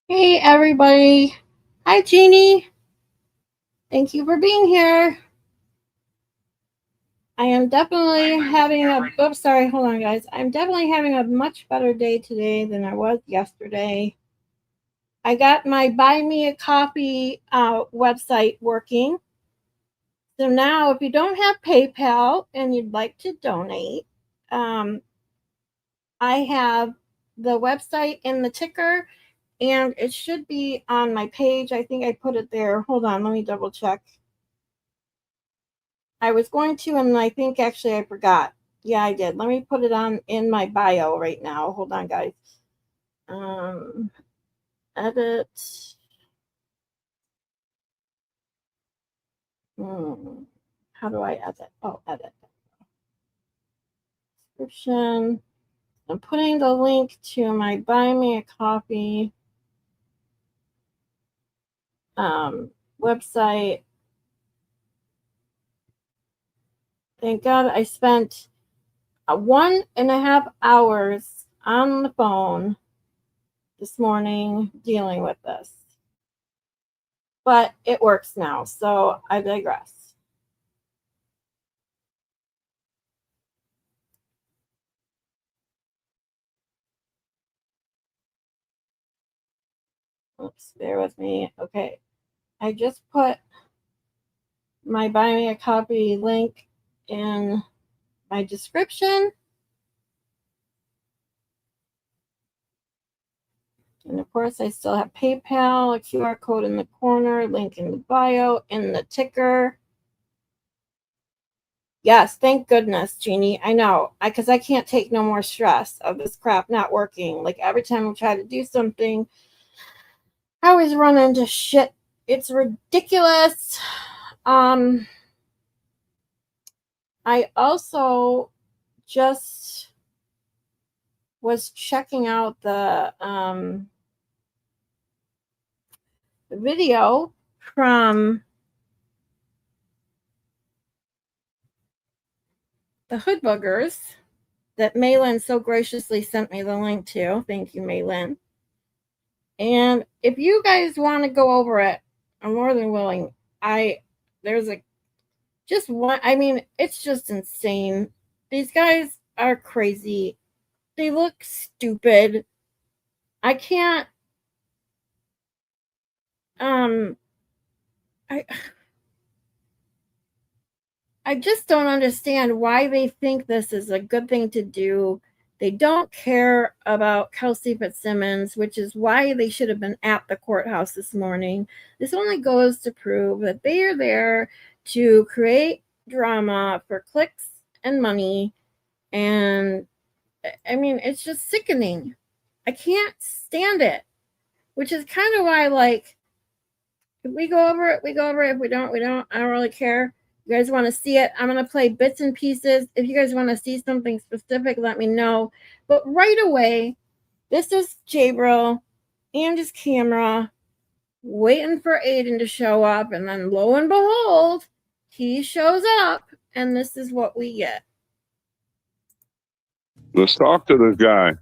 Hey everybody. Hi Jeannie. Thank you for being here. I am definitely having a oops, sorry, hold on guys. I'm definitely having a much better day today than I was yesterday. I got my Buy Me a Coffee website working. So now if you don't have PayPal and you'd like to donate, I have the website and the ticker, and it should be on my page. I think I put it there. Hold on, let me double check. I was going to, and I think actually I forgot. Yeah, I did. Let me put it on in my bio right now. Hold on, guys. Edit. How do I edit? Oh, edit. Description. I'm putting the link to my Buy Me a Coffee website. Thank God I spent 1.5 hours on the phone this morning dealing with this. But it works now, so I digress. Oops, bear with me. Okay, I just put my Buy Me a Coffee link in my description. And of course, I still have PayPal, a QR code in the corner, link in the bio, in the ticker. Yes, thank goodness, Jeannie. I know, because I can't take no more stress of this crap not working. Like every time I try to do something, I always run into shit. It's ridiculous. I also just was checking out the video from the Hood Boogers that Maylin so graciously sent me the link to. Thank you, Maylin. And if you guys want to go over it, I'm more than willing. There's a just one. I mean, it's just insane. These guys are crazy. They look stupid. I can't. I just don't understand why they think this is a good thing to do. They don't care about Kelsey Fitzsimmons, which is why they should have been at the courthouse this morning. This only goes to prove that they are there to create drama for clicks and money. And I mean, it's just sickening. I can't stand it, which is kind of why, like, if we go over it, we go over it. If we don't, we don't. I don't really care. You guys want to see it? I'm going to play bits and pieces. If you guys want to see something specific, let me know. But right away, this is Jabril and his camera waiting for Aiden to show up. And then lo and behold, he shows up. And this is what we get. Let's talk to this guy.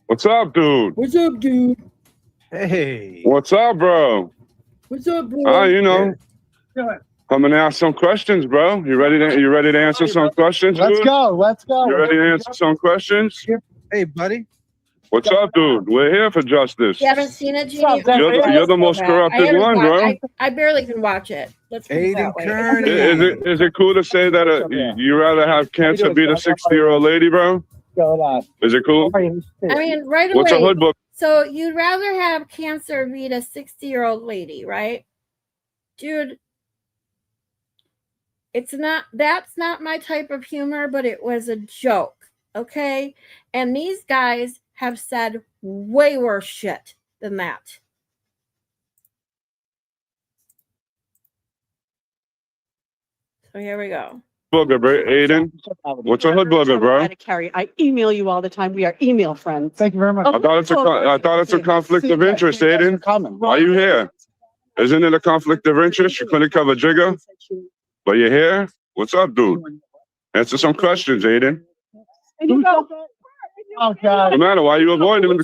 What's up, dude? What's up, dude? Hey. What's up, bro? What's up, bro? You know, come and ask some questions, bro. You ready to answer some questions? Let's dude? go. Let's go. You ready to answer some questions? Hey, buddy. What's up, dude? We're here for justice. You haven't seen it, Gene? You're the most corrupted one, bro. I barely can watch it. Let's put it that way. Is it cool to say that you rather have cancer beat a 60-year-old lady, bro? Is it cool? I mean, right away. What's a hood book? So you'd rather have cancer beat a 60-year-old lady, right? Dude, that's not my type of humor, but it was a joke, okay? And these guys have said way worse shit than that. So here we go. Booger, bro. Aiden, what's a hood booger, bro? I email you all the time. We are email friends. Thank you very much. I thought it's a conflict of interest, Aiden. Why are you here? Isn't it a conflict of interest? You couldn't cover Jigga, but you're here? What's up, dude? Answer some questions, Aiden. Oh God. No matter why you avoiding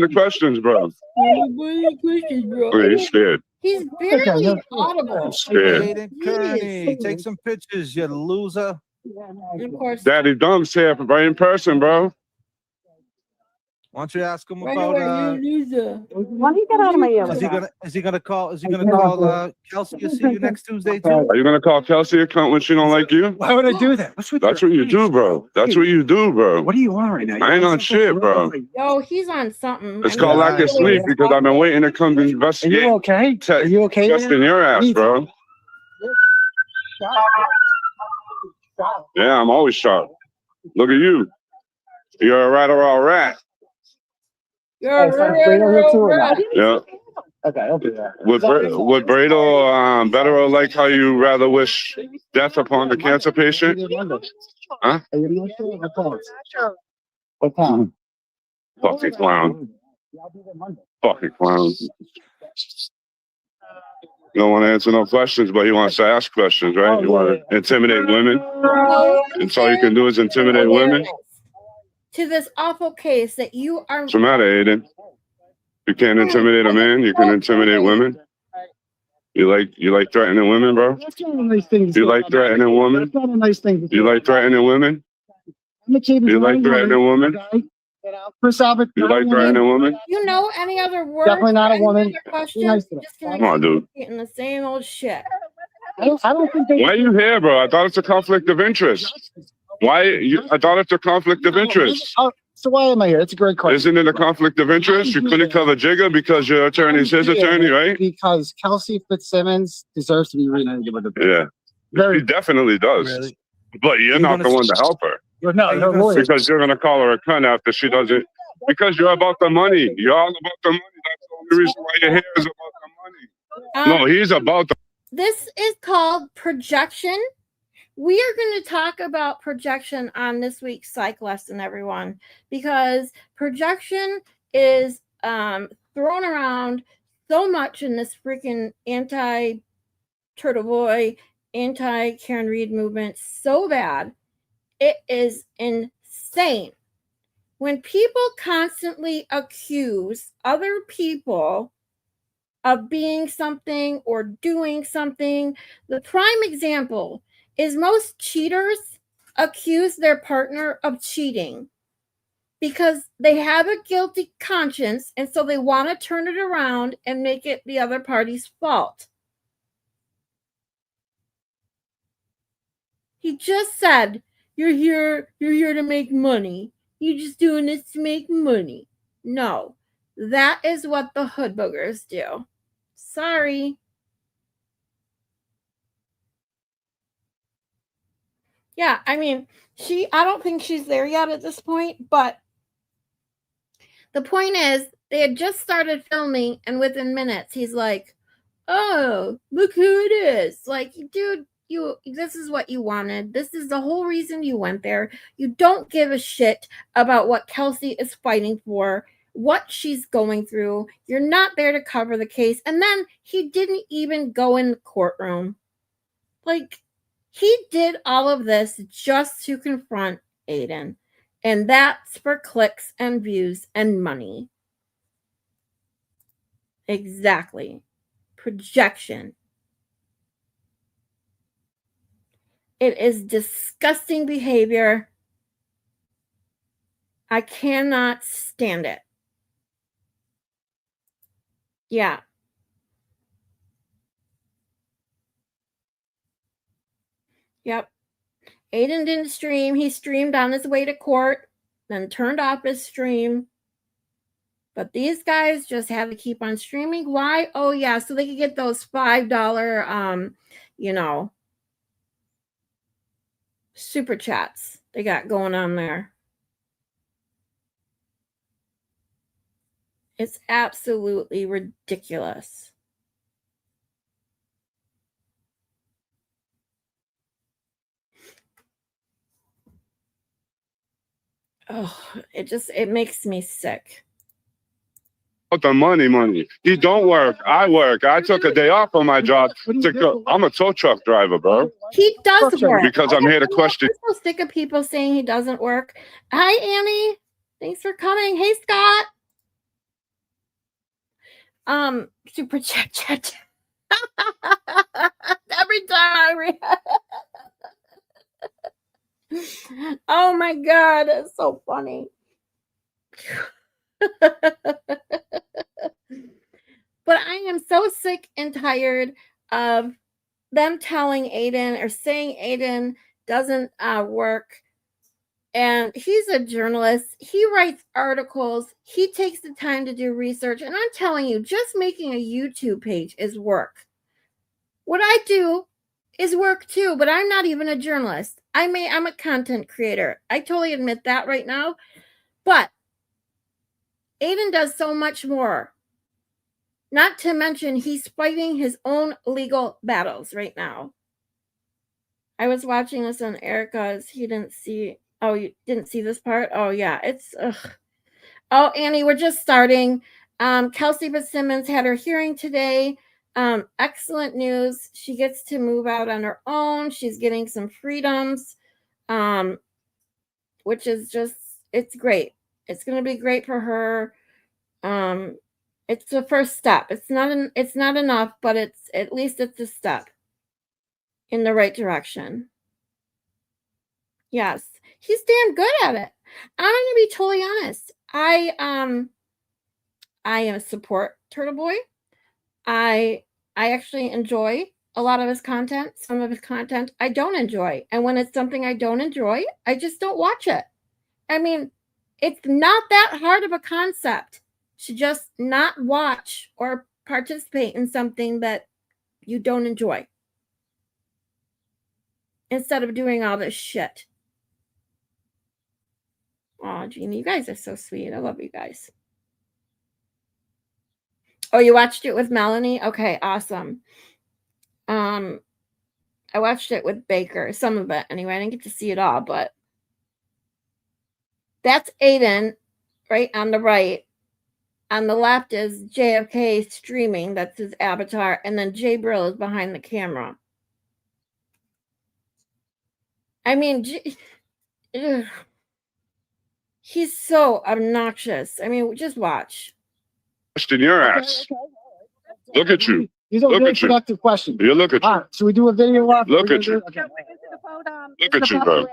the questions, bro? Nobody questions, bro. Okay, he's scared. He's barely audible. He's scared. Aiden Kearney, take some pictures, you loser. And of course, Daddy Dumb's here right in person, bro. Why don't you ask him Right about away, you loser. Why don't you get out of my ear with is he that? gonna call Kelsey to see you next Tuesday too? Are you gonna call Kelsey a cunt when she don't like you? Why would I do that? What's with That's your what you eyes? do, bro. That's what you do, bro. What are you on right now? I ain't on shit, bro. yo, he's on something. It's and called he's lack of really sleep because I've been waiting to come to Are investigate. you okay? Are you okay? Just in your ass, bro. Yeah, I'm always sharp. Look at you. You're a rat or a rat. You're right. Yeah. Okay, I'll do that. Would Brado better like how you rather wish death upon the cancer patient? Huh? Are you not sure? What time? Fucking clown. I'll be there Monday. Fucking clown. You don't want to answer no questions, but he wants to ask questions, right? You want to intimidate women? And so all you can do is intimidate women? To this awful case that you are. What's the matter, Aiden? You can't intimidate a man, you can intimidate women? You like threatening women, bro? That's not a nice thing to say. You like threatening women? That's not a nice thing to say. You like threatening women? I'm a kid who's You like not a threatening women? okay? You know, Chris Albert. You not a like woman. threatening women? You know any other word? Definitely not a woman. Any other question? Be nice to them. Just gonna Come on, dude. keep getting the same old shit. I don't think they. Why are you here, bro? I thought it's a conflict of interest. I thought it's a conflict of interest. So why am I here? It's a great question. Isn't it a conflict of interest? You couldn't cover Jigga because your attorney's his attorney, right? Because Kelsey Fitzsimmons deserves to be reunited with the Yeah. He very. definitely does. Really? But you're not the one to help her. No, Are you no gonna lawyer. Because you're gonna call her a cunt after she doesn't. Because you're about the money. You're all about the money. That's the only reason why you're here is about the money. No, he's about the. This is called projection. We are going to talk about projection on this week's psych lesson, everyone, because projection is thrown around so much in this freaking anti-Turtle Boy, anti-Karen Reed movement so bad. It is insane. When people constantly accuse other people of being something or doing something, the prime example is most cheaters accuse their partner of cheating because they have a guilty conscience, and so they want to turn it around and make it the other party's fault. He just said, you're here to make money. You're just doing this to make money. No, that is what the hood boogers do. Sorry. Yeah, I mean, I don't think she's there yet at this point, but the point is, they had just started filming, and within minutes, he's like, oh, look who it is. Like, dude, this is what you wanted. This is the whole reason you went there. You don't give a shit about what Kelsey is fighting for, what she's going through. You're not there to cover the case. And then he didn't even go in the courtroom. Like, he did all of this just to confront Aiden. And that's for clicks and views and money. Exactly. Projection. It is disgusting behavior. I cannot stand it. Yeah. Yep. Aiden didn't stream. He streamed on his way to court, then turned off his stream. But these guys just had to keep on streaming. Why? Oh, yeah, so they could get those $5, super chats they got going on there. It's absolutely ridiculous. Oh, it makes me sick. The money. He don't work. I work. I took a day off on my job to go. I'm a tow truck driver, bro. He does work. Because I'm here to question. I'm so sick of people saying he doesn't work. Hi, Annie. Thanks for coming. Hey, Scott. Super chat. Every time I read. Oh my God, that's so funny. But I am so sick and tired of them telling Aiden or saying Aiden doesn't work. And he's a journalist. He writes articles. He takes the time to do research. And I'm telling you, just making a YouTube page is work. What I do is work too, but I'm not even a journalist. I'm a content creator. I totally admit that right now. But Aiden does so much more. Not to mention, he's fighting his own legal battles right now. I was watching this on Erica's. He didn't see. Oh, you didn't see this part? Oh, yeah. It's. Ugh. Oh, Annie, we're just starting. Kelsey Fitzsimmons had her hearing today. Excellent news. She gets to move out on her own. She's getting some freedoms, which is just, it's great. It's going to be great for her. It's the first step. It's not enough, but it's at least it's a step in the right direction. Yes, he's damn good at it. I'm going to be totally honest. I support Turtle Boy. I actually enjoy a lot of his content. Some of his content I don't enjoy. And when it's something I don't enjoy, I just don't watch it. I mean, it's not that hard of a concept to just not watch or participate in something that you don't enjoy instead of doing all this shit. Oh, Jeannie, you guys are so sweet. I love you guys. Oh, you watched it with Melanie? Okay, awesome. I watched it with Baker, some of it anyway. I didn't get to see it all, but that's Aiden right on the right. On the left is JFK streaming. That's his avatar. And then Jay Brill is behind the camera. I mean, he's so obnoxious. I mean, just watch. In your ass. Look at you. These are Look very at you. productive questions. You look at you. All right, should we do a video off? Look at you. Okay. Look at you, bro.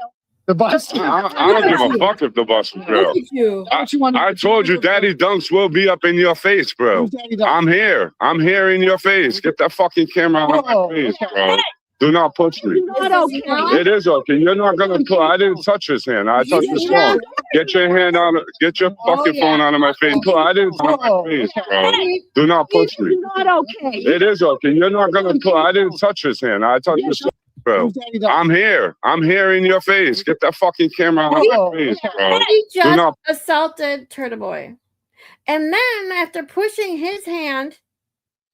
The bus. I don't give a fuck if the bus is real. Look at you. I told you, Daddy Dunks will be up in your face, bro. I'm here. I'm here in your face. Get that fucking camera out of my face, bro. Do not push me. Not okay. It is okay. You're not gonna put. I didn't touch his hand. I touched his phone. Get your hand out of. Get your fucking phone out of my face. I didn't touch my face, bro. Do not push me. Not okay. It is okay. You're not gonna put. I didn't touch his hand. I touched his phone, bro. I'm here. I'm here in your face. Get that fucking camera out of my face, bro. He Do just not. assaulted Turtle Boy. And then after pushing his hand,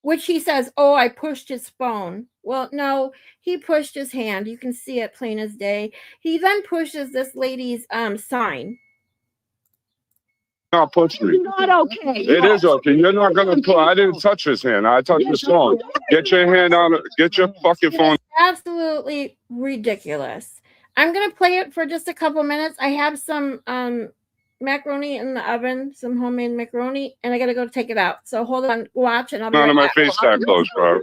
which he says, oh, I pushed his phone. Well, no, he pushed his hand. You can see it plain as day. He then pushes this lady's sign. Not push me. Not okay. It is okay. You're not gonna put. I didn't touch his hand. I touched his phone. Get your hand out of. Get your fucking phone. Absolutely ridiculous. I'm gonna play it for just a couple minutes. I have some macaroni in the oven, some homemade macaroni, and I gotta go take it out. So hold on, watch, and I'll be Out right of my back. face that close, bro.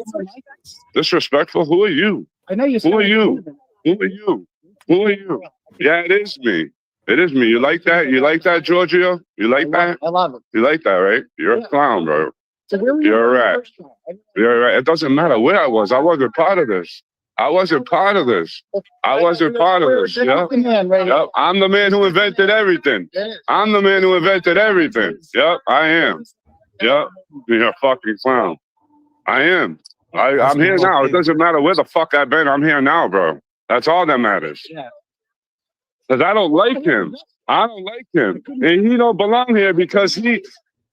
Disrespectful. Who are you? I know you. Who are you? Who are you? Who are you? Yeah, it is me. It is me. You like that? You like that, Giorgio? You like that? I love it. You like that, right? You're a clown, bro. So where were you You're the right. first time? You're right. It doesn't matter where I was. I wasn't part of this. I wasn't part of this. I wasn't part of this. Yeah. Yep. I'm the man who invented everything. I'm the man who invented everything. Yep, I am. Yep. You're a fucking clown. I am. I'm here now. It doesn't matter where the fuck I've been. I'm here now, bro. That's all that matters. Yeah. Because I don't like him. I don't like him. And he don't belong here because he...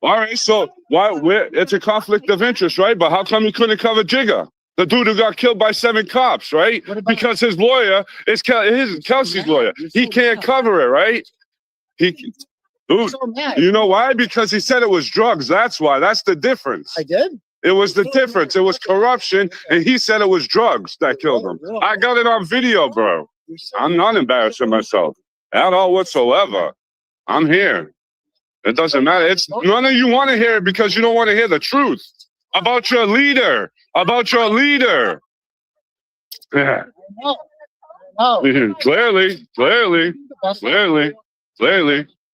All right, so why? It's a conflict of interest, right? But how come he couldn't cover Jigga? The dude who got killed by 7 cops, right? Because his lawyer is Kelsey's lawyer. He can't cover it, right? Dude, you know why? Because he said it was drugs. That's why. That's the difference. I did. It was the difference. It was corruption, and he said it was drugs that killed him. I got it on video, bro. I'm not embarrassing myself at all whatsoever. I'm here. It doesn't matter. It's none of you want to hear it because you don't want to hear the truth about your leader. About your leader. Yeah. No. Clearly.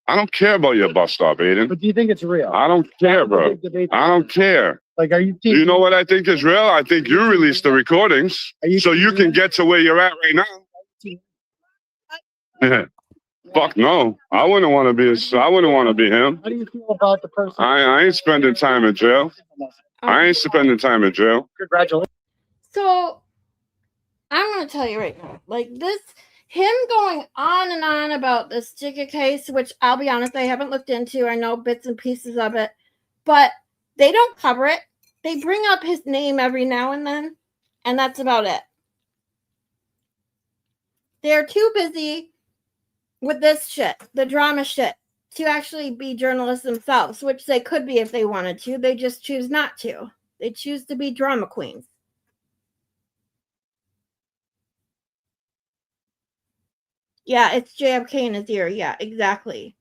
I don't care about your bus stop, Aiden. But do you think it's real? I don't care, bro. I don't care. Like, are you? You know what I think is real? I think you release the recordings so you can get to where you're at right now. Fuck no. I wouldn't want to be him. How do you feel about the person? I ain't spending time in jail. I ain't spending time in jail. Congratulations. So I'm gonna tell you right now, like this, him going on and on about this Jigga case, which I'll be honest, I haven't looked into. I know bits and pieces of it, but they don't cover it. They bring up his name every now and then, and that's about it. They're too busy with this shit, the drama shit, to actually be journalists themselves, which they could be if they wanted to. They just choose not to. They choose to be drama queens. Yeah, it's JFK in his ear. Yeah, exactly.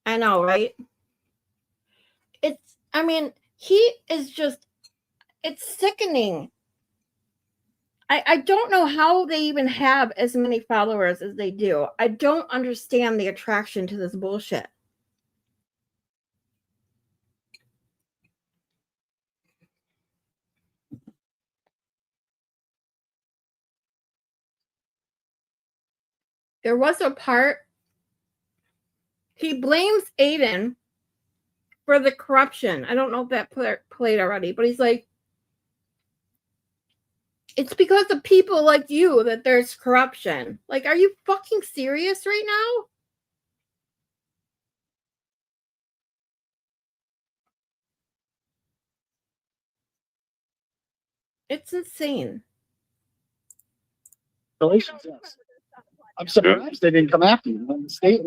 I know, right? He is just, it's sickening. I don't know how they even have as many followers as they do. I don't understand the attraction to this bullshit. There was a part, he blames Aiden for the corruption. I don't know if that played already, but he's like, it's because of people like you that there's corruption. Like, are you fucking serious right now? It's insane. Congratulations. Yes. I'm surprised they didn't come after you. In the state,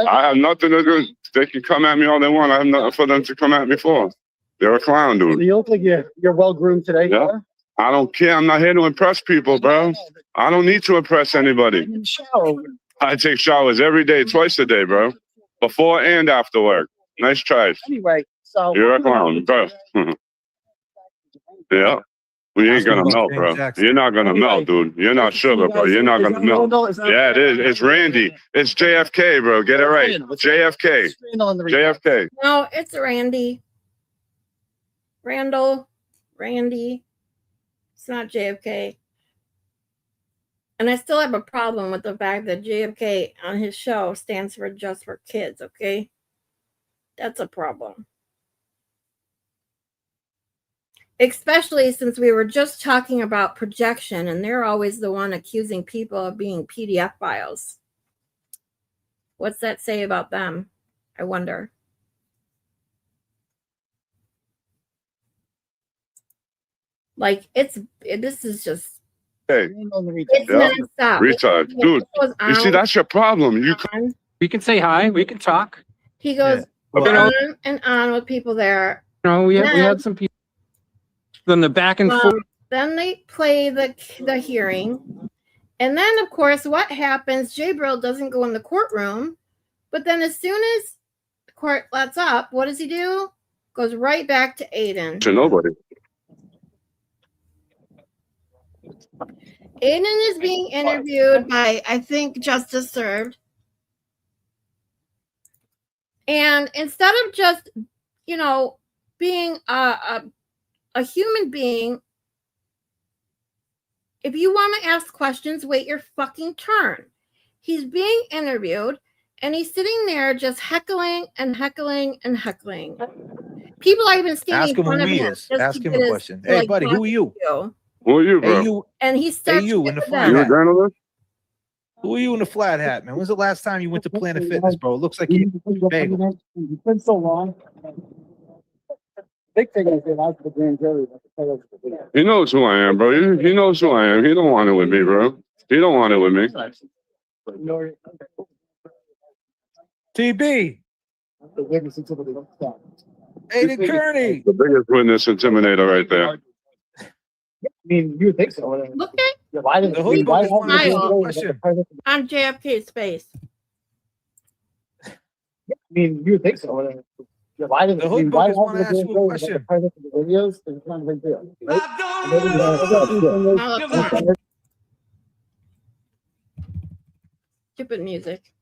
I have nothing to do. They can come at me all they want. I have nothing for them to come at me for. They're a clown, dude. You look like you're well groomed today. Yeah. I don't care. I'm not here to impress people, bro. I don't need to impress anybody. I take showers every day, twice a day, bro. Before and after work. Nice try. Anyway, so You're a clown, bro. Yeah. We ain't gonna melt, bro. You're not gonna melt, dude. You're not sugar, bro. You're not gonna melt. Yeah, it is. It's Randy. It's JFK, bro. Get it right. JFK. JFK. No, it's Randy. Randy. It's not JFK. And I still have a problem with the fact that JFK on his show stands for Just for Kids, okay? That's a problem. Especially since we were just talking about projection, and they're always the one accusing people of being PDF files. What's that say about them? I wonder. Like, this is just, Hey, it's yeah. nonstop. Retard. Dude, you see, that's your problem. We can say hi. We can talk. He goes on and on with people there. No, we had some people. Then the back and forth. Then they play the hearing. And then, of course, what happens? Jabril doesn't go in the courtroom. But then as soon as the court lets up, what does he do? Goes right back to Aiden. To nobody. Aiden is being interviewed by, I think, Justice Served. And instead of just, being a human being, if you want to ask questions, wait your fucking turn. He's being interviewed, and he's sitting there just heckling and heckling and heckling. People are even standing in front of him. Ask him a question. Hey, buddy, who are you? Who are you, bro? Hey, you. And he starts you in the flat You a hat. journalist? Who are you in the flat hat, man? When's the last time you went to Planet Fitness, bro? It looks like you. Bagel. It's been so long. Big thing is that I was the grand jury. He knows who I am, bro. He knows who I am. He don't want it with me, bro. He don't want it with me. TB. Aiden Kearney. The biggest witness intimidator right there. I mean, you would think so. Look at Why did The hood book is one of the Smile. question. on JFK's face. mean, you would think so. Why did The hood book is one to ask you a question. Videos, it's not a big deal. Right? Stupid music.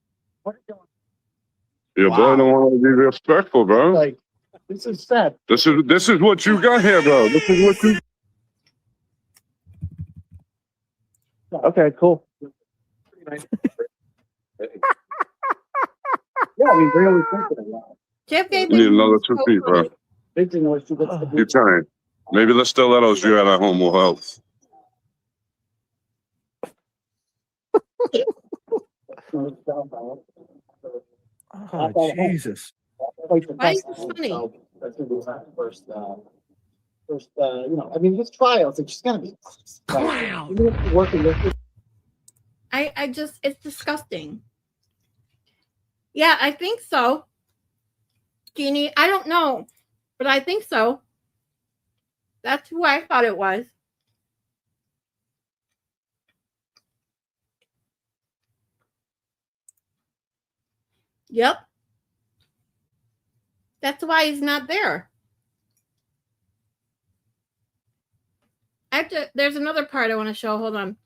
Your boy don't want to be respectful, bro. Like, this is sad. This is what you got here, bro. This is what you. Okay, cool. Yeah, we really think it a lot. Jeff gave You need me another 2 feet, bro. Big thing was she gets to Keep trying. Maybe the stilettos you had at home will help. Oh, Jesus. Why is this funny? That's gonna be my first, you know, I mean, this trials, it's just gonna be. Wow. Working with it. I just, it's disgusting. Yeah, I think so. Jeannie, I don't know, but I think so. That's who I thought it was. Yep. That's why he's not there. There's another part I want to show. Hold on.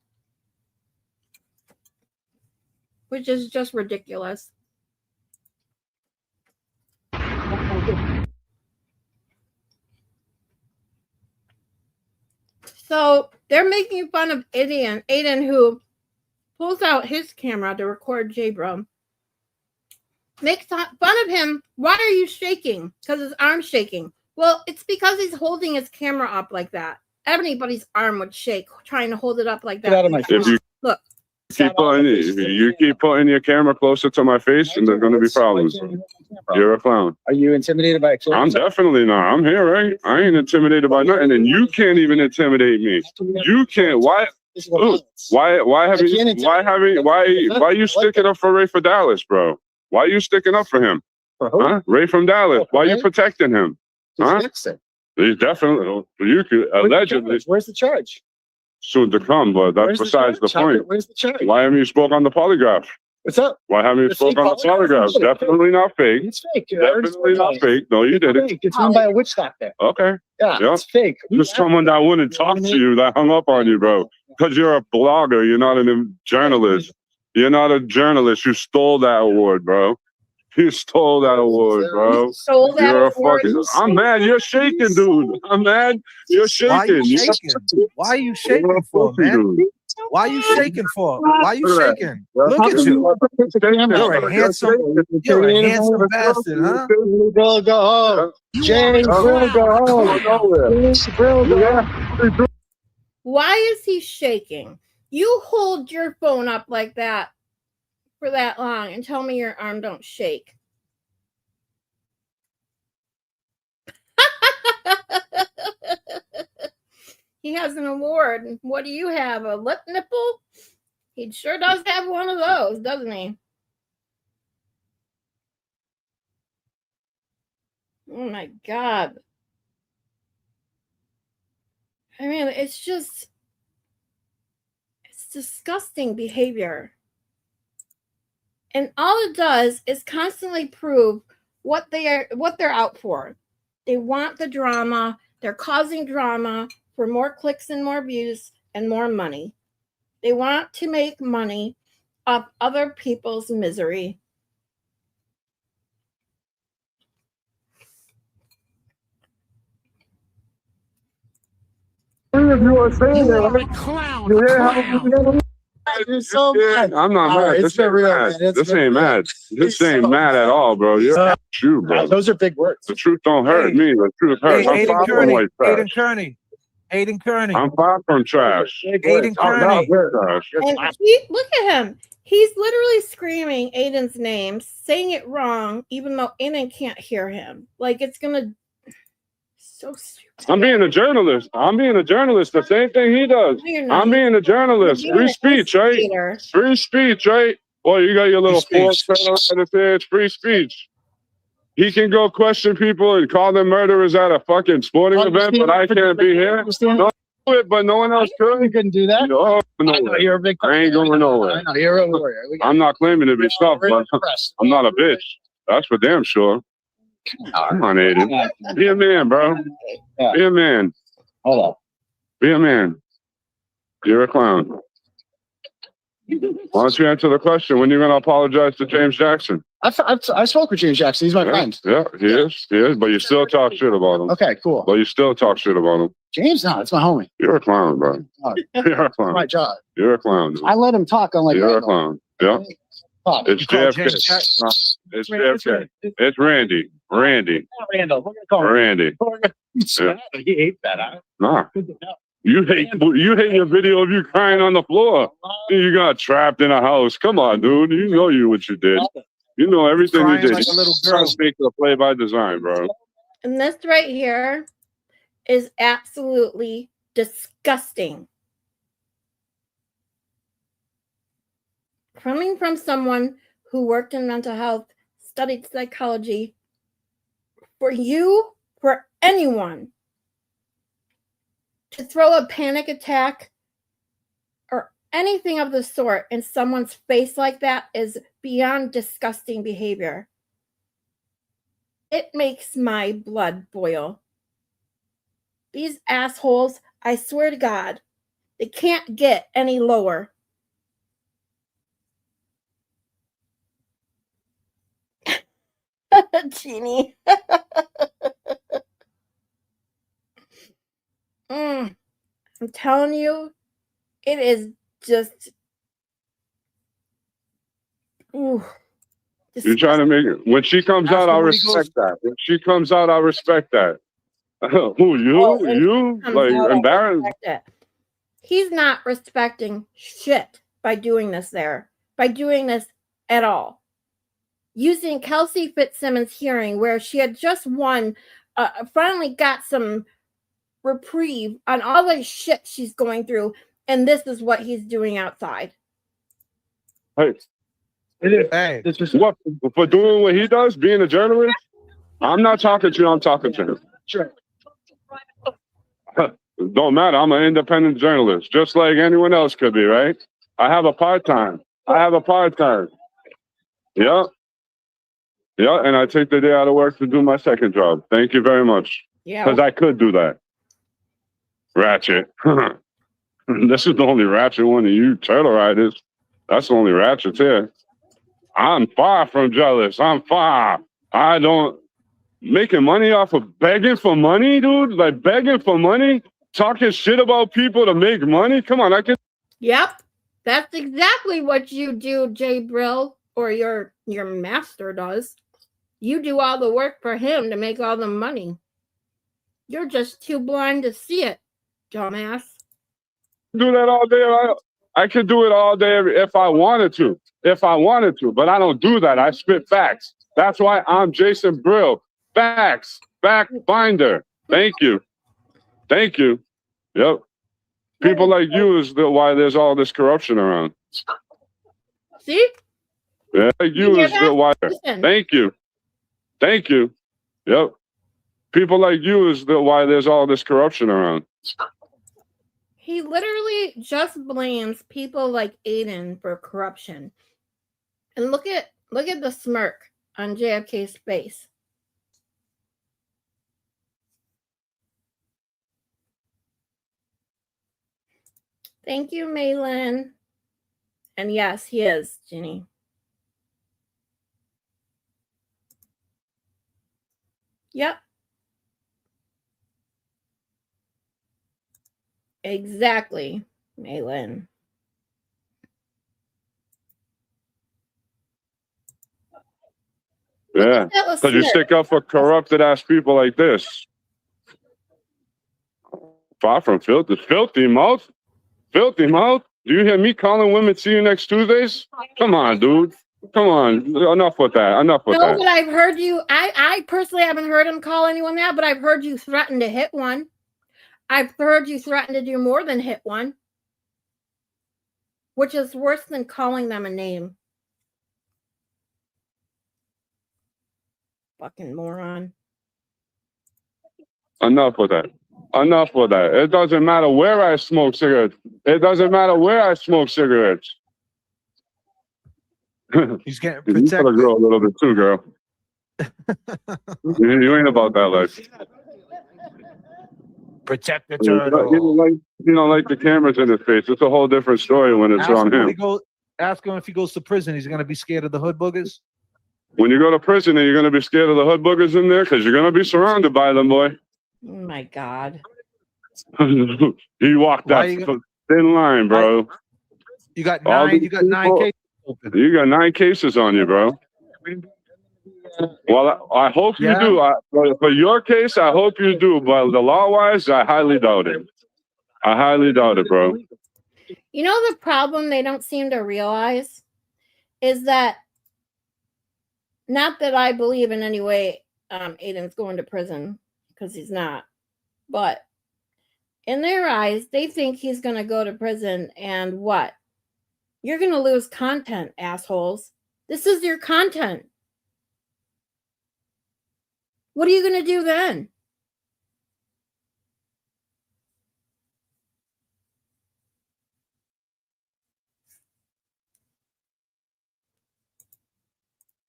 Which is just ridiculous. So they're making fun of Aiden, who pulls out his camera to record J-Bro. Makes fun of him. Why are you shaking? Because his arm's shaking. Well, it's because he's holding his camera up like that. Anybody's arm would shake trying to hold it up like that. Get out of my face. If you Look. keep putting your camera closer to my face, and there's going to be problems. You're a clown. Are you intimidated by a kid? I'm definitely not. I'm here, right? I ain't intimidated by nothing, and you can't even intimidate me. You can't. Why you sticking up for Ray for Dallas, bro? Why you sticking up for him? For who? Huh? Ray from Dallas. Why you Ray? protecting him? Huh? He's definitely. You could allegedly Where's the charge? soon to come, but that's Where's besides the charge? point. Where's the charge? Why haven't you spoke on the polygraph? What's up? Why haven't you The spoke fake on the polygraph? polygraph? Definitely not fake. It's fake. Dude. I already Definitely spoke not on it. fake. No, you It's didn't. fake. It's run by a witch doctor. Okay. Yeah, Yeah. it's fake. Just someone that wouldn't talk to you, that hung up on you, bro. Because you're a blogger. You're not a journalist. You're not a journalist. You stole that award, bro. You stole that award, bro. Stole that You're a award. fucking. I'm mad. You're shaking, dude. I'm mad. You're Why are shaking. you shaking? Why are you You're a shaking for, pussy, man? dude. Why are you shaking for? Why are you Look at shaking? Look at you. You're a handsome bastard, huh? Bro, go home. James, bro, go home. James, bro, go home. Why is he shaking? You hold your phone up like that for that long and tell me your arm don't shake. He has an award. What do you have? A lip nipple? He sure does have one of those, doesn't he? Oh my God. I mean, it's disgusting behavior. And all it does is constantly prove what they're out for. They want the drama. They're causing drama for more clicks and more views and more money. They want to make money off other people's misery. You're so mad. I'm not mad. It's This ain't real, mad. man. It's This real. ain't mad. This It's ain't so mad at all, bro. You're you, bro. Those are big words. The truth don't hurt Hey. me. The truth hurts. I'm Aiden far from Kearney. white trash. Aiden Kearney. I'm far from trash. Aiden I'm not Kearney. trash. And look at him. He's literally screaming Aiden's name, saying it wrong, even though Aiden can't hear him. Like it's gonna so stupid. I'm being a journalist. The same thing he does. No, you're not. I'm being a journalist. You're being Free an speech, right? instigator. Free speech, right? Well, you got your little Free force and it says free speech. He can go question people and call them murderers at a fucking sporting event, but I can't be here. No, but no one else could. You couldn't do that. No, I know you're a big. I ain't going nowhere. I know you're a warrior. I'm not claiming to be tough, but I'm not a bitch. That's for damn sure. Come on, Aiden. Be a man, bro. Yeah. Be a man. Hold up. Be a man. You're a clown. Why don't you answer the question? When are you going to apologize to James Jackson? I spoke with James Jackson. He's my friend. Yeah, he is. He is. But you still talk shit about him. Okay, cool. But you still talk shit about him. James, no, it's my homie. You're a clown, bro. Oh, You're a it's my clown. job. You're a clown. Dude. I let him talk on like. You're a Randall. clown. Yeah. Talk. It's You call JFK. James Jackson? It's JFK. It's Randy. Randy. Randall. We're gonna call him. Randy. Yeah. He hates that. Huh? Nah. Good to know. You hate your video of you crying on the floor. You got trapped in a house. Come on, dude. You know what you did. You know everything you Crying did. like a little girl. Make the play by design, bro. And this right here is absolutely disgusting. Coming from someone who worked in mental health, studied psychology, for anyone to throw a panic attack or anything of the sort in someone's face like that is beyond disgusting behavior. It makes my blood boil. These assholes, I swear to God, they can't get any lower. Jeannie. I'm telling you, it is just. Ooh, You're trying to make it. When she comes That's out, I'll when he goes- respect that. When she comes out, I'll respect that. Who, you? Oh, when You? comes Like, out, I embarrassed? respect it. He's not respecting shit by doing this by doing this at all. Using Kelsey Fitzsimmons' hearing where she had just won, finally got some reprieve on all the shit she's going through, and this is what he's doing outside. Hey, Hey, This was what? For doing what he does, being a journalist? I'm not talking to you, I'm talking to him. sure. Don't matter. I'm an independent journalist, just like anyone else could be, right? I have a part-time. Yeah. Yeah, and I take the day out of work to do my second job. Thank you very much. Yeah. Because I could do that. Ratchet. This is the only ratchet one of you turtle riders. That's the only ratchet here. I'm far from jealous. I'm far. I don't... Making money off of begging for money, dude? Like begging for money? Talking shit about people to make money? Come on, I can... Yep. That's exactly what you do, Jay Brill, or your master does. You do all the work for him to make all the money. You're just too blind to see it, dumbass. do that all day. I could do it all day if I wanted to. But I don't do that. I spit facts. That's why I'm Jason Brill. Facts. Fact finder. Thank you. Yep. People like you is why there's all this corruption around. See? Yeah, like you hear is that? why. Listen. Thank you. Yep. People like you is why there's all this corruption around. He literally just blames people like Aiden for corruption. And look at the smirk on JFK's face. Thank you, Maylin. And yes, he is, Ginny. Yep. Exactly, Maylin. Yeah. That Because you stick up for corrupted ass people like this. Far from filthy. Filthy mouth. Do you hear me calling women see you next Tuesdays? Come on, dude. Come on. Enough with that. No, but I've heard you. I personally haven't heard him call anyone that, but I've heard you threaten to hit one. I've heard you threaten to do more than hit one, which is worse than calling them a name. Fucking moron. Enough with that. It doesn't matter where I smoke cigarettes. he's getting You put a protected. girl a little bit too, girl. You ain't about that life. Protect the You turtle. don't like the cameras in his face. It's a whole different story when it's on him. Ask him if he goes to prison, he's gonna be scared of the hood boogers. When you go to prison, are you going to be scared of the hood boogers in there? Because you're going to be surrounded by them, boy. Oh my God. He walked Why that you thin line, bro. You got All nine. these You got 9 people- cases open. You got 9 cases on you, bro. Well, I hope you Yeah? do. For your case, I hope you do. But the law-wise, I highly doubt it. I highly doubt it, bro. You know, the problem they don't seem to realize is that, not that I believe in any way Aiden's going to prison, because he's not, but in their eyes, they think he's going to go to prison and what? You're going to lose content, assholes. This is your content. What are you going to do then?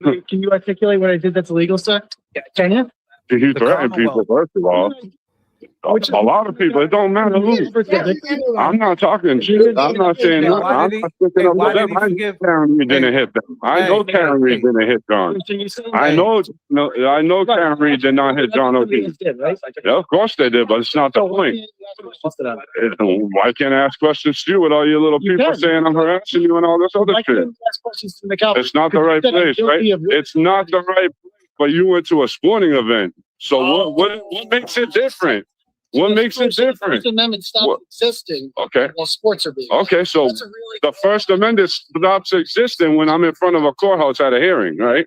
Can you articulate what I did that's illegal, sir? Yeah, can you? He The threatened people, Commonwealth. first of all. A lot of people. It don't matter who. I'm not talking shit. I'm not saying Yeah, nothing. why I'm did he- not sticking hey, up why with them. did he I know forgive- Karen Reed didn't hit them. I Hey, know Karen Reed hey. didn't hit John. I know Karen Reed did not hit John O'Keefe. Yeah, of course they did, but it's not the point. Why can't I ask questions to you with all your little people can. saying I'm harassing you and all this other shit? It's not the right place, right? It's not the right place. But you went to a sporting event. So what makes it different? What makes it different? First Amendment stops existing Okay. while sports are being. Okay, so That's a really the First Amendment stops existing when I'm in front of a courthouse at a hearing, right?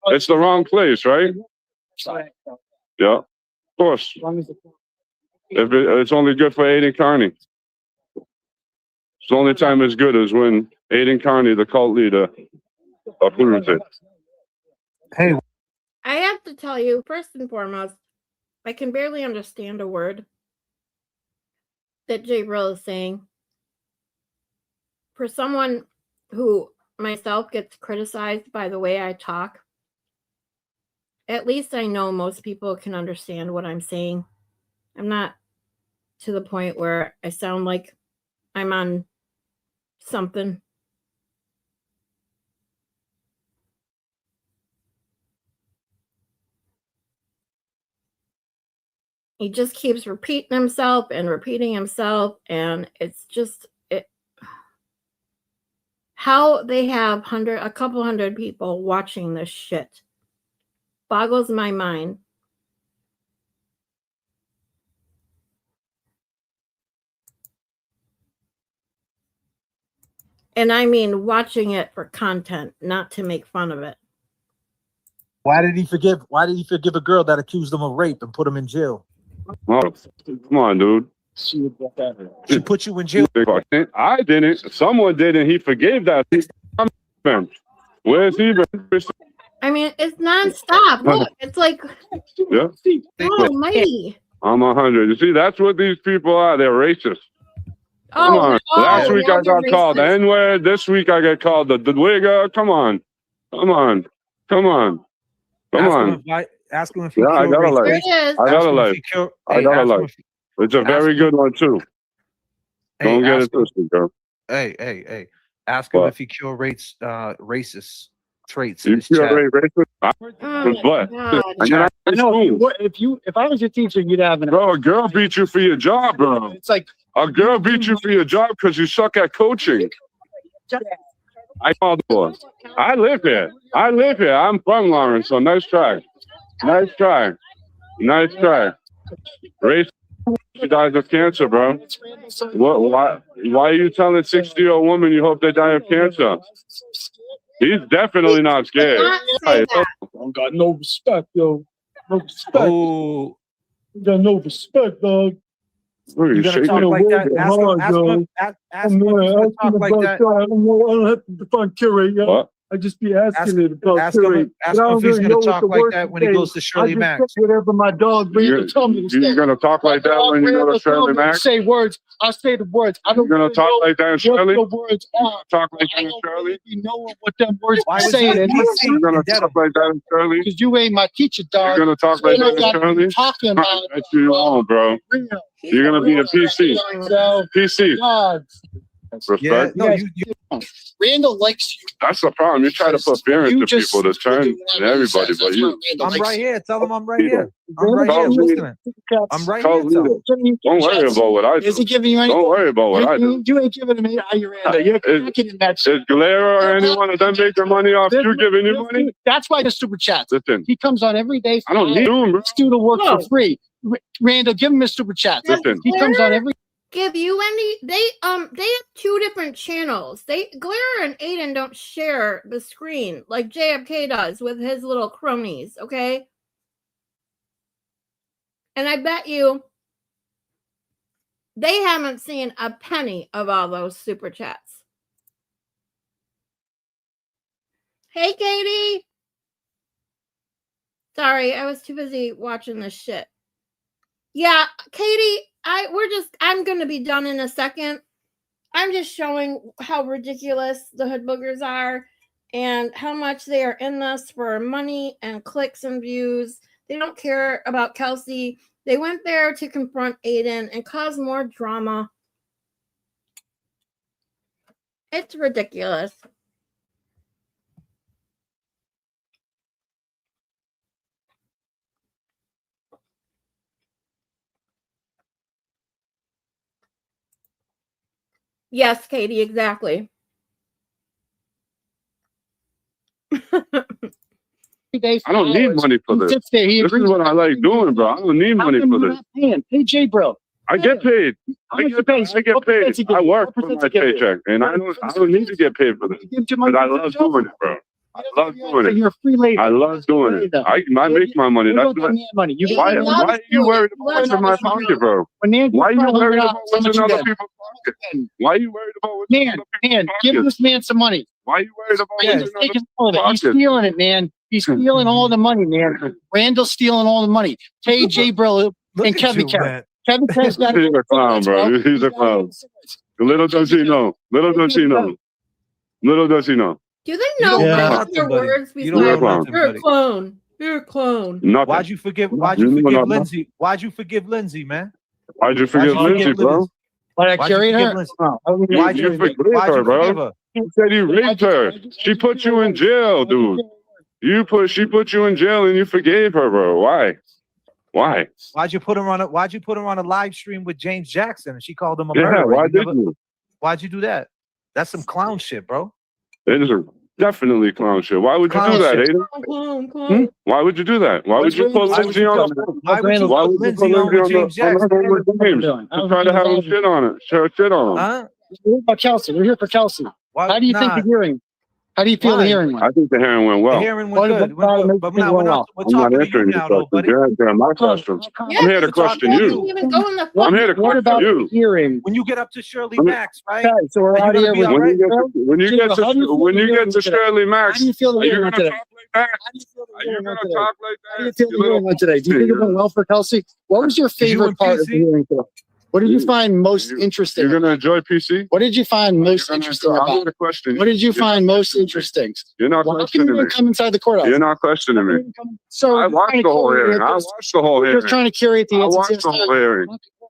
It's the wrong place, right? Yeah, of course. If it's only good for Aiden Carney. It's the only time it's good is when Aiden Carney, the cult leader, approves it. Hey, I have to tell you, first and foremost, I can barely understand a word that Jay Brill is saying. For someone who myself gets criticized by the way I talk, at least I know most people can understand what I'm saying. I'm not to the point where I sound like I'm on something. He just keeps repeating himself, and it's just how they have a couple hundred people watching this shit boggles my mind. And I mean watching it for content, not to make fun of it. why did he forgive a girl that accused him of rape and put him in jail? Oh, come on, dude. She put you in jail. I didn't. Someone did, and he forgave that. Where's he been? I mean, it's nonstop. Look, it's like, Yeah, oh, mighty. I'm 100. You see, that's what these people are. They're racist. Come Oh, on. Last week I got called the racist. N-word. This week I get called the wigger. Come on. Come on. Come on. Come on. Ask him if he Yeah, I got a life. There it is. I got a life. I got a life. It's a very good one, too. Don't get it twisted, girl. Hey. Ask him What? if he cure rates racist traits in You his chat. feel racist? I Oh, was blessed. my God. And then I school. If I was your teacher, you'd have an. Bro, a girl beat you for your job, bro. It's like A girl beat you for your job because you suck at coaching. I called the boss. I live here. I'm from Lawrence, so nice try. Nice try. Nice try. Race. She dies of cancer, bro. What? Why are you telling a 60-year-old woman you hope they die of cancer? He's definitely not scared. Not say that. I got no respect, yo. No respect. Oh, You got no respect, dog. Look, you he's gonna shaking talk his like that? head. Ask him if he's gonna talk like that. I don't have to define curate, yo. What? I just be asking it about Ask him Shirley. if he's going to talk like that when he goes to Shirley Max. Whatever my dog Randall tell me to say. You're gonna talk like that when you go to Shirley Max? Say words. I say the words. I You're don't gonna talk like that in Shirley? what the words are. Talk like I that in don't Shirley? really know what them words Why are was saying. he And You're gonna talk like that in Shirley? because you ain't my teacher, You're dog. gonna talk like that in Shirley? Talking about That's you on, bro. You're gonna be a PC. So, PC. God, Yeah, Respect. no, you Randall likes you. That's the problem. You try to put fear You into just people to turn everybody but you. I'm right here. Tell him I'm right Yeah. here. I'm right Call here me. listening. I'm right here. Call Tell me. him. Don't worry about what I Is he do. giving you anything? Don't worry about what I do. You ain't giving me Randall. You're cracking in that shit. Is Galera or anyone of them making money off you giving you money? That's why the super chats. Listen, He comes on every day. I don't need them, bro. Let's do the work No. for free. Randall, give him his super chats. Listen. He comes on every. Give you any? They have two different channels. Glare and Aiden don't share the screen like JFK does with his little cronies. Okay, and I bet you they haven't seen a penny of all those super chats. Hey, Katie. Sorry, I was too busy watching this shit. Yeah, Katie, I'm going to be done in a second. I'm just showing how ridiculous the hood boogers are and how much they are in this for money and clicks and views. They don't care about Kelsey. They went there to confront Aiden and cause more drama. It's ridiculous. Yes, Katie, exactly. I don't need money for this. Sits there, he This is agrees. what I like doing, bro. I don't need How money come for you're this. not paying? Hey, J, bro. I get paid. How I much get you pay? paid. I get What paid. percent you give I you? work What for my percent you give you? paycheck, and I don't need to get paid for this. You give But I love doing it, bro. I love doing it. You're a free labor. I love doing it. I make my money. You That's don't what. get man money. You Why get are you worried about what's in my pocket, bro? When Nan Why are you gets worried $500, about what's how much in you other get? people's pockets? Why are you worried about what's in Man, other people's give pockets? this man some money. Why are you worried about Randall's what's in other taking all of it. He's pockets? stealing it, man. He's stealing all the money, man. Randall's stealing all the money. KJ Bro Look and at Kevin you, Carroll. man. Kevin Carroll's got He's a clown, bro. He's a clown. Little does he know. Little does he know. Little does he know. Do they You know don't know their nothing, buddy. words You don't besides, know nothing, you're a buddy. clone. You're a clone. Nothing. Why'd you forgive You know nothing. Lindsay? Why'd you forgive Lindsay, man? Why'd you forgive Why'd you Lindsay, forgive bro? Lindsay? But I Why'd you carried forgive her. Lindsay? Oh, Why'd You you forgave why'd her, you bro. forgive her? He said he raped her. She put you in jail, dude. She put you in jail and you forgave her, bro. Why? Why? Why'd you put her on a live stream with James Jackson and she called him a Yeah, murderer? why You did never- you? Why'd you do that? That's some clown shit, bro. It is definitely clown shit. Why would you Clown do that, shit. Aiden? Clone. Why would you do that? Why would you put Why would Lindsay you on? put- Why would you Why put would you Lindsay put on with James Lindsay Jackson? on James? To try to have him shit on it. Shit on him. Huh? We're here for Kelsey. We're here for Kelsey. Why, How do you think nah, the hearing? How do you feel Why? the hearing went? I think the hearing went the well. hearing What was about good. Brian Higgins But now we're Cross? not, we're I'm not talking to you answering your now, though, questions. buddy. They're my questions. Yeah, I'm here to we're talking question to doesn't you. even go in the I'm here to What about question the you. hearing? When you get up to Shirley Let me- Max, right? Okay, so we're Are you out gonna here be with all right? When you get How do you to feel when the you hearing get to today? Shirley How Max, do you feel the are you hearing gonna went today? talk like that? How do you feel the Are you hearing went gonna today? talk like How do you that? feel the hearing went today? Do you think it went well for Kelsey? What was your you favorite and part of PC? the hearing today? What did you find most You're interesting? gonna enjoy PC? What did you find most You're gonna interesting enjoy- I'm about here it? to question What you. did you find most interesting? You're not Well, how come you questioning me. didn't come inside the courthouse? You're not questioning me. So I watched the whole hearing. I watched the whole We're hearing. just trying to curate the I answers. watched the whole hearing.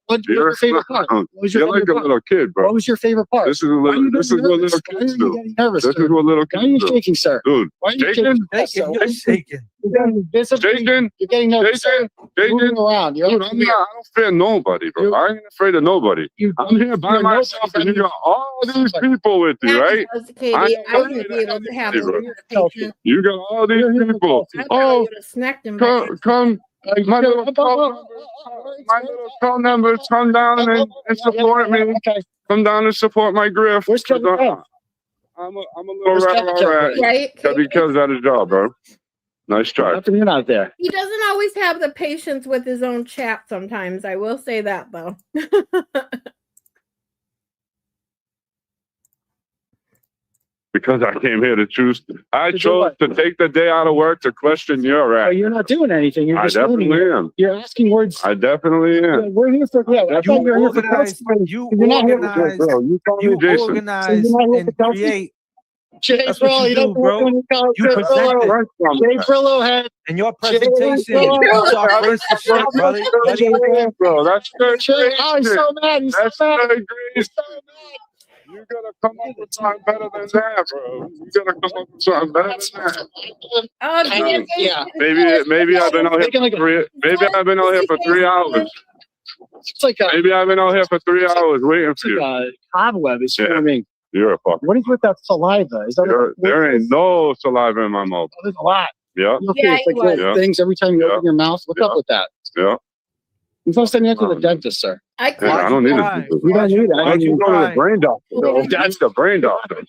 What was your favorite part? What was your You're like favorite a part? little kid, bro. What was your favorite part? This is a Why are little. you This is getting what nervous? little Why are kids you do. getting nervous? This is sir? what little Why are you kids do, shaking, sir? dude. Why are you Jason, shaking? You're shaking. You're getting visibly- Jason, You're getting nervous. Jason, Moving Jason. around. You're Dude, I don't fear nobody, bro. I ain't afraid of nobody. I'm here by you're myself, and you got all these people with you, right? Because, Katie, I I ain't wouldn't be able to have afraid of a anybody, patient. You got all these people. I probably Oh, would have snacked him. back. come, my little phone numbers, come down and support me. Okay. Come down and support my grift. Where's Kevin Carroll? I'm a little Where's rat Kevin Carroll? rat. Right? Kevin kills at his job, bro. Nice try. How come you're not there? He doesn't always have the patience with his own chat sometimes. I will say that, though. Because I came here to choose. I To do chose what? to take the day out of work to question your But act. you're not doing anything. You're I just learning. definitely am. You're asking words. I definitely Yeah, am. we're here for, yeah, I You thought you were here for organize, Kelsey. you You're not here for organize, Bro, you call me you Jason. organize not here for and Kelsey? create, Jay That's what Brillo, you you do, don't bro. know what You present it. Right from Jay that. Brillo had and your Jay presentation Brillo. puts our first to shit, brother. Buddy. Bro, that's third Jay, grade oh, he's shit. so mad. He's so That's mad. third grade He's shit. so mad. You gotta come up with something better than that, bro. You gotta come up with something better than that. Oh, Yeah. Maybe I've been out here Making like for maybe I've been out here for 3 hours. It's like a, Maybe I've been out here for 3 hours waiting it's for you. like a cobweb is Yeah. forming. You're a fuck. What is with that saliva? Is that There ain't no saliva in my mouth. There's a lot. Yeah, Okay, Yeah, it's like he little was. things every time you Yeah. open your mouth. What's up Yeah. with that? yeah. You're supposed to send you to the dentist, sir. I Yeah, called I don't need cry? it. You don't need it. Why don't you go to the cry? brain doctor? No, That's the brain doctor.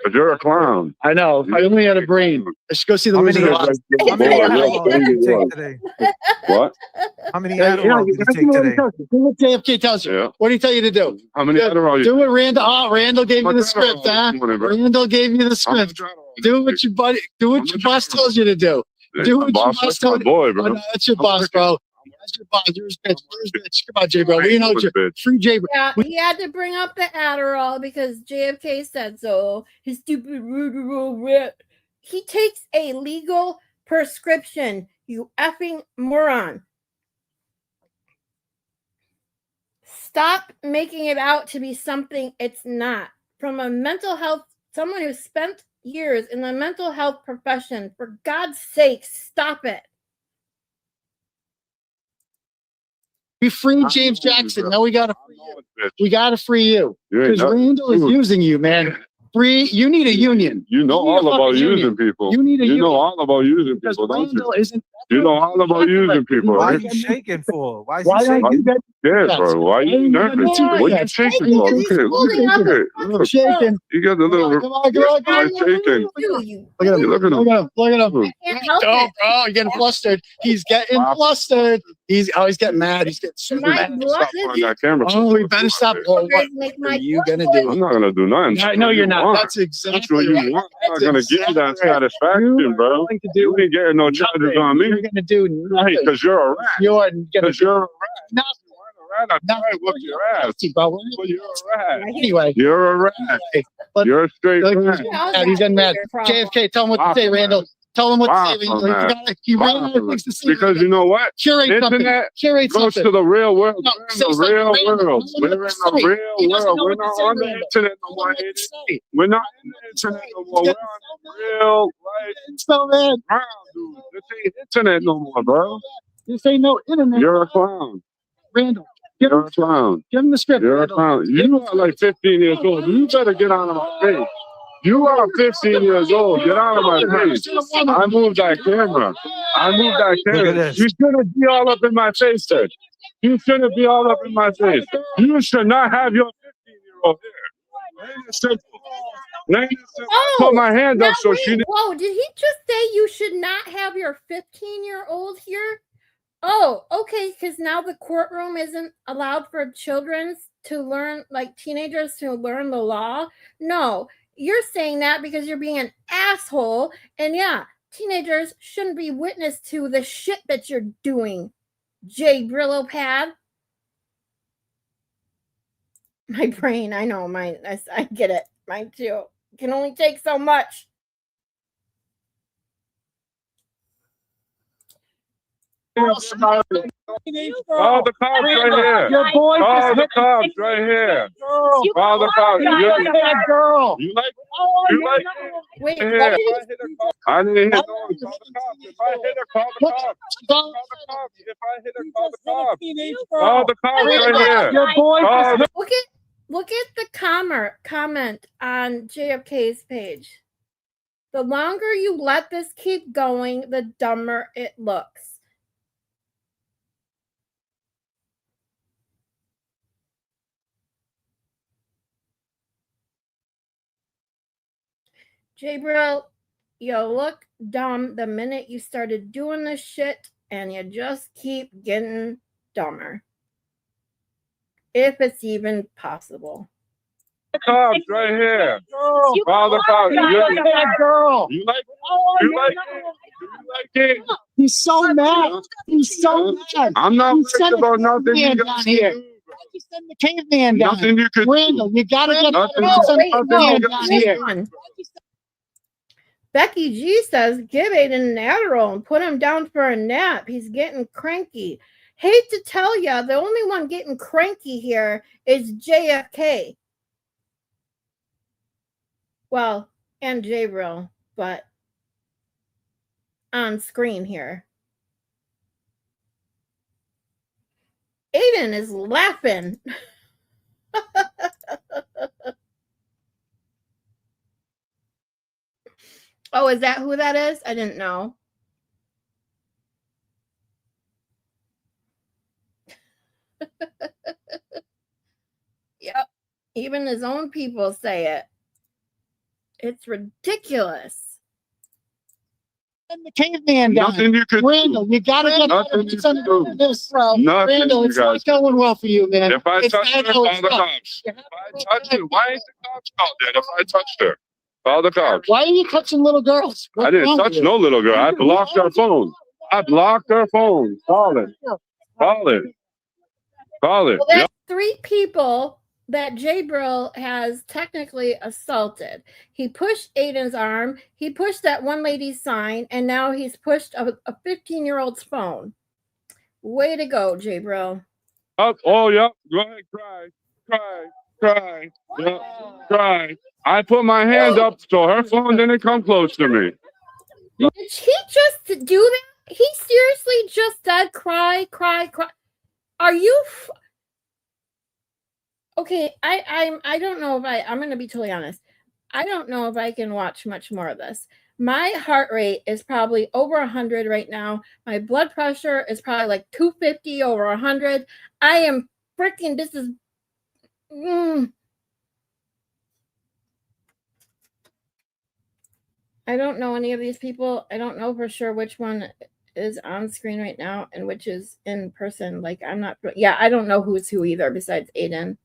But you're a clown. I know. If I only had a brain. I should go see the How Wizard many- of Oz. How many Boy, Adderall you're did you crazy. take today? What? How many Yeah, Adderall did you that's take what he today? tells you. Do what JFK tells you. Yeah. What did he tell you to do? How many Yeah, Adderall you Do what Randall. Oh, Randall gave you the script, huh? Randall gave you the script. Do what your buddy. Do what your boss tells you to do. Do what your boss That's my tells you. boy, Oh, bro. no, that's your boss, bro. That's your boss. You're his bitch. You're his bitch. Come on, J, bro. We know you. Bitch. Free J, bro. Yeah, he had to bring up the Adderall because JFK said so. His stupid rat. He takes a legal prescription, you effing moron. Stop making it out to be something it's not. From a mental health, someone who spent years in the mental health profession, for God's sake, stop it. We freed James Jackson. Now we gotta free you. We gotta free you. You ain't Because nothing. Randall is using you, man. Free. You need a union. You know You need a all about fucking union. using people. You need a You know union. all about using Because people, don't you? Randall isn't. You know all about using people, Why are right? you shaking for? Why is Why he don't shaking? you get Yeah, bro. Why are you nervous? Yeah, What are yeah. you shaking Shaking for? because he's Look at holding up it. Look, shaking? you got the Come on, little. come on, come on, come on. He's shaking. You Look at him. Look at him. Look at him. Look at him. I can't help Oh, it. bro, you're getting flustered. He's getting Wow. flustered. He's getting mad. He's getting super My mad. blood Stop on that camera. Oh, we better stop. Oh, what make are my you blood gonna boil. do? I'm not gonna do nothing. I know you're not. Want. That's exactly That's what you right. want. I'm not That's gonna give you that exactly right. satisfaction, You bro. are going to You do ain't getting no charges nothing. on me. You're gonna do nothing. Because you're a rat. You're gonna Because you're a rat. nothing. You're a rat. I tried whoop your ass. Bro. Well, you're a rat. Anyway, You're a rat. but You're a straight look, rat. he's getting mad. JFK, tell him what to say, Randall. Tell him what to say, Wow, Randall. He ran out of things to say. Because you know what? Curate something. Internet Curate goes something. to the real world. No, We're say in the something, real Randall. world. Tell him We're what in to the say. real He doesn't world. know We're what to not say, on the Randall. internet no Tell him more. what to Hayden. say. We're not in the internet no more. We're on the real life So mad. ground, dude. This ain't internet no more, bro. This ain't no internet. You're a clown. Randall, give You're him, a clown. give him the script. You're a Randall. clown. You are like 15 years old. You better get out of my face. You are 15 years old. Get out of my face. I moved that camera. I moved that Look at camera. this. You shouldn't be all up in my face, sir. You shouldn't be all up in my face. You should not have your 15-year-old here. Lena said, I put my hand up so she didn't. Whoa, did he just say you should not have your 15-year-old here? Oh, okay, because now the courtroom isn't allowed for children to learn, like teenagers to learn the law. No, you're saying that because you're being an asshole. And yeah, teenagers shouldn't be witness to the shit that you're doing, Jay Brillo Pad. My brain, I know, mine, I get it. Mine too. Can only take so much. Oh, the cops right here. Your boy Oh, just the hit cops right here. girl. Oh, the cops. That girl. You like Wait, it? what did he I didn't hit no one. Call the cops. If I hit her, call the cops. Call the cops. If I hit her, call the cops. Call the cops right here. Your boy Oh, just look at the comment on JFK's page. The longer you let this keep going, the dumber it looks. Jabril, you look dumb the minute you started doing this shit, and you just keep getting dumber. If it's even possible. Cops right here. Girl. Call the cops. Look at that girl. You like Oh, you no, like no. it? You like it? He's so mad. He's so mad. I'm not You worried send about the nothing you caveman guys down can here. do. Why'd you send the caveman down? Nothing you could do. Randall, you gotta get Nothing the you wait, nothing no, you down guys this here. one. Becky G says, give Aiden an Adderall and put him down for a nap. He's getting cranky. Hate to tell ya, the only one getting cranky here is JFK. Well, and Jabril, but on screen here. Aiden is laughing. Oh, is that who that is? I didn't know. Yep. Even his own people say it. It's ridiculous. Send the caveman down. Nothing you could Randall, you gotta get Nothing you some can do. this. Nothing Randall, you it's not guys. going well for you, man. If I It's touch her, not call going the well. cops. If I touch you, why ain't the cops called yet? If I touched her, call the cops. Why are you touching little girls? I What's didn't wrong touch with you? no little girl. I blocked her phone. I blocked her phone. Call it. Call it. Call it. Well, that's Yep. 3 people that Jabril has technically assaulted. He pushed Aiden's arm, he pushed that one lady's sign, and now he's pushed a 15-year-old's phone. Way to go, Jabril. Up. Oh, yep. Go ahead. Cry. Cry. Cry. Yep. Cry. I put my hand up so her phone didn't come close to me. Did he just do that? He seriously just said cry, cry, cry. Are you okay? I don't know if I'm going to be totally honest. I don't know if I can watch much more of this. My heart rate is probably over 100 right now. My blood pressure is probably like 250 over 100. I am freaking. This is. I don't know any of these people. I don't know for sure which one is on screen right now and which is in person. Like, I'm not. Yeah, I don't know who's who either besides Aiden.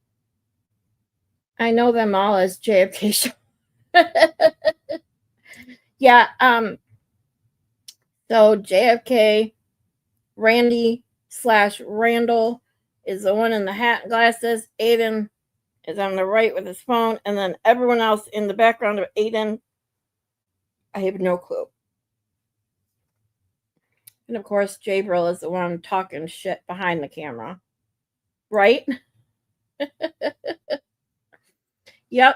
I know them all as JFK show. Yeah, so JFK, Randy/Randall is the one in the hat and glasses. Aiden is on the right with his phone, and then everyone else in the background of Aiden, I have no clue. And of course, Jabril is the one talking shit behind the camera. Right? Yep.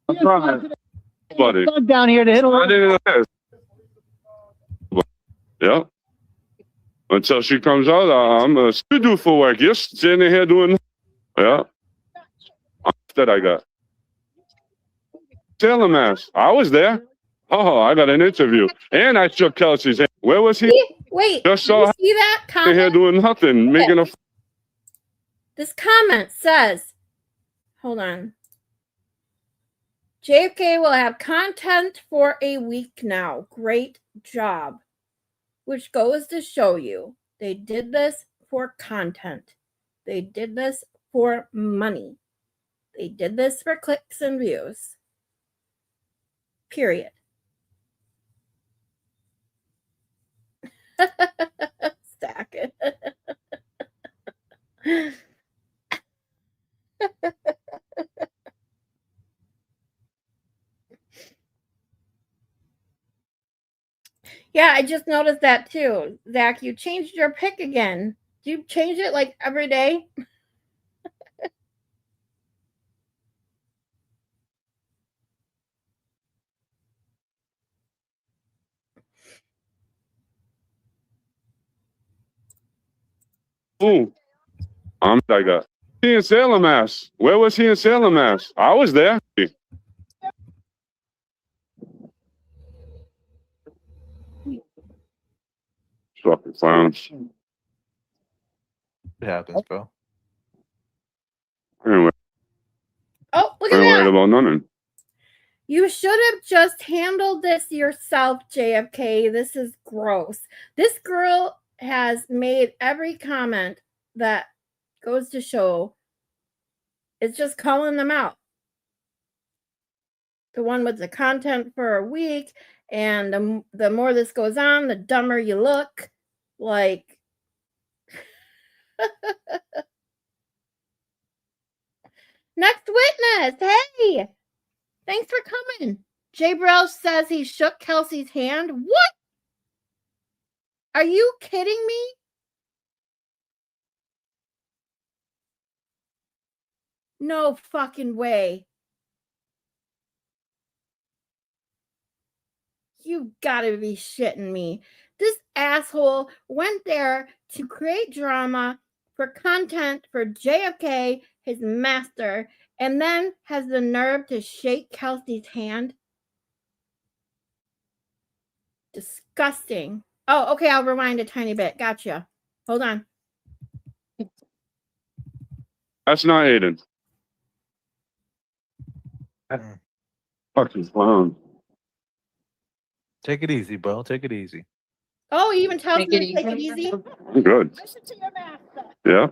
I'm trying. Buddy. Thug down here to hit I him. didn't know. Yep. Until she comes out, I'm a do for work. You're sitting here doing. Yeah. That I got. Sailor mask. I was there. Oh, I got an interview. And I shook Kelsey's hand. Where was he? Wait, Just did you so see that here comment? doing nothing, making a. This comment says, hold on. JFK will have content for a week now. Great job. Which goes to show you they did this for content. They did this for money. They did this for clicks and views. Period. Stack it. Yeah, I just noticed that too. Zach, you changed your pick again. Do you change it like every day? Ooh. I got. He in Sailor mask. Where was he in Sailor mask? I was there. Fucking clowns. It happens, bro. Anyway, Oh, look I at ain't worried that. about nothing. You should have just handled this yourself, JFK. This is gross. This girl has made every comment that goes to show it's just calling them out. the one with the content for a week, and the more this goes on, the dumber you look. Like, next witness, hey, thanks for coming. Jay Brell says he shook Kelsey's hand. What? Are you kidding me? No fucking way. You gotta be shitting me. This asshole went there to create drama for content for JFK, his master, and then has the nerve to shake Kelsey's hand. Disgusting. Oh, okay, I'll rewind a tiny bit. Gotcha. Hold on. That's not Aiden. Mm. Fucking clown. Take it easy, bro. Take it easy. Oh, he even tells Take me it to take it easy. easy. I'm good. Listen to your master. Yeah.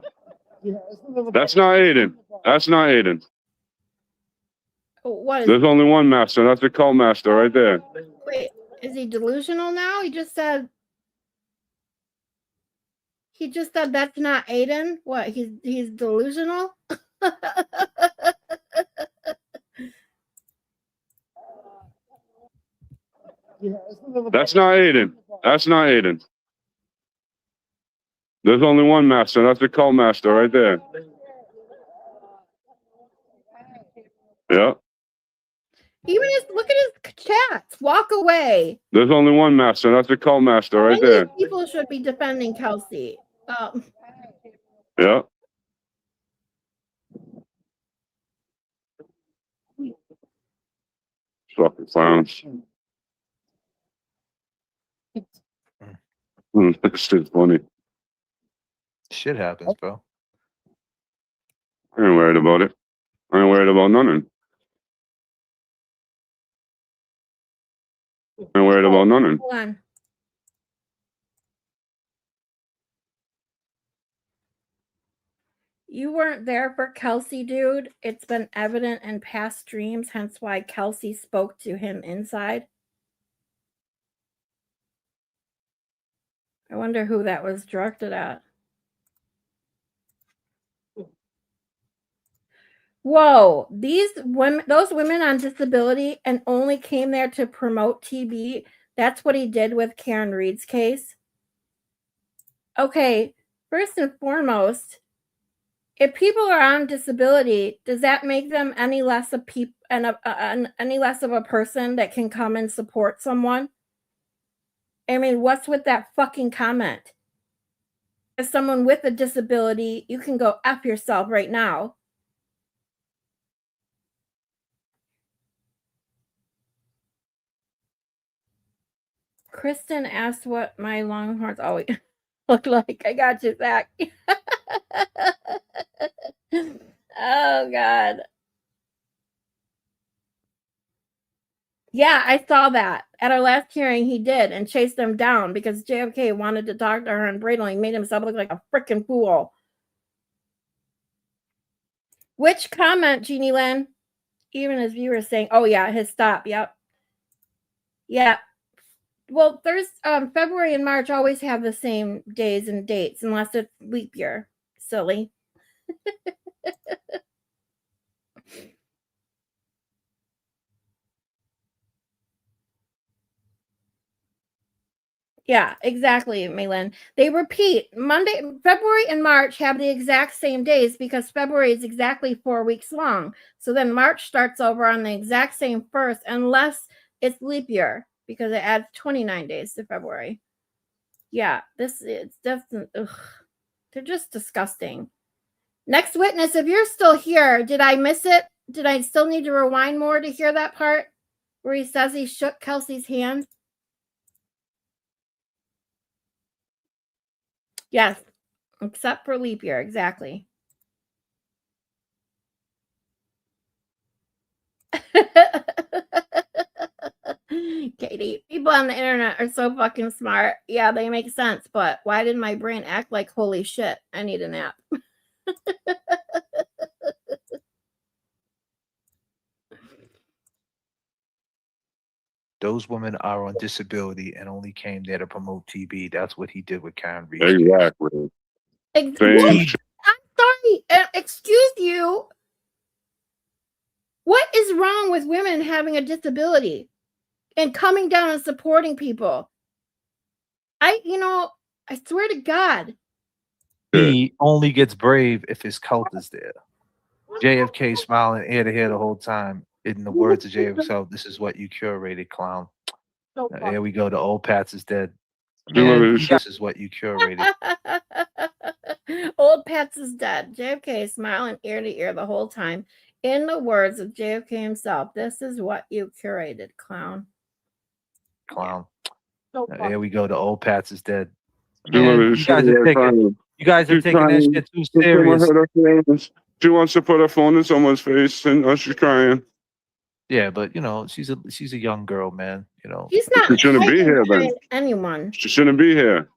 Yeah, it's a little That's bit- not Aiden. That's not Aiden. Oh, what is? There's only one master. That's the cult master right there. Wait, is he delusional now? He just said that's not Aiden. What? He's delusional. Yeah, it's a little That's bit- not Aiden. That's not Aiden. There's only one master. That's the cult master right there. Yeah. Even look at his chats. Walk away. There's only one master. That's the cult master right Many there. people should be defending Kelsey. Yeah. Fucking clowns. This shit's funny. Shit happens, bro. I ain't worried about it. I ain't worried about nothing. I ain't worried about nothing. Hold on. You weren't there for Kelsey, dude. It's been evident in past streams, hence why Kelsey spoke to him inside. I wonder who that was directed at. Whoa, those women on disability and only came there to promote TB. That's what he did with Karen Reed's case. Okay, first and foremost, if people are on disability, does that make them any less of any less of a person that can come and support someone? I mean, what's with that fucking comment? As someone with a disability, you can go F yourself right now. Kristen asked what my Longhorns always look like. I got you, Zach. Oh, God. Yeah, I saw that. At our last hearing, he did and chased them down because JFK wanted to talk to her and Bradley made himself look like a freaking fool. Which comment, Jeannie Lynn? Even as viewers saying, oh, yeah, his stop. Yep. Yeah. Well, February and March always have the same days and dates unless it's leap year. Silly. Yeah, exactly, Malin. They repeat. February and March have the exact same days because February is exactly 4 weeks long. So then March starts over on the exact same first unless it's leap year because it adds 29 days to February. Yeah, it's definitely, they're just disgusting. Next witness, if you're still here, did I miss it? Did I still need to rewind more to hear that part where he says he shook Kelsey's hand? Yes, except for leap year, exactly. Katie, people on the internet are so fucking smart. Yeah, they make sense, but why did my brain act like holy shit? I need a nap. Those women are on disability and only came there to promote TB. That's what he did with Karen Reese. Exactly. Same What? shit. I'm sorry. Excuse you. What is wrong with women having a disability and coming down and supporting people? I swear to God. He only gets brave if his cult is there. JFK smiling ear to ear the whole time. In the words of JFK himself, this is what you curated, clown. Now, here we go. The old Pats is dead. Man, this is what you curated. Old Pats is dead. JFK smiling ear to ear the whole time. In the words of JFK himself, this is what you curated, clown. Clown. Now, here we go. The old Pats is dead. She Man, wanna- you she guys are wanna taking try- you guys are she's taking that trying- shit too she's trying serious. to hurt her feelings. She wants to put her phone in someone's face and she's crying. Yeah, but you know, she's a young girl, man. You know. He's not She shouldn't be hiding here, then. behind anyone. She shouldn't be here.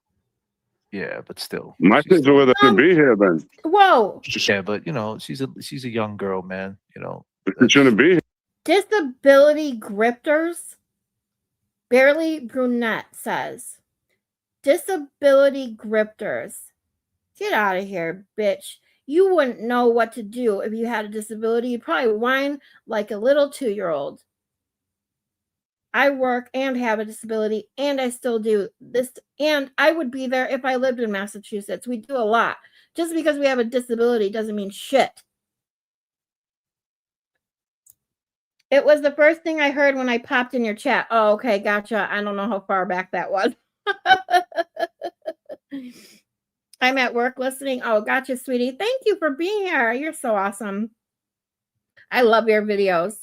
Yeah, but still. My she's kids are with her to be here, then. Whoa. Yeah, but you know, she's a young girl, man. You know. She shouldn't be here. Disability grifters? Barely Brunette says. Disability grifters. Get out of here, bitch. You wouldn't know what to do if you had a disability. You'd probably whine like a little 2-year-old. I work and have a disability, and I still do this. And I would be there if I lived in Massachusetts. We do a lot. Just because we have a disability doesn't mean shit. It was the first thing I heard when I popped in your chat. Oh, okay, gotcha. I don't know how far back that was. I'm at work listening. Oh, gotcha, sweetie. Thank you for being here. You're so awesome. I love your videos.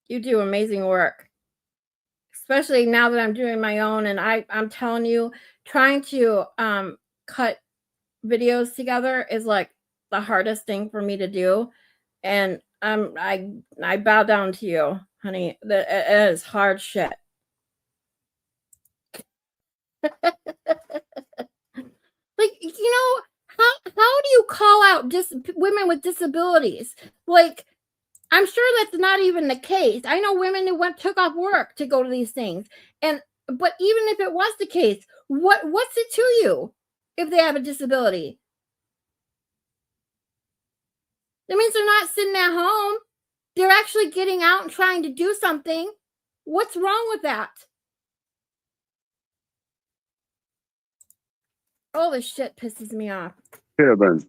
You do amazing work. Especially now that I'm doing my own, and I'm telling you, trying to cut videos together is like the hardest thing for me to do. And I bow down to you, honey. It is hard shit. Like, how do you call out women with disabilities? Like, I'm sure that's not even the case. I know women who took off work to go to these things. But even if it was the case, what's it to you if they have a disability? That means they're not sitting at home. They're actually getting out and trying to do something. What's wrong with that? All this shit pisses me off. Here, then.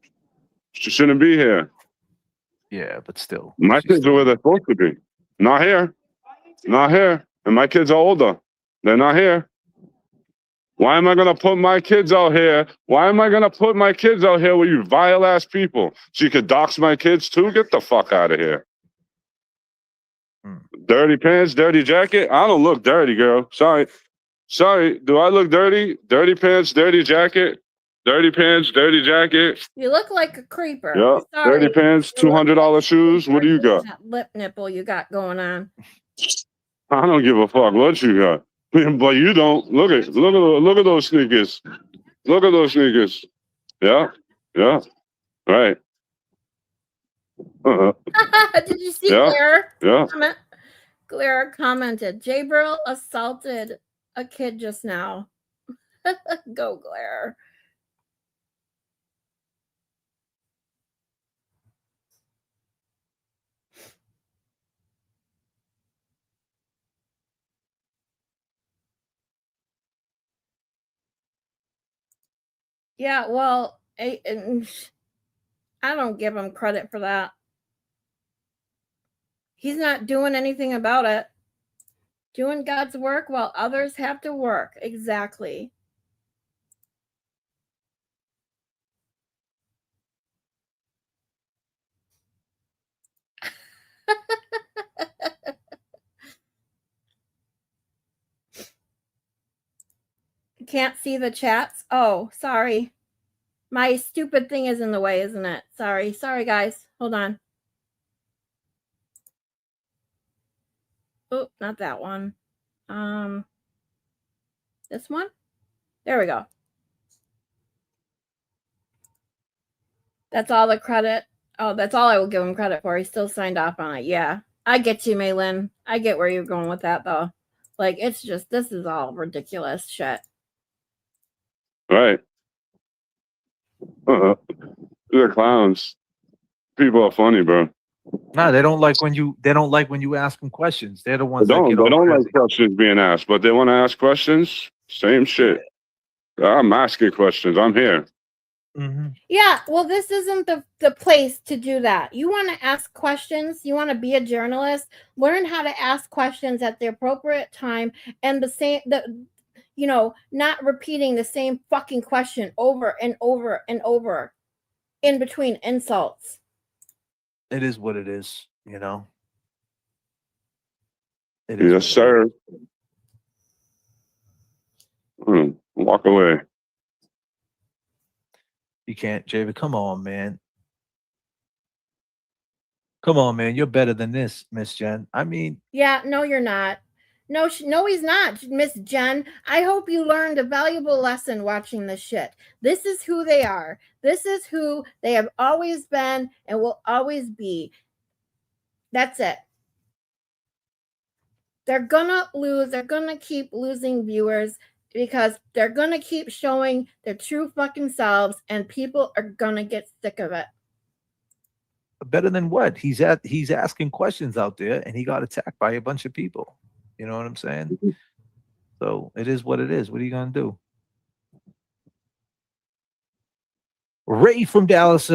She shouldn't be here. Yeah, but still. My she's kids are where they're supposed to be. Not here. Not here. And my kids are older. They're not here. Why am I going to put my kids out here? Why am I going to put my kids out here with you vile ass people? So you could dox my kids too? Get the fuck out of here. Dirty pants, dirty jacket. I don't look dirty, girl. Sorry. Do I look dirty? Dirty pants, dirty jacket. Dirty pants, dirty jacket. You look like a creeper. Yeah. Sorry. Dirty pants, You look $200 shoes. What do you got? that lip nipple you got going on. I don't give a fuck what you got. But you don't. Look at those sneakers. Look at those sneakers. Yeah. Right. Did you see Yeah. Claire? Yeah. Claire commented, Jabril assaulted a kid just now. Go, Claire. Yeah, well, I don't give him credit for that. He's not doing anything about it. Doing God's work while others have to work. Exactly. Can't see the chats? Oh, sorry. My stupid thing is in the way, isn't it? Sorry, guys. Hold on. Oh, not that one. This one? There we go. That's all the credit. Oh, that's all I will give him credit for. He still signed off on it. Yeah. I get you, Maylin. I get where you're going with that, though. Like, it's just, this is all ridiculous shit. Right. They're clowns. People are funny, bro. No, they don't like when you ask them questions. They're the They ones that don't. get They all don't like crazy. questions being asked, but they want to ask questions. Same shit. I'm asking questions. I'm here. Mm-hmm. Yeah, well, this isn't the place to do that. You want to ask questions, you want to be a journalist, learn how to ask questions at the appropriate time and not repeating the same fucking question over and over and over in between insults. It is what it is, you know. It Yes, is what it sir. Walk away. You can't, Javid. Come on, man. Come on, man. You're better than this, Miss Jen. I mean, Yeah, no, you're not. No, he's not, Miss Jen. I hope you learned a valuable lesson watching this shit. This is who they are. This is who they have always been and will always be. That's it. They're gonna lose. They're gonna keep losing viewers because they're gonna keep showing their true fucking selves, and people are gonna get sick of it. better than what? He's asking questions out there, and he got attacked by a bunch of people. You know what I'm saying? So it is what it is. What are you gonna do? Ray from Dallas,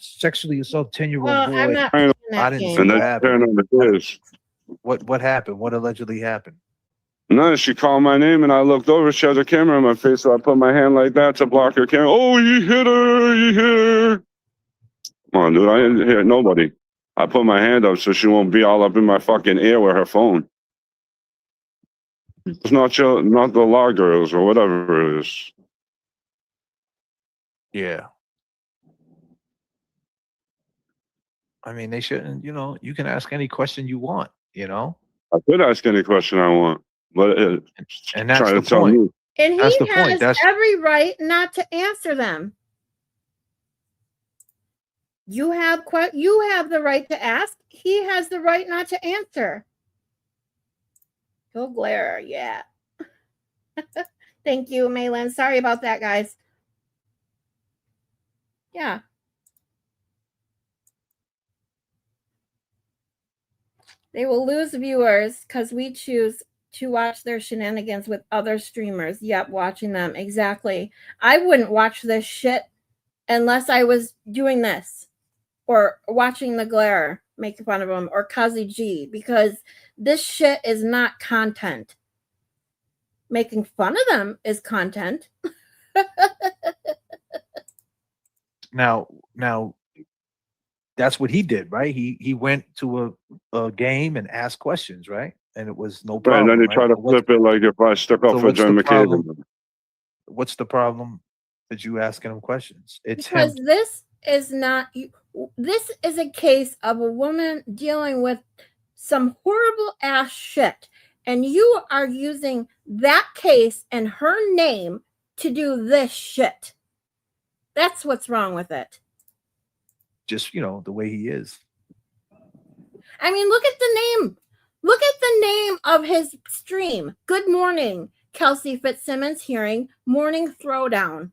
sexually assaulted 10-year-old Well, boy. I'm not I playing I that didn't game. see And what then happened. turn on the kids. What happened? What allegedly happened? No, she called my name and I looked over. She has a camera in my face, so I put my hand like that to block her camera. Oh, you hit her! You hit her! Come on, dude. I didn't hit nobody. I put my hand up so she won't be all up in my fucking ear with her phone. It's not the law girls or whatever it is. Yeah. I mean, they shouldn't. You know, you can ask any question you want. You know, I could ask any question I want, but and that's try the to tell point. me. And That's he the point. has That's every right not to answer them. You have the right to ask. He has the right not to answer. He'll glare, yeah. Thank you, Maylin. Sorry about that, guys. Yeah. They will lose viewers because we choose to watch their shenanigans with other streamers. Yep, watching them. Exactly. I wouldn't watch this shit unless I was doing this or watching the glare, making fun of them, or Kazi G, because this shit is not content. Making fun of them is content. now that's what he did, right? He went to a game and asked questions, right? And it was no Right, problem. and then they right? try to So what's- flip it like if I stuck up so for what's John the McCain. problem? What's the problem that you asking him questions? It's Because him. this is not, this is a case of a woman dealing with some horrible ass shit, and you are using that case and her name to do this shit. That's what's wrong with it. Just, you know, the way he is. I mean, look at the name. Look at the name of his stream. Good morning, Kelsey Fitzsimmons hearing Morning Throwdown.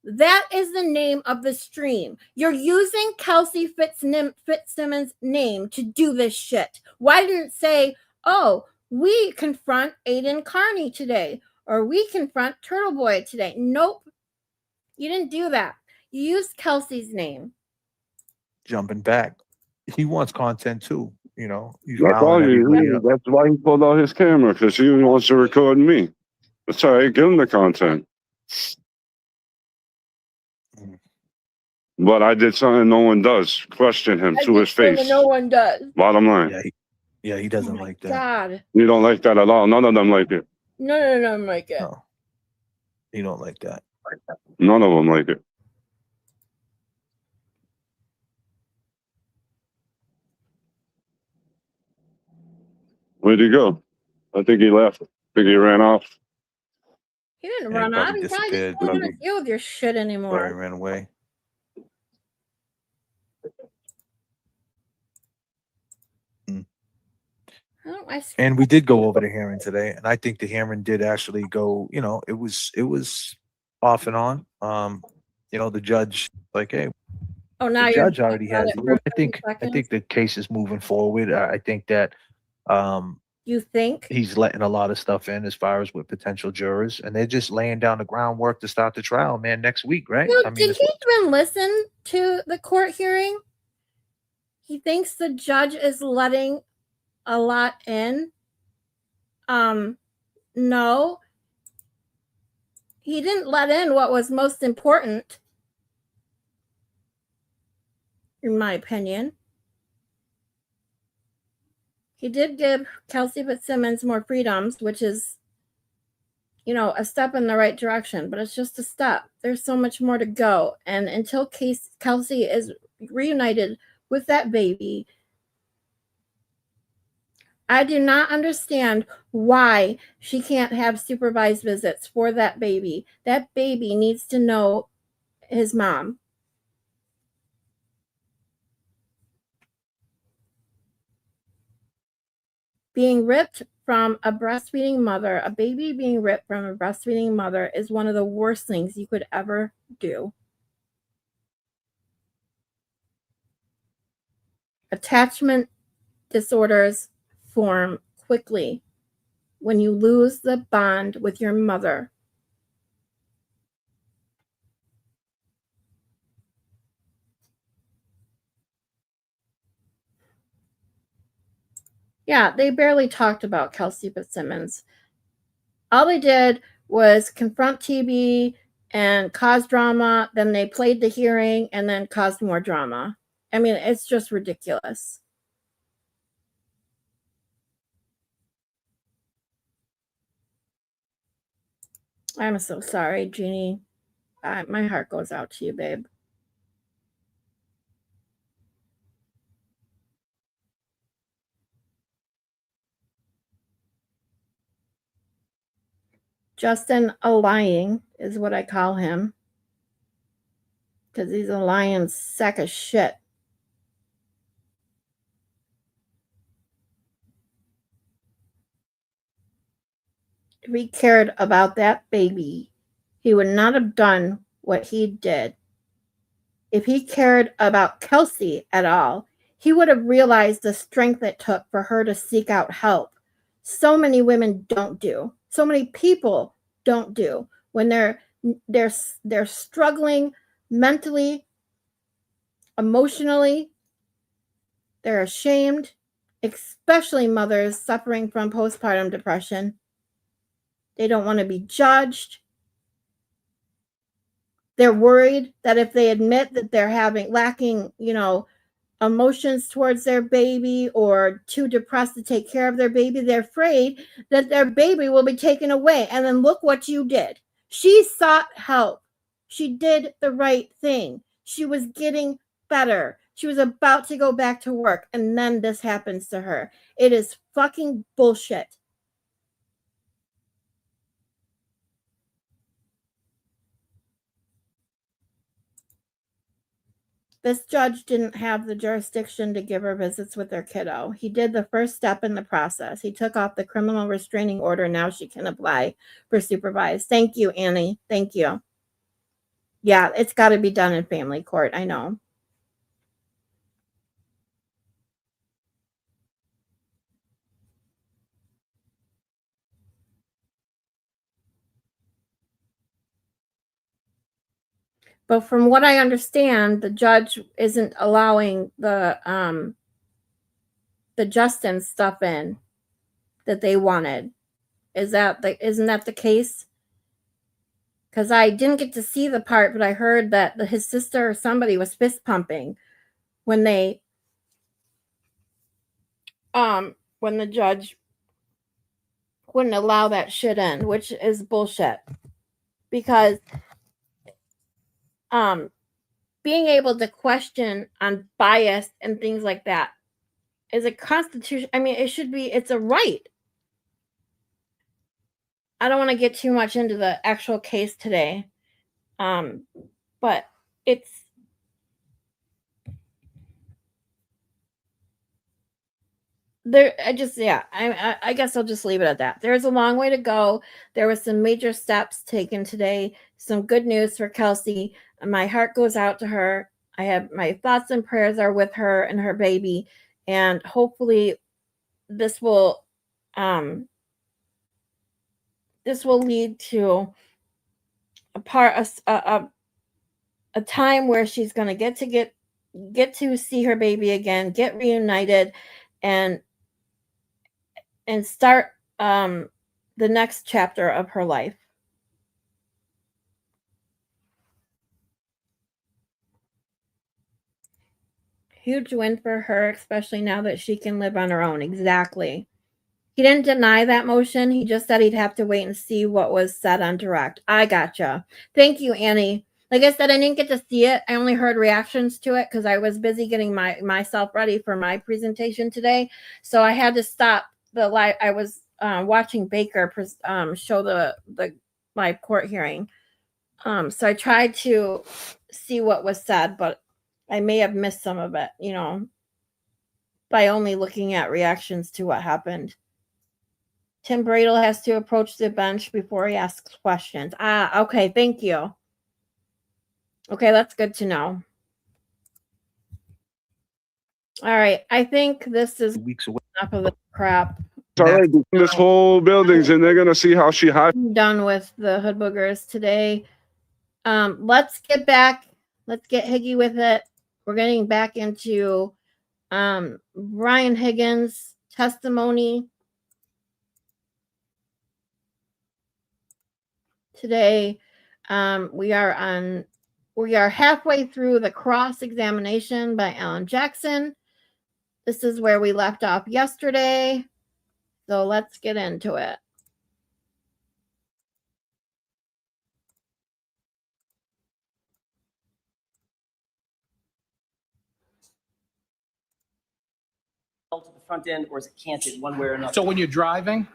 That is the name of the stream. You're using Kelsey Fitzsimmons' name to do this shit. Why didn't it say, oh, we confront Aiden Carney today, or we confront Turtle Boy today? Nope. You didn't do that. You used Kelsey's name. Jumping back. He wants content too, you know. He's That's all riling everybody up. That's why he pulled out his camera, because he wants to record me. That's all right. Give him the content. But I did something no one does. Question him to his face. No one does. Bottom line. Yeah, he doesn't like that. God. You don't like that at all. None of them like it. No, Mike. No. He don't like that. None of them like it. Where'd he go? I think he left. I think he ran off. He didn't Yeah, he run off. probably He probably disappeared. just don't want to deal with your shit Or he anymore. ran away. Hmm. Oh, I And we did go over the hearing today, and I think the hearing did actually go, it was off and on. The judge, like, hey, Oh, now the you're judge already about has it the for word. 30 I seconds? think the case is moving forward. I think that You think? he's letting a lot of stuff in as far as with potential jurors, and they're just laying down the groundwork to start the trial, man, next week, right? No, I mean, did it's he even listen to the court hearing? He thinks the judge is letting a lot in. No, he didn't let in what was most important, in my opinion. He did give Kelsey Fitzsimmons more freedoms, which is, a step in the right direction, but it's just a step. There's so much more to go. And until Kelsey is reunited with that baby, I do not understand why she can't have supervised visits for that baby. That baby needs to know his mom. Being ripped from a breastfeeding mother, a baby being ripped from a breastfeeding mother is one of the worst things you could ever do. Attachment disorders form quickly when you lose the bond with your mother. Yeah, they barely talked about Kelsey Fitzsimmons. All they did was confront TB and cause drama. Then they played the hearing and then caused more drama. I mean, it's just ridiculous. I'm so sorry, Jeannie. My heart goes out to you, babe. Justin a lying is what I call him, because he's a lying sack of shit. If he cared about that baby, he would not have done what he did. If he cared about Kelsey at all, he would have realized the strength it took for her to seek out help. So many women don't do. So many people don't do when they're struggling mentally, emotionally. They're ashamed, especially mothers suffering from postpartum depression. They don't want to be judged. They're worried that if they admit that they're lacking, emotions towards their baby or too depressed to take care of their baby, they're afraid that their baby will be taken away. And then look what you did. She sought help. She did the right thing. She was getting better. She was about to go back to work. And then this happens to her. It is fucking bullshit. This judge didn't have the jurisdiction to give her visits with her kiddo. He did the first step in the process. He took off the criminal restraining order. Now she can apply for supervised. Thank you, Annie. Thank you. Yeah, it's got to be done in family court. I know. But from what I understand, the judge isn't allowing the Justin stuff in that they wanted. Isn't that the case? Because I didn't get to see the part, but I heard that his sister or somebody was fist pumping when the judge wouldn't allow that shit in, which is bullshit. Because being able to question on bias and things like that is a constitution. I mean, it's a right. I don't want to get too much into the actual case today. But it's, I guess I'll just leave it at that. There's a long way to go. There was some major steps taken today. Some good news for Kelsey. My heart goes out to her. I have my thoughts and prayers are with her and her baby, and hopefully this will lead to a time where she's going to get to see her baby again, get reunited, and start the next chapter of her life. Huge win for her, especially now that she can live on her own. Exactly. He didn't deny that motion. He just said he'd have to wait and see what was said on direct. I gotcha. Thank you, Annie. Like I said, I didn't get to see it. I only heard reactions to it because I was busy getting myself ready for my presentation today. So I had to stop the live. I was watching Baker show the live court hearing. So I tried to see what was said, but I may have missed some of it, by only looking at reactions to what happened. Tim Bradle has to approach the bench before he asks questions. Okay. Thank you. Okay, that's good to know. All right. I think this is Weeks away. enough of the crap. It's all right. This whole buildings, and they're gonna see how she high. I'm done with the hood boogers today. Let's get Higgy with it. We're getting back into Brian Higgins' testimony today. We are halfway through the cross examination by Alan Jackson. This is where we left off yesterday. So let's get into it. To the front end, or is it canted one way or another? So when you're driving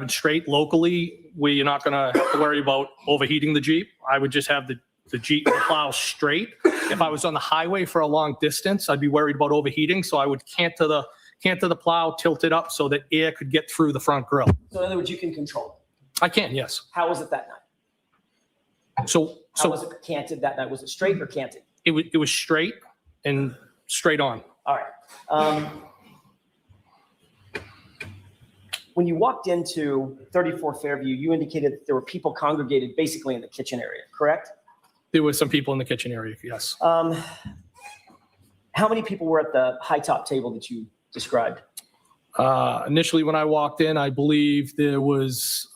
straight locally, where you're not going to have to worry about overheating the Jeep, I would just have the Jeep plow straight. If I was on the highway for a long distance, I'd be worried about overheating. So I would canter the plow, tilt it up so that air could get through the front grille. So in other words, you can control it. I can, yes. How was it that night? So How was it canted that night? Was it straight or canted? it was straight and straight on. All right. When you walked into 34 Fairview, you indicated that there were people congregated basically in the kitchen area, correct? There were some people in the kitchen area, yes. How many people were at the high top table that you described? Initially, when I walked in, I believe there was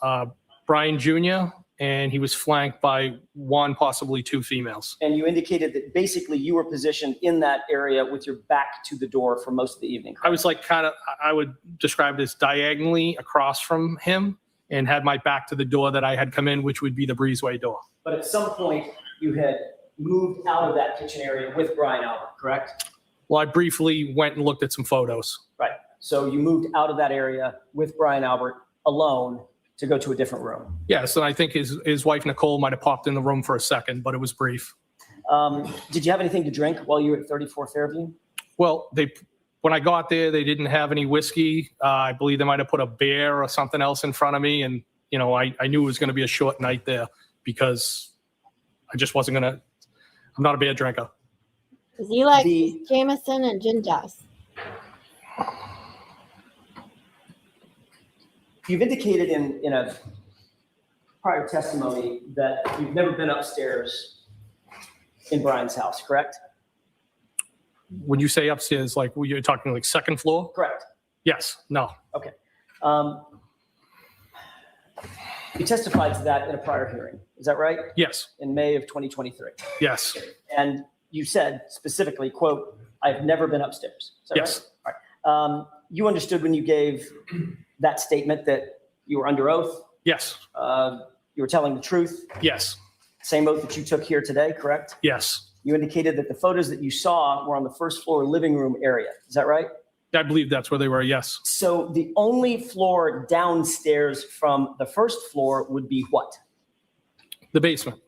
Brian Jr., and he was flanked by one, possibly two females. And you indicated that basically you were positioned in that area with your back to the door for most of the evening, correct? I was like I would describe it as diagonally across from him and had my back to the door that I had come in, which would be the breezeway door. But at some point, you had moved out of that kitchen area with Brian Albert, correct? Well, I briefly went and looked at some photos. Right. So you moved out of that area with Brian Albert alone to go to a different room. Yes, and I think his wife, Nicole, might have popped in the room for a second, but it was brief. Did you have anything to drink while you were at 34 Fairview? Well, when I got there, they didn't have any whiskey. I believe they might have put a beer or something else in front of me. And, I knew it was going to be a short night there because I just wasn't going to, I'm not a beer drinker. Because he likes Jameson and Gin Joss. You've indicated in a prior testimony that you've never been upstairs in Brian's house, correct? When you say upstairs, like you're talking like second floor? Correct. Yes. No. Okay. You testified to that in a prior hearing. Is that right? Yes. In May of 2023. Yes. And you said specifically, quote, "I've never been upstairs." Is that Yes. right? All right. You understood when you gave that statement that you were under oath. Yes. You were telling the truth. Yes. Same oath that you took here today, correct? Yes. You indicated that the photos that you saw were on the first floor living room area. Is that right? I believe that's where they were. Yes. So the only floor downstairs from the first floor would be what? The basement.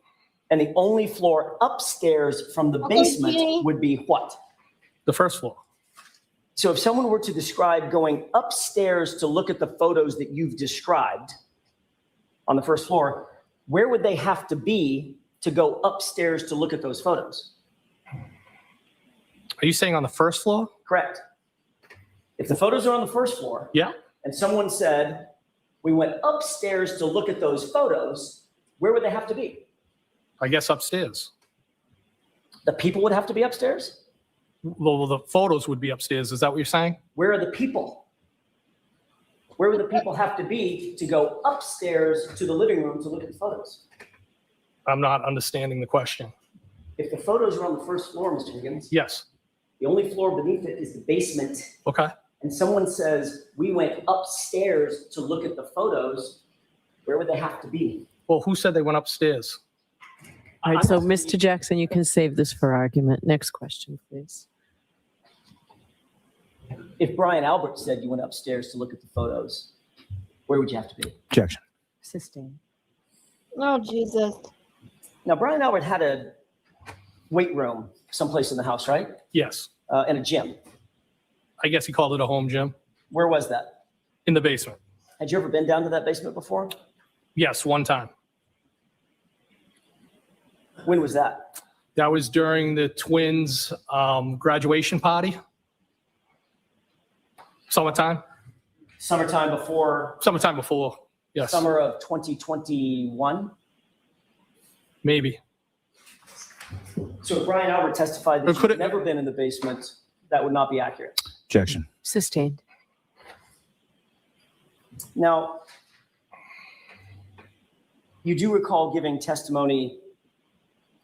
And the only floor upstairs from the Okay, basement Jeannie. would be what? The first floor. So if someone were to describe going upstairs to look at the photos that you've described on the first floor, where would they have to be to go upstairs to look at those photos? Are you saying on the first floor? Correct. If the photos are on the first floor, Yeah. and someone said, we went upstairs to look at those photos, where would they have to be? I guess upstairs. The people would have to be upstairs? Well, the photos would be upstairs. Is that what you're saying? Where are the people? Where would the people have to be to go upstairs to the living room to look at the photos? I'm not understanding the question. If the photos are on the first floor, Mr. Higgins, Yes. the only floor beneath it is the basement, Okay. and someone says, we went upstairs to look at the photos, where would they have to be? Well, who said they went upstairs? All right, I'm so asking Mr. you- Jackson, you can save this for argument. Next question, please. If Brian Albert said you went upstairs to look at the photos, where would you have to be? Objection. Sustain. Oh, Jesus. Now, Brian Albert had a weight room someplace in the house, right? Yes. And a gym. I guess he called it a home gym Where was that? in the basement. Had you ever been down to that basement before? Yes, one time. When was that? That was during the twins' graduation party. Summertime. Summertime before Summertime before. Yes. summer of 2021? Maybe. So if Brian Albert testified Or that could you've it- never been in the basement, that would not be accurate. Objection. Sustained. Now, you do recall giving testimony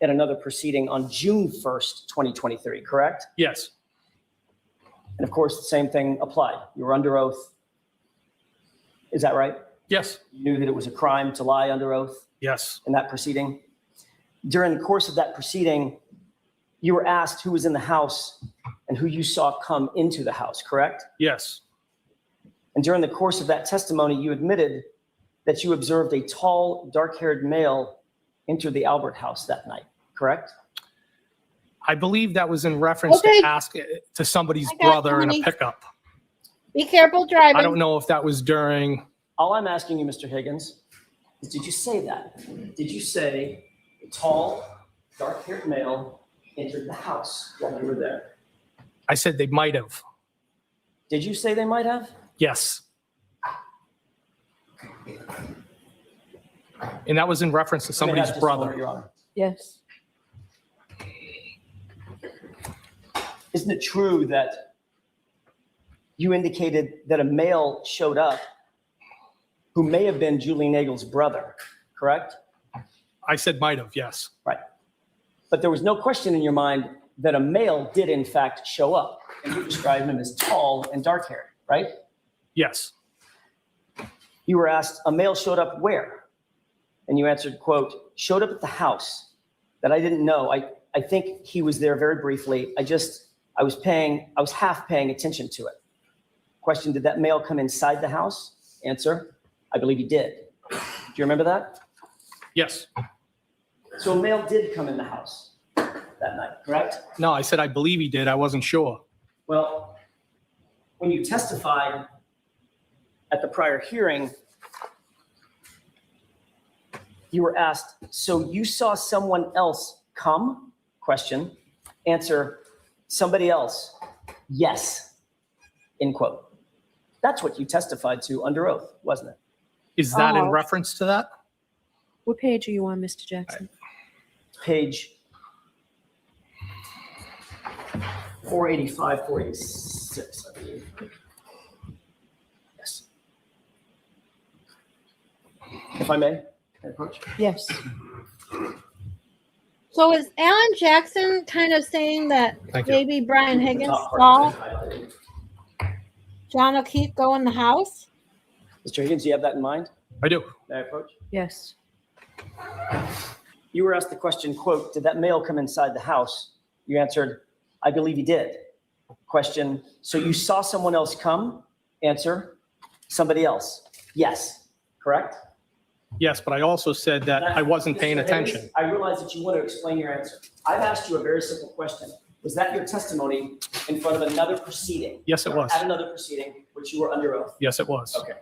at another proceeding on June 1st, 2023, correct? Yes. And of course, the same thing applied. You were under oath. Is that right? Yes. You knew that it was a crime to lie under oath Yes. in that proceeding. During the course of that proceeding, you were asked who was in the house and who you saw come into the house, correct? Yes. And during the course of that testimony, you admitted that you observed a tall, dark-haired male enter the Albert house that night, correct? I believe that was in reference Okay. to ask to somebody's I got you, brother in a honey. pickup. Be careful driving. I don't know if that was during. All I'm asking you, Mr. Higgins, is did you say that? Did you say a tall, dark-haired male entered the house while you were there? I said they might have. Did you say they might have? Yes. And that was in reference to Let me somebody's have just a moment, brother. Your Honor. Yes. Isn't it true that you indicated that a male showed up who may have been Julie Nagel's brother, correct? I said might have, yes. Right. But there was no question in your mind that a male did in fact show up, and you described him as tall and dark-haired, right? Yes. You were asked, a male showed up where? And you answered, quote, showed up at the house that I didn't know. I think he was there very briefly. I was half paying attention to it. Question, did that male come inside the house? Answer, I believe he did. Do you remember that? Yes. So a male did come in the house that night, correct? No, I said I believe he did. I wasn't sure. Well, when you testified at the prior hearing, you were asked, so you saw someone else come? Question. Answer, somebody else. Yes. End quote. That's what you testified to under oath, wasn't it? Is that in Oh. reference to that? What page are you on, Mr. Jackson? Page 485, 486, I believe. Yes. If I may, can I approach? Yes. So is Alan Jackson kind of saying that Thank you. maybe Brian Higgins Top saw part of it. John O'Keefe go in the house? Mr. Higgins, do you have that in mind? I do. May I approach? Yes. You were asked the question, quote, did that male come inside the house? You answered, I believe he did. Question, so you saw someone else come? Answer, somebody else. Yes, correct? Yes, but I also said that I wasn't paying Mr. Higgins, attention. I realize that you want to explain your answer. I've asked you a very simple question. Was that your testimony in front of another proceeding? Yes, it was. At another proceeding, which you were under oath? Yes, it was. Okay.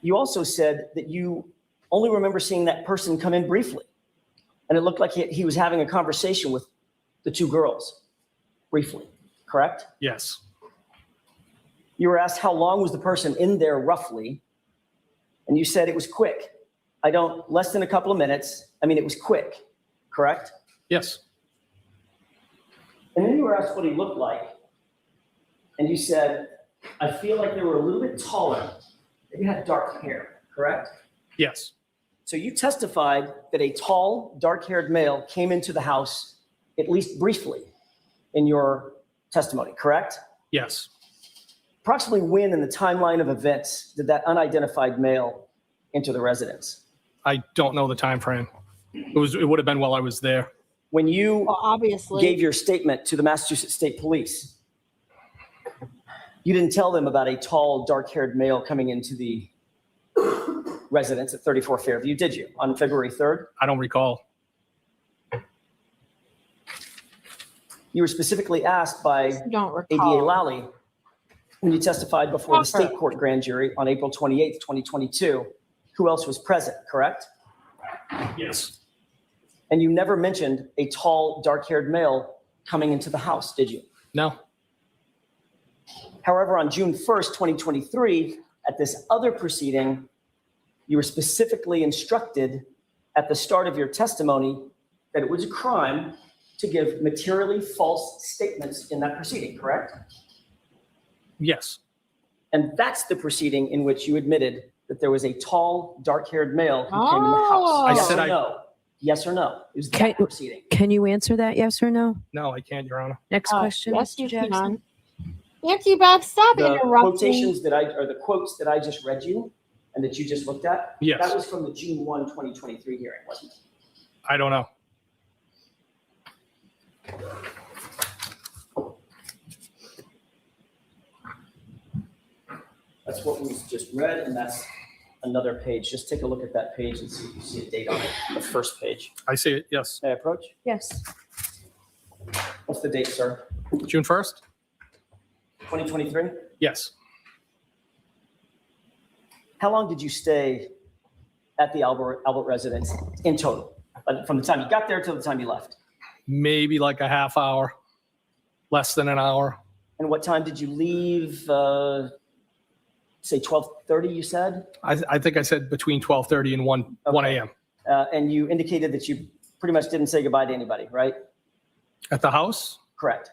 You also said that you only remember seeing that person come in briefly. And it looked like he was having a conversation with the two girls briefly, correct? Yes. You were asked how long was the person in there roughly, and you said it was quick. Less than a couple of minutes. I mean, it was quick, correct? Yes. And then you were asked what he looked like, and you said, I feel like they were a little bit taller. They had dark hair, correct? Yes. So you testified that a tall, dark-haired male came into the house at least briefly in your testimony, correct? Yes. Approximately when in the timeline of events did that unidentified male enter the residence? I don't know the time frame. It would have been while I was there. When you Well, obviously. gave your statement to the Massachusetts State Police, you didn't tell them about a tall, dark-haired male coming into the residence at 34 Fairview, did you, on February 3rd? I don't recall. You were specifically asked by Don't ADA recall. Lally when you testified before the state court grand jury on April 28th, 2022, who else was present, correct? Yes. And you never mentioned a tall, dark-haired male coming into the house, did you? No. However, on June 1st, 2023, at this other proceeding, you were specifically instructed at the start of your testimony that it was a crime to give materially false statements in that proceeding, correct? Yes. And that's the proceeding in which you admitted that there was a tall, dark-haired male who came in the house. I Yes said or I- no? Yes or no? It was Can- that proceeding. Can you answer that, yes or no? No, I can't, Your Honor. Next question, Yes, Mr. you Jackson. can. Auntie Bob, stop The interrupting. quotations the quotes that I just read you and that you just looked at, Yes. that was from the June 1, 2023 hearing, wasn't it? I don't know. That's what was just read, and that's another page. Just take a look at that page and see if you see a date on it, the first page. I see it. Yes. May I approach? Yes. What's the date, sir? June 1st? 2023? Yes. How long did you stay at the Albert residence in total? From the time you got there till the time you left? Maybe like a half hour, less than an hour. And what time did you leave? Say 12:30, you said? I think I said between 12:30 and 1 Okay. a.m. And you indicated that you pretty much didn't say goodbye to anybody, right? At the house, Correct.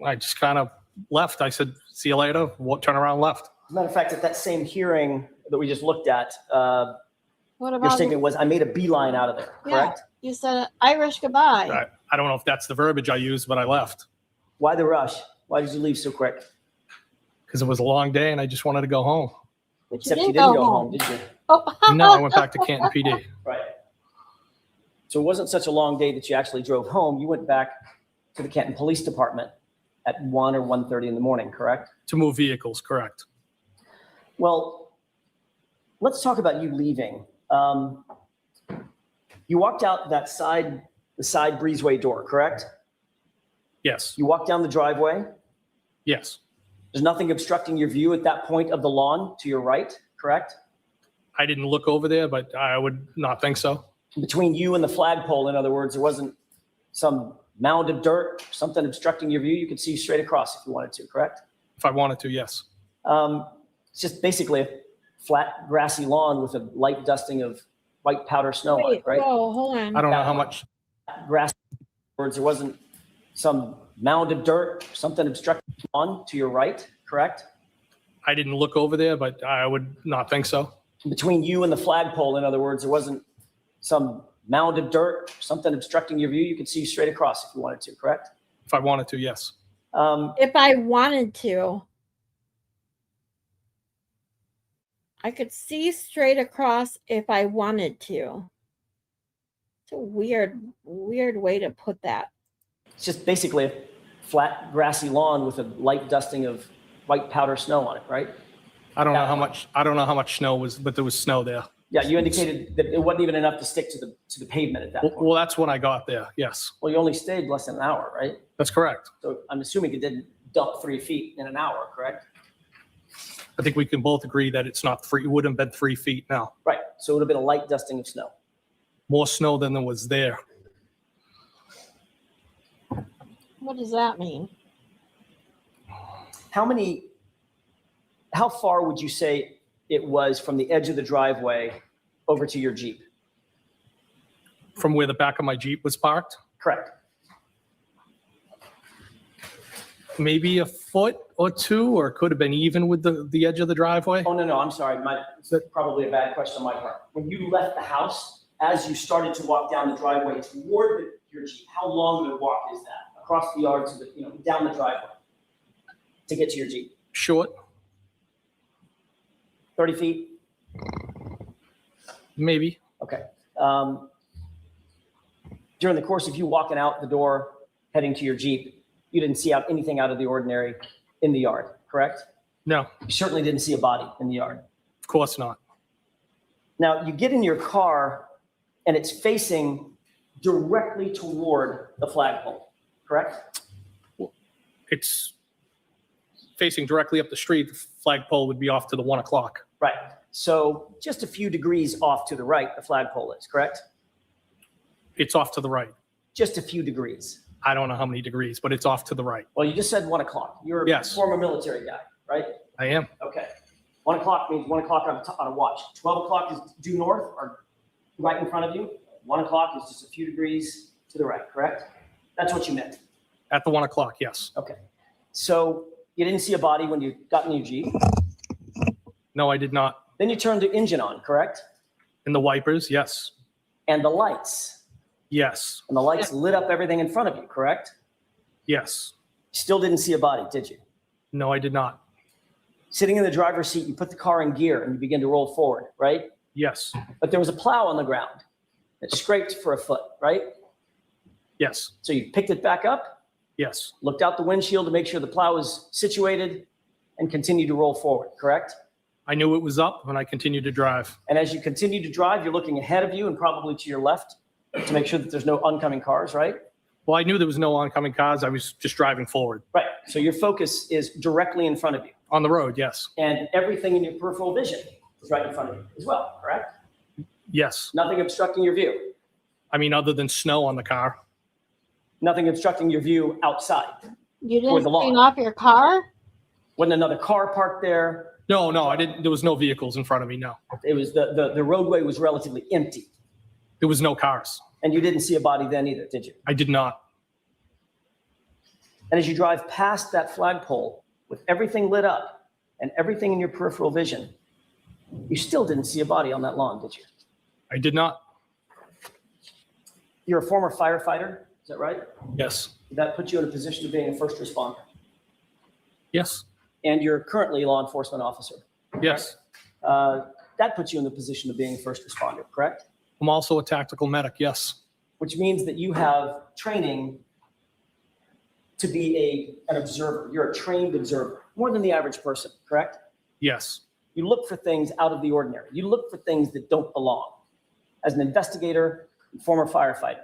I just kind of left. I said, see you later. Turn around, left. As a matter of fact, at that same hearing that we just looked at, What your about statement was, I made a beeline out of there, Yeah. correct? you said Irish goodbye? I don't know if that's the verbiage I used, but I left Why the rush? Why did you leave so quick? because it was a long day and I just wanted to go home. But Except you didn't go home, did you? Oh. No, I went back to Canton PD Right. So it wasn't such a long day that you actually drove home. You went back to the Canton Police Department at 1 or 1:30 in the morning, correct? to move vehicles. Correct. Well, let's talk about you leaving. You walked out the side breezeway door, correct? Yes. You walked down the driveway. Yes. There's nothing obstructing your view at that point of the lawn to your right, correct? I didn't look over there, but I would not think so. Between you and the flagpole, in other words, there wasn't some mound of dirt, something obstructing your view. You could see straight across if you wanted to, correct? If I wanted to, yes. It's just basically a flat grassy lawn with a light dusting of white powder snow on it, Wait, right? whoa, hold on. I don't know how much. Grass, in other words, there wasn't some mound of dirt, something obstructing the lawn to your right, correct? I didn't look over there, but I would not think so. Between you and the flagpole, in other words, there wasn't some mound of dirt, something obstructing your view. You could see straight across if you wanted to, correct? If I wanted to, yes. If I wanted to, I could see straight across if I wanted to. It's a weird way to put that. It's just basically a flat grassy lawn with a light dusting of white powder snow on it, right? I don't know how much snow was, but there was snow there. Yeah, you indicated that it wasn't even enough to stick to the pavement at that point. Well, that's when I got there. Yes, Well, you only stayed less than an hour, right? that's correct. So I'm assuming it didn't dump 3 feet in an hour, correct? I think we can both agree that it's not it wouldn't have been 3 feet now. Right. So it would have been a light dusting of snow. More snow than there was there. What does that mean? How far would you say it was from the edge of the driveway over to your Jeep? From where the back of my Jeep was parked, Correct. maybe a foot or two, or it could have been even with the edge of the driveway. Oh, no, I'm sorry. It's probably a bad question on my part. When you left the house, as you started to walk down the driveway toward your Jeep, how long of a walk is that? Across the yard to down the driveway to get to your Jeep? Short, 30 feet? maybe. Okay. During the course of you walking out the door, heading to your Jeep, you didn't see anything out of the ordinary in the yard, correct? No, You certainly didn't see a body in the yard. of course not. Now, you get in your car and it's facing directly toward the flagpole, correct? It's facing directly up the street. The flagpole would be off to the 1 o'clock. Right. So just a few degrees off to the right, the flagpole is, correct? It's off to the right. Just a few degrees. I don't know how many degrees, but it's off to the right. Well, you just said 1 o'clock. You're a Yes. former military guy, right? I am. Okay. 1 o'clock means 1 o'clock on a watch. 12 o'clock is due north or right in front of you. 1 o'clock is just a few degrees to the right, correct? That's what you meant. At the 1 o'clock, yes. Okay. So you didn't see a body when you got in your Jeep. No, I did not. Then you turned the engine on, correct? And the wipers, yes. And the lights. Yes. And the lights lit up everything in front of you, correct? Yes. Still didn't see a body, did you? No, I did not. Sitting in the driver's seat, you put the car in gear and you begin to roll forward, right? Yes. But there was a plow on the ground that scraped for a foot, right? Yes. So you picked it back up, Yes. looked out the windshield to make sure the plow was situated, and continued to roll forward, correct? I knew it was up when I continued to drive. And as you continue to drive, you're looking ahead of you and probably to your left to make sure that there's no oncoming cars, right? Well, I knew there was no oncoming cars. I was just driving forward. Right. So your focus is directly in front of you. On the road, yes. And everything in your peripheral vision is right in front of you as well, correct? Yes. Nothing obstructing your view. I mean, other than snow on the car. Nothing obstructing your view outside. You Toward didn't the lawn. clean off your car? Wasn't another car parked there. No, I didn't. There was no vehicles in front of me. No, It was the roadway was relatively empty. there was no cars. And you didn't see a body then either, did you? I did not. And as you drive past that flagpole with everything lit up and everything in your peripheral vision, you still didn't see a body on that lawn, did you? I did not. You're a former firefighter, is that right? Yes. Did that put you in a position of being a first responder? Yes. And you're currently a law enforcement officer. Yes. That puts you in the position of being a first responder, correct? I'm also a tactical medic. Yes. Which means that you have training to be an observer. You're a trained observer, more than the average person, correct? Yes. You look for things out of the ordinary. You look for things that don't belong. As an investigator, former firefighter,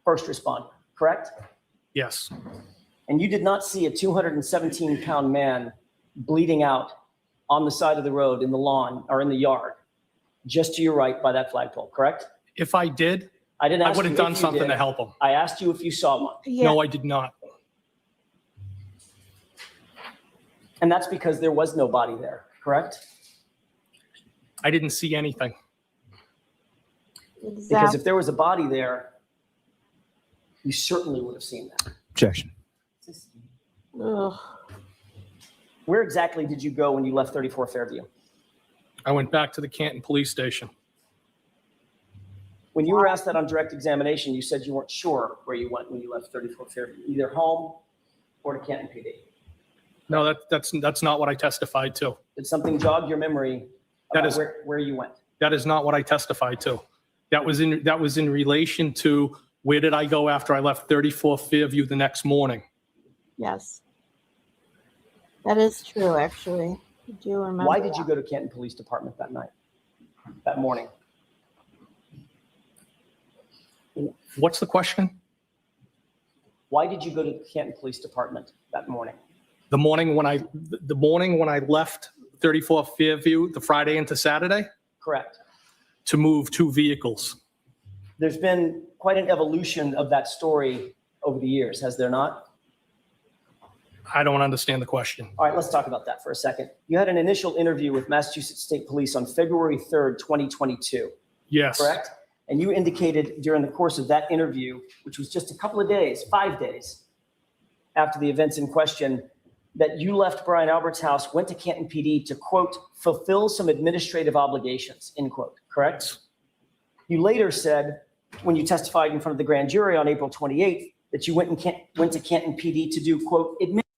first responder, correct? Yes. And you did not see a 217-pound man bleeding out on the side of the road, in the lawn, or in the yard, just to your right by that flagpole, correct? If I did, I didn't I ask would you have if done you something did. to help him. I asked you if you saw one. Yeah. No, I did not. And that's because there was no body there, correct? I didn't see anything. Because Exactly. if there was a body there, you certainly would have seen that. Objection. Ugh. Where exactly did you go when you left 34 Fairview? I went back to the Canton Police Station. When you were asked that on direct examination, you said you weren't sure where you went when you left 34 Fairview, either home or to Canton PD. No, that's not what I testified to. Did something jog your memory That about is- where you went? That is not what I testified to. That was in relation to where did I go after I left 34 Fairview the next morning. Yes. That is true, actually. I do remember. Why did you that. go to Canton Police Department that night, that morning? What's the question? Why did you go to the Canton Police Department that morning? The morning when I left 34 Fairview, the Friday into Saturday, Correct. to move 2 vehicles. There's been quite an evolution of that story over the years, has there not? I don't understand the question. All right, let's talk about that for a second. You had an initial interview with Massachusetts State Police on February 3rd, 2022, Yes. correct? And you indicated during the course of that interview, which was just a couple of days, 5 days after the events in question, that you left Brian Albert's house, went to Canton PD to, quote, fulfill some administrative obligations, end quote, correct? You later said, when you testified in front of the grand jury on April 28th, that you went to Canton PD to do, quote,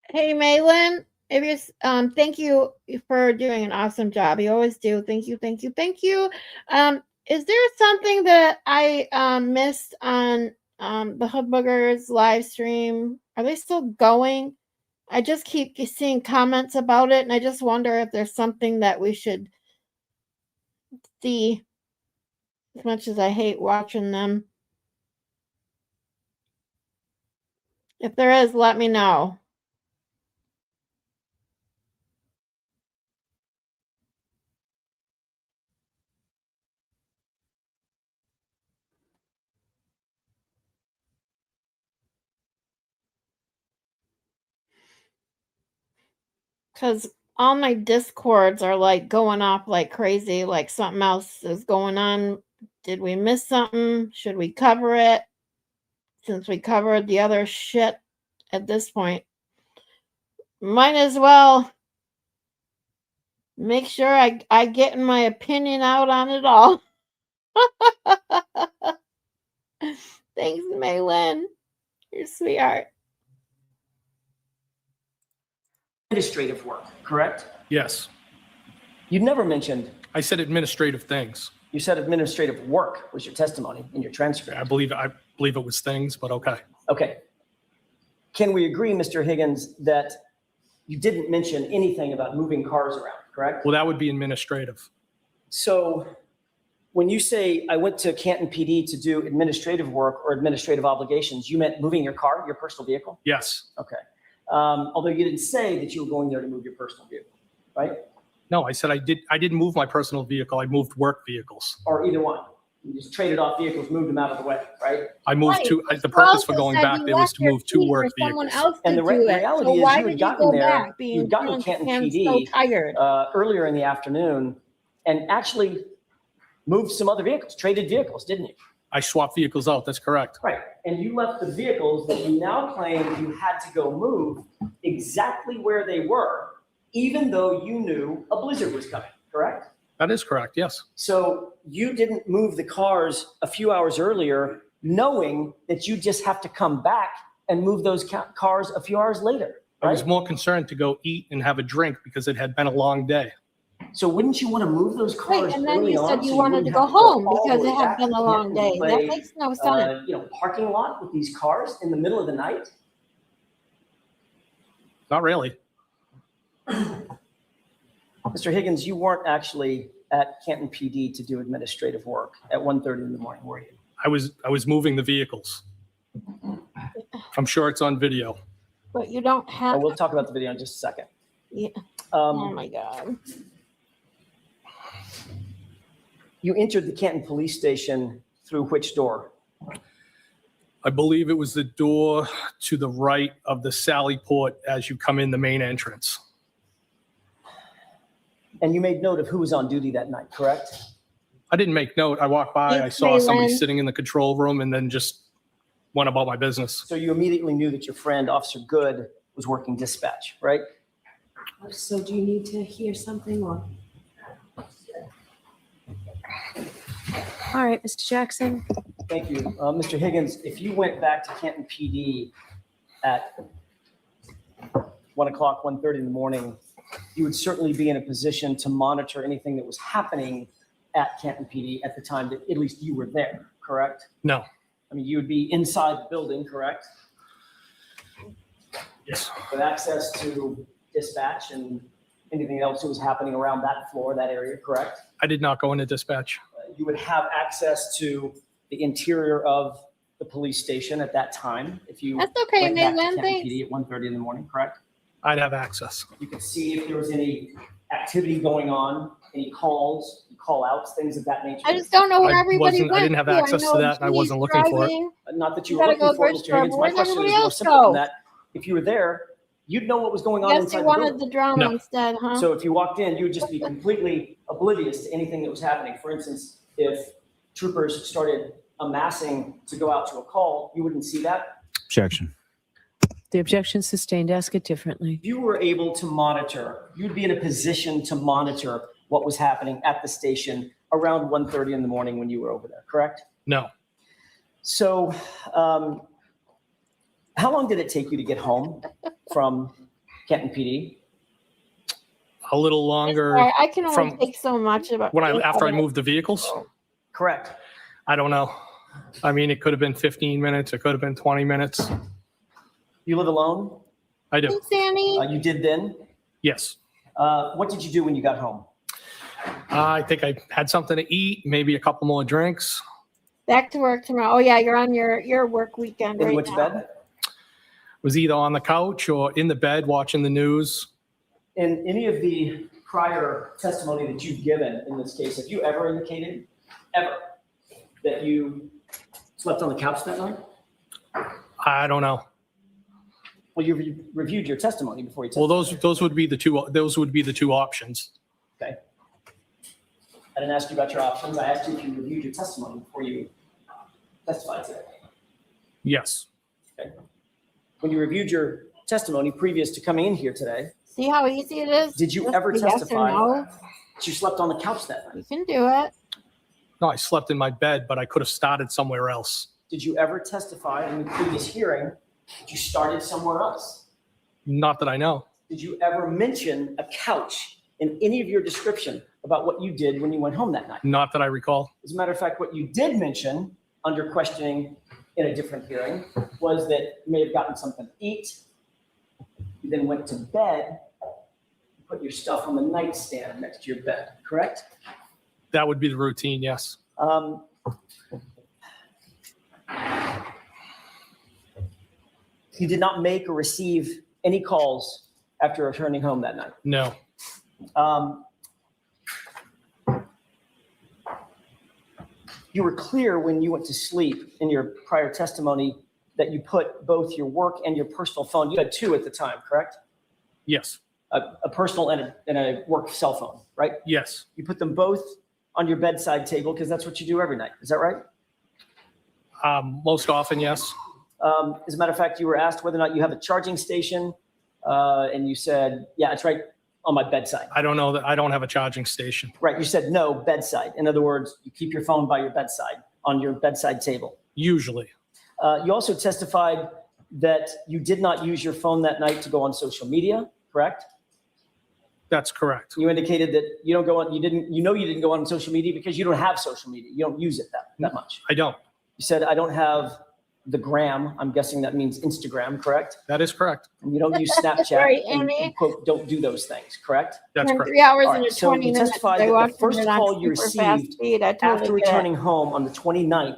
Hey, Malin, if you're, thank you for doing an awesome job. You always do. Thank you, thank you, thank you. Is there something that I missed on the Hoodbuggers live stream? Are they still going? I just keep seeing comments about it, and I just wonder if there's something that we should see. As much as I hate watching them, if there is, let me know. Because all my discords are like going off like crazy, like something else is going on. Did we miss something? Should we cover it? Since we covered the other shit at this point, might as well make sure I get my opinion out on it all. Thanks, Maylin. You're a sweetheart. administrative work, correct? Yes. You never mentioned, I said administrative things. you said administrative work was your testimony in your transcript. I believe it was things, but okay. Okay. Can we agree, Mr. Higgins, that you didn't mention anything about moving cars around, correct? Well, that would be administrative. So when you say I went to Canton PD to do administrative work or administrative obligations, you meant moving your car, your personal vehicle? Yes. Okay. Although you didn't say that you were going there to move your personal vehicle, right? No, I said I didn't move my personal vehicle. I moved work vehicles. Or either one. You just traded off vehicles, moved them out of the way, right? I moved Right, the but purpose for you also going said back you there was left to your move 2 key work for someone vehicles. else And to the do it. reality So is why you had did gotten go there, back being you'd gotten to drunk Canton and PD, so tired? Earlier in the afternoon and actually moved some other vehicles, traded vehicles, didn't you? I swapped vehicles out. That's correct. Right. And you left the vehicles that you now claim you had to go move exactly where they were, even though you knew a blizzard was coming, correct? That is correct. Yes. So you didn't move the cars a few hours earlier, knowing that you just have to come back and move those cars a few hours later, I was right? more concerned to go eat and have a drink because it had been a long day. So wouldn't you want to move those cars Right, and then early you on said you so wanted to wouldn't go have home all the because way it had back been to a long Canton day. to That play, makes no sense. parking lot with these cars in the middle of the night? Not really. Mr. Higgins, you weren't actually at Canton PD to do administrative work at 1:30 in the morning, were you? I was moving the vehicles. I'm sure it's on video. But you don't And have. we'll talk about the video in just a second. Yeah. Oh Um, my God. you entered the Canton Police Station through which door? I believe it was the door to the right of the Sally Port as you come in the main entrance. And you made note of who was on duty that night, correct? I didn't make note. I walked by, I Thanks, saw somebody Maylin. sitting in the control room and then just went about my business. So you immediately knew that your friend, Officer Good, was working dispatch, right? So do you need to hear something or? All right, Mr. Jackson. Thank you. Mr. Higgins, if you went back to Canton PD at 1 o'clock, 1:30 in the morning, you would certainly be in a position to monitor anything that was happening at Canton PD at the time that at least you were there, correct? No. I mean, you would be inside the building, correct? Yes. With access to dispatch and anything else that was happening around that floor, that area, correct? I did not go into dispatch. You would have access to the interior of the police station at that time. If you That's okay, went back to Maitland, Canton thanks. PD at 1:30 in the morning, correct? I'd have access. You could see if there was any activity going on, any calls, call outs, things of that nature. I just don't know where I everybody wasn't- went. I didn't have to. access to know that, and I G's wasn't looking for it. Not that you You were gotta looking go for it, first, Mr. Higgins. My where'd question is everybody more else simple than go? that. If you were there, you'd know what was going on Yes, inside you the wanted building. the drama No. instead, huh? So if you walked in, you would just be completely oblivious to anything that was happening. For instance, if troopers started amassing to go out to a call, you wouldn't see that. Objection. The objection sustained. Ask it differently. If you were able to monitor, you'd be in a position to monitor what was happening at the station around 1:30 in the morning when you were over there, correct? No. So how long did it take you to get home from Canton PD? A little longer Sorry, I can only from take so much about after I moved the vehicles. Correct. I don't know. I mean, it could have been 15 minutes. It could have been 20 minutes. You live alone? I do. Thanks, Annie. You did then? Yes. What did you do when you got home? I think I had something to eat, maybe a couple more drinks. Back to work tomorrow. Oh yeah, you're on your work weekend And you right went to now. bed? Was either on the couch or in the bed watching the news. In any of the prior testimony that you've given in this case, have you ever indicated, ever, that you slept on the couch that night? I don't know. Well, you reviewed your testimony before you Well, testified. those would be the two options. Okay. I didn't ask you about your options. I asked you if you reviewed your testimony before you testified today. Yes. When you reviewed your testimony previous to coming in here today, See how easy it is? did you Just ever a yes or testify no. that you slept on the couch that You night? can do it. No, I slept in my bed, but I could have started somewhere else. Did you ever testify in the previous hearing that you started somewhere else? Not that I know. Did you ever mention a couch in any of your description about what you did when you went home that night? Not that I recall. As a matter of fact, what you did mention under questioning in a different hearing was that you may have gotten something to eat. You then went to bed, put your stuff on the nightstand next to your bed, correct? That would be the routine, yes. You did not make or receive any calls after returning home that night. No. You were clear when you went to sleep in your prior testimony that you put both your work and your personal phone. You had two at the time, correct? Yes. A personal and a work cell phone, right? Yes. You put them both on your bedside table because that's what you do every night. Is that right? Most often, yes. As a matter of fact, you were asked whether or not you have a charging station, and you said, yeah, it's right on my bedside. I don't know that I don't have a charging station. Right, you said no, bedside. In other words, you keep your phone by your bedside, on your bedside table. Usually. You also testified that you did not use your phone that night to go on social media, correct? That's correct. You indicated that you don't go on, you didn't go on social media because you don't have social media. You don't use it that much. I don't. You said, I don't have the gram. I'm guessing that means Instagram, correct? That is correct. And you don't use Snapchat. Right, and Amy. you, quote, don't do those things, correct? That's In correct. 3 hours All and right, so 20 you minutes. testified I that the watched first it on call you super fast received speed. I after totally get it. returning home on the 29th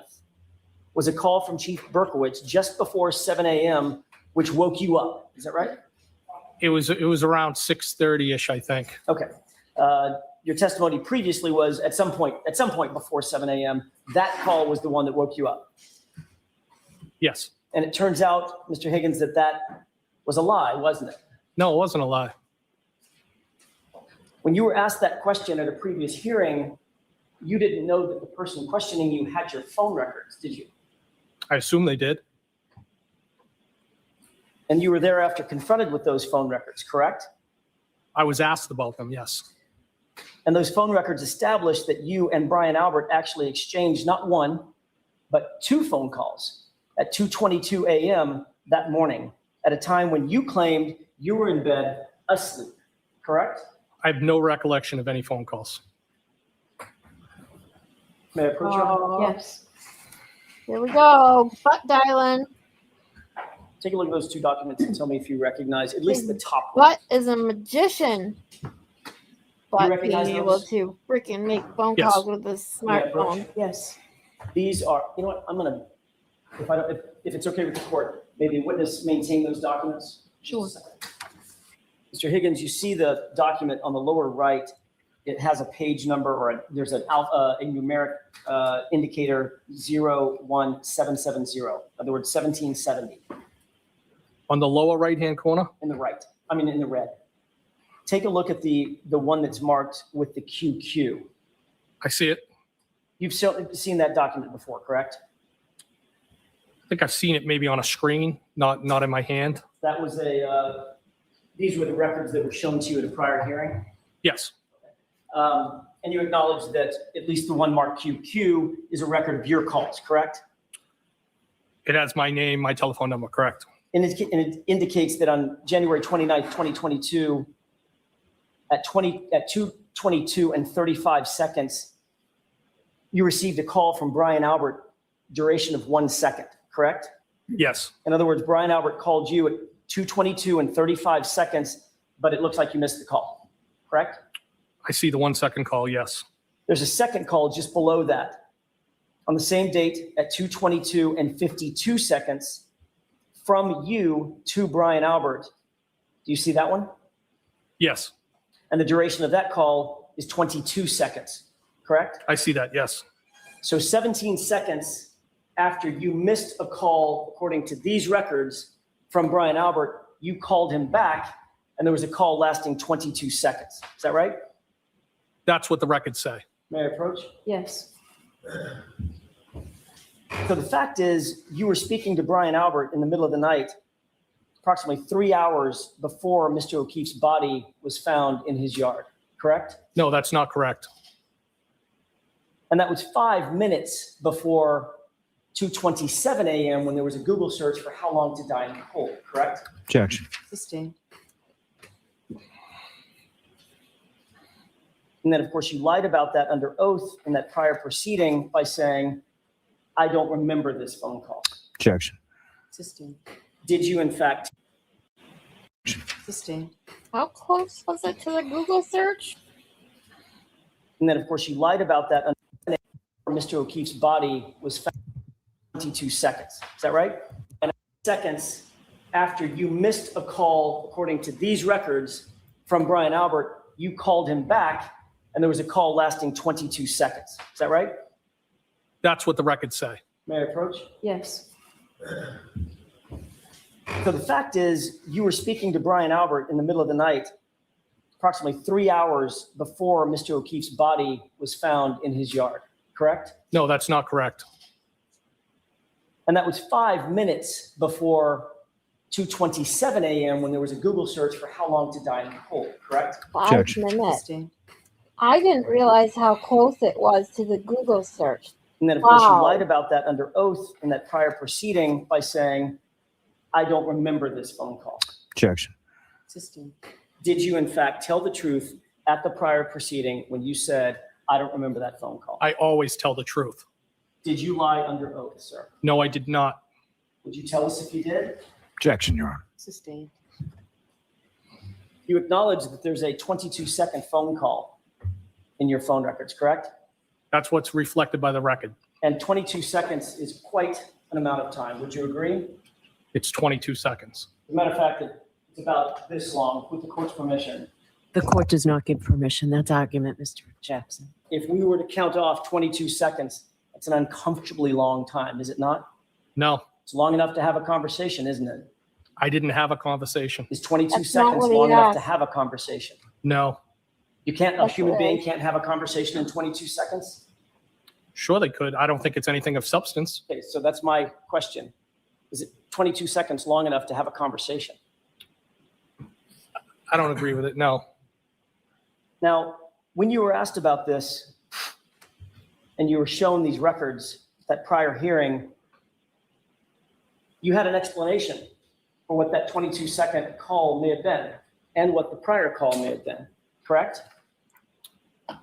was a call from Chief Berkowitz just before 7 a.m., which woke you up. Is that right? It was around 6:30-ish, I think. Okay. Your testimony previously was at some point before 7 a.m., that call was the one that woke you up. Yes. And it turns out, Mr. Higgins, that was a lie, wasn't it? No, it wasn't a lie. When you were asked that question at a previous hearing, you didn't know that the person questioning you had your phone records, did you? I assume they did. And you were thereafter confronted with those phone records, correct? I was asked about them, yes. And those phone records established that you and Brian Albert actually exchanged not one, but two phone calls at 2:22 a.m. that morning at a time when you claimed you were in bed asleep, correct? I have no recollection of any phone calls. May I approach you? Oh, Yes. Here we go. Butt dialing. Take a look at those two documents and tell me if you recognize at least the top one. Butt is a magician. But being recognize able those? to freaking make phone Yes. calls with his May I approach? smartphone. Yes. These are, you know what, I'm gonna, if it's okay with the court, maybe witness maintain those documents? Sure. Mr. Higgins, you see the document on the lower right, it has a page number or there's a numeric indicator 01770, in other words, 1770 On the lower right-hand corner? in the right, in the red. Take a look at the one that's marked with the QQ. I see it. You've seen that document before, correct? I think I've seen it maybe on a screen, not in my hand. That was these were the records that were shown to you at a prior hearing. Yes, And you acknowledge that at least the one marked QQ is a record of your calls, correct? it has my name, my telephone number, correct? And it indicates that on January 29th, 2022, at 2:22 and 35 seconds, you received a call from Brian Albert, duration of 1 second, correct? Yes, In other words, Brian Albert called you at 2:22 and 35 seconds, but it looks like you missed the call, correct? I see the 1 second call, yes. There's a second call just below that. On the same date at 2:22 and 52 seconds from you to Brian Albert. Do you see that one? Yes, And the duration of that call is 22 seconds, correct? I see that, yes. So 17 seconds after you missed a call, according to these records, from Brian Albert, you called him back, and there was a call lasting 22 seconds. Is that right? That's what the records say. May I approach? Yes. So the fact is, you were speaking to Brian Albert in the middle of the night, approximately 3 hours before Mr. O'Keefe's body was found in his yard, correct? No, that's not correct. And that was 5 minutes before 2:27 a.m. when there was a Google search for how long to die in the cold, correct? Objection. Sustained. And then, of course, you lied about that under oath in that prior proceeding by saying, I don't remember this phone call. Objection. Sustained. Did you, in fact, Sustained. How close was it to the Google search? and then, of course, you lied about that under Mr. O'Keefe's body was found in 22 seconds. Is that right? And seconds after you missed a call, according to these records, from Brian Albert, you called him back, and there was a call lasting 22 seconds. Is that right? That's what the records say. May I approach? Yes. So the fact is, you were speaking to Brian Albert in the middle of the night, approximately 3 hours before Mr. O'Keefe's body was found in his yard, correct? No, that's not correct. And that was 5 minutes before 2:27 a.m. when there was a Google search for how long to die in the cold, correct? 5 Objection. minutes. Sustained. I didn't realize how close it was to the Google search. And then, of course, you Wow. lied about that under oath in that prior proceeding by saying, I don't remember this phone call. Objection. Sustained. Did you, in fact, tell the truth at the prior proceeding when you said, I don't remember that phone call? I always tell the truth. Did you lie under oath, sir? No, I did not. Would you tell us if you did? Objection, Your Honor. Sustained. You acknowledge that there's a 22-second phone call in your phone records, correct? That's what's reflected by the record. And 22 seconds is quite an amount of time. Would you agree? It's 22 seconds. As a matter of fact, it's about this long, with the court's permission. The court does not give permission. That's argument, Mr. Jackson. If we were to count off 22 seconds, that's an uncomfortably long time, is it not? No, It's long enough to have a conversation, isn't it? I didn't have a conversation. Is 22 That's not seconds what he long enough to asked. have a conversation? No, A That's human what being I- can't have a conversation in 22 seconds? sure they could. I don't think it's anything of substance. Okay, so that's my question. Is it 22 seconds long enough to have a conversation? I don't agree with it. No. Now, when you were asked about this and you were shown these records, that prior hearing, you had an explanation for what that 22-second call may have been and what the prior call may have been, correct?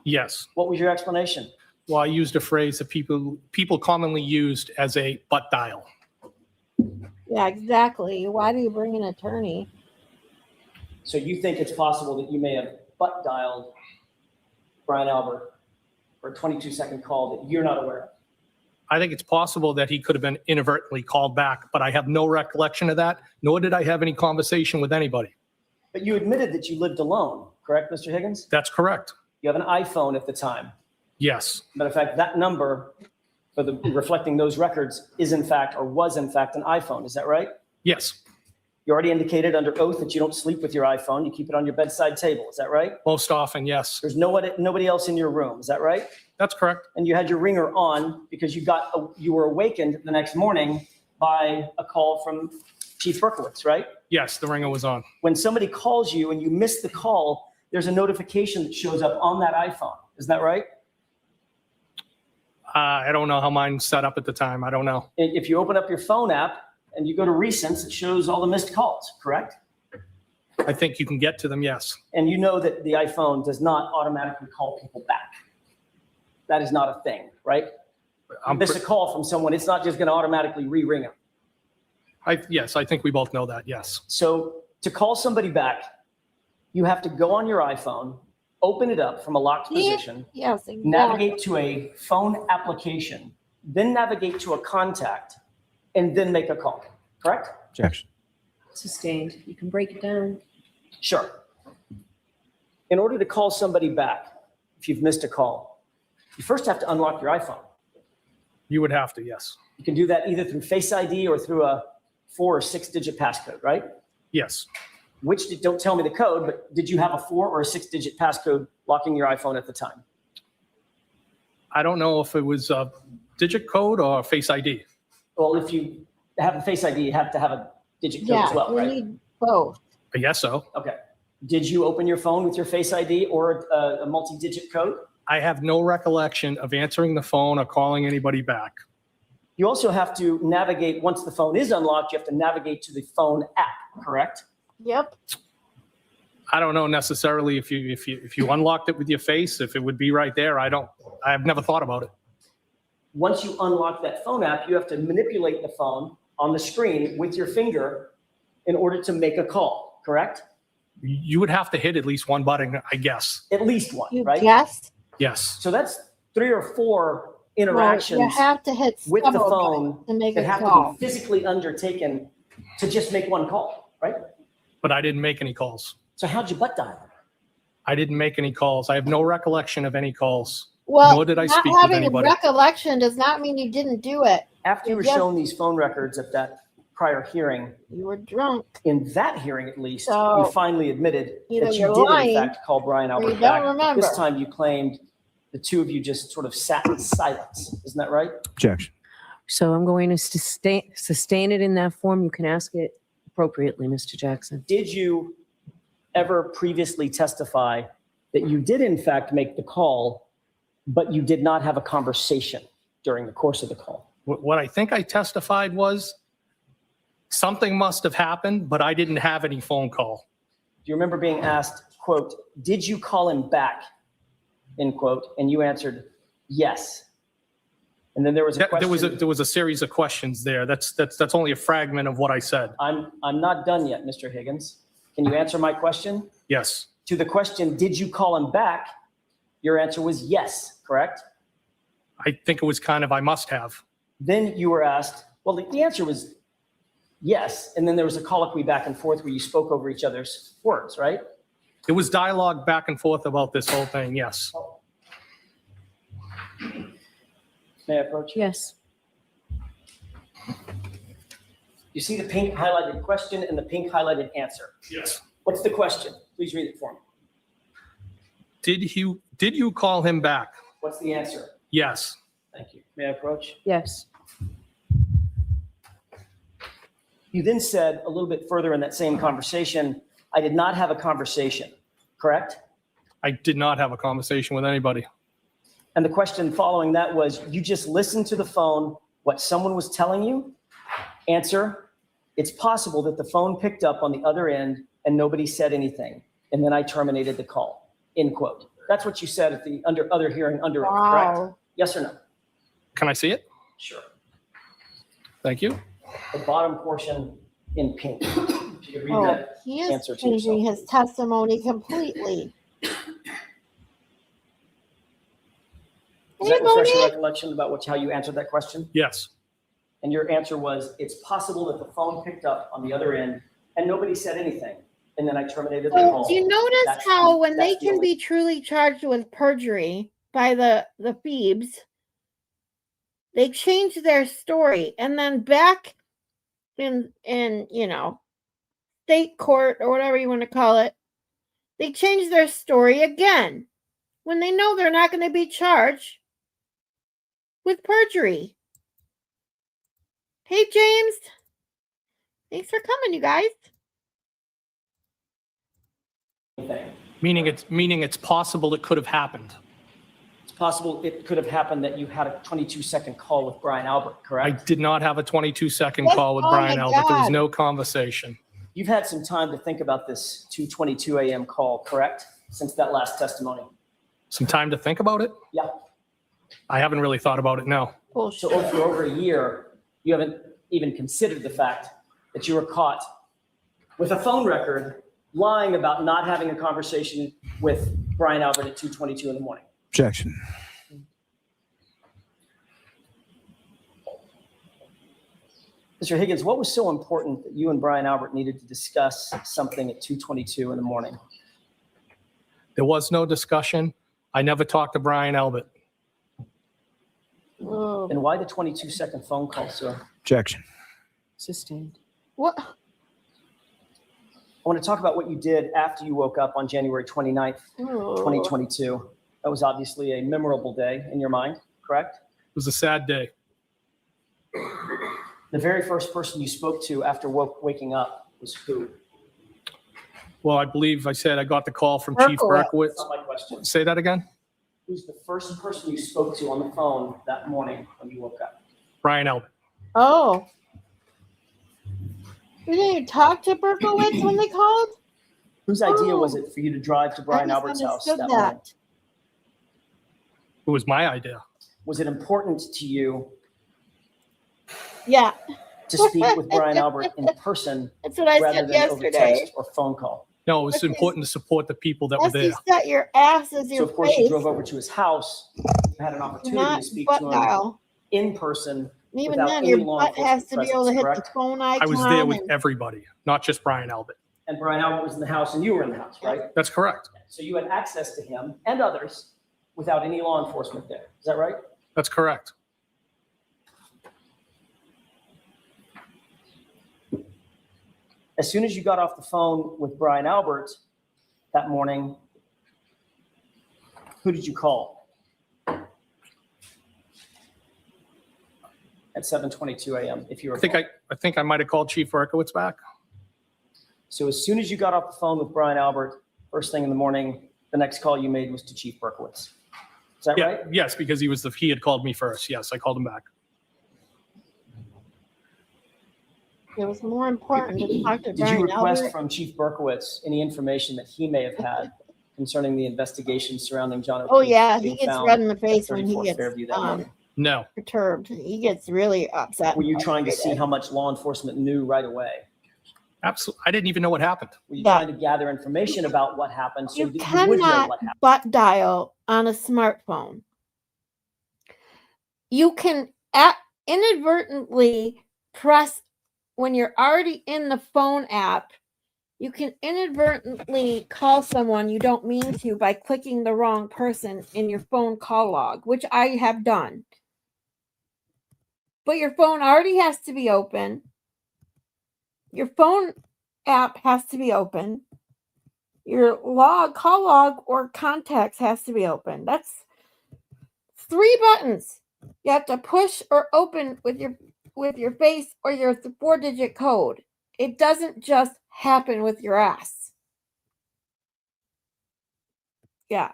Yes. What was your explanation? Well, I used a phrase that people commonly used as a butt dial. Yeah, exactly. Why do you bring an attorney? So you think it's possible that you may have butt dialed Brian Albert for a 22-second call that you're not aware of? I think it's possible that he could have been inadvertently called back, but I have no recollection of that, nor did I have any conversation with anybody. But you admitted that you lived alone, correct, Mr. Higgins? That's correct. You have an iPhone at the time. Yes. Matter of fact, that number for the reflecting those records is in fact, or was in fact, an iPhone. Is that right? Yes. You already indicated under oath that you don't sleep with your iPhone. You keep it on your bedside table. Is that right? Most often, yes. There's nobody else in your room. Is that right? That's correct. And you had your ringer on because you were awakened the next morning by a call from Chief Berkowitz, right? Yes, the ringer was on. When somebody calls you and you miss the call, there's a notification that shows up on that iPhone. Is that right? I don't know how mine's set up at the time. I don't know. And if you open up your phone app and you go to recents, it shows all the missed calls, correct? I think you can get to them, yes. And you know that the iPhone does not automatically call people back. That is not a thing, right? You miss a call from someone, it's not just going to automatically re-ring them. Yes, I think we both know that, yes. So to call somebody back, you have to go on your iPhone, open it up from a locked position, Yes, exactly. navigate to a phone application, then navigate to a contact, and then make a call, correct? Objection. Sustained. You can break it down. Sure. In order to call somebody back, if you've missed a call, you first have to unlock your iPhone. You would have to, yes. You can do that either through Face ID or through a 4 or 6 digit passcode, right? Yes. Don't tell me the code, but did you have a 4 or a 6 digit passcode locking your iPhone at the time? I don't know if it was a digit code or Face ID. Well, if you have a Face ID, you have to have a digit code Yeah, as well, you right? need both. I guess so. Okay. Did you open your phone with your Face ID or a multi-digit code? I have no recollection of answering the phone or calling anybody back. You also have to navigate, once the phone is unlocked, you have to navigate to the phone app, correct? Yep. I don't know necessarily if you unlocked it with your face, if it would be right there. I've never thought about it. Once you unlock that phone app, you have to manipulate the phone on the screen with your finger in order to make a call, correct? You would have to hit at least one button, I guess. At least one, You right? guess? Yes. So that's 3 or 4 Well, interactions you have to hit with the several phone buttons to make that a have to call. be physically undertaken to just make one call, right? But I didn't make any calls. So how'd you butt dial? I didn't make any calls. I have no recollection of any calls. Well, Nor did I not speak with having anybody. recollection does not mean you didn't do it. After you were Yes. shown these phone records at that prior hearing, You were drunk. in that hearing at least, So, you finally admitted either that you you're did lying in fact call Brian or you Albert don't back. remember. This time you claimed the two of you just sort of sat in silence. Isn't that right? Objection. So I'm going to sustain it in that form. You can ask it appropriately, Mr. Jackson. Did you ever previously testify that you did in fact make the call, but you did not have a conversation during the course of the call? What I think I testified was something must have happened, but I didn't have any phone call. Do you remember being asked, quote, did you call him back, end quote, and you answered yes? And then there was a question. There was a series of questions there. That's only a fragment of what I said. I'm not done yet, Mr. Higgins. Can you answer my question? Yes. To the question, did you call him back? Your answer was yes, correct? I think it was kind of I must have. Then you were asked, well, the answer was yes. And then there was a colloquy back and forth where you spoke over each other's words, right? It was dialogue back and forth about this whole thing, yes. May I approach? Yes. You see the pink highlighted question and the pink highlighted answer. Yes. What's the question? Please read it for me. Did you call him back? What's the answer? Yes. Thank you. May I approach? Yes. You then said a little bit further in that same conversation, I did not have a conversation, correct? I did not have a conversation with anybody. And the question following that was, you just listened to the phone, what someone was telling you? Answer, it's possible that the phone picked up on the other end and nobody said anything. And then I terminated the call, end quote. That's what you said at the other hearing under oath, correct? Wow. Yes or no? Can I see it? Sure. Thank you. The bottom portion in pink. If you could read Oh, that. he is answer to changing yourself. his testimony completely. Does that refresh your recollection about how you answered that question? Yes. And your answer was, it's possible that the phone picked up on the other end and nobody said anything. And then I terminated the So call. do you notice That's how the- when they that's the can only- be truly charged with perjury by the Phoebes, they change their story, and then back in state court or whatever you want to call it, they change their story again when they know they're not going to be charged with perjury. Hey, James. Thanks for coming, you guys. anything. Meaning it's possible it could have happened. It's possible it could have happened that you had a 22-second call with Brian Albert, I correct? did not have a 22-second Yes, call with oh Brian my Albert. There was God. no conversation. You've had some time to think about this 2:22 a.m. call, correct? Since that last testimony. Some time to think about it? Yeah. I haven't really thought about it, no. Bullshit. So for over a year, you haven't even considered the fact that you were caught with a phone record lying about not having a conversation with Brian Albert at 2:22 in the morning. Objection. Mr. Higgins, what was so important that you and Brian Albert needed to discuss something at 2:22 in the morning? There was no discussion. I never talked to Brian Albert. Whoa. And why the 22-second phone call, sir? Objection. Sustained. What? I want to talk about what you did after you woke up on January 29th, Oh. 2022. That was obviously a memorable day in your mind, correct? It was a sad day. The very first person you spoke to after waking up was who? Well, I believe I said I got the call from Chief Berkowitz. Berkowitz. That's not my question. Say that again? Who's the first person you spoke to on the phone that morning when you woke up? Brian Albert. Oh. You didn't talk to Berkowitz when they called? Whose idea was Oh. it for you to drive to Brian I Albert's house misunderstood that morning? that. It was my idea. Was it important to you Yeah, to speak with Brian Albert in person that's what I rather said than over yesterday. text or phone call? No, it was But you- important to support the people that were Unless you there. set your ass as So your of course you face, drove over to his house, you had an opportunity not to speak butt to him dial. in person. And even without then, any your law butt has to enforcement be able to hit presence, the phone icon. I was there with and- everybody, not just Brian Albert. And Brian Albert was in the house and you were in the house, right? That's correct. So you had access to him and others without any law enforcement there. Is that right? That's correct. As soon as you got off the phone with Brian Albert that morning, who did you call? At 7:22 a.m., if you I recall. think I might have called Chief Berkowitz back. So as soon as you got off the phone with Brian Albert, first thing in the morning, the next call you made was to Chief Berkowitz. Is that Yeah, right? yes, because he had called me first. Yes, I called him back. It was more important to talk to Did you Brian request Albert. from Chief Berkowitz any information that he may have had concerning the investigation surrounding John O'Keefe? Oh yeah, he being gets found red in the at face when he 34 gets Fairview that morning? No, perturbed. He gets really upset. Were you and trying to see frustrated. how much law enforcement knew right away? absolutely. I didn't even know what happened. Were you Yeah. trying to gather information about what happened so You that you would know cannot what happened? butt dial on a smartphone. You can inadvertently press when you're already in the phone app. You can inadvertently call someone you don't mean to by clicking the wrong person in your phone call log, which I have done. But your phone already has to be open. Your phone app has to be open. Your call log or contacts has to be open. That's 3 buttons. You have to push or open with your face or your 4-digit code. It doesn't just happen with your ass. Yeah.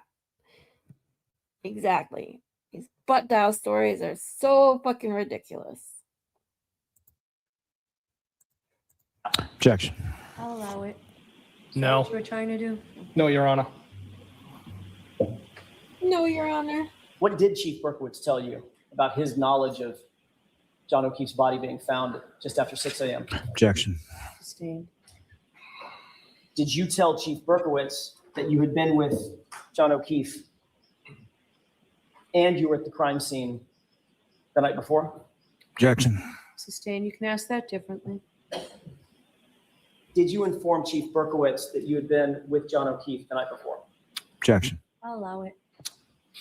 Exactly. These butt dial stories are so fucking ridiculous. Objection. I'll allow it. No. What you were trying to do? No, Your Honor. No, Your Honor. What did Chief Berkowitz tell you about his knowledge of John O'Keefe's body being found just after 6 a.m.? Objection. Sustained. Did you tell Chief Berkowitz that you had been with John O'Keefe and you were at the crime scene the night before? Objection. Sustained. You can ask that differently. Did you inform Chief Berkowitz that you had been with John O'Keefe the night before? Objection. I'll allow it.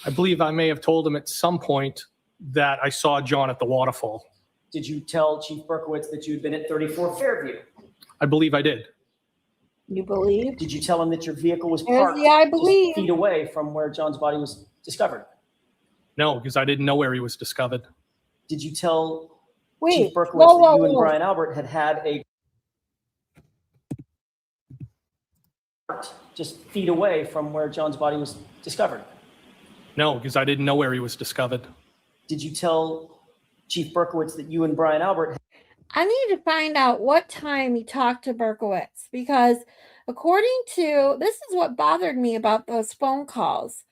I believe I may have told him at some point that I saw John at the waterfall. Did you tell Chief Berkowitz that you had been at 34 Fairview? I believe I did. You believe? Did you tell him that your vehicle was Yes, parked yeah, I just believe. feet away from where John's body was discovered? No, because I didn't know where he was discovered. Did you tell Wait, Chief Berkowitz whoa, that whoa, you and whoa. Brian Albert had a just feet away from where John's body was discovered? No, because I didn't know where he was discovered. Did you tell Chief Berkowitz that you and Brian Albert I need to find out what time he talked to Berkowitz, because according to this is what bothered me about those phone calls.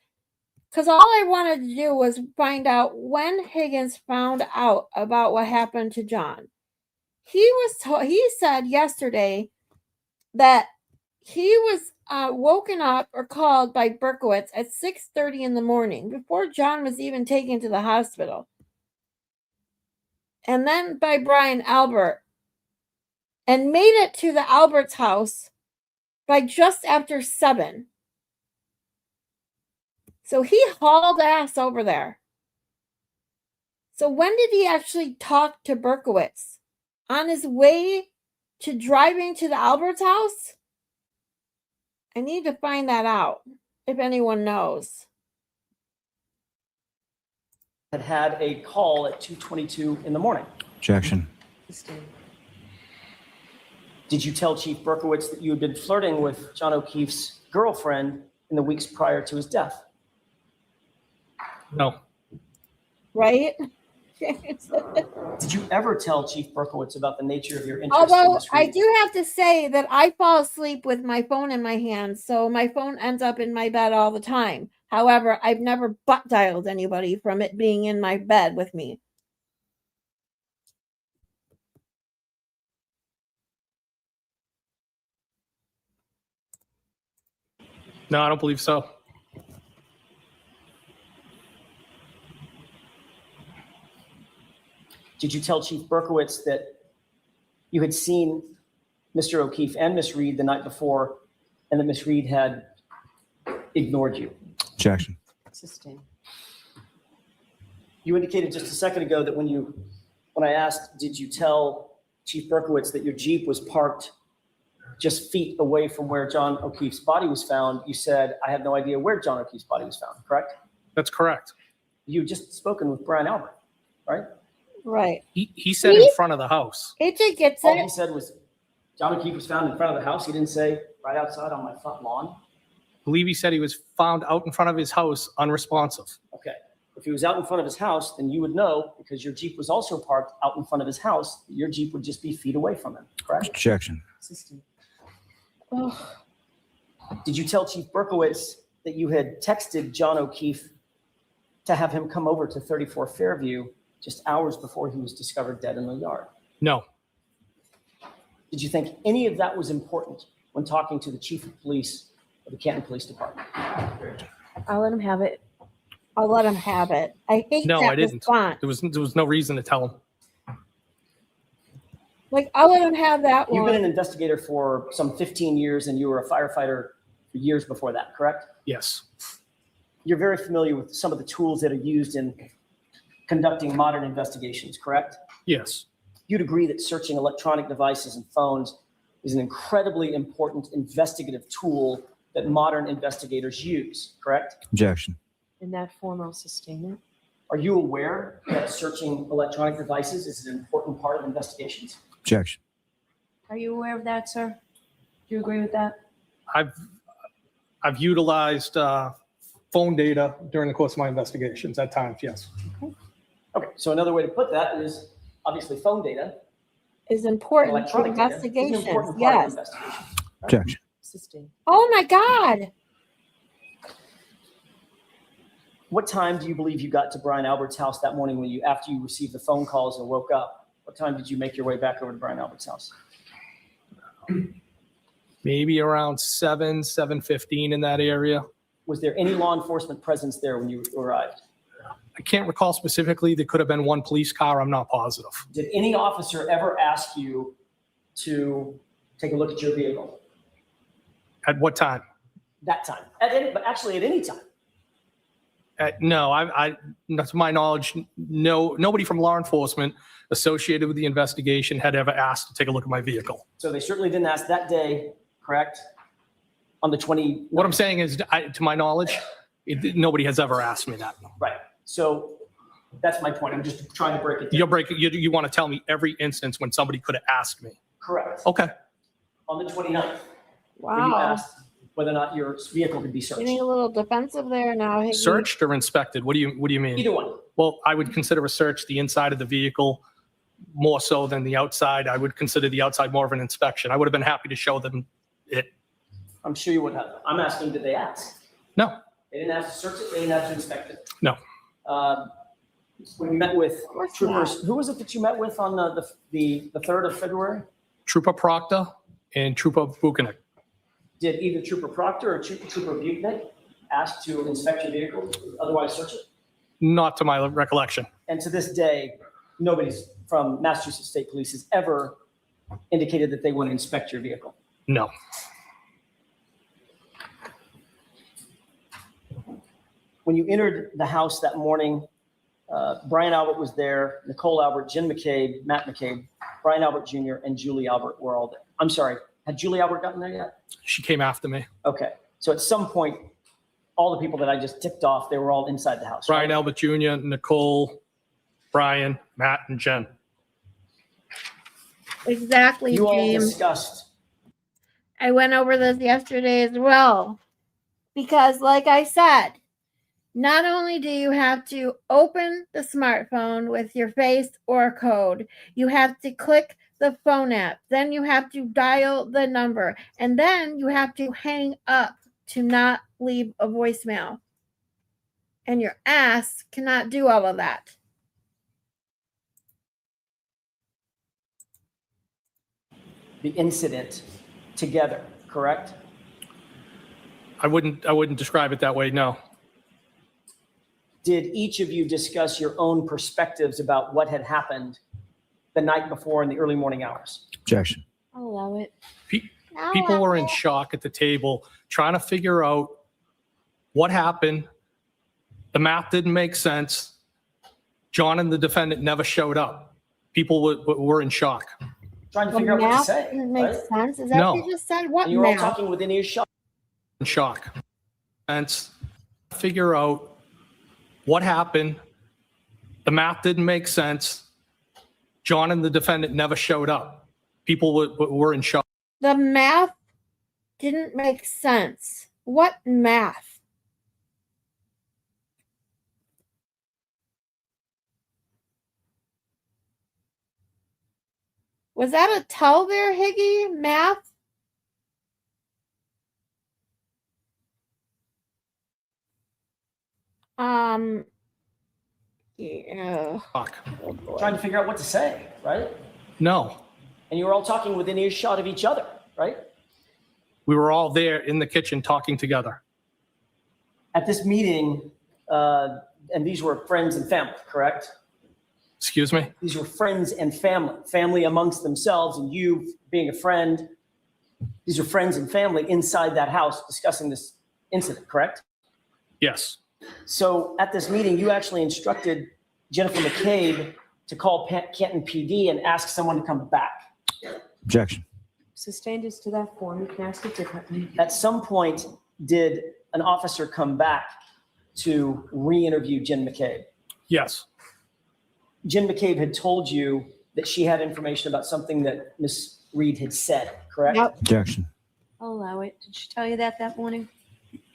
Because all I wanted to do was find out when Higgins found out about what happened to John. He said yesterday that he was woken up or called by Berkowitz at 6:30 in the morning before John was even taken to the hospital. And then by Brian Albert, and made it to the Albert's house by just after 7. So he hauled ass over there. So when did he actually talk to Berkowitz? On his way to driving to the Albert's house? I need to find that out, if anyone knows. had a call at 2:22 in the morning? Objection. Sustained. Did you tell Chief Berkowitz that you had been flirting with John O'Keefe's girlfriend in the weeks prior to his death? No, Right? Did you ever tell Chief Berkowitz about the nature of your interest in Although this I reading? do have to say that I fall asleep with my phone in my hand, so my phone ends up in my bed all the time. However, I've never butt dialed anybody from it being in my bed with me. no, I don't believe so. Did you tell Chief Berkowitz that you had seen Mr. O'Keefe and Miss Reed the night before, and that Miss Reed had ignored you? Objection. Sustained. You indicated just a second ago that when I asked, did you tell Chief Berkowitz that your Jeep was parked just feet away from where John O'Keefe's body was found, you said, I have no idea where John O'Keefe's body was found, correct? That's correct. You had just spoken with Brian Albert, right? Right. He said in front of the house. AJ gets All he it. said was John O'Keefe was found in front of the house. He didn't say right outside on my front lawn. I believe he said he was found out in front of his house unresponsive. Okay. If he was out in front of his house, then you would know, because your Jeep was also parked out in front of his house, that your Jeep would just be feet away from him, correct? Objection. Sustained. Ugh. Did you tell Chief Berkowitz that you had texted John O'Keefe to have him come over to 34 Fairview just hours before he was discovered dead in the yard? No, Did you think any of that was important when talking to the chief of police of the Canton Police Department? I'll let him have it. I'll let him have it. I hate no, that I didn't. response. There was no reason to tell him. Like, I'll let him have that You've been an one. investigator for some 15 years, and you were a firefighter for years before that, correct? Yes, You're very familiar with some of the tools that are used in conducting modern investigations, correct? yes, You'd agree that searching electronic devices and phones is an incredibly important investigative tool that modern investigators use, correct? Objection. In that form, I'll sustain it. Are you aware that searching electronic devices is an important part of investigations? Objection. Are you aware of that, sir? Do you agree with that? I've utilized phone data during the course of my investigations at times. Yes, Okay, so another way to put that is obviously phone data, Is important to electronic data is an investigations. important part of Yes. investigation. Objection. Sustained. Oh my God. What time do you believe you got to Brian Albert's house that morning after you received the phone calls and woke up? What time did you make your way back over to Brian Albert's house? maybe around 7:15 in that area. Was there any law enforcement presence there when you arrived? I can't recall specifically. There could have been one police car. I'm not positive. Did any officer ever ask you to take a look at your vehicle? At what time? That time? But actually at any time? No, not to my knowledge, nobody from law enforcement associated with the investigation had ever asked to take a look at my vehicle. So they certainly didn't ask that day, correct? On the 20. What I'm saying is, to my knowledge, nobody has ever asked me that. Right. So that's my point. I'm just trying to break it down. You want to tell me every instance when somebody could have asked me? Correct. Okay. On the 29th, when you Wow. asked whether or not your vehicle could be searched. Getting a little defensive there now. Higgy. Searched or inspected? What do you mean? Either one. Well, I would consider a search the inside of the vehicle more so than the outside. I would consider the outside more of an inspection. I would have been happy to show them it. I'm sure you would have. I'm asking, did they ask? No, They didn't ask to search it, they didn't ask to inspect it. No. When you met with course troopers, who was it that you met with on the 3rd of February? Trooper Proctor and Trooper Buchanan. Did either Trooper Proctor or Trooper Buchanan ask to inspect your vehicle, otherwise search it? Not to my recollection. And to this day, nobody's from Massachusetts State Police has ever indicated that they want to inspect your vehicle. No. When you entered the house that morning, Brian Albert was there, Nicole Albert, Jen McCabe, Matt McCabe, Brian Albert Jr., and Julie Albert were all there. I'm sorry, had Julie Albert gotten there yet? She came after me. Okay, so at some point, all the people that I just ticked off, they were all inside the house. Brian right? Albert Jr., Nicole, Brian, Matt, and Jen. Exactly, You all James. discussed. I went over this yesterday as well. Because, like I said, not only do you have to open the smartphone with your face or code, you have to click the phone app, then you have to dial the number, and then you have to hang up to not leave a voicemail. And your ass cannot do all of that. The incident together, correct? I wouldn't describe it that way. No. Did each of you discuss your own perspectives about what had happened the night before in the early morning hours? Objection. I'll allow it. People were in shock at the table trying to figure out what happened. The math didn't make sense. John and the defendant never showed up. People were in shock. Trying to The figure out what to math say. didn't make right? sense. Is that No. what you just said? What And you were all math? talking within earshot. In shock. And figure out what happened. The math didn't make sense. John and the defendant never showed up. People were in shock. The math didn't make sense. What math? Was that a tell there, Higgy? Math? Yeah. Shock. Trying to figure out what to say, right? No. And you were all talking within earshot of each other, right? We were all there in the kitchen talking together. At this meeting, and these were friends and family, correct? Excuse me? These were friends and family amongst themselves, and you being a friend. These are friends and family inside that house discussing this incident, correct? Yes. So at this meeting, you actually instructed Jennifer McCabe to call Canton PD and ask someone to come back. Objection. Sustained as to that form, you can ask it differently. At some point, did an officer come back to re-interview Jen McCabe? Yes. Jen McCabe had told you that she had information about something that Ms. Reed had said, correct? Yep. Objection. I'll allow it. Did she tell you that morning?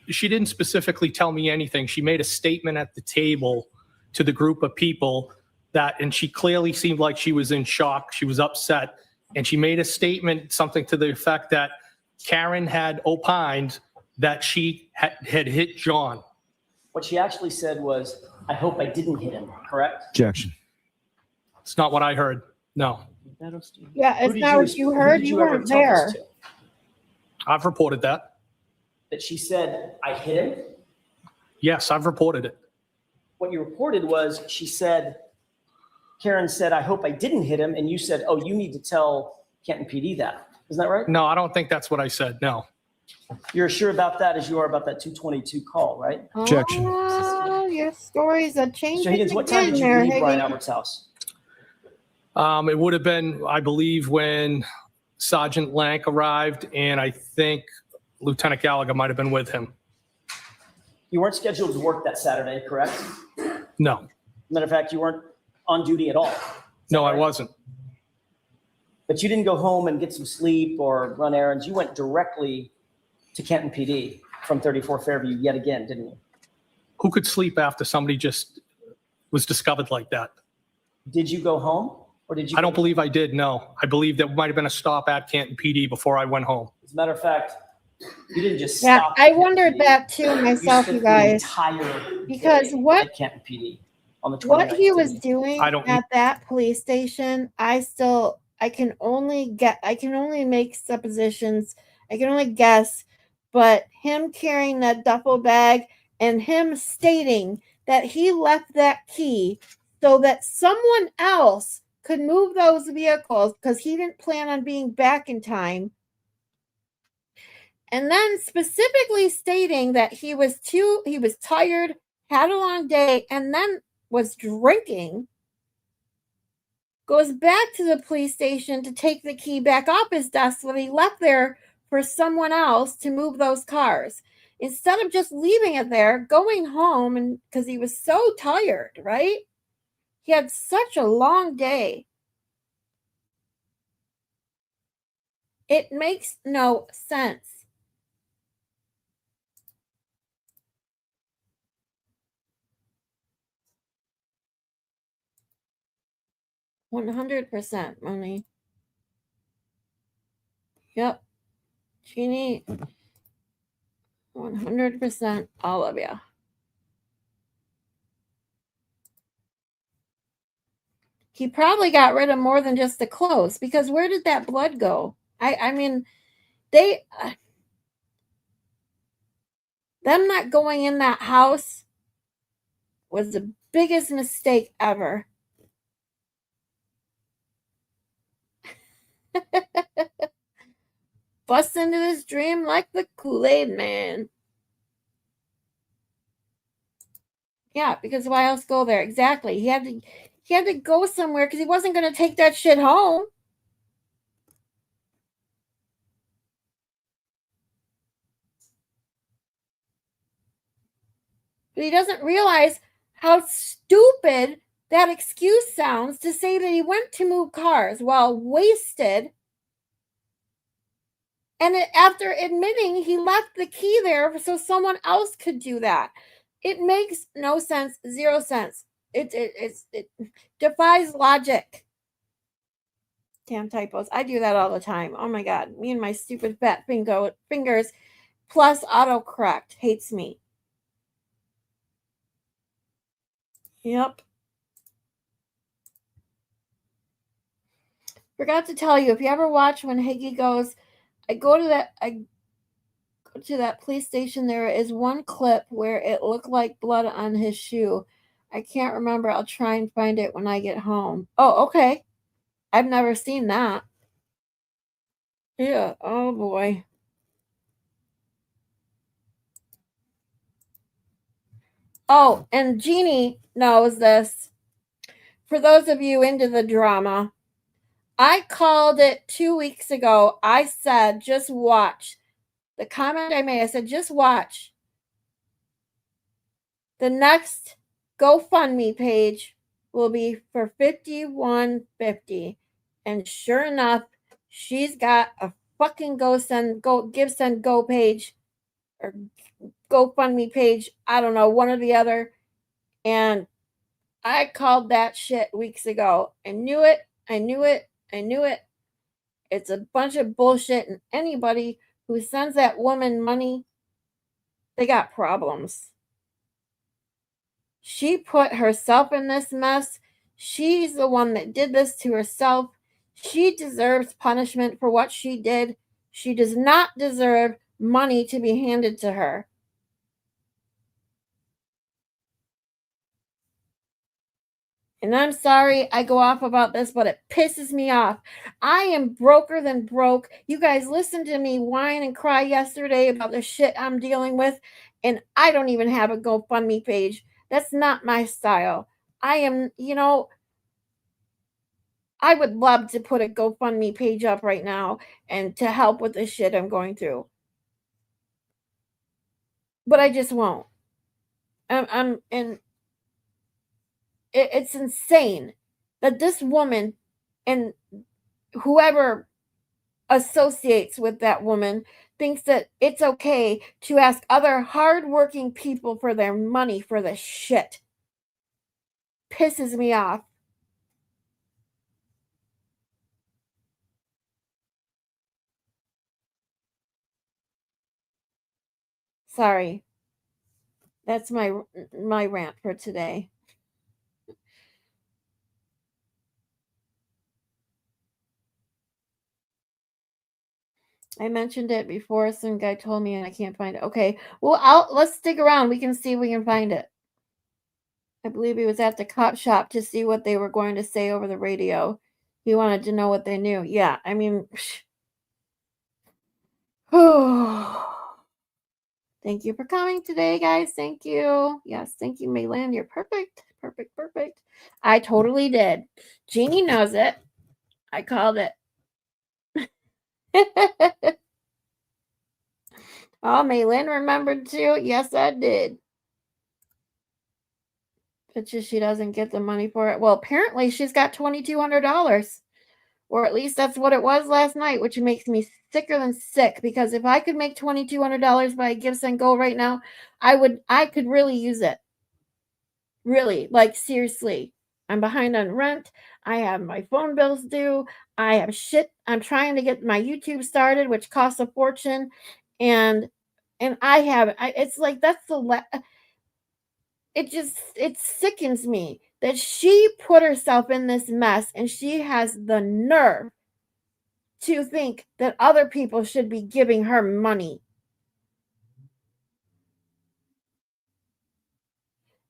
She didn't specifically tell me anything. She made a statement at the table to the group of people and she clearly seemed like she was in shock. She was upset. And she made a statement, something to the effect that Karen had opined that she had hit John. What she actually said was, I hope I didn't hit him, correct? Objection. It's not what I heard. No. That'll stand. Yeah, Who it's did not what you who heard. did You ever weren't tell this there. to? I've reported that. That she said, I hit him? Yes, I've reported it. what you reported was she said, Karen said, I hope I didn't hit him. And you said, oh, you need to tell Canton PD that. Isn't that right? No, I don't think that's what I said. No. You're as sure about that as you are about that 222 call, right? Objection. Oh, your stories are changing Mr. Higgins, what time again did you there, leave Brian Higgy. Albert's house? It would have been, I believe, when Sergeant Lank arrived, and I think Lieutenant Gallagher might have been with him. You weren't scheduled to work that Saturday, correct? No, Matter of fact, you weren't on duty at all. no, I wasn't. But you didn't go home and get some sleep or run errands. You went directly to Canton PD from 34 Fairview yet again, didn't you? Who could sleep after somebody just was discovered like that? Did you go home or did you? I don't believe I did, no. I believe there might have been a stop at Canton PD before I went home. As a matter of fact, you didn't just Yeah, stop. I at wondered PD. that too myself, spent you the guys. entire Because day what- at Canton PD on the 29th. What he was didn't you? doing I don't- at that police station, I can only make suppositions. I can only guess, but him carrying that duffel bag and him stating that he left that key so that someone else could move those vehicles because he didn't plan on being back in time. And then specifically stating that he was tired, had a long day, and then was drinking, goes back to the police station to take the key back off his desk when he left there for someone else to move those cars. Instead of just leaving it there, going home, and because he was so tired, right? He had such a long day. It makes no sense. $100% money. Yep. Jeannie, 100% all of you. He probably got rid of more than just the clothes, because where did that blood go? I mean, them not going in that house was the biggest mistake ever. Bust into his dream like the Kool-Aid man. Yeah, because why else go there? Exactly. He had to go somewhere because he wasn't going to take that shit home. But he doesn't realize how stupid that excuse sounds to say that he went to move cars while wasted. And after admitting he left the key there so someone else could do that. It makes no sense, zero sense. It defies logic. Damn typos. I do that all the time. Oh my God. Me and my stupid fat fingers plus autocorrect hates me. Yep. Forgot to tell you, if you ever watch when Higgy goes, I go to that police station, there is one clip where it looked like blood on his shoe. I can't remember. I'll try and find it when I get home. Oh, okay. I've never seen that. Yeah. Oh, boy. Oh, and Jeannie knows this. For those of you into the drama, I called it 2 weeks ago. I said, just watch. The comment I made, I said, just watch. The next GoFundMe page will be for $51.50. And sure enough, she's got a fucking GiveSendGo page or GoFundMe page. I don't know, one or the other. And I called that shit weeks ago. I knew it. It's a bunch of bullshit. And anybody who sends that woman money, they got problems. She put herself in this mess. She's the one that did this to herself. She deserves punishment for what she did. She does not deserve money to be handed to her. And I'm sorry I go off about this, but it pisses me off. I am broker than broke. You guys listened to me whine and cry yesterday about the shit I'm dealing with, and I don't even have a GoFundMe page. That's not my style. I am, I would love to put a GoFundMe page up right now and to help with the shit I'm going through. But I just won't. It's insane that this woman and whoever associates with that woman thinks that it's okay to ask other hardworking people for their money for the shit. Pisses me off. Sorry. That's my rant for today. I mentioned it before. Some guy told me and I can't find it. Okay. Well, let's stick around. We can see if we can find it. I believe he was at the cop shop to see what they were going to say over the radio. He wanted to know what they knew. Yeah, I mean, thank you for coming today, guys. Thank you. Yes, thank you, Mayland. You're perfect. Perfect, perfect. I totally did. Jeannie knows it. I called it. Oh, Mayland remembered too. Yes, I did. But just she doesn't get the money for it. Well, apparently she's got $2,200. Or at least that's what it was last night, which makes me sicker than sick. Because if I could make $2,200 by Give Send Go right now, I could really use it. Really, like seriously. I'm behind on rent. I have my phone bills due. I have shit. I'm trying to get my YouTube started, which costs a fortune. And it's like that's it sickens me that she put herself in this mess and she has the nerve to think that other people should be giving her money.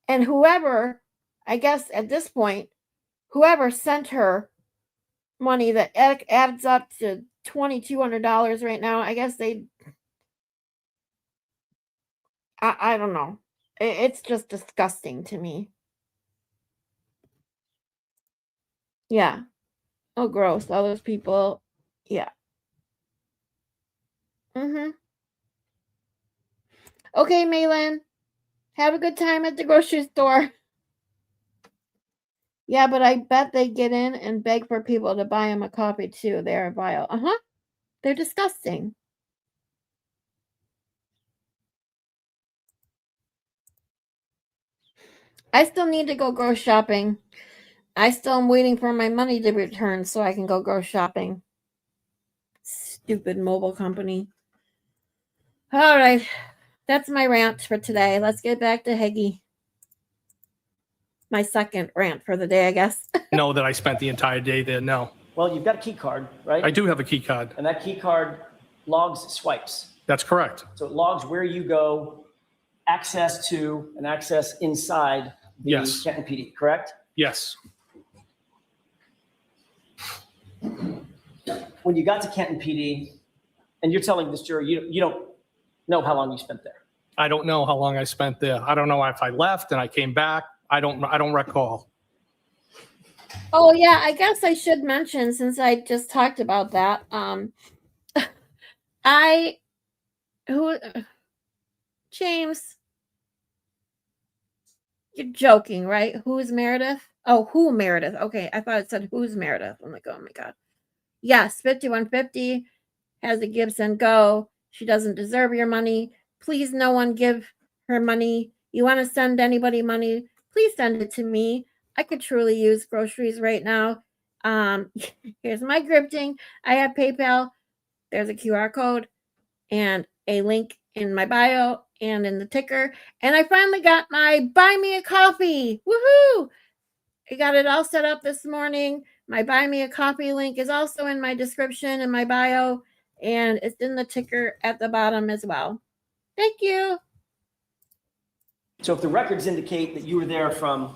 And whoever, I guess at this point, whoever sent her money that adds up to $2,200 right now, I guess I don't know. It's just disgusting to me. Yeah. Oh, gross. All those people. Yeah. Okay, Malin. Have a good time at the grocery store. Yeah, but I bet they get in and beg for people to buy them a coffee too. They're vile. They're disgusting. I still need to go grocery shopping. I still am waiting for my money to return so I can go grocery shopping. Stupid mobile company. All right. That's my rant for today. Let's get back to Higgy. My second rant for the day, I guess. Know that I spent the entire day there. No. Well, you've got a key card, right? I do have a key card. And that key card logs swipes. That's correct. So it logs where you go, access to, and access inside the Yes. Kenton PD, correct? Yes. When you got to Kenton PD, and you're telling this jury you don't know how long you spent there. I don't know how long I spent there. I don't know if I left and I came back. I don't recall. Oh yeah, I guess I should mention since I just talked about that. James, you're joking, right? Who's Meredith? Oh, who Meredith? Okay, I thought it said who's Meredith. I'm like, oh my god. Yes, 5150 has a Give Send Go. She doesn't deserve your money. Please, no one give her money. You want to send anybody money? Please send it to me. I could truly use groceries right now. Here's my grifting. I have PayPal. There's a QR code and a link in my bio and in the ticker. And I finally got my Buy Me a Coffee. Woohoo! I got it all set up this morning. My Buy Me a Coffee link is also in my description and my bio. And it's in the ticker at the bottom as well. Thank you. So if the records indicate that you were there from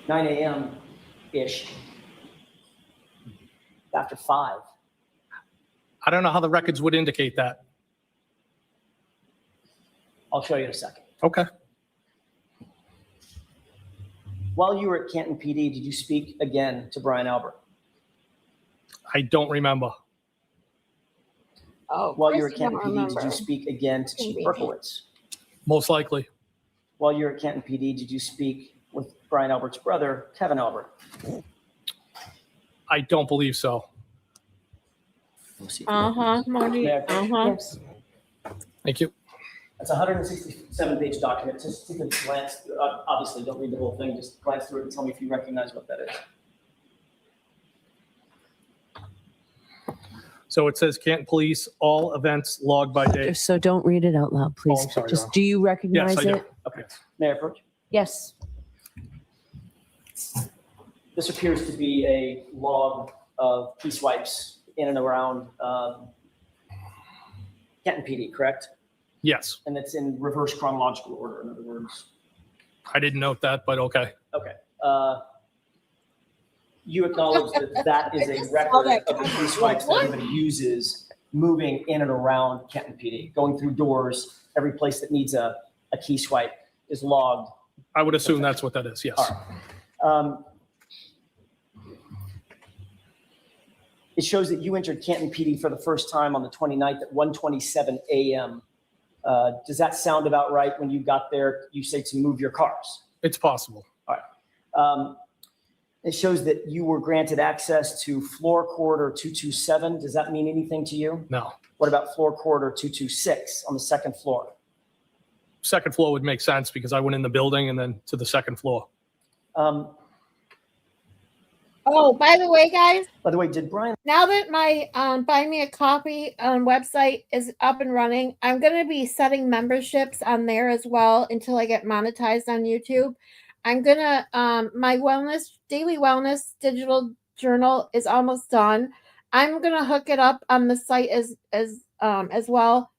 9 a.m.-ish, after 5. I don't know how the records would indicate that. I'll show you in a second. Okay. While you were at Canton PD, did you speak again to Brian Albert? I don't remember. Oh, While you were at Canton PD, did you speak again to Chief Maybe. Berkowitz? Most likely. While you were at Canton PD, did you speak with Brian Albert's brother, Kevin Albert? I don't believe so. We'll see. Moni. Yeah. Yes. Thank you. It's a 167-page document. Just take a glance. Obviously, don't read the whole thing. Just glance through it and tell me if you recognize what that is. So it says Canton Police, all events logged by day. So don't read it out loud, please. I'm sorry, Your Just, Honor. do you recognize Yes, I do. it? Okay. May I approach? Yes. This appears to be a log of key swipes in and around Canton PD, correct? Yes. And it's in reverse chronological order, in other words. I didn't note that, but okay. Okay. You acknowledge that that is a record of the key swipes that everybody uses moving in and around Canton PD, going through doors, every place that needs a key swipe is logged. I would assume that's what that is. Yes. All right. It shows that you entered Canton PD for the first time on the 29th at 1:27 a.m. Does that sound about right? When you got there, you say to move your cars. It's possible. It shows that you were granted access to floor corridor 227. Does that mean anything to you? No. What about floor corridor 226 on the second floor? Second floor would make sense because I went in the building and then to the second floor. Oh, by the way, guys, By the way, did Brian? now that my Buy Me a Coffee website is up and running, I'm going to be setting memberships on there as well until I get monetized on YouTube. I'm going to, my daily wellness digital journal is almost done. I'm going to hook it up on the site as well.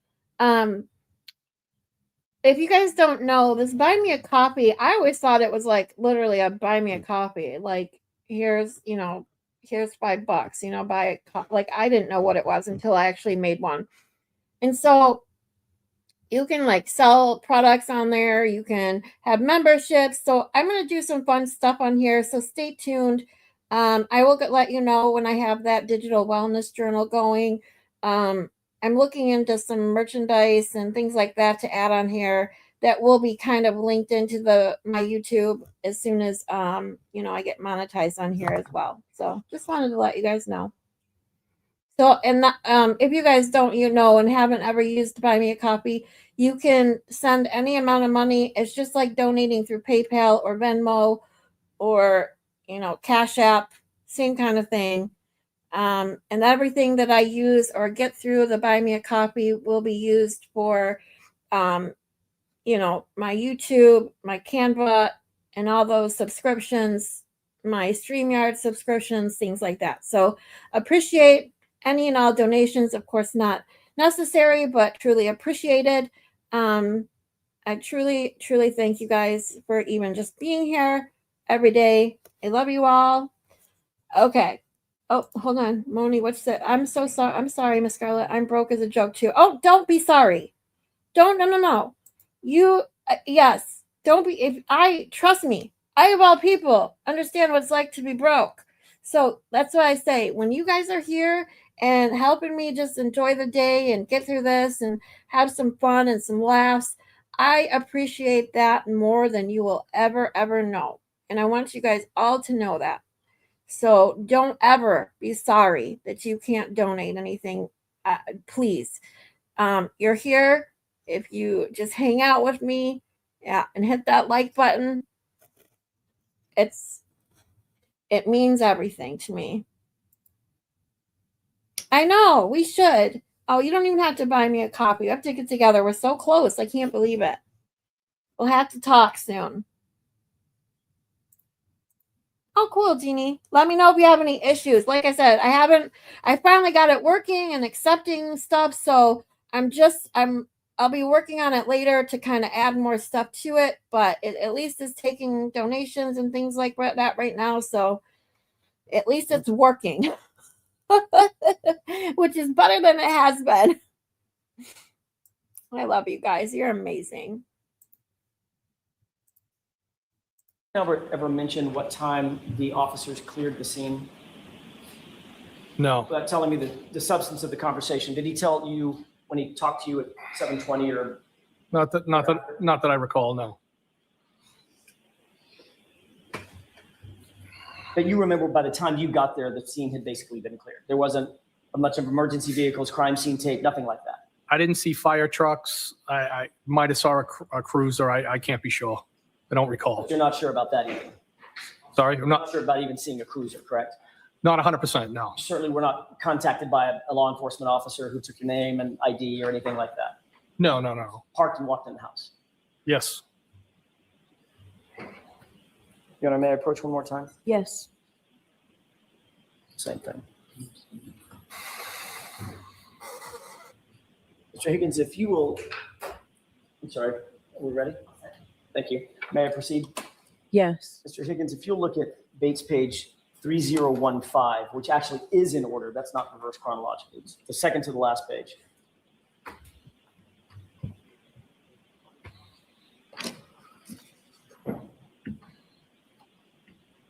If you guys don't know, this Buy Me a Coffee, I always thought it was like literally a Buy Me a Coffee. Like, here's $5, buy a like I didn't know what it was until I actually made one. And so you can like sell products on there, you can have memberships. So I'm going to do some fun stuff on here, so stay tuned. I will let you know when I have that digital wellness journal going. I'm looking into some merchandise and things like that to add on here that will be kind of linked into my YouTube as soon as I get monetized on here as well. So just wanted to let you guys know. So, and if you guys don't, and haven't ever used Buy Me a Coffee, you can send any amount of money. It's just like donating through PayPal or Venmo or Cash App, same kind of thing. And everything that I use or get through the Buy Me a Coffee will be used for my YouTube, my Canva, and all those subscriptions, my StreamYard subscriptions, things like that. So appreciate any and all donations, of course, not necessary, but truly appreciated. I truly, truly thank you guys for even just being here every day. I love you all. Okay. Oh, hold on. Moni, what's that? I'm so sorry. I'm sorry, Miss Scarlett. I'm broke as a joke too. Oh, don't be sorry. No. You, yes, don't be, trust me, I of all people understand what it's like to be broke. So that's what I say. When you guys are here and helping me just enjoy the day and get through this and have some fun and some laughs, I appreciate that more than you will ever know. And I want you guys all to know that. So don't ever be sorry that you can't donate anything. Please. You're here. If you just hang out with me, and hit that like button, it means everything to me. I know, we should. Oh, you don't even have to buy me a coffee. We have to get together. We're so close. I can't believe it. We'll have to talk soon. Oh, cool, Jeannie. Let me know if you have any issues. Like I said, I finally got it working and accepting stuff. So I'm I'll be working on it later to kind of add more stuff to it, but it at least is taking donations and things like that right now. So at least it's working, which is better than it has been. I love you guys. You're amazing. Ever mentioned what time the officers cleared the scene? No, Without telling me the substance of the conversation, did he tell you when he talked to you at 7:20 or? not that I recall. No. But you remember by the time you got there, the scene had basically been cleared. There wasn't a bunch of emergency vehicles, crime scene tape, nothing like that. I didn't see fire trucks. I might have saw a cruiser. I can't be sure. I don't recall. You're not sure about that either. Sorry, I'm You're not not sure about even seeing a cruiser, correct? not 100%. No. Certainly were not contacted by a law enforcement officer who took your name and ID or anything like that. No. Parked and walked in the house. Yes. Your Honor, may I approach one more time? Yes. Same thing. Mr. Higgins, if you will, I'm sorry, are we ready? Thank you. May I proceed? Yes. Mr. Higgins, if you'll look at Bates page 3015, which actually is in order, that's not reverse chronological. It's the second to the last page.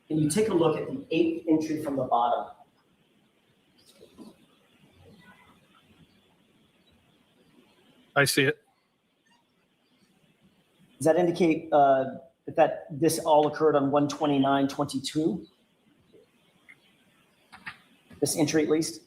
Can you take a look at the 8th entry from the bottom? I see it. Does that indicate that this all occurred on 1/29/22? This entry at least?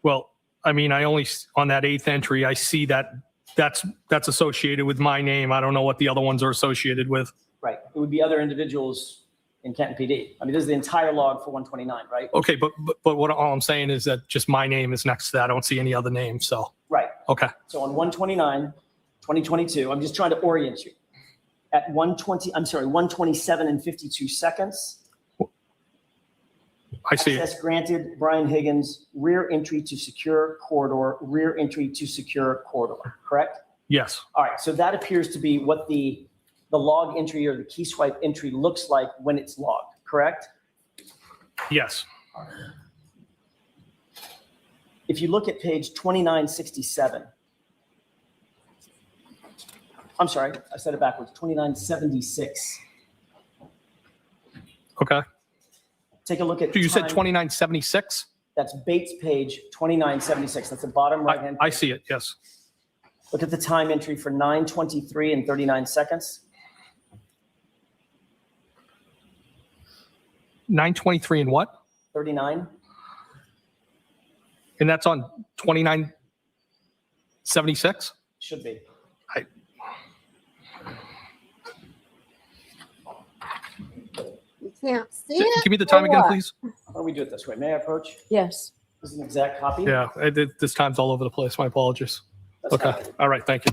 Well, I mean, I only on that 8th entry, I see that's associated with my name. I don't know what the other ones are associated with. Right. It would be other individuals in Canton PD. I mean, this is the entire log for 129, right? Okay, but what all I'm saying is that just my name is next to that. I don't see any other names. So Right. okay. So on 1/29/2022, I'm just trying to orient you. At 127 and 52 seconds, I see it. access granted, Brian Higgins, rear entry to secure corridor, rear entry to secure corridor, correct? Yes. All right, so that appears to be what the log entry or the key swipe entry looks like when it's logged, correct? Yes. If you look at page 2967, I'm sorry, I said it backwards, 2976. Okay. Take a look at. So you said time- 2976? That's Bates page 2976. That's the bottom right-hand. I see it. Yes. Look at the time entry for 9:23 and 39 seconds. 923 and what? 39. And that's on 2976? Should be. You can't see it. Give me the time or again, what? please. Why don't we do it this way? May I approach? Yes. This is an exact copy. Yeah, this time's all over the place. My apologies. That's Okay. fine. All right. Thank you.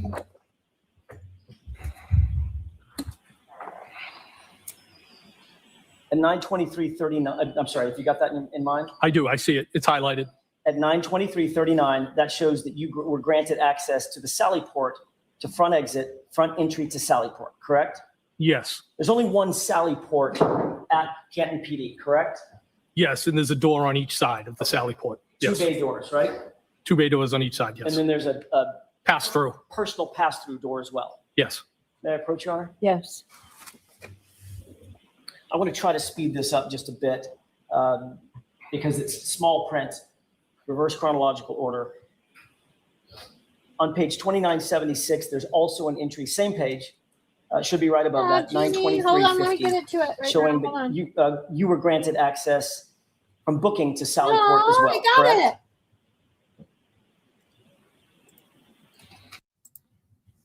At 9:23:39, I'm sorry, if you got that in mind. I do. I see it. It's highlighted. At 9:23:39, that shows that you were granted access to the Sally Port to front exit, front entry to Sally Port, correct? Yes. There's only one Sally Port at Canton PD, correct? Yes. And there's a door on each side of the Sally Port. Yes. 2 bay doors, right? 2 bay doors on each side. And Yes. then there's a Pass through. personal pass-through door as well. Yes. May I approach, Your Honor? Yes. I want to try to speed this up just a bit because it's small print, reverse chronological order. On page 2976, there's also an entry, same page, should be right above that, Jeannie, hold on, let me get 92350, it to it right showing now. Hold that on. you were granted access from booking to Sally No, Port as well, I got correct? it.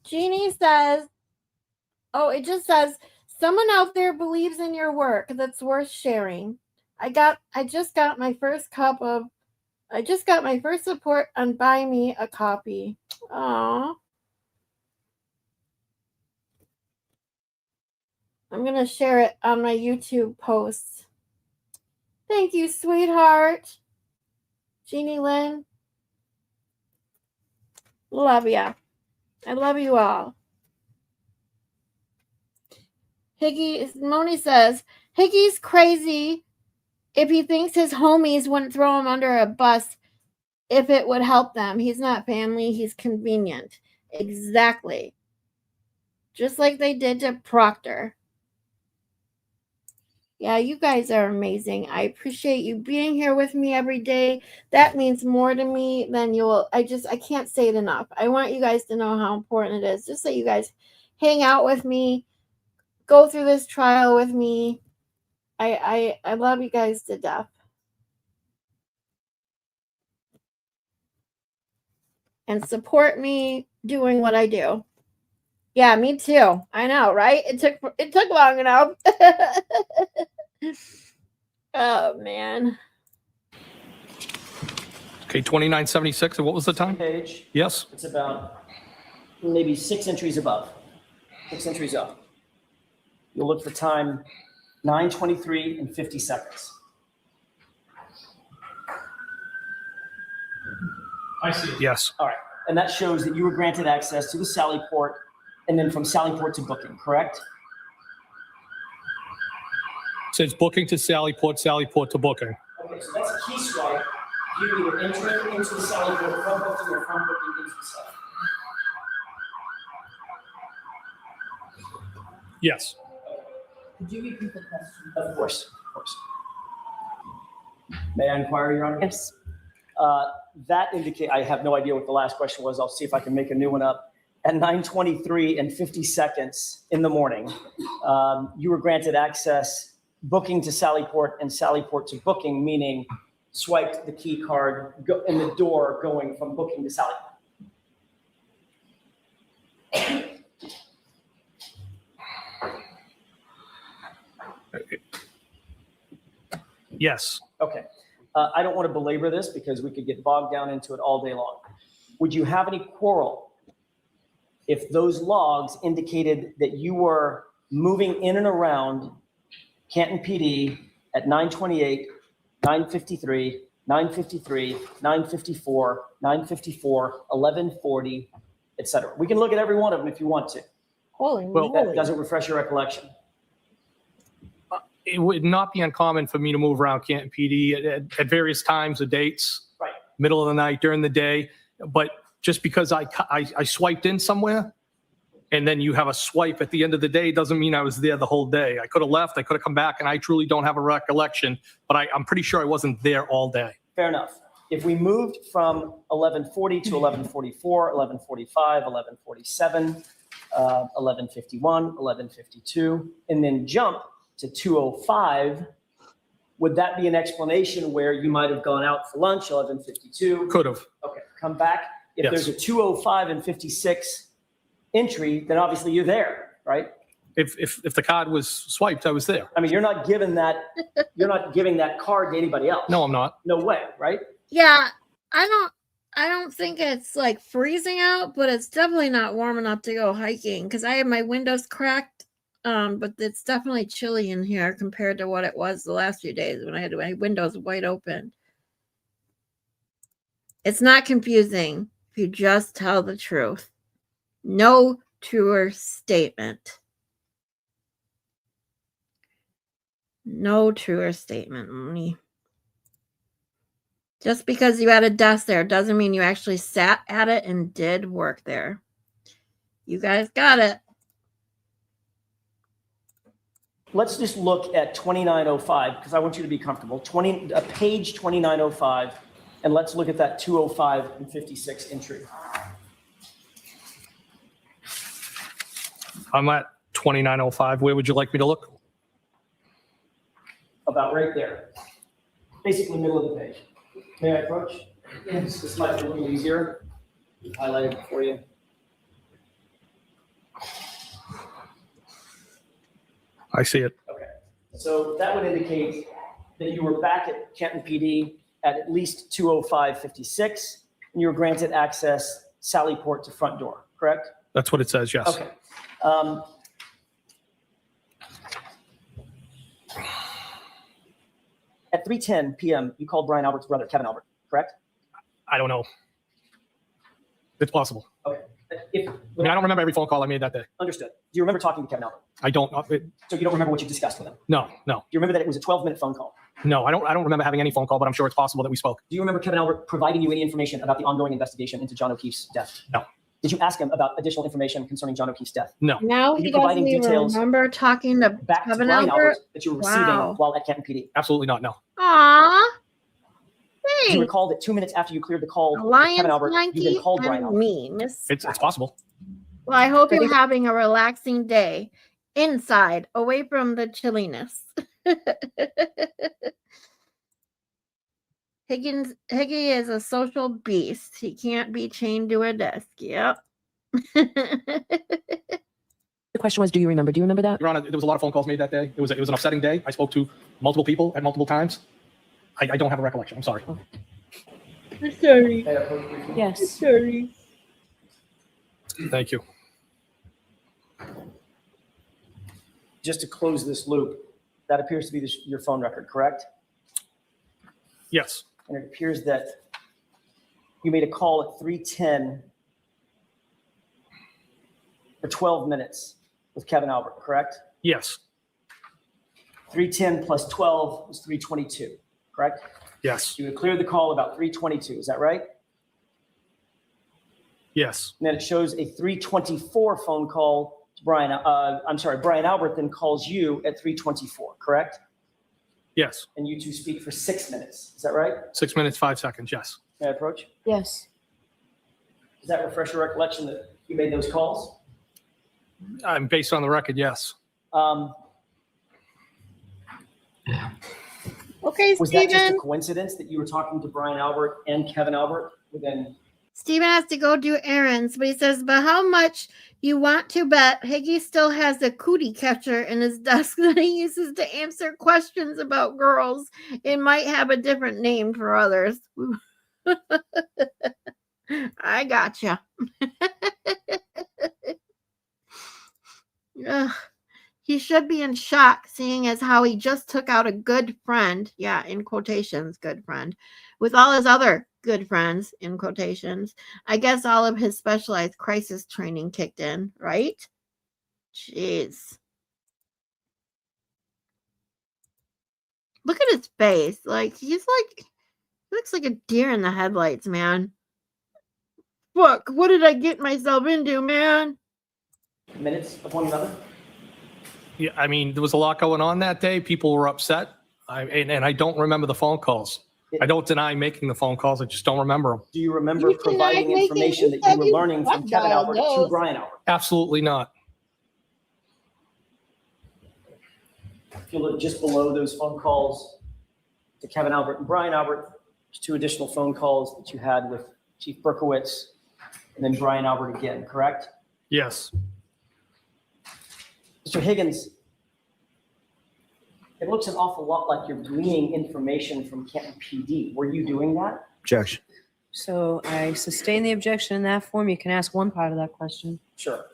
Jeannie says, oh, it just says, someone out there believes in your work that's worth sharing. I just got my first support on Buy Me a Copy. Aw. I'm going to share it on my YouTube post. Thank you, sweetheart. Jeannie Lynn. Love ya. I love you all. Higgy, Moni says, Higgy's crazy if he thinks his homies wouldn't throw him under a bus if it would help them. He's not family, he's convenient. Exactly. Just like they did to Proctor. Yeah, you guys are amazing. I appreciate you being here with me every day. That means more to me than I can't say it enough. I want you guys to know how important it is. Just that you guys hang out with me, go through this trial with me. I love you guys to death. And support me doing what I do. Yeah, me too. I know, right? It took long enough. Oh man. Okay, 2976. And what was the time? Page. Yes. It's about maybe 6 entries above. 6 entries up. You'll look for time 9:23 and 50 seconds. I see. Yes. All right. And that shows that you were granted access to the Sally Port and then from Sally Port to booking, correct? Says booking to Sally Port to booking. Okay, so that's a key swipe. You're either entering into the Sally Port from booking or from booking into the Sally. Yes. Could you repeat the question? Of course, of course. May I inquire, Your Honor? Yes. That indicate, I have no idea what the last question was. I'll see if I can make a new one up. At 9:23 and 50 seconds in the morning, you were granted access booking to Sally Port and Sally Port to booking, meaning swiped the key card in the door going from booking to Sally Port. Yes. Okay. I don't want to belabor this because we could get bogged down into it all day long. Would you have any quarrel if those logs indicated that you were moving in and around Canton PD at 9:28, 9:53, 9:53, 9:54, 9:54, 11:40, etc.? We can look at every one of them if you want to. Holy Well, That moly. doesn't refresh your recollection. It would not be uncommon for me to move around Canton PD at various times or dates. Right. Middle of the night, during the day. But just because I swiped in somewhere and then you have a swipe at the end of the day doesn't mean I was there the whole day. I could have left, I could have come back, and I truly don't have a recollection, but I'm pretty sure I wasn't there all day. Fair enough. If we moved from 11:40 to 11:44, 11:45, 11:47, 11:51, 11:52, and then jump to 2:05, would that be an explanation where you might have gone out for lunch, 11:52? Could have. Okay, come back. If Yes. there's a 2:05 and 56 entry, then obviously you're there, right? If the card was swiped, I was there. I mean, you're not giving that card to anybody else. No, I'm not. No way, right? Yeah, I don't think it's like freezing out, but it's definitely not warm enough to go hiking because I have my windows cracked. But it's definitely chilly in here compared to what it was the last few days when I had my windows wide open. It's not confusing if you just tell the truth. No truer statement. No truer statement, Moni. Just because you had a desk there doesn't mean you actually sat at it and did work there. You guys got it. Let's just look at 2905 because I want you to be comfortable. Page 2905, and let's look at that 2:05 and 56 entry. I'm at 2905. Where would you like me to look? About right there. Basically middle of the page. May I approach? Yes. This might be a little easier. Highlight it for you. I see it. Okay. So that would indicate that you were back at Canton PD at least 2:05:56, and you were granted access Sally Port to front door, correct? That's what it says, yes. Okay. At 3:10 p.m., you called Brian Albert's brother, Kevin Albert, correct? I don't know. It's possible. Okay. If, I mean, I don't remember every phone call I made that day. Understood. Do you remember talking to Kevin Albert? I don't. So you don't remember what you discussed with him? No. Do you remember that it was a 12-minute phone call? No, I don't remember having any phone call, but I'm sure it's possible that we spoke. Do you remember Kevin Albert providing you any information about the ongoing investigation into John O'Keefe's death? No. Did you ask him about additional information concerning John O'Keefe's death? No. Now Are he you doesn't providing even details remember talking to Back to Kevin Brian Albert. that you were receiving Wow. while at Canton PD. Absolutely not. No. Aw. Do you Thanks. recall that 2 minutes after you cleared the call with Alliance Kevin Albert, you then 90 called Brian and Albert? me, Miss. It's possible. Well, I hope you're having a relaxing day inside, away from the chilliness. Higgy is a social beast. He can't be chained to a desk. Yep. The question was, do you remember? Do you remember that? Your Honor, there was a lot of phone calls made that day. It was an upsetting day. I spoke to multiple people at multiple times. I don't have a recollection. I'm sorry. I'm sorry. Yes. Sorry. Thank you. Just to close this loop, that appears to be your phone record, correct? Yes. And it appears that you made a call at 3:10 for 12 minutes with Kevin Albert, correct? Yes. 3:10 plus 12 was 3:22, correct? Yes. You had cleared the call about 3:22, is that right? Yes. And then it shows a 3:24 phone call to Brian. Brian Albert then calls you at 3:24, correct? Yes. And you two speak for 6 minutes, is that right? 6 minutes, 5 seconds. Yes. May I approach? Yes. Does that refresh your recollection that you made those calls? I'm based on the record. Yes. Okay, Was that just a Steven. coincidence that you were talking to Brian Albert and Kevin Albert within? Steven has to go do errands, but he says, but how much you want to bet Higgy still has a cootie catcher in his desk that he uses to answer questions about girls. It might have a different name for others. I gotcha. Ugh. He should be in shock, seeing as how he just took out a good friend, yeah, in quotations, good friend, with all his other good friends, in quotations. I guess all of his specialized crisis training kicked in, right? Jeez. Look at his face. Like, he looks like a deer in the headlights, man. Fuck, what did I get myself into, man? Minutes of one another? Yeah. I mean, there was a lot going on that day. People were upset. And I don't remember the phone calls. I don't deny making the phone calls. I just don't remember them. Do you remember You denied providing making- information you that you said were you learning from butt Kevin dialed Albert to those. Brian Albert? Absolutely not. If you look just below those phone calls to Kevin Albert and Brian Albert, there's 2 additional phone calls that you had with Chief Berkowitz and then Brian Albert again, correct? Yes. Mr. Higgins, it looks an awful lot like you're gleaning information from Canton PD. Were you doing that? Objection. So I sustain the objection in that form. You can ask one part of that question. Sure.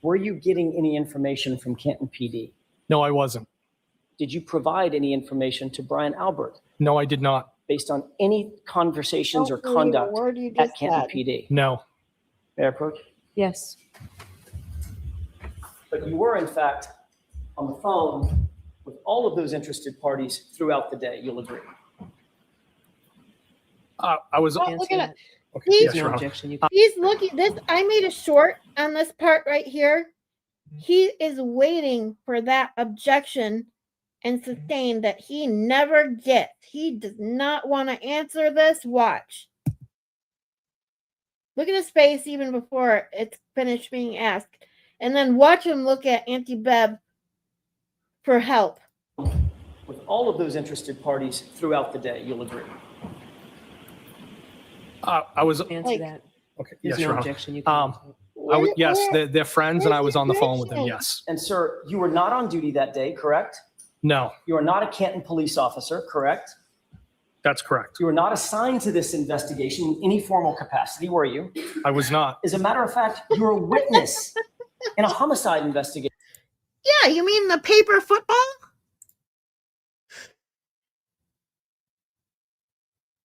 Were you getting any information from Canton PD? No, I wasn't. Did you provide any information to Brian Albert No, I did not. based on any conversations or Don't believe a conduct word you at just Canton said. PD? No. May I approach? Yes. But you were, in fact, on the phone with all of those interested parties throughout the day, you'll agree. I was. Oh, Answer look at that. it. Okay. He's- Yes, No Your Honor. objection. You He's looking this. I made a short on this part right here. He is waiting for that objection and sustain that he never gets. He does not want to answer this. Watch. Look at his face even before it's finished being asked. And then watch him look at Auntie Beb for help. With all of those interested parties throughout the day, you'll agree. I was. answer Like- that. Okay. There's Yes, Your no Honor. objection. You can answer it. Yes, Where- they're friends, and I was on the phone with them. Where's Yes. And sir, you were not on duty that day, correct? No, You are not a Canton police officer, correct? that's correct. You were not assigned to this investigation in any formal capacity, were you? I was not. As a matter of fact, you're a witness in a homicide investigation. Yeah, you mean the paper football?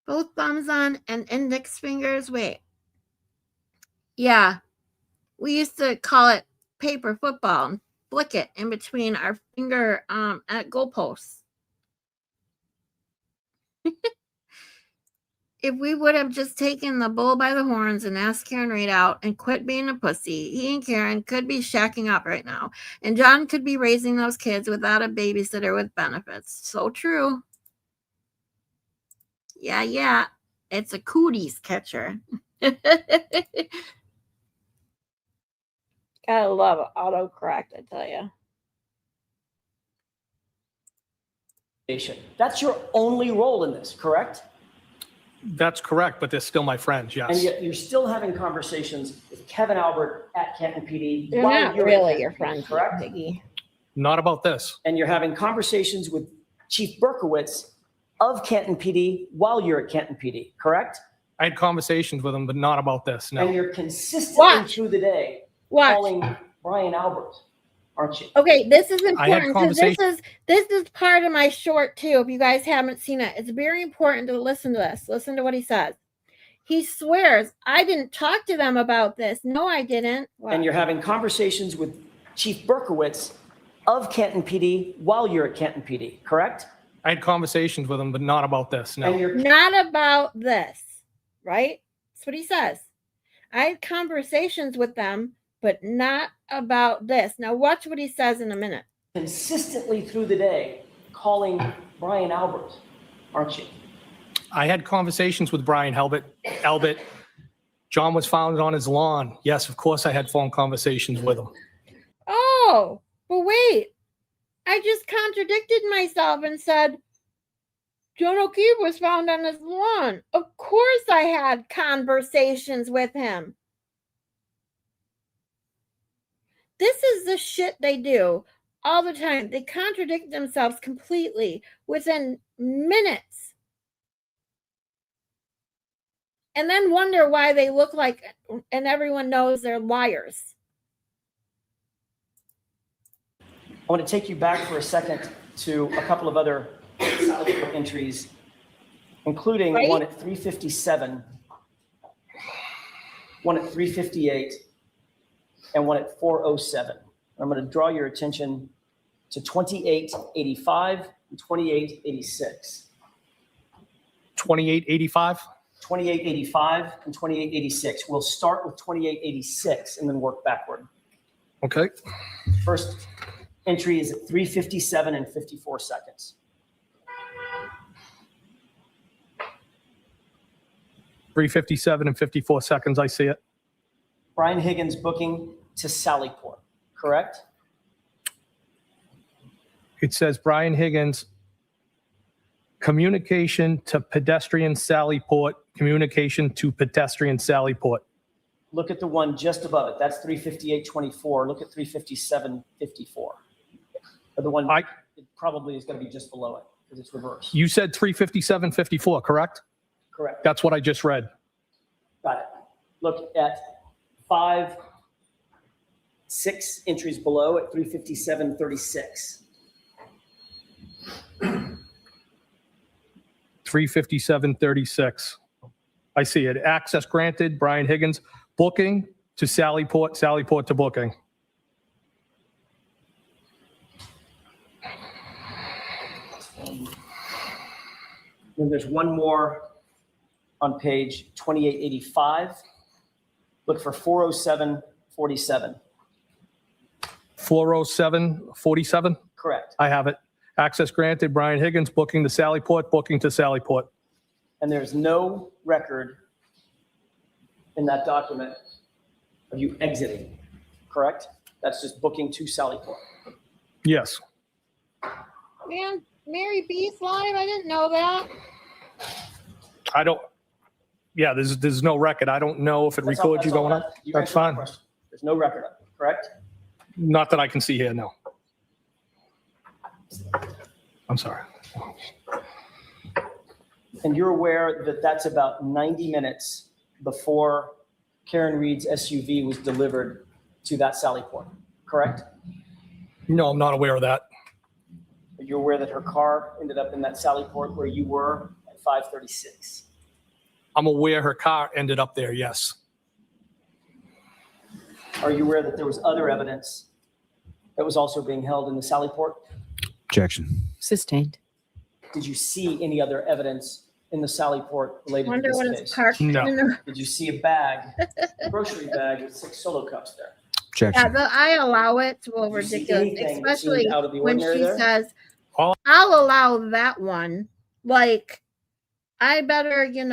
Both thumbs on and index fingers. Wait. Yeah. We used to call it paper football and flick it in between our finger at goalposts. If we would have just taken the bull by the horns and asked Karen Reed out and quit being a pussy, he and Karen could be shacking up right now. And John could be raising those kids without a babysitter with benefits. So true. Yeah. It's a cooties catcher. Gotta love autocorrect, I tell you. That's your only role in this, correct? That's correct, but they're still my friends, And yes. yet you're still having conversations with Kevin Albert at Canton PD. They're while not you're at really Canton your PD, friends, correct? Higgy. Not about this. And you're having conversations with Chief Berkowitz of Canton PD while you're at Canton PD, correct? I had conversations with them, but not about this, And no. you're consistently Watch. through the day Watch. calling Brian Albert, aren't you? Okay, this is I had important because this is part of my short too. If you guys haven't seen it, it's very important to listen to this. Listen to what he says. He swears, I didn't talk to them about this. No, I didn't. What? And you're having conversations with Chief Berkowitz of Canton PD while you're at Canton PD, correct? I had conversations with them, but not about this, And no. you're Not about this, right? That's what he says. I had conversations with them, but not about this. Now watch what he says in a minute. consistently through the day calling Brian Albert, aren't you? I had conversations with Brian Albert. John was found on his lawn. Yes, of course I had phone conversations with him. Oh, but wait. I just contradicted myself and said John O'Keefe was found on his lawn. Of course I had conversations with him. This is the shit they do all the time. They contradict themselves completely within minutes. And then wonder why they look like, and everyone knows they're liars. I want to take you back for a second to a couple of other entries, including Right? one at 357, one at 358, and one at 407. I'm going to draw your attention to 2885 and 2886. 2885? 2885 and 2886. We'll start with 2886 and then work backward. Okay. First entry is at 357 and 54 seconds. 357 and 54 seconds, I see it. Brian Higgins booking to Sallyport, correct? It says Brian Higgins, communication to pedestrian Sallyport, communication to pedestrian Sallyport. Look at the one just above it. That's 358.24. Look at 357.54. Or the one I- it probably is going to be just below it because it's reversed. You said 357.54, correct? Correct. That's what I just read. Got it. Look at 6 entries below at 357.36. 357.36. I see it. Access granted, Brian Higgins. Booking to Sallyport, Sallyport to booking. Then there's one more on page 2885. Look for 407.47. 407.47. Correct. I have it. Access granted, Brian Higgins. Booking to Sallyport, booking to Sallyport. And there's no record in that document of you exiting, correct? That's just booking to Sallyport. Yes. Man, Mary B's live. I didn't know that. I don't, yeah, there's no record. I don't know if it That's all- records you that's all going up. that- you That's answered my fine. question. There's no record of it, correct? Not that I can see here, no. I'm sorry. And you're aware that that's about 90 minutes before Karen Reed's SUV was delivered to that Sallyport, correct? No, I'm not aware of that. Are you aware that her car ended up in that Sallyport where you were at 5:36? I'm aware her car ended up there, yes. Are you aware that there was other evidence that was also being held in the Sally Port? Objection. Sustained. Did you see any other evidence in the Sally Port related to Wonder this what case? it's parked No. in the. Did you see a bag, a grocery bag with 6 solo cups there? Yeah, Objection. I allow it. Well, Did you see ridiculous, anything that seemed especially out of the when ordinary she there? says, All- "I'll allow that one." Like, I better, you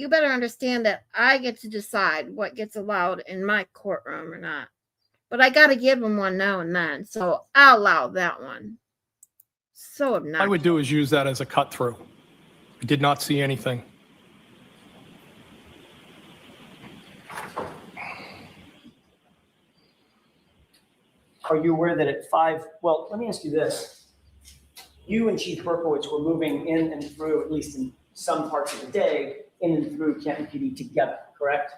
better understand that I get to decide what gets allowed in my courtroom or not. But I got to give them one now and then, so I'll allow that one. So I obnoxious. would do is use that as a cut through. I did not see anything. Are you aware that at 5, well, let me ask you this. You and Chief Berkowitz were moving in and through, at least in some parts of the day, in and through Canton PD together, correct?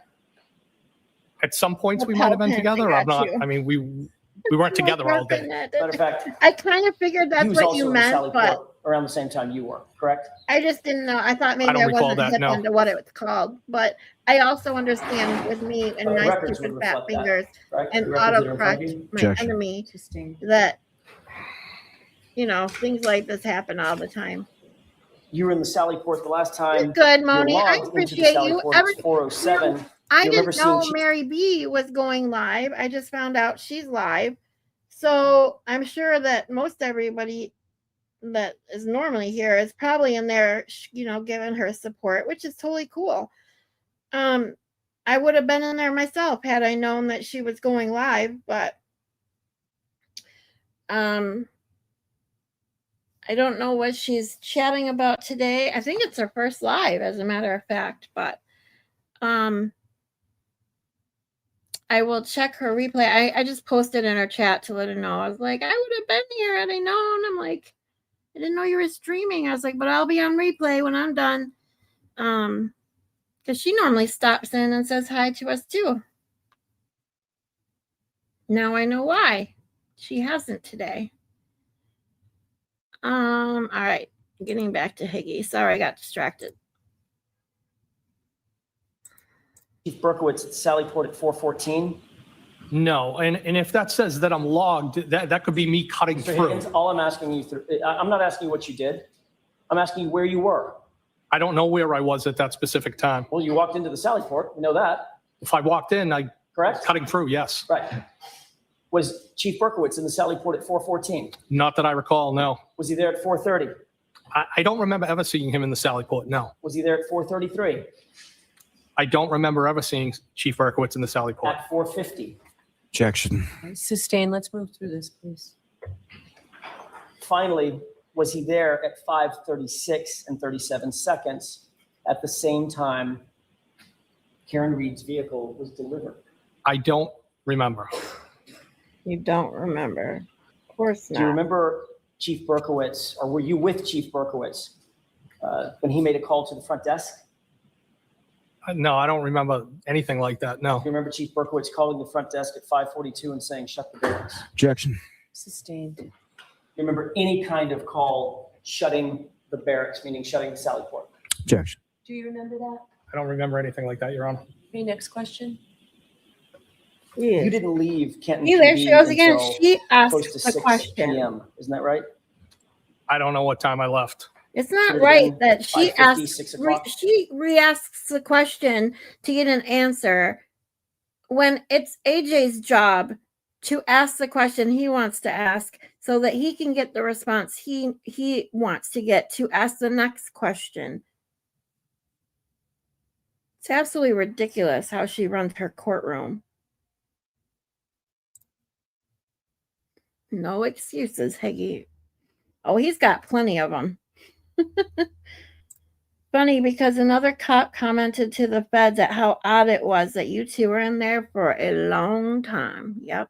At some points, we Lapel might have been pins, I together. got I'm not, you. I mean, we weren't together all day. Matter of fact, I kind of figured he that's was what also you in meant, Sally but Port around the same time you were, correct? I just didn't know. I thought maybe don't I recall wasn't that, hip no. into what it was called. But I also understand with me and The my records stupid would fat reflect that, fingers Right? and The records that are in front of autocorrect, you? my Objection. enemy, Sustained. that, things like this happen all the time. You were in the Sally Port the last time. Good, you Moni. I logged into the appreciate Sally you. Port, it's 4:07. I You remember didn't know seeing Mary B was going live. I just found out she's live. So I'm sure that most everybody that is normally here is probably in there, giving her support, which is totally cool. I would have been in there myself had I known that she was going live, but I don't know what she's chatting about today. I think it's her first live, as a matter of fact, but I will check her replay. I just posted in her chat to let her know. I was like, I would have been here had I known. I'm like, I didn't know you were streaming. I was like, but I'll be on replay when I'm done. Because she normally stops in and says hi to us too. Now I know why. She hasn't today. All right. Getting back to Higgy. Sorry, I got distracted. Chief Berkowitz at Sally Port at 4:14. No, and if that says that I'm logged, that could be me cutting Mr. through. Higgins, all I'm asking you through, I'm not asking you what you did. I'm asking you where you were. I don't know where I was at that specific time. Well, you walked into the Sally Port, we know that, If I walked in, I was correct? cutting through, yes. Right. Was Chief Berkowitz in the Sally Port at 4:14? Not that I recall, no. Was he there at 4:30? I don't remember ever seeing him in the Sally Port, no. Was he there at 4:33? I don't remember ever seeing Chief Berkowitz in the Sally Port. At 4:50? Objection. Sustained. Let's move through this, please. Finally, was he there at 5:36 and 37 seconds at the same time Karen Reed's vehicle was delivered? I don't remember. You don't remember. Of course Do you not. remember Chief Berkowitz, or were you with Chief Berkowitz when he made a call to the front desk? No, I don't remember anything like that, no. Do you remember Chief Berkowitz calling the front desk at 5:42 and saying, shut the doors? Objection. Sustained. Do you remember any kind of call shutting the barracks, meaning shutting the Sally Port? Objection. Do you remember that? I don't remember anything like that, Your Honor. Okay, next question. Yeah. You didn't leave Canton See, there she PD goes again. until She close to asks the 6 question. p.m. Isn't that right? I don't know what time I left. It's Could not have right been that she 5:50, asks. 6 o'clock. She re-asks the question to get an answer when it's AJ's job to ask the question he wants to ask so that he can get the response he wants to get to ask the next question. It's absolutely ridiculous how she runs her courtroom. No excuses, Higgy. Oh, he's got plenty of them. Funny because another cop commented to the feds at how odd it was that you two were in there for a long time. Yep.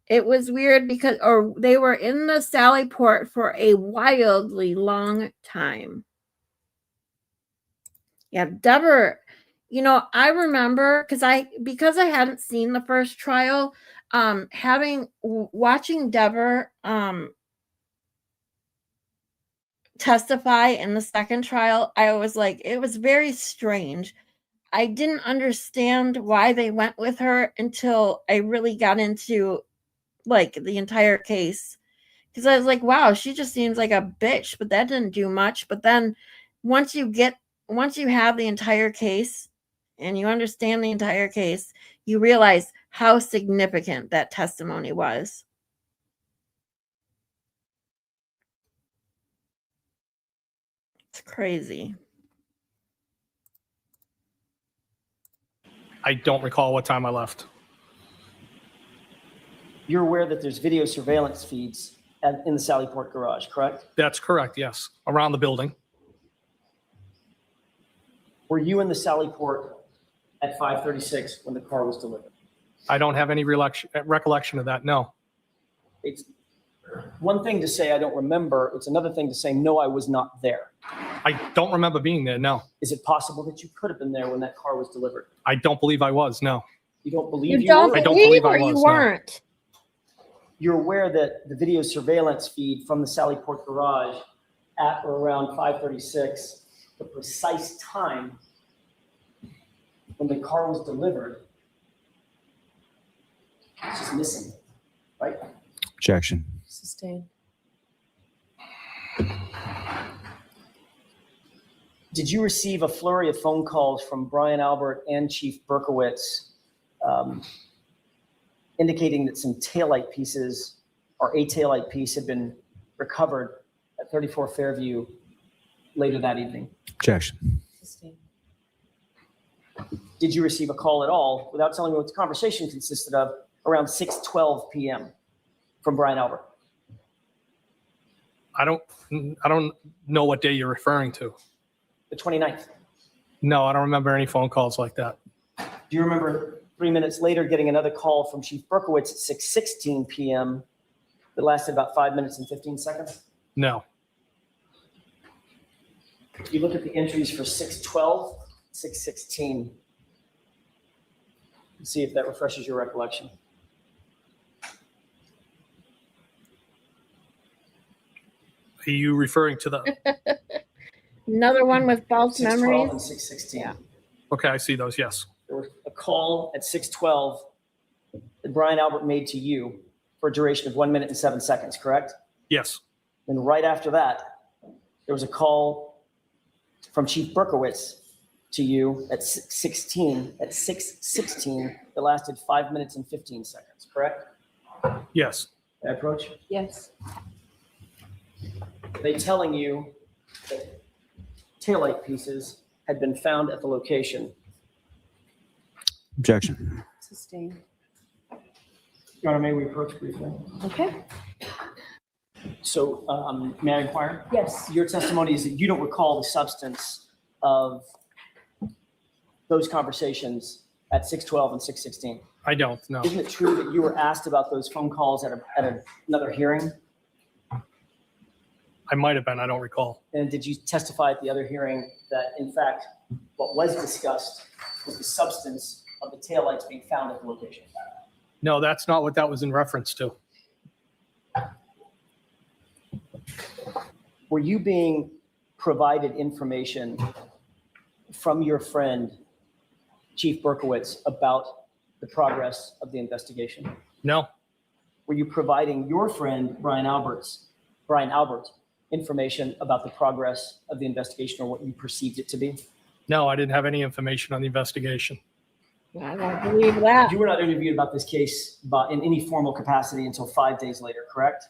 It was weird because, or they were in the Sally Port for a wildly long time. Yeah, Deborah, I remember because I hadn't seen the first trial, watching Deborah testify in the second trial, I was like, it was very strange. I didn't understand why they went with her until I really got into like the entire case. Because I was like, wow, she just seems like a bitch, but that didn't do much. But then once you have the entire case and you understand the entire case, you realize how significant that testimony was. It's crazy. I don't recall what time I left. You're aware that there's video surveillance feeds in the Sallyport garage, correct? That's correct, yes. Around the building. Were you in the Sallyport at 5:36 when the car was delivered? I don't have any recollection of that, no. It's one thing to say I don't remember. It's another thing to say, no, I was not there. I don't remember being there, no. Is it possible that you could have been there when that car was delivered? I don't believe I was, no. You don't believe You you don't were? I don't believe believe I or you was, no. weren't? You're aware that the video surveillance feed from the Sallyport garage at or around 5:36, the precise time when the car was delivered, it's just missing, right? Objection. Sustained. Did you receive a flurry of phone calls from Brian Albert and Chief Berkowitz indicating that some taillight pieces or a taillight piece had been recovered at 34 Fairview later that evening? Objection. Sustained. Did you receive a call at all, without telling me what the conversation consisted of, around 6:12 p.m. from Brian Albert? I don't know what day you're referring to. The 29th. No, I don't remember any phone calls like that. Do you remember 3 minutes later getting another call from Chief Berkowitz at 6:16 p.m. that lasted about 5 minutes and 15 seconds? No. You look at the entries for 6:12, 6:16. See if that refreshes your recollection. Are you referring to the, Another one with false 6:12 memories. and 6:16. Yeah. okay, I see those, yes. There was a call at 6:12 that Brian Albert made to you for a duration of 1 minute and 7 seconds, correct? Yes, And right after that, there was a call from Chief Berkowitz to you at 6:16 that lasted 5 minutes and 15 seconds, correct? yes. That approach? Yes. They telling you that taillight pieces had been found at the location. Objection. Sustained. Your Honor, may we approach briefly? Okay. So may I inquire? Yes. Your testimony is that you don't recall the substance of those conversations at 6:12 and 6:16. I don't, no. Isn't it true that you were asked about those phone calls at another hearing? I might have been, I don't recall. And did you testify at the other hearing that, in fact, what was discussed was the substance of the taillights being found at the location? No, that's not what that was in reference to. Were you being provided information from your friend, Chief Berkowitz, about the progress of the investigation? No, Were you providing your friend, Brian Albert, information about the progress of the investigation or what you perceived it to be? no, I didn't have any information on the investigation. I don't believe that. You were not interviewed about this case in any formal capacity until 5 days later, correct?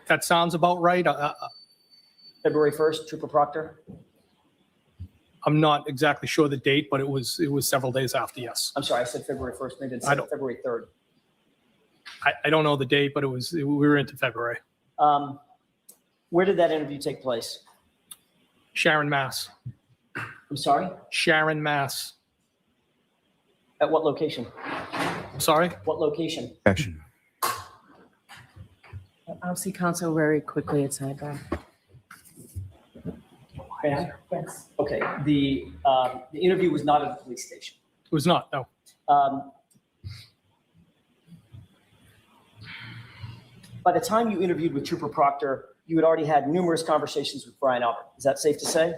That sounds about right. February 1st, Trooper Proctor? I'm not exactly sure the date, but it was several days after, yes. I'm sorry, I said February 1st, maybe it's I don't- February 3rd. I don't know the date, but we were into February. Where did that interview take place? Sharon, Mass. I'm sorry? Sharon, Mass. At what location? I'm sorry? What location? Objection. I'll see counsel very quickly at sidebar. May I? Yes. Okay, the interview was not at the police station. It was not, no. By the time you interviewed with Trooper Proctor, you had already had numerous conversations with Brian Albert. Is that safe to say?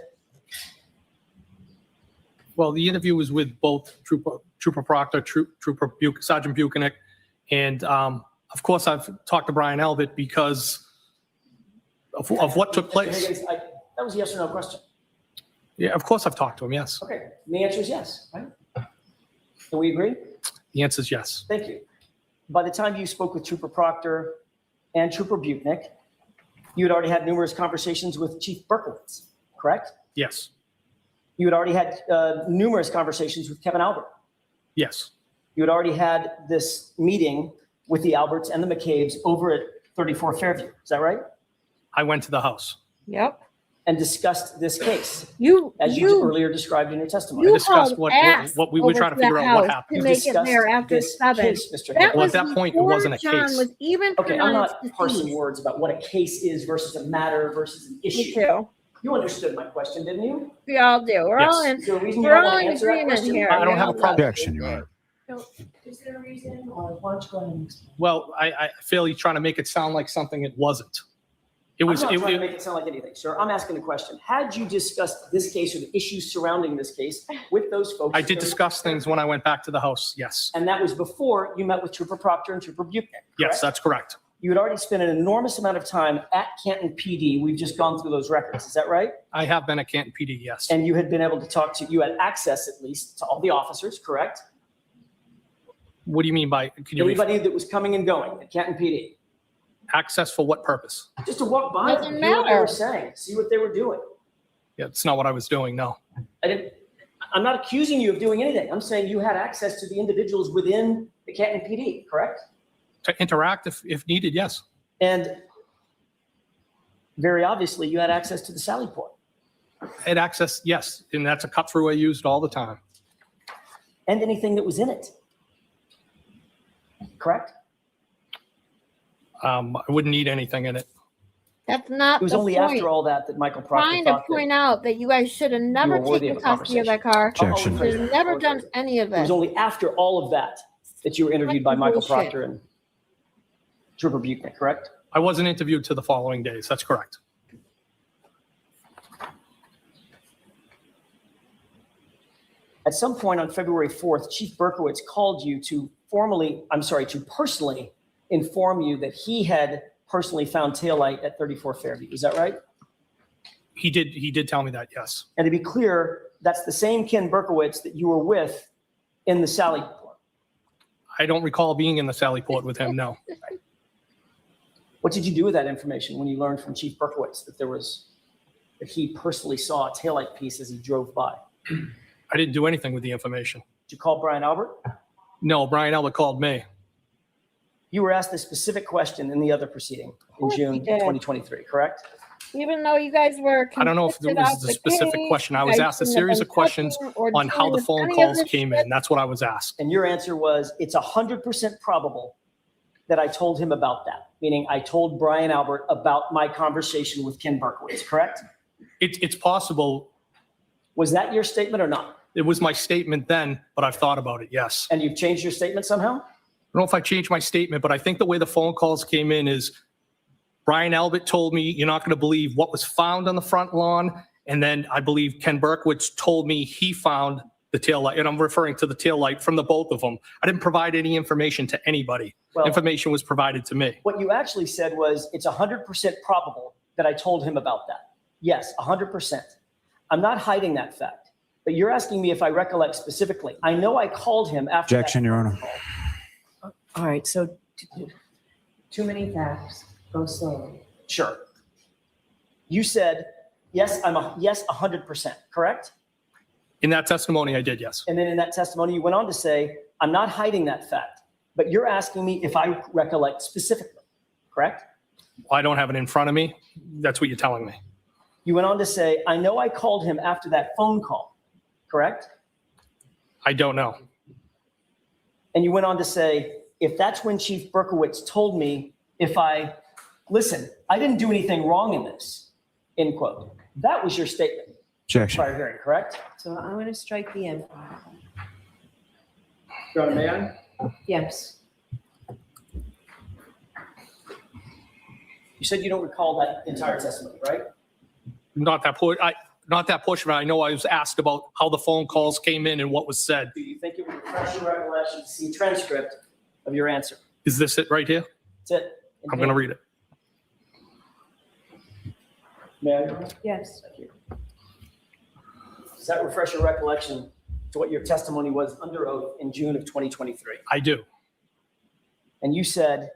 Well, the interview was with both Trooper Proctor, Sergeant Buchanan, and of course, I've talked to Brian Albert because of what took Mr. place. Higgins, that was a yes or no question. Yeah, of course I've talked to him, yes. Okay, and the answer is yes, right? Can we agree? The answer is yes. Thank you. By the time you spoke with Trooper Proctor and Trooper Buchanan, you had already had numerous conversations with Chief Berkowitz, correct? Yes, You had already had numerous conversations with Kevin Albert. yes, You had already had this meeting with the Alberts and the McCabe's over at 34 Fairview. Is that right? I went to the house. Yep. And discussed this case, You as you earlier described in your testimony. I You discussed hauled what ass we were over trying to to figure that out what house happened. to make it Discussed there after this 7. case, Mr. That Higgins. Well, was at that point, it before wasn't a John case. was even Okay, I'm not pronounced parsing deceased. words about what a case is versus a matter versus an Me issue. too. You understood my question, didn't you? We all do. We're all Yes. in. Is there a reason you We're don't all want to in answer that agreement question? here. I don't We have a all problem. know. Objection, Your Honor. Is there a reason, or why don't you go ahead and explain? Well, I feel he's trying to make it sound like something it wasn't. It I'm was, not it, trying to it- make it sound like anything, sir. I'm asking a question. Had you discussed this case or the issues surrounding this case with those folks? I did discuss things when I went back to the house, yes. And that was before you met with Trooper Proctor and Trooper Buchanan, Yes, correct? that's correct. You had already spent an enormous amount of time at Canton PD. We've just gone through those records. Is that right? I have been at Canton PD, yes. And you had been able to talk to, you had access at least to all the officers, correct? What do you mean by, can you Anybody that was coming and going at Canton PD, access for what purpose? just to walk by them, Doesn't hear what they were matter. saying, see what they were doing. Yeah, it's not what I was doing, no. I'm not accusing you of doing anything. I'm saying you had access to the individuals within the Canton PD, correct? To interact if needed, yes. And very obviously, you had access to the Sally Port Had access, yes, and that's a cut through I used all the time. and anything that was in it, correct? I wouldn't need anything in it. That's not It was the only point. after all that Michael Proctor Trying to thought that point out that you guys should have never were worthy taken of a custody of that car. Objection. Should have never done any of it was it. only after all of that that you were interviewed by Michael Bullshit. Proctor and Trooper Buchanan, correct? I wasn't interviewed to the following days, that's correct. At some point on February 4th, Chief Berkowitz called you to personally inform you that he had personally found taillight at 34 Fairview. Is that right? He did tell me that, yes. And to be clear, that's the same Ken Berkowitz that you were with in the Sally Port. I don't recall being in the Sally Port with him, no. What did you do with that information when you learned from Chief Berkowitz that he personally saw a taillight piece as he drove by? I didn't do anything with the information. Did you call Brian Albert? No, Brian Albert called me. You were asked a specific question in the other proceeding in course June he did. 2023, correct? Even though you guys were. I don't know if it convicted was off a the specific case, question. I you was guys asked a shouldn't have series been of questions touching or on how dealing the with phone any of calls this came shit. in. That's what I was asked. And your answer was, it's 100% probable that I told him about that, meaning I told Brian Albert about my conversation with Ken Berkowitz, correct? It's possible. Was that your statement or not? It was my statement then, but I've thought about it, yes. And you've changed your statement somehow? I don't know if I changed my statement, but I think the way the phone calls came in is Brian Albert told me, you're not going to believe what was found on the front lawn. And then I believe Ken Berkowitz told me he found the taillight, and I'm referring to the taillight from the both of them. I didn't provide any information to anybody. Well, Information was provided to me. what you actually said was, it's 100% probable that I told him about that. Yes, 100%. I'm not hiding that fact, but you're asking me if I recollect specifically. I know I called him after that Objection, Your Honor. call. All right, so Too many facts, go slowly. Sure. You said, yes, 100%, correct? In that testimony, I did, yes. And then in that testimony, you went on to say, I'm not hiding that fact, but you're asking me if I recollect specifically, correct? I don't have it in front of me. That's what you're telling me. You went on to say, I know I called him after that phone call, correct? I don't know. And you went on to say, if that's when Chief Berkowitz told me, listen, I didn't do anything wrong in this, end quote. That was your statement Objection. prior hearing, correct? so I'm going to strike the end. Your Honor, may I? Yes. You said you don't recall that entire testimony, right? Not that point. not that portion, but I know I was asked about how the phone calls came in and what was said. Do you think it would refresh your recollection to see a transcript of your answer? Is this it right here? That's it. I'm going to read it. May I? Yes. Thank you. Does that refresh your recollection to what your testimony was under oath in June of 2023? I do. And you said,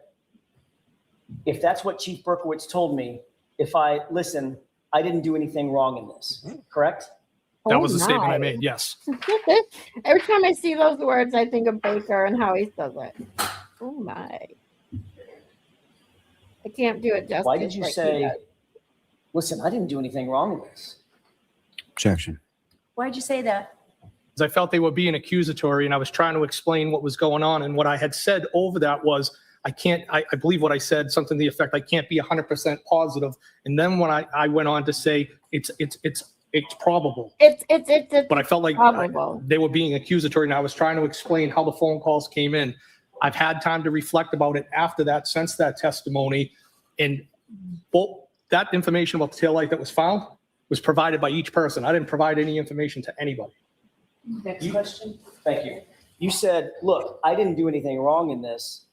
if that's what Chief Berkowitz told me, if I listen, I didn't do anything wrong in this, correct? That Oh was the statement I my. made. Yes. Every time I see those words, I think of Baker and how he says it. Oh my. I can't do it justice. Why did you like he say, does. listen, I didn't do anything wrong in this? Objection. Why'd you say that? Because I felt they were being accusatory and I was trying to explain what was going on. And what I had said over that was, I believe what I said, something to the effect, I can't be 100% positive. And then when I went on to say, it's probable. It's But I felt like probable. they were being accusatory and I was trying to explain how the phone calls came in. I've had time to reflect about it after that, since that testimony. And both that information about the taillight that was found was provided by each person. I didn't provide any information to anybody. Next question. Thank you. You said, look, I didn't do anything wrong in this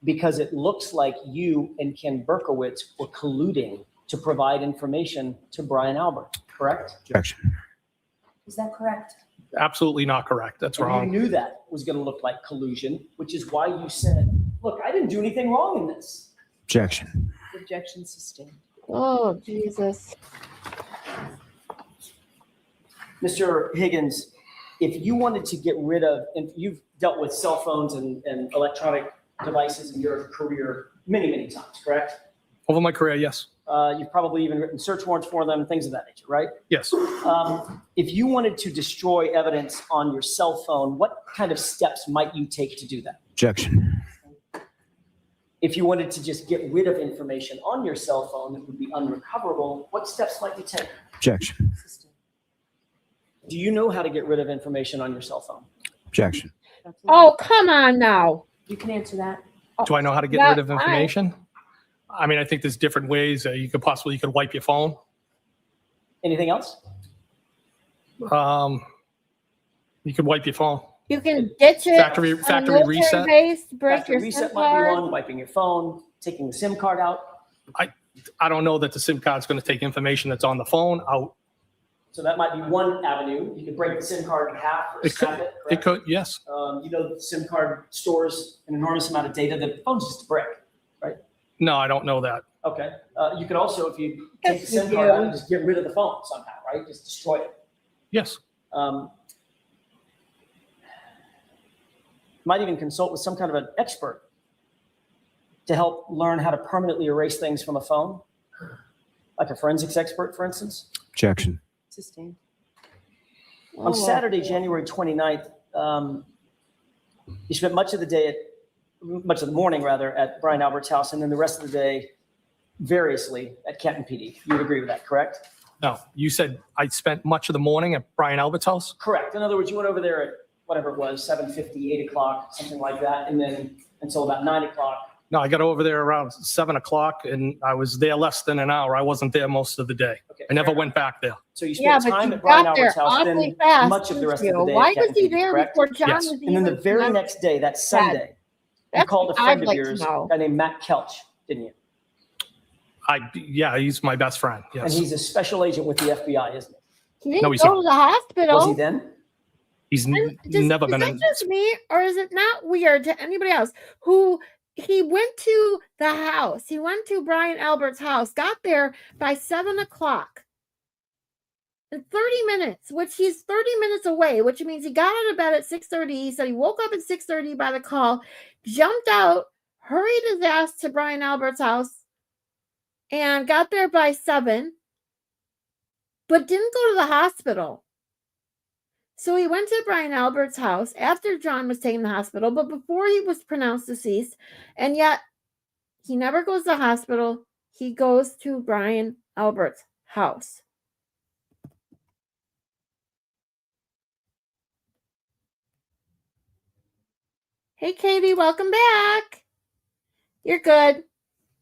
because it looks like you and Ken Berkowitz were colluding to provide information to Brian Albert, correct? Objection. Is that correct? Absolutely not correct. That's And you wrong. knew that was going to look like collusion, which is why you said, look, I didn't do anything wrong in this. Objection. Objection sustained. Oh, Jesus. Mr. Higgins, if you wanted to get rid of, and you've dealt with cell phones and electronic devices in your career many, many times, correct? Over my career, yes. You've probably even written search warrants for them, things of that nature, right? Yes. If you wanted to destroy evidence on your cell phone, what kind of steps might you take to do that? Objection. If you wanted to just get rid of information on your cell phone that would be unrecoverable, what steps might you take? Objection. Do you know how to get rid of information on your cell phone? Objection. Oh, come on now. You can answer that. Do I know how to get rid of information? I mean, I think there's different ways. You could wipe your phone. Anything else? You could wipe your phone. You can ditch it. Factory on a military reset. base, break Factory your reset SIM might be card. one, wiping your phone, taking the SIM card out. I don't know that the SIM card's going to take information that's on the phone out. So that might be one avenue. You could break the SIM card in half or It snap it. It correct? could, yes. You know, the SIM card stores an enormous amount of data. The phone's just a brick. No, I don't know that. Okay. You could also, if you take the Yes, you SIM card out, do. just get rid of the phone somehow, right? Just destroy it. Yes. Might even consult with some kind of an expert to help learn how to permanently erase things from a phone, like a forensics expert, for instance. Objection. Sustained. On Saturday, January 29th, you spent much of the morning rather, at Brian Albert's house, and then the rest of the day variously at Canton PD. You would agree with that, correct? No, you said I spent much of the morning at Brian Albert's house? Correct. In other words, you went over there at whatever it was, 7:50, 8 o'clock, something like that, and then until about 9 o'clock. No, I got over there around 7 o'clock and I was there less than an hour. I wasn't there most of the day. Okay, I never fair went back there. So you Yeah, spent but time you at Brian got there Albert's house, awfully then fast. much of the rest of didn't the you? day. Why at was Canton he PD, there correct? before John Yes. was And then the even very announced? next day, that Sunday, you That's called a what friend I'd of like to yours, know. a guy named Matt Kelch, didn't you? Yeah, he's my best friend. And Yes. he's a special agent with the FBI, isn't he? He didn't No, he's go not. to the hospital. Was he then? He's Is never been it in. just me, or is it not weird to anybody else who he went to the house? He went to Brian Albert's house, got there by 7 o'clock. In 30 minutes, which he's 30 minutes away, which means he got out of bed at 6:30. He said he woke up at 6:30 by the call, jumped out, hurried his ass to Brian Albert's house, and got there by 7, but didn't go to the hospital. So he went to Brian Albert's house after John was taken to the hospital, but before he was pronounced deceased. And yet he never goes to the hospital. He goes to Brian Albert's house. Hey, Katie, welcome back. You're good.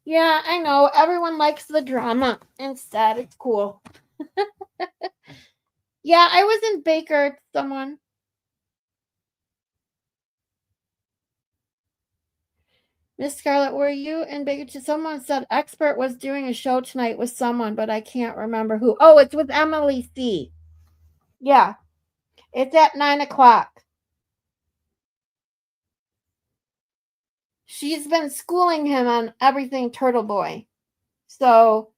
Yeah, I know. Everyone likes the drama instead. It's cool. Yeah, I was in Baker, someone. Miss Scarlett, were you in Baker? Someone said Expert was doing a show tonight with someone, but I can't remember who. Oh, it's with Emily C. Yeah, it's at 9 o'clock. She's been schooling him on everything Turtle Boy. So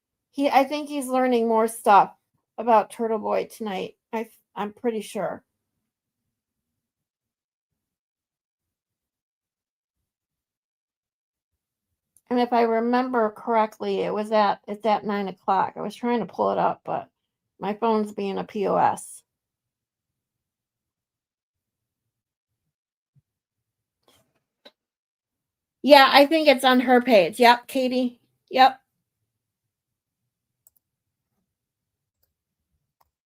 I think he's learning more stuff about Turtle Boy tonight. I'm pretty sure. And if I remember correctly, it's at 9 o'clock. I was trying to pull it up, but my phone's being a POS. Yeah, I think it's on her page. Yep, Katie. Yep.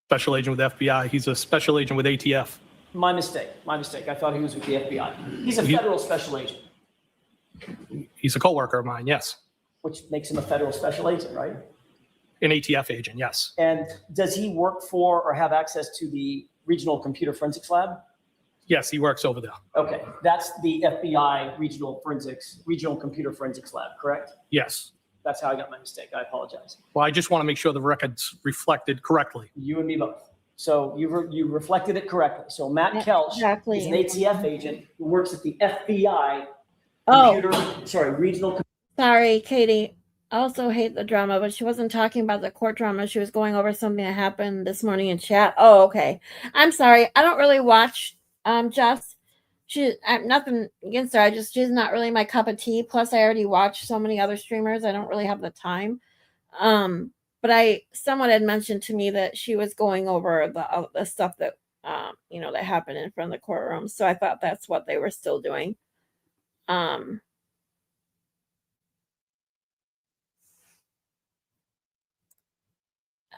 Special agent with FBI. He's a special agent with ATF. My mistake. My mistake. I thought he was with the FBI. He's a federal special agent, He's a coworker of mine, yes. which makes him a federal special agent, right? An ATF agent, yes. And does he work for or have access to the Regional Computer Forensics Lab? Yes, he works over there. Okay, that's the FBI Regional Computer Forensics Lab, correct? Yes. That's how I got my mistake. I apologize. Well, I just want to make sure the record's reflected correctly. You and me both. So you reflected it correctly. So Matt Kelch Exactly. is an ATF agent who works at the FBI Oh, Regional. sorry, Katie. I also hate the drama, but she wasn't talking about the court drama. She was going over something that happened this morning in chat. Oh, okay. I'm sorry. I don't really watch Jess. I'm nothing against her. She's not really my cup of tea. Plus, I already watch so many other streamers. I don't really have the time. But someone had mentioned to me that she was going over the stuff that that happened in front of the courtroom. So I thought that's what they were still doing.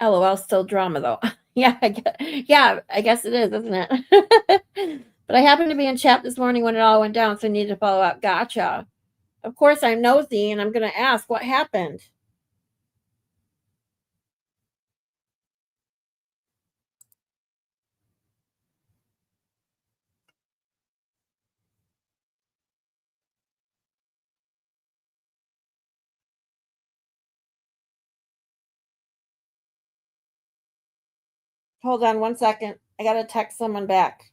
LOL, still drama though. Yeah, I guess it is, isn't it? But I happened to be in chat this morning when it all went down, so I needed to follow up. Gotcha. Of course, I'm nosy, and I'm going to ask what happened. Hold on 1 second. I got to text someone back.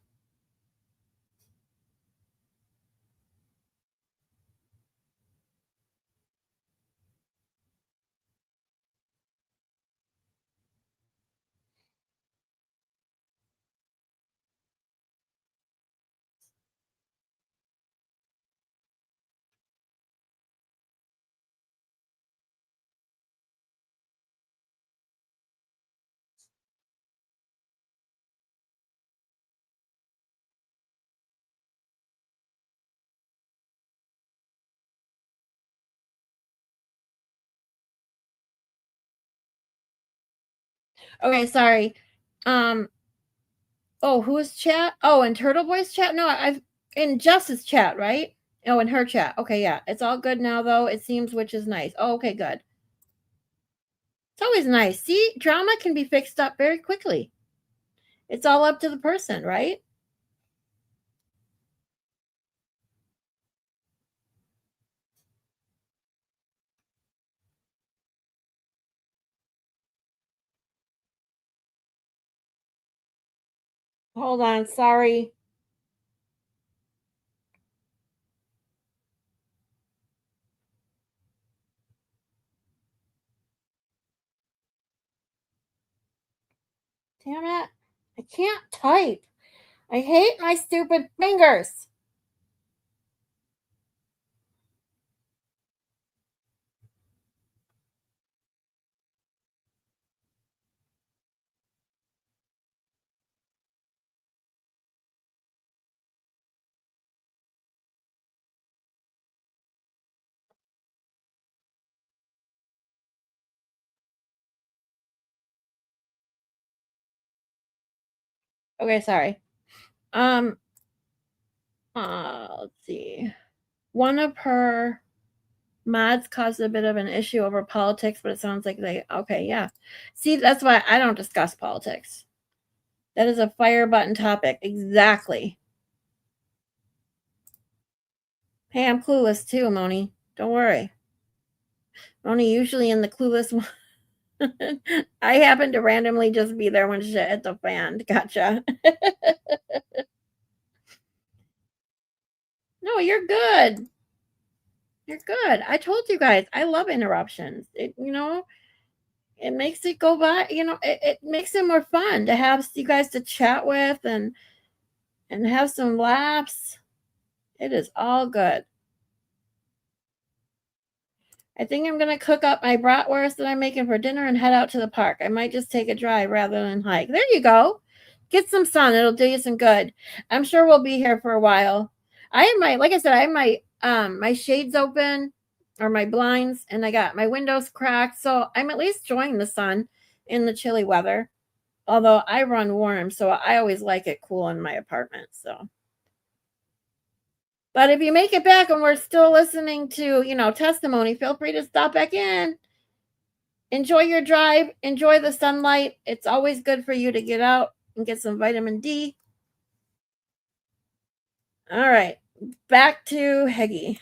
Okay, sorry. Oh, who's chat? Oh, in Turtle Boy's chat? No, I've in Jess's chat, right? Oh, in her chat. Okay, yeah. It's all good now though, it seems, which is nice. Oh, okay, good. It's always nice. See, drama can be fixed up very quickly. It's all up to the person, right? Hold on, sorry. Damn it. I can't type. I hate my stupid fingers. Okay, sorry. Let's see. One of her mods caused a bit of an issue over politics, but it sounds like okay, yeah. See, that's why I don't discuss politics. That is a fire button topic. Exactly. Hey, I'm clueless too, Moni. Don't worry. Moni usually in the clueless one. I happen to randomly just be there when shit hit the fan. Gotcha. No, you're good. You're good. I told you guys, I love interruptions. It makes it go by, it makes it more fun to have you guys to chat with and have some laughs. It is all good. I think I'm going to cook up my bratwurst that I'm making for dinner and head out to the park. I might just take a drive rather than hike. There you go. Get some sun. It'll do you some good. I'm sure we'll be here for a while. I have my shades open or my blinds, and I got my windows cracked. So I'm at least enjoying the sun in the chilly weather. Although I run warm, so I always like it cool in my apartment. So. But if you make it back and we're still listening to, testimony, feel free to stop back in. Enjoy your drive. Enjoy the sunlight. It's always good for you to get out and get some vitamin D. All right. Back to Higgy.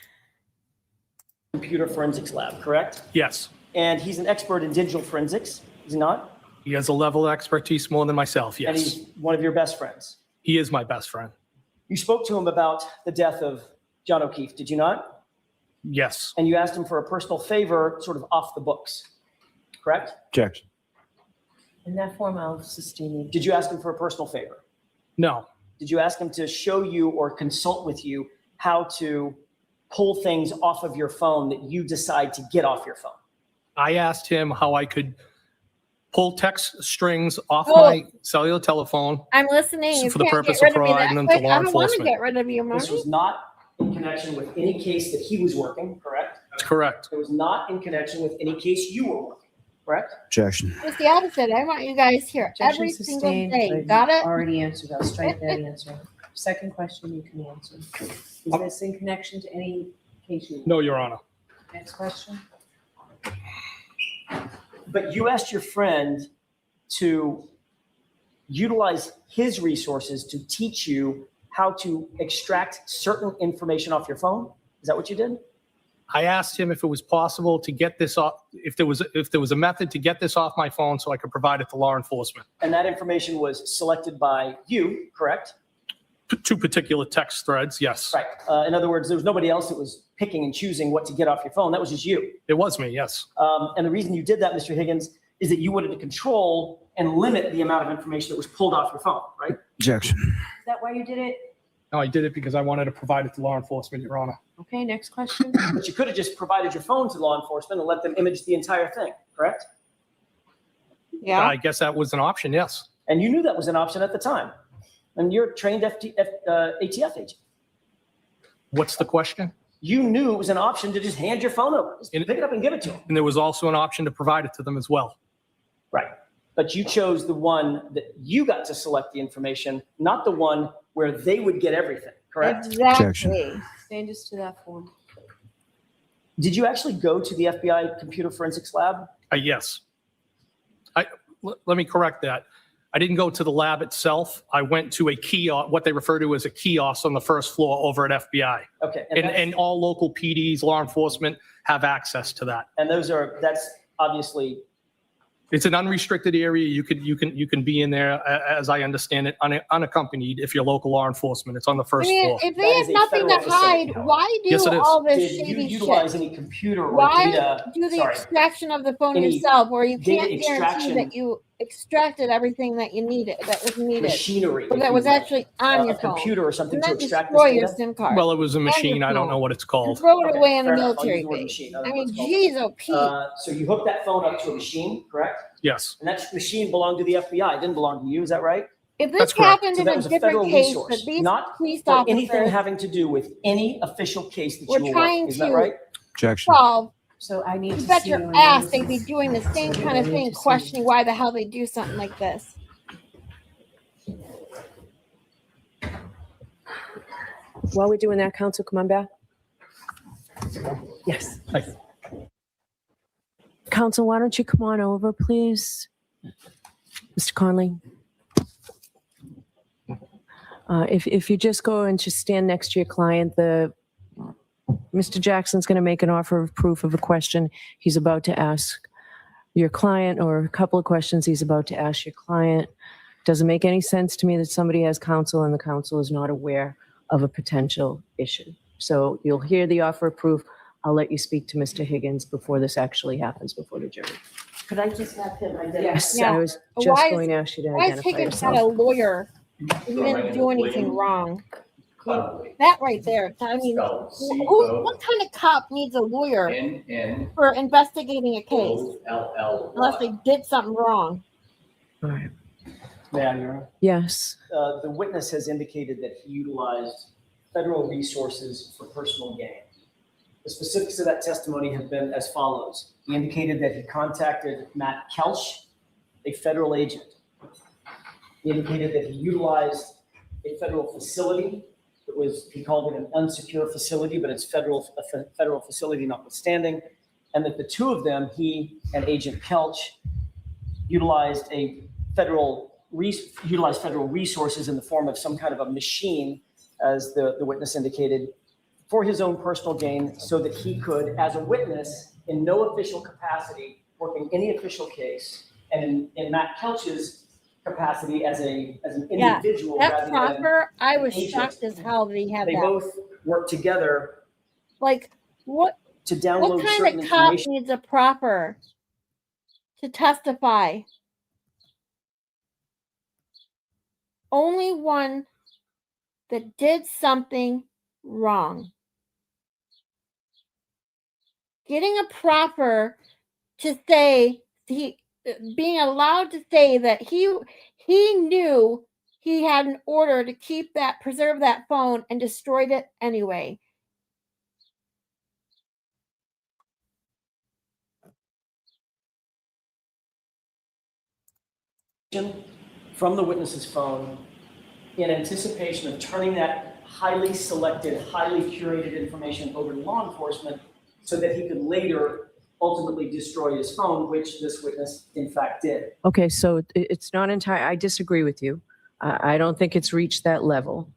Computer forensics lab, correct? Yes. And he's an expert in digital forensics, is he not? He has a level of expertise more than myself, And yes. he's one of your best friends. He is my best friend. You spoke to him about the death of John O'Keefe, did you not? Yes. And you asked him for a personal favor, sort of off the books, correct? Objection. In that form, I'll sustain it. Did you ask him for a personal favor? No. Did you ask him to show you or consult with you how to pull things off of your phone that you decide to get off your phone? I asked him how I could pull text strings off Oh. my cellular telephone. I'm listening. You For the can't purpose get of rid of me providing that them to quick. law I don't want to enforcement. get rid of you, This Moni. was not in connection with any case that he was working, correct? That's correct. It was not in connection with any case you were working, correct? Objection. It's the opposite. I want you guys here Objection every single sustained, day. but Got you it? already answered. I'll strike that answer. Second question you can answer. Is this in connection to any case you? No, Your Honor. Next question. But you asked your friend to utilize his resources to teach you how to extract certain information off your phone? Is that what you did? I asked him if it was possible to get this off, if there was a method to get this off my phone so I could provide it to law enforcement. And that information was selected by you, correct? Two particular text threads, yes. Right. In other words, there was nobody else that was picking and choosing what to get off your phone. That was just you. It was me, yes. And the reason you did that, Mr. Higgins, is that you wanted to control and limit the amount of information that was pulled off your phone, right? Objection. Is that why you did it? No, I did it because I wanted to provide it to law enforcement, Your Honor. Okay, next question. But you could have just provided your phone to law enforcement and let them image the entire thing, correct? Yeah. I guess that was an option, yes. And you knew that was an option at the time. And you're a trained ATF agent. What's the question? You knew it was an option to just hand your phone over. Just pick it up and give it to them. And there was also an option to provide it to them as well. Right. But you chose the one that you got to select the information, not the one where they would get everything, correct? Exactly. Stand us to that form. Did you actually go to the FBI computer forensics lab? Yes. Let me correct that. I didn't go to the lab itself. I went to a kiosk, what they refer to as a kiosk on the first floor over at FBI. Okay. And all local PDs, law enforcement have access to that. And that's obviously, It's an unrestricted area. You can be in there, as I understand it, unaccompanied if you're local law enforcement. It's on the I first mean, floor. if That they is have a nothing to federal facility. hide, why do Yes, it is. all this did you shady utilize shit? any computer or Why data? do the sorry, extraction of the phone Any yourself where you data can't guarantee extraction- that you extracted everything that you needed, that was needed, machinery. or if that you was will. actually on your a phone? computer or something And to then extract destroy this your data? SIM card. Well, it was a your machine. I don't phone. know what it's And called. throw it Okay, away in a fair enough. I'll military use the word base. machine. I don't I know mean, what it's called. geez, oh Pete. So you hooked that phone up to a machine, correct? Yes. And that machine belonged to the FBI. It didn't belong to you. Is that right? If that's this correct. happened So in that a was a different federal case, resource, but these not police for anything officers having to do with any official case that were you were trying working. Is that to right? Objection. solve, So I need you to bet see your you ass in- they'd be doing the same So kind I of need thing, to see questioning why the hell they do something like this. While we're doing that, counsel, come on back. Yes. Hi. Counsel, why don't you come on over, please? Mr. Conley? If you just go and just stand next to your client, Mr. Jackson's going to make an offer of proof of a question he's about to ask your client, or a couple of questions he's about to ask your client. Doesn't make any sense to me that somebody has counsel and the counsel is not aware of a potential issue. So you'll hear the offer of proof. I'll let you speak to Mr. Higgins before this actually happens before the jury. Could I just have him identify? Yes, Yeah. I was Why just is- going to ask you to Why is identify Higgins not yourself. a lawyer? He didn't do anything wrong. That right there. I mean, what kind of cop needs a lawyer for investigating a case unless they did something wrong? All right. May I, Your Honor? Yes. The witness has indicated that he utilized federal resources for personal gain. The specifics of that testimony have been as follows. He indicated that he contacted Matt Kelch, a federal agent. He indicated that he utilized a federal facility. He called it an unsecure facility, but it's a federal facility notwithstanding. And that the two of them, he and Agent Kelch, utilized federal resources in the form of some kind of a machine, as the witness indicated, for his own personal gain, so that he could, as a witness, in no official capacity, working any official case, and in Matt Kelch's capacity as an individual, That rather than proper, I was agent. shocked as hell that he had they that. both work together Like, what to download kind certain of cop information. needs a proper to testify? Only one that did something wrong. Getting a proper to say, being allowed to say that he knew he had an order to preserve that phone and destroyed it anyway. From the witness's phone in anticipation of turning that highly selected, highly curated information over to law enforcement so that he could later ultimately destroy his phone, which this witness in fact did. Okay, so it's not entire. I disagree with you. I don't think it's reached that level.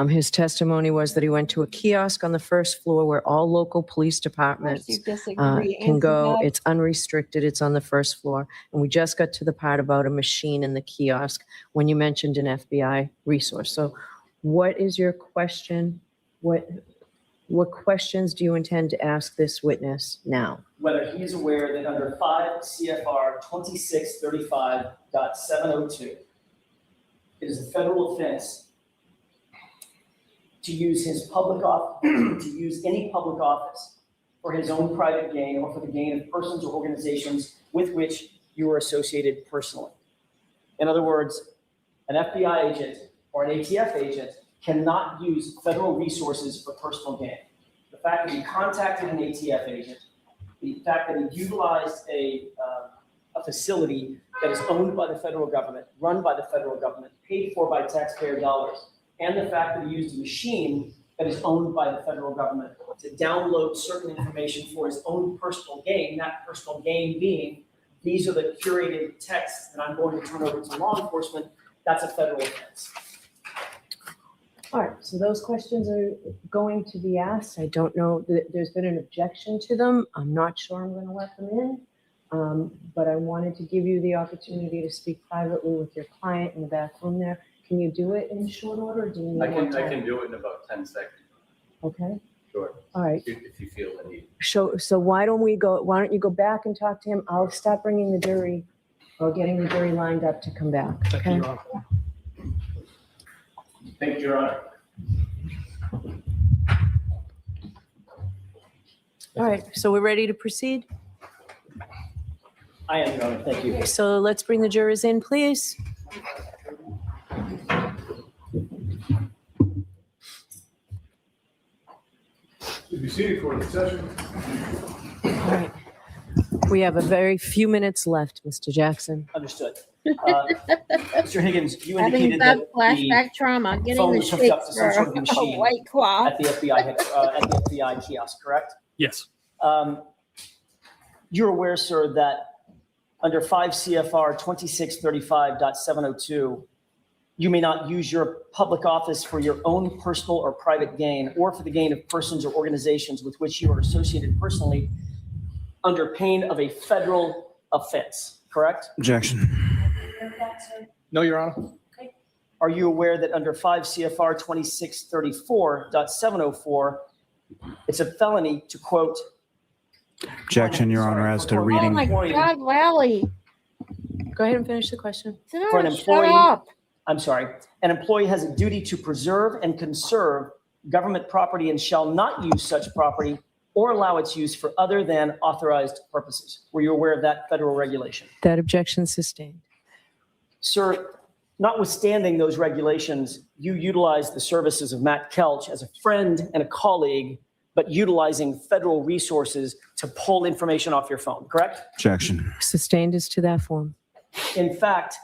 His testimony was that he went to a kiosk on the first floor where all local police departments can go. It's unrestricted. It's on the first floor. And we just got to the part about a machine in the kiosk when you mentioned an FBI resource. So what is your question? What questions do you intend to ask this witness now? Whether he is aware that under 5 CFR 2635.702, it is a federal offense to use his to use any public office for his own private gain or for the gain of persons or organizations with which you are associated personally. In other words, an FBI agent or an ATF agent cannot use federal resources for personal gain. The fact that he contacted an ATF agent, the fact that he utilized a facility that is owned by the federal government, run by the federal government, paid for by taxpayer dollars, and the fact that he used a machine that is owned by the federal government to download certain information for his own personal gain, that personal gain being, these are the curated texts that I'm going to turn over to law enforcement, that's a federal offense. All right, so those questions are going to be asked. I don't know, there's been an objection to them. I'm not sure I'm going to let them in, but I wanted to give you the opportunity to speak privately with your client in the back room there. Can you do it in short order? Or do you need more time? I can do it in about 10 seconds. Okay. Sure. All right. If you feel the need. So why don't you go back and talk to him? I'll stop bringing the jury or getting the jury lined up to come back. Thank you, Okay. Your Honor. Thank you, Your Honor. All right. So we're ready to proceed. I am, Your Honor, thank you. So let's bring the jurors in, please. Be seated for the session. All right. We have a very few minutes left, Mr. Jackson. Understood. Mr. Higgins, you Having indicated that that flashback trauma, getting phone the was hooked up shakes to some sort of for a machine White Claw. at the FBI kiosk, correct? Yes. You're aware, sir, that under 5 CFR 2635.702, You may not use your public office for your own personal or private gain or for the gain of persons or organizations with which you are associated personally under pain of a federal offense, correct? Objection. No, Your Honor. Are you aware that under 5 CFR 2634.704, it's a felony to quote? Objection, Your Honor, as to Oh reading. my God, Lally. Go ahead and finish the question. Sit For an down, shut employee- up. I'm sorry, an employee has a duty to preserve and conserve government property and shall not use such property or allow its use for other than authorized purposes. Were you aware of that federal regulation? That objection sustained. Sir, notwithstanding those regulations, you utilized the services of Matt Kelch as a friend and a colleague, but utilizing federal resources to pull information off your phone, correct? Objection. Sustained as to that form. In fact,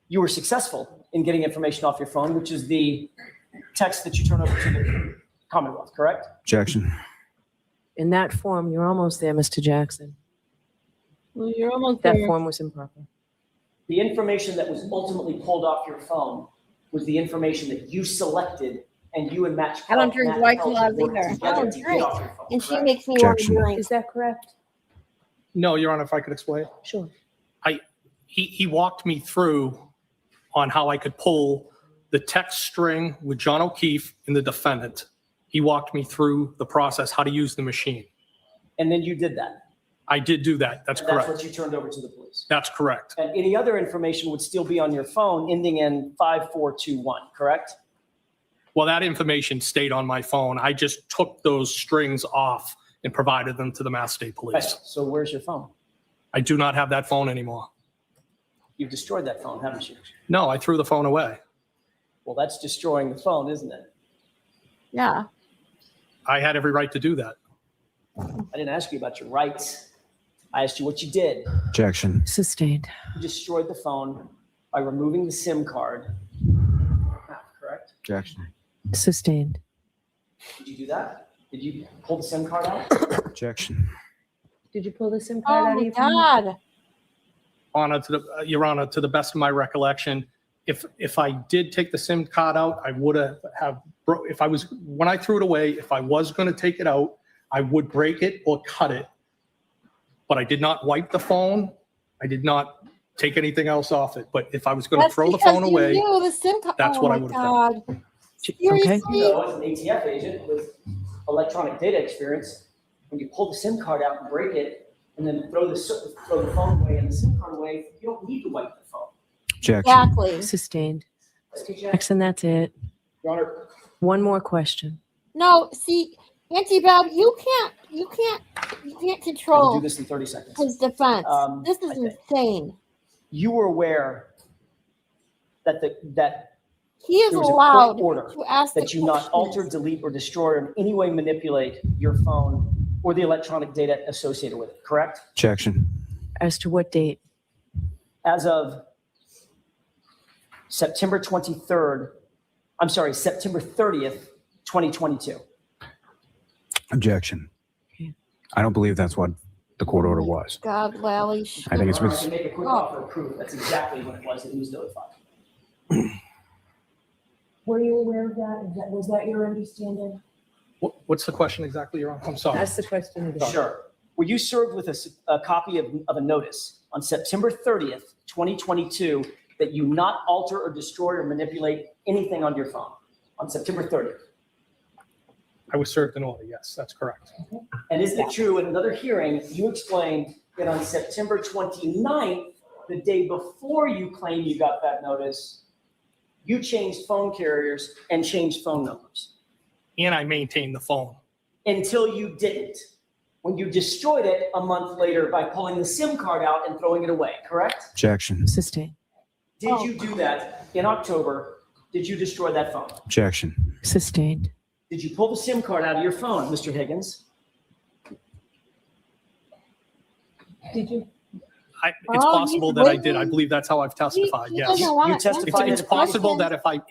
you were successful in getting information off your phone, which is the text that you turn over to the Commonwealth, correct? Objection. In that form, you're almost there, Mr. Jackson. Well, you're almost That there. form was improper. The information that was ultimately pulled off your phone was the information that you selected and you and Matt. I don't drink Matt White Kelch Claws worked either. I together don't to get drink. off your phone, And she correct? makes me want to Objection. drink. Is that correct? No, Your Honor, if I could explain. Sure. He walked me through on how I could pull the text string with John O'Keefe and the defendant. He walked me through the process, how to use the machine. And then you did that. I did do that. That's And that's correct. what you turned over to the police. That's correct. And any other information would still be on your phone ending in 5421, correct? Well, that information stayed on my phone. I just took those strings off and provided them to the Mass State Right. Police. So where's your phone? I do not have that phone anymore. You've destroyed that phone, haven't you? No, I threw the phone away. Well, that's destroying the phone, isn't it? Yeah. I had every right to do that. I didn't ask you about your rights. I asked you what you did. Objection. Sustained. You destroyed the phone by removing the SIM card. Correct? Objection. Sustained. Did you do that? Did you pull the SIM card out? Objection. Did you pull the SIM card Oh out of my your phone? God. Your Honor, to the best of my recollection, if I did take the SIM card out, I would have when I threw it away, if I was going to take it out, I would break it or cut it. But I did not wipe the phone. I did not take anything else off it. But if I was going to That's throw the because phone you away, knew the SIM card. that's Oh what I my would have done. God. Okay. Seriously? So as an ATF agent with electronic data experience, when you pull the SIM card out and break it, and then throw the phone away and the SIM card away, you don't need to wipe the phone. Objection. Exactly. Sustained. Jackson, that's it. Your Honor, One more question. No, see, Auntie Bob, you can't we'll do control this in 30 seconds. his defense. This is I think. insane. You were aware that He is There was a allowed court order to ask the that you not questions. alter, delete, or destroy, or in any way manipulate your phone or the electronic data associated with it, correct? Objection. As to what date? As of September 30th, 2022. Objection. Okay. I don't believe that's what the court order was. God, Lally. I think it's Your been, Honor, I can make a quick offer of proof. That's exactly what it was that he was notified. Were you aware of that? Was that your understanding? What's the question exactly, Your Honor? I'm sorry. That's the question again. Sure. Were you served with a copy of a notice on September 30th, 2022, that you not alter or destroy or manipulate anything on your phone on September 30th? I was served an order. Yes, that's correct. And isn't it true, in another hearing, you explained that on September 29th, the day before you claim you got that notice, you changed phone carriers and changed phone numbers And I maintained the phone. until you didn't, when you destroyed it a month later by pulling the SIM card out and throwing it away, correct? objection. Sustained. Did you do that in October? Did you destroy that phone? Objection. Sustained. Did you pull the SIM card out of your phone, Mr. Higgins? Did you? It's Oh, possible he's that I did. I waiting. believe that's how I've testified. He Yes. doesn't want You to testified answer It's the possible questions. that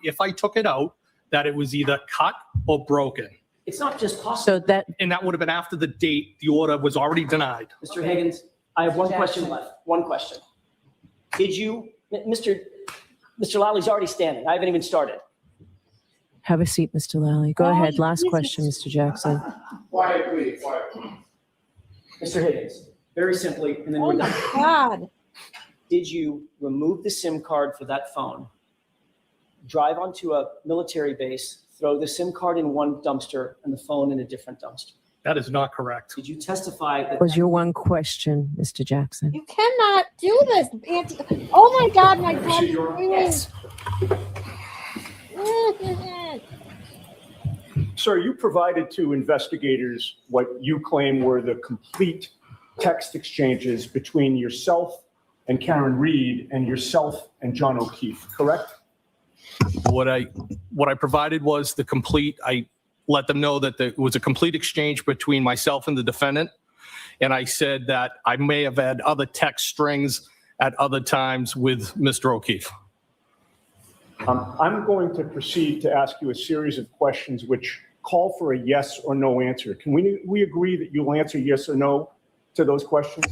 if I took it out, that it was either cut or broken. It's not just possible. So that, And that would have been after the date the order was already denied. Mr. Higgins, I have one question Jackson. left. One question. Did you, Mr. Mr. Lally already standing. I haven't even started. Have a seat, Mr. Lally. Go Oh, ahead. Last Jesus. question, Mr. Jackson. Quiet, please, quiet. Mr. Higgins, very simply, and then Oh we're my done. God. Did you remove the SIM card for that phone, drive onto a military base, throw the SIM card in one dumpster and the phone in a different dumpster? That is not correct. Did you testify that? That was your one question, Mr. Jackson. You cannot do this, Auntie. Oh my God, my God. Yes. Sir, you provided to investigators what you claim were the complete text exchanges between yourself and Karen Reed and yourself and John O'Keefe, correct? What I provided was the complete, I let them know that there was a complete exchange between myself and the defendant. And I said that I may have had other text strings at other times with Mr. O'Keefe. I'm going to proceed to ask you a series of questions which call for a yes or no answer. Can we agree that you'll answer yes or no to those questions?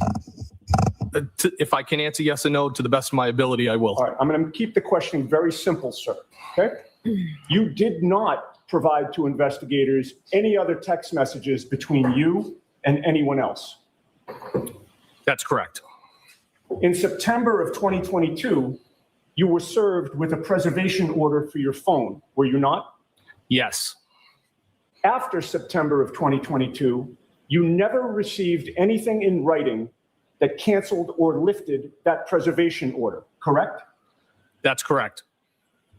If I can answer yes or no to the best of my ability, I will. All right, I'm going to keep the questioning very simple, sir, okay? You did not provide to investigators any other text messages between you and anyone else. That's correct. In September of 2022, you were served with a preservation order for your phone, were you not? Yes. After September of 2022, you never received anything in writing that canceled or lifted that preservation order, correct? That's correct.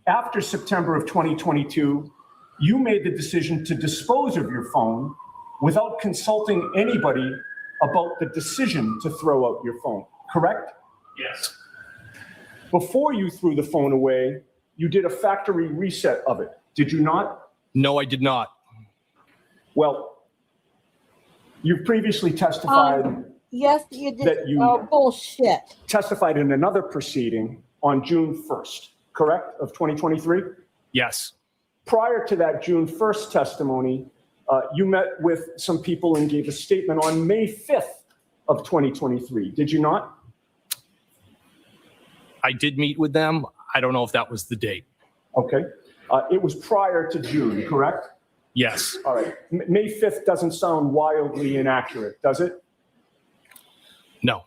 After September of 2022, you made the decision to dispose of your phone without consulting anybody about the decision to throw out your phone, correct? Yes. Before you threw the phone away, you did a factory reset of it, did you not? No, I did not. Well, you previously testified Yes, you did. That you- Oh, bullshit. testified in another proceeding on June 1st, correct, of 2023? Yes. Prior to that June 1st testimony, you met with some people and gave a statement on May 5th of 2023, did you not? I did meet with them. I don't know if that was the date. Okay. It was prior to June, correct? Yes. All right. May 5th doesn't sound wildly inaccurate, does it? No.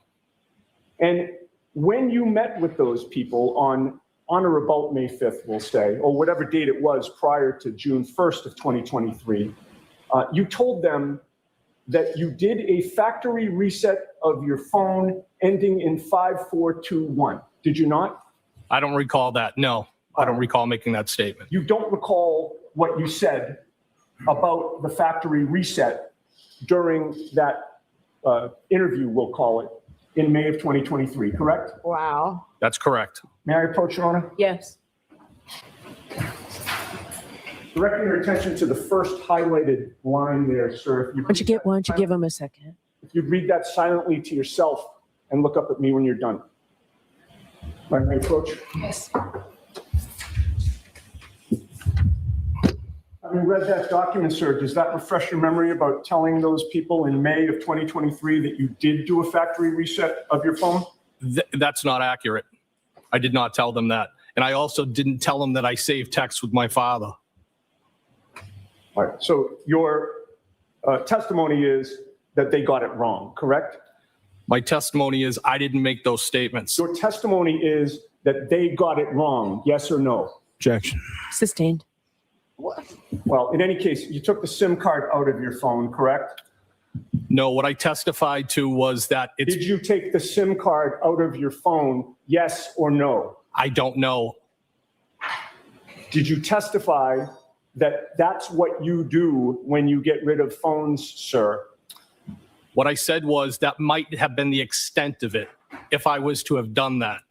And when you met with those people on or about May 5th, we'll say, or whatever date it was prior to June 1st of 2023, you told them that you did a factory reset of your phone ending in 5421. Did you not? I don't recall that. No, I don't recall making that statement. You don't recall what you said about the factory reset during that interview, we'll call it, in May of 2023, correct? Wow. That's correct. May I approach, Your Honor? Yes. Directing your attention to the first highlighted line there, sir. Why don't you give him a second? If you read that silently to yourself and look up at me when you're done. May I approach? Yes. Having read that document, sir, does that refresh your memory about telling those people in May of 2023 that you did do a factory reset of your phone? That's not accurate. I did not tell them that. And I also didn't tell them that I saved texts with my father. All right, so your testimony is that they got it wrong, correct? My testimony is I didn't make those statements. Your testimony is that they got it wrong, yes or no? Objection. Sustained. Well, in any case, you took the SIM card out of your phone, correct? No, what I testified to was that it's, Did you take the SIM card out of your phone, yes or no? I don't know. Did you testify that that's what you do when you get rid of phones, sir? What I said was that might have been the extent of it if I was to have done that.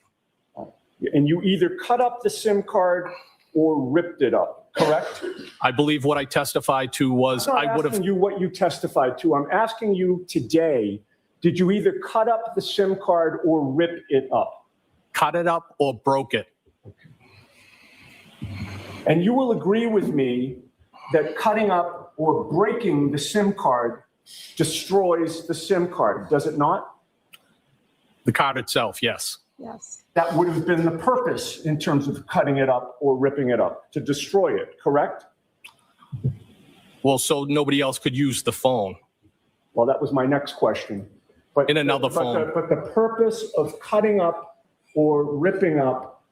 And you either cut up the SIM card or ripped it up, correct? I believe what I testified to was I'm I not would have, asking you what you testified to. I'm asking you today, did you either cut up the SIM card or rip it up? cut it up or broke it. And you will agree with me that cutting up or breaking the SIM card destroys the SIM card, does it not? The card itself, yes. Yes. That would have been the purpose in terms of cutting it up or ripping it up, to destroy it, correct? Well, so nobody else could use the phone. Well, that was my next question. But In another but phone. But the purpose of cutting up or ripping up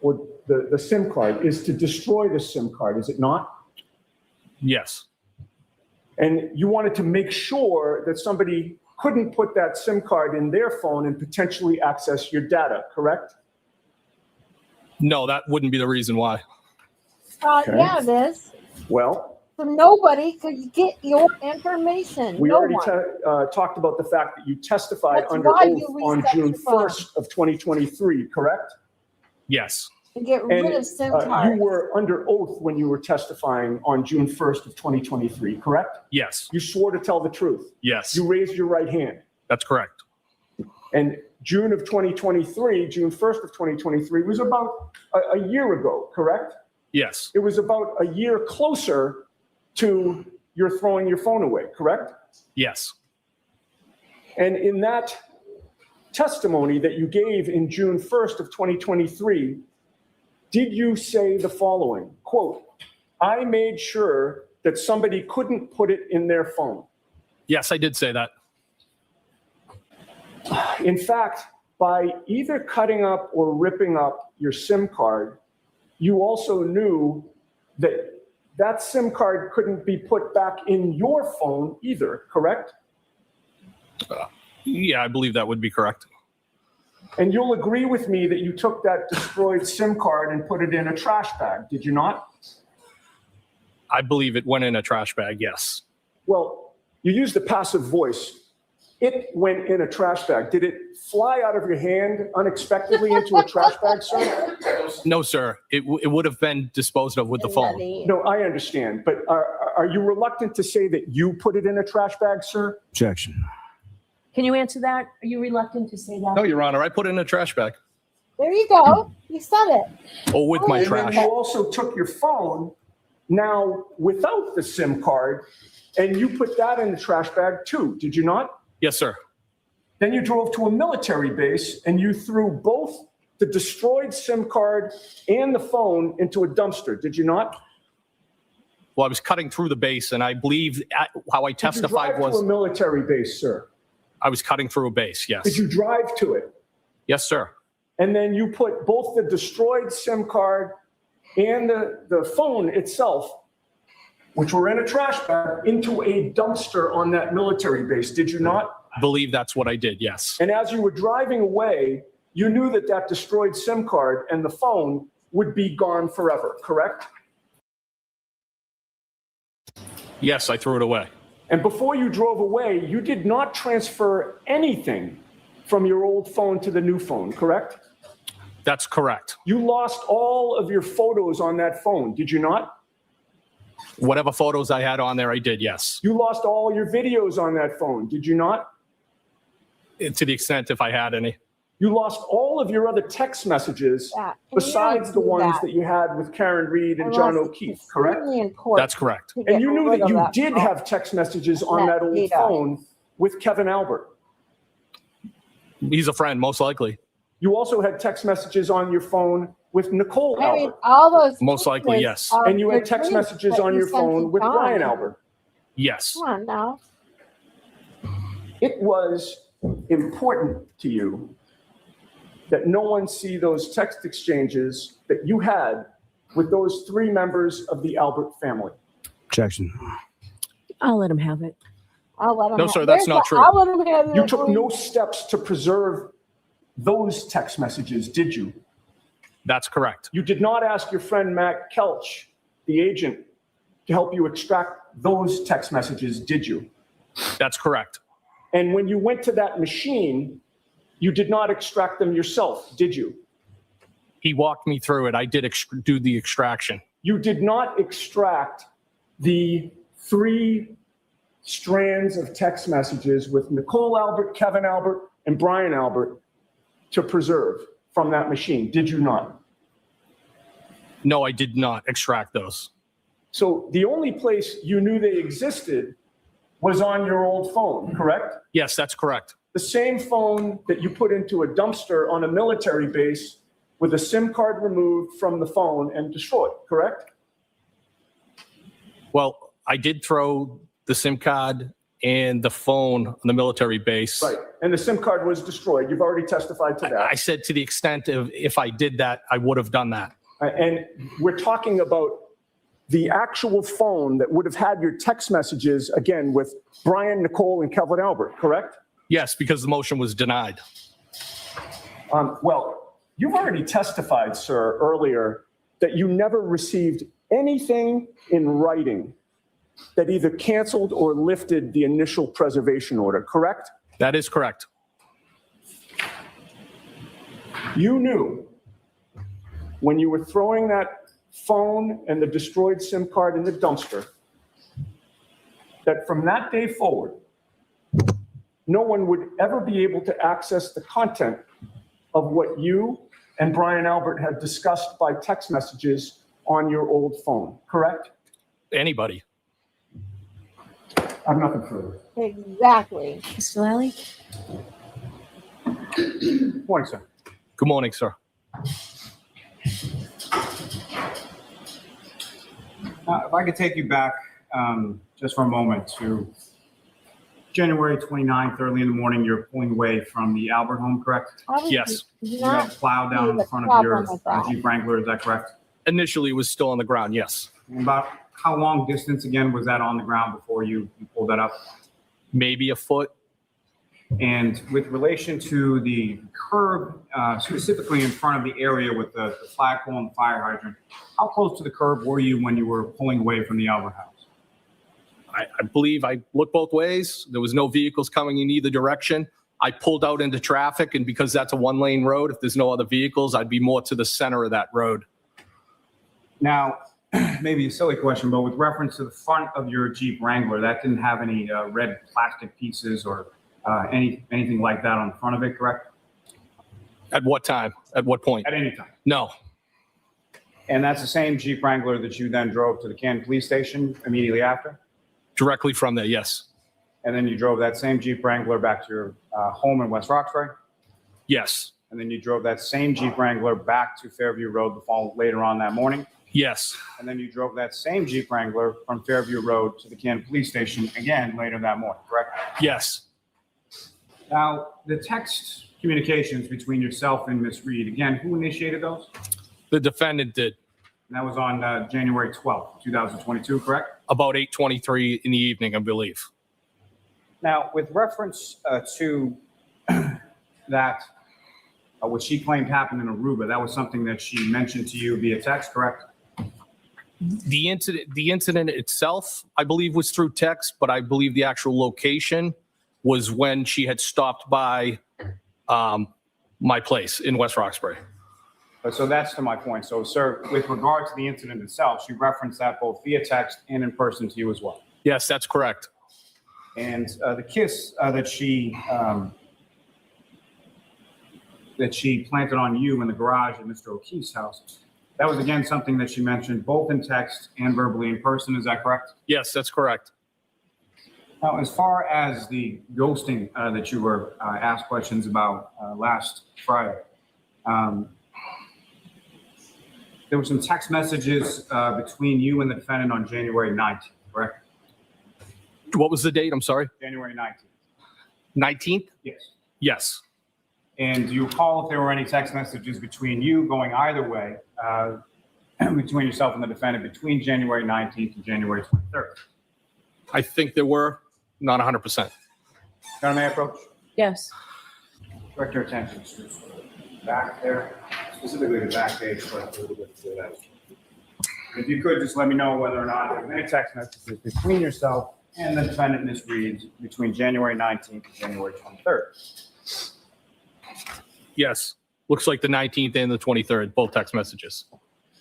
or the SIM card is to destroy the SIM card, is it not? Yes, And you wanted to make sure that somebody couldn't put that SIM card in their phone and potentially access your data, correct? no, that wouldn't be the reason why. Okay. Yeah, it is. Well, So nobody could get your information. we No already one. talked about the fact that you testified That's under why oath you on reset June your phone. 1st of 2023, correct? Yes, And get And rid of SIM you cards. were under oath when you were testifying on June 1st of 2023, correct? yes, You swore to tell the truth. yes, You raised your right hand. that's correct. And June of 2023, June 1st of 2023 was about a year ago, correct? Yes, It was about a year closer to your throwing your phone away, correct? yes, And in that testimony that you gave in June 1st of 2023, did you say the following, quote, "I made sure that somebody couldn't put it in their phone"? yes, I did say that. In fact, by either cutting up or ripping up your SIM card, you also knew that that SIM card couldn't be put back in your phone either, correct? Yeah, I believe that would be correct. And you'll agree with me that you took that destroyed SIM card and put it in a trash bag, did you not? I believe it went in a trash bag, yes. Well, you used the passive voice. It went in a trash bag. Did it fly out of your hand unexpectedly into a trash bag, sir? No, sir, it would have been disposed of with the phone. No, I understand, but are you reluctant to say that you put it in a trash bag, sir? Objection. Can you answer that? Are you reluctant to say that? No, Your Honor, I put it in a trash bag. There you go. You said it. Or with my And then trash. you also took your phone, now without the SIM card, and you put that in the trash bag too, did you not? Yes, sir. Then you drove to a military base and you threw both the destroyed SIM card and the phone into a dumpster, did you not? Well, I was cutting through the base, and I believe how I testified Did you drive to a was military base, sir? I was cutting through a base, yes. Did you drive to it? Yes, sir. And then you put both the destroyed SIM card and the phone itself, which were in a trash bag, into a dumpster on that military base, did you not? I believe that's what I did, yes. And as you were driving away, you knew that that destroyed SIM card and the phone would be gone forever, correct? Yes, I threw it away. And before you drove away, you did not transfer anything from your old phone to the new phone, correct? That's correct. You lost all of your photos on that phone, did you not? Whatever photos I had on there, I did, yes. You lost all your videos on that phone, did you not? To the extent if I had any. You lost all of your other text messages Yeah. And you besides don't the do ones that. that you had with Karen Reed and John Unless O'Keefe, it's correct? really important That's correct. to And get you knew rid that of you that did phone. have text messages on That that old data. phone with Kevin Albert. He's a friend, most likely. You also had text messages on your phone with Nicole I mean, Albert. all those. Most likely, pictures yes. are And you had the text dreams messages that on you your sent to phone with John. Brian Albert. Yes. Come on now. It was important to you that no one see those text exchanges that you had with those three members of the Albert family. Objection. I'll let him have it. I'll let him No, have- sir, that's There's not the- true. I'll let him have You the took phone. no steps to preserve those text messages, did you? That's correct. You did not ask your friend Matt Kelch, the agent, to help you extract those text messages, did you? That's correct. And when you went to that machine, you did not extract them yourself, did you? He walked me through it. I did do the extraction. You did not extract the 3 strands of text messages with Nicole Albert, Kevin Albert, and Brian Albert to preserve from that machine, did you not? No, I did not extract those. So the only place you knew they existed was on your old phone, correct? Yes, that's correct. the same phone that you put into a dumpster on a military base with a SIM card removed from the phone and destroyed, correct? Well, I did throw the SIM card and the phone on the military base. Right, and the SIM card was destroyed. You've already testified to that. I said to the extent of if I did that, I would have done that. And we're talking about the actual phone that would have had your text messages, again, with Brian, Nicole, and Kelvin Albert, correct? Yes, because the motion was denied. Well, you've already testified, sir, earlier that you never received anything in writing that either canceled or lifted the initial preservation order, correct? That is correct. You knew when you were throwing that phone and the destroyed SIM card in the dumpster that from that day forward, no one would ever be able to access the content of what you and Brian Albert had discussed by text messages on your old phone, correct? Anybody. I have nothing further. Exactly. Mr. Lally? Morning, sir. Good morning, sir. If I could take you back just for a moment to January 29th, early in the morning, you're pulling away from the Albert home, correct? Yes. You got a plow down the front of your Jeep Wrangler, is that correct? Initially, it was still on the ground, yes. And about how long distance again was that on the ground before you pulled that up? Maybe a foot. And with relation to the curb, specifically in front of the area with the flagpole and the fire hydrant, how close to the curb were you when you were pulling away from the Albert house? I believe I looked both ways. There was no vehicles coming in either direction. I pulled out into traffic, and because that's a one-lane road, if there's no other vehicles, I'd be more to the center of that road. Now, maybe a silly question, but with reference to the front of your Jeep Wrangler, that didn't have any red plastic pieces or anything like that on the front of it, correct? At what time? At what point? At any time. No. And that's the same Jeep Wrangler that you then drove to the Canton Police Station immediately after? Directly from there, yes. And then you drove that same Jeep Wrangler back to your home in West Roxbury? Yes. And then you drove that same Jeep Wrangler back to Fairview Road later on that morning? Yes. And then you drove that same Jeep Wrangler from Fairview Road to the Canton Police Station again later that morning, correct? Yes. Now, the text communications between yourself and Ms. Reed, again, who initiated those? The defendant did. And that was on January 12th, 2022, correct? About 8:23 in the evening, I believe. Now, with reference to that, what she claimed happened in Aruba, that was something that she mentioned to you via text, correct? The incident itself, I believe, was through text, but I believe the actual location was when she had stopped by my place in West Roxbury. So that's to my point. So, sir, with regard to the incident itself, she referenced that both via text and in person to you as well. Yes, that's correct. And the kiss that she planted on you in the garage at Mr. O'Keefe's house, that was again something that she mentioned both in text and verbally in person. Is that correct? Yes, that's correct. Now, as far as the ghosting that you were asked questions about last Friday, there were some text messages between you and the defendant on January 19th, correct? What was the date? I'm sorry. January 19th. 19th? Yes. Yes. And do you recall if there were any text messages between you going either way, between yourself and the defendant, between January 19th and January 23rd? I think there were, not 100%. Madam, may I approach? Yes. Direct your attention to the back there, specifically the back page, but a little bit to that. If you could just let me know whether or not there were any text messages between yourself and the defendant, Ms. Reed, between January 19th and January 23rd. Yes. Looks like the 19th and the 23rd, both text messages.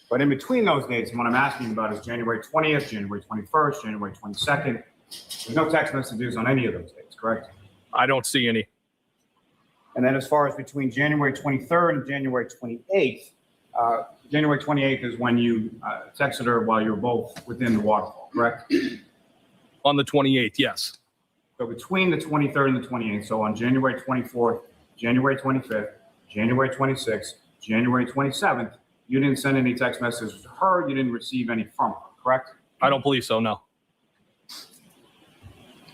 But in between those dates, and what I'm asking about is January 20th, January 21st, January 22nd. There's no text messages on any of those dates, correct? I don't see any. And then as far as between January 23rd and January 28th, January 28th is when you texted her while you were both within the waterfall, correct? On the 28th, yes. So between the 23rd and the 28th, so on January 24th, January 25th, January 26th, January 27th, you didn't send any text messages to her, you didn't receive any from her, correct? I don't believe so, no.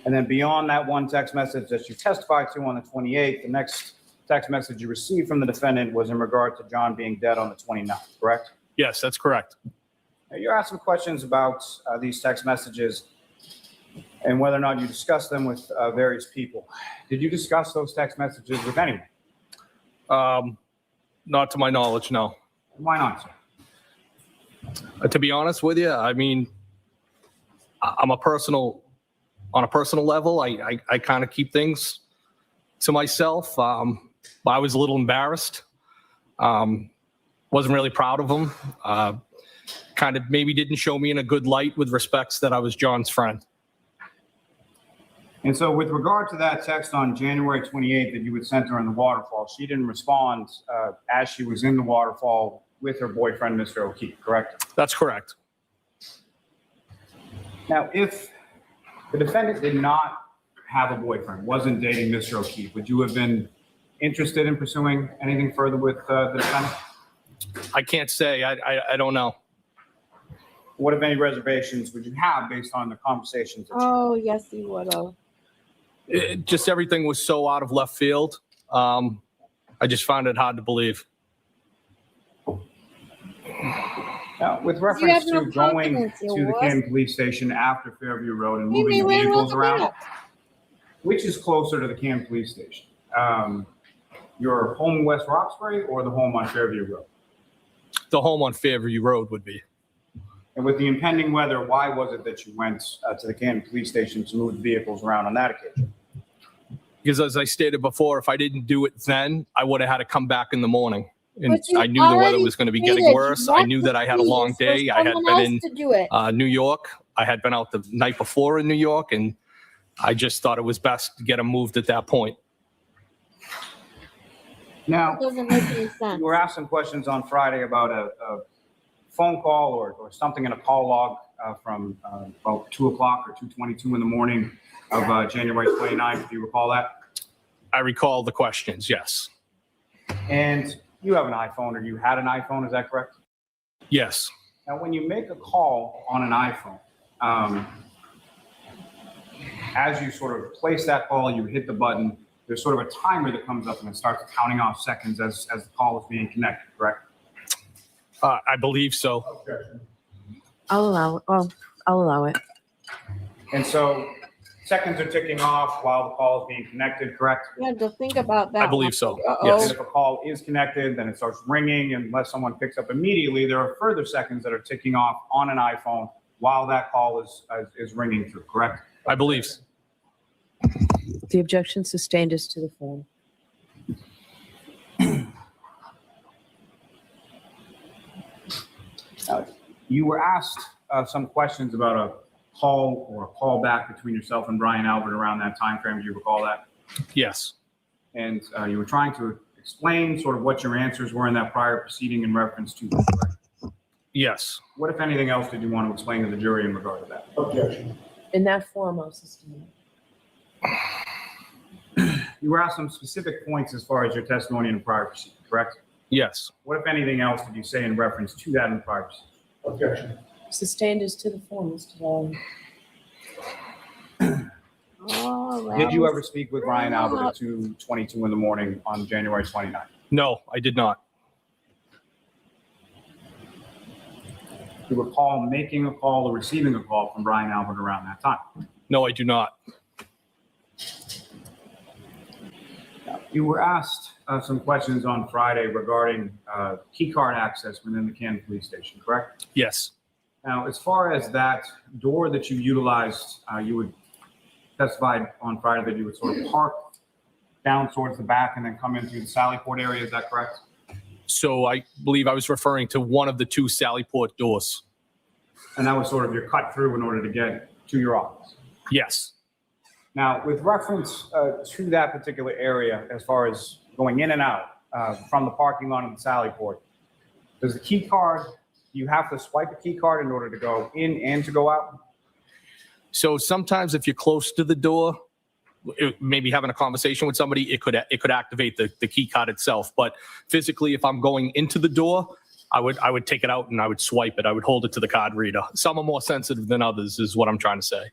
And then beyond that one text message that you testified to on the 28th, the next text message you received from the defendant was in regard to John being dead on the 29th, correct? Yes, that's correct. Now, you're asking questions about these text messages and whether or not you discussed them with various people. Did you discuss those text messages with anyone? Not to my knowledge, no. Why not, sir? To be honest with you, I mean, on a personal level, I kind of keep things to myself. I was a little embarrassed. Wasn't really proud of them. Kind of maybe didn't show me in a good light with respects that I was John's friend. And so with regard to that text on January 28th that you had sent her in the waterfall, she didn't respond as she was in the waterfall with her boyfriend, Mr. O'Keefe, correct? That's correct. Now, if the defendant did not have a boyfriend, wasn't dating Mr. O'Keefe, would you have been interested in pursuing anything further with the defendant? I can't say. I don't know. What, if any, reservations would you have based on the conversations? That Oh, yes, you would have. Just everything was so out of left field. I just found it hard to believe. Now, with have reference no to going confidence, you to the wuss. Canton Police Station after Fairview Road and Maybe moving the we vehicles will around, do which is closer to the Canton Police Station? Your home in West Roxbury or the home on Fairview Road? The home on Fairview Road would be. And with the impending weather, why was it that you went to the Canton Police Station to move the vehicles around on that occasion? Because as I stated before, if I didn't do it then, I would have had to come back in the morning. And But you I knew the weather already was going to be stated getting you worse. I want knew to that I had a see long this for day. I had someone been else in to do it. New York. I had been out the night before in New York, and I just thought it was best to get them moved at that point. Now, It doesn't make any sense. you were asked some questions on Friday about a phone call or something in a call log from about 2 o'clock or 2:22 in the morning of January 29th. Do you recall that? I recall the questions, yes. And you have an iPhone, or you had an iPhone, is that correct? Yes. Now, when you make a call on an iPhone, as you sort of place that call, you hit the button, there's sort of a timer that comes up and it starts counting off seconds as the call is being connected, correct? I believe so. I'll allow it. And so seconds are ticking off while the call is being connected, correct? You had to think about that. I believe so. Uh-oh. And if a call is connected, then it starts ringing, and unless someone picks up immediately, there are further seconds that are ticking off on an iPhone while that call is ringing through, correct? I believe so. The objection sustained is to the form. You were asked some questions about a call or a call back between yourself and Brian Albert around that time frame. Do you recall that? Yes. And you were trying to explain sort of what your answers were in that prior proceeding in reference to that, correct? Yes. What, if anything else, did you want to explain to the jury in regard to that? Objection. In that form, I'll sustain it. You were asked some specific points as far as your testimony in the prior proceeding, correct? Yes. What, if anything else, did you say in reference to that in the prior proceeding? Objection. Sustained is to the form, Mr. Vaughn. Oh, Did you that ever speak with Brian Albert at 2:22 in the morning on January 29th? No, I did not. Do you recall making a call or receiving a call from Brian Albert around that time? No, I do not. You were asked some questions on Friday regarding key card access within the Canton Police Station, correct? Yes. Now, as far as that door that you utilized, you would testify on Friday that you would sort of park down towards the back and then come in through the Sallyport area. Is that correct? So I believe I was referring to one of the two Sallyport doors. And that was sort of your cut through in order to get to your office. Yes. Now, with reference to that particular area, as far as going in and out from the parking lot of the Sallyport, does the key card, you have to swipe a key card in order to go in and to go out? So sometimes if you're close to the door, maybe having a conversation with somebody, it could activate the key card itself. But physically, if I'm going into the door, I would take it out and I would swipe it. I would hold it to the card reader. Some are more sensitive than others, is what I'm trying to say.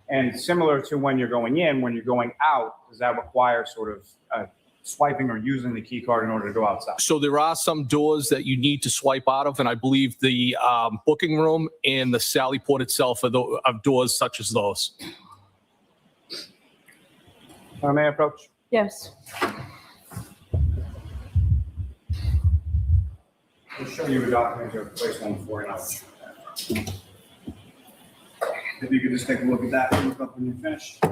And similar to when you're going in, when you're going out, does that require sort of swiping or using the key card in order to go outside? So there are some doors that you need to swipe out of, and I believe the booking room and the Sally Port itself are doors such as those. May I approach? Yes. I'll show you a document to place one for you now. If you could just take a look at that and look up when you're finished.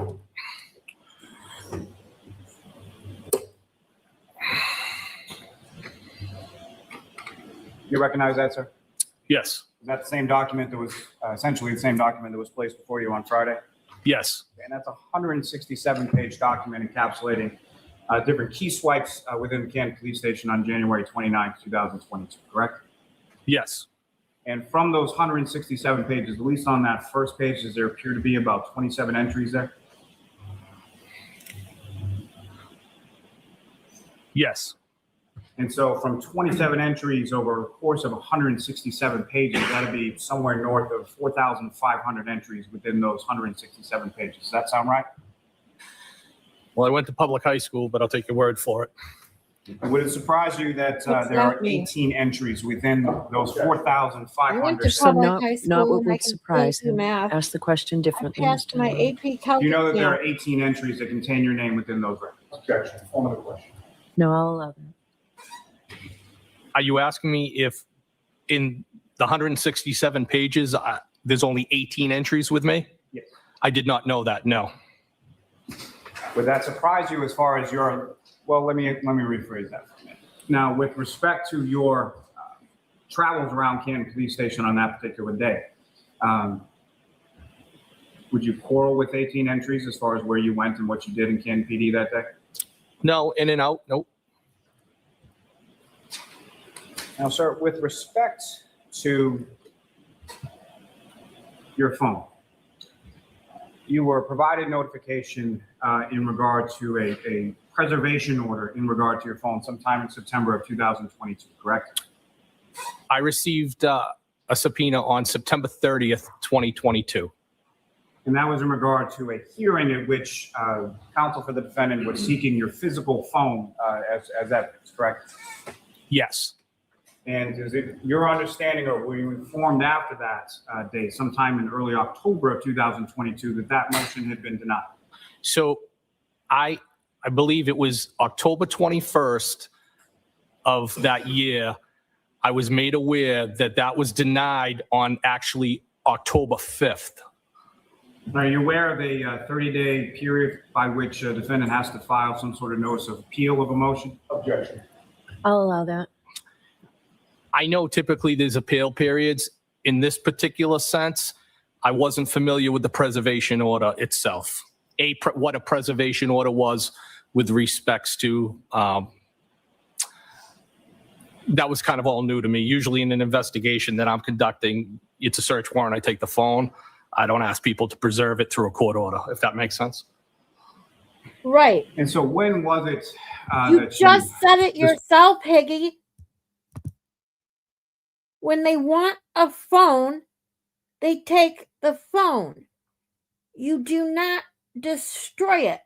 You recognize that, sir? Yes. Is that the same document that was essentially the same document that was placed before you on Friday? Yes. And that's a 167-page document encapsulating different key swipes within the Canton Police Station on January 29, 2022, correct? Yes. And from those 167 pages, at least on that first page, does there appear to be about 27 entries there? Yes. And so from 27 entries over a course of 167 pages, that'd be somewhere north of 4,500 entries within those 167 pages. Does that sound right? Well, I went to public high school, but I'll take your word for it. Would it surprise you that there are 18 entries within those 4,500? So Public high not school what and I would can surprise do him. math. Ask the question I differently. passed Mr. my Miller. AP calculus. You know that there are exam. 18 entries that contain your name within those records? Objection. Only question. No, I'll allow that. Are you asking me if in the 167 pages, there's only 18 entries with me? Yes. I did not know that, no. Would that surprise you as far as your, well, let me rephrase that for a minute. Now, with respect to your travels around Canton Police Station on that particular day, would you quarrel with 18 entries as far as where you went and what you did in Canton PD that day? No, in and out, nope. Now, sir, with respect to your phone, you were provided notification in regard to a preservation order in regard to your phone sometime in September of 2022, correct? I received a subpoena on September 30th, 2022. And that was in regard to a hearing at which counsel for the defendant was seeking your physical phone as evidence, correct? Yes. And is it your understanding, or were you informed after that day, sometime in early October of 2022, that that motion had been denied? So I believe it was October 21st of that year, I was made aware that that was denied on actually October 5th. Are you aware of a 30-day period by which a defendant has to file some sort of notice of appeal of a motion? Objection. I'll allow that. I know typically there's appeal periods. In this particular sense, I wasn't familiar with the preservation order itself. What a preservation order was with respects to, that was kind of all new to me. Usually in an investigation that I'm conducting, it's a search warrant, I take the phone. I don't ask people to preserve it through a court order, if that makes sense. Right. And so when was it You that just said it yourself, Higgy. When they want a phone, they take the phone. You do not destroy it.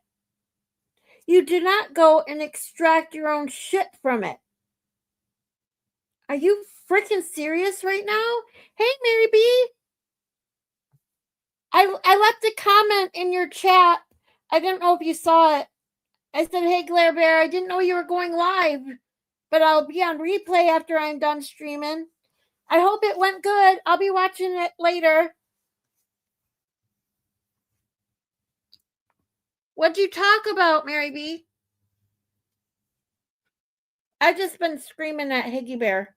You do not go and extract your own shit from it. Are you freaking serious right now? Hey, Mary B. I left a comment in your chat. I didn't know if you saw it. I said, hey, Glare Bear, I didn't know you were going live, but I'll be on replay after I'm done streaming. I hope it went good. I'll be watching it later. What'd you talk about, Mary B? I've just been screaming at Higgy Bear.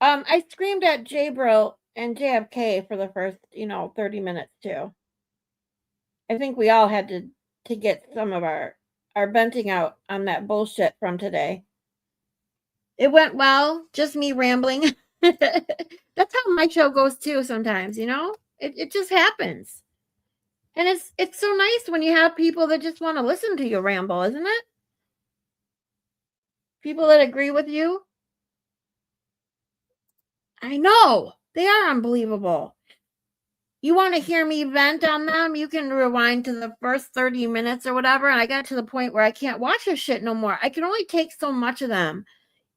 I screamed at J-Bro and JFK for the first, 30 minutes too. I think we all had to get some of our venting out on that bullshit from today. It went well, just me rambling. That's how my show goes too sometimes, It just happens. And it's so nice when you have people that just want to listen to you ramble, isn't it? People that agree with you. I know. They are unbelievable. You want to hear me vent on them? You can rewind to the first 30 minutes or whatever. And I got to the point where I can't watch this shit no more. I can only take so much of them.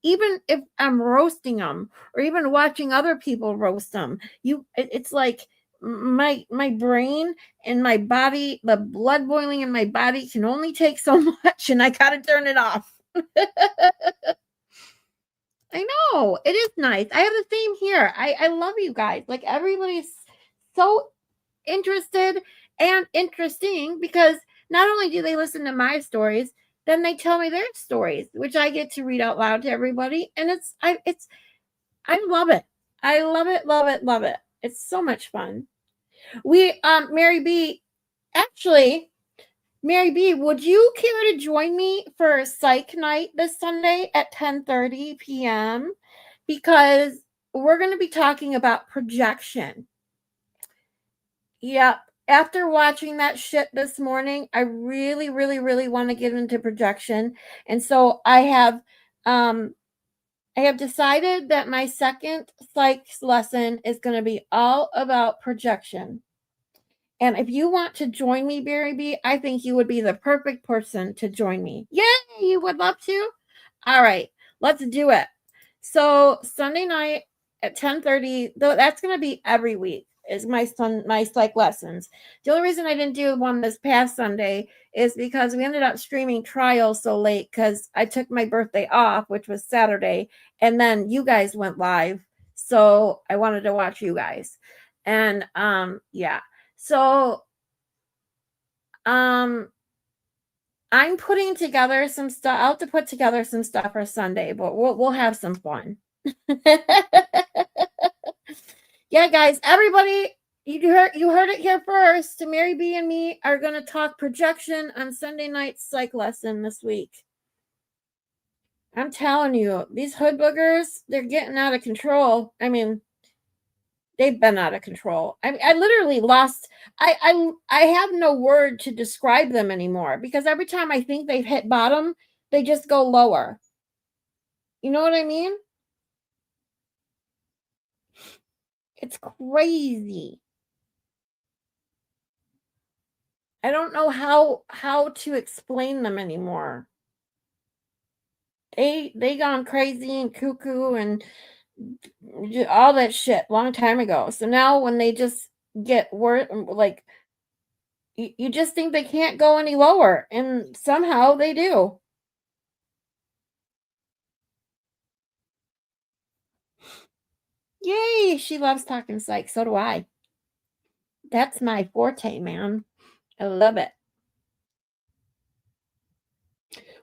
Even if I'm roasting them or even watching other people roast them. It's like my brain and my body, the blood boiling in my body can only take so much, and I got to turn it off. I know. It is nice. I have the same here. I love you guys. Like, everybody's so interested and interesting because not only do they listen to my stories, then they tell me their stories, which I get to read out loud to everybody. And I love it. I love it, love it, love it. It's so much fun. Mary B, would you care to join me for psych night this Sunday at 10:30 p.m.? Because we're going to be talking about projection. Yep. After watching that shit this morning, I really, really, really want to get into projection. And so I have decided that my second psych lesson is going to be all about projection. And if you want to join me, Barry B, I think you would be the perfect person to join me. Yay, you would love to? All right, let's do it. So Sunday night at 10:30, though that's going to be every week, is my psych lessons. The only reason I didn't do one this past Sunday is because we ended up streaming trials so late because I took my birthday off, which was Saturday, and then you guys went live. So I wanted to watch you guys. And yeah. So I'm putting together some stuff. I'll have to put together some stuff for Sunday, but we'll have some fun. Yeah, guys, everybody, you heard it here first. Mary B and me are going to talk projection on Sunday night psych lesson this week. I'm telling you, these hood boogers, they're getting out of control. I mean, they've been out of control. I literally lost. I have no word to describe them anymore because every time I think they've hit bottom, they just go lower. You know what I mean? It's crazy. I don't know how to explain them anymore. They gone crazy and cuckoo and all that shit long time ago. So now when they just get worse, like you just think they can't go any lower, and somehow they do. Yay, she loves talking psych. So do I. That's my forte, man. I love it.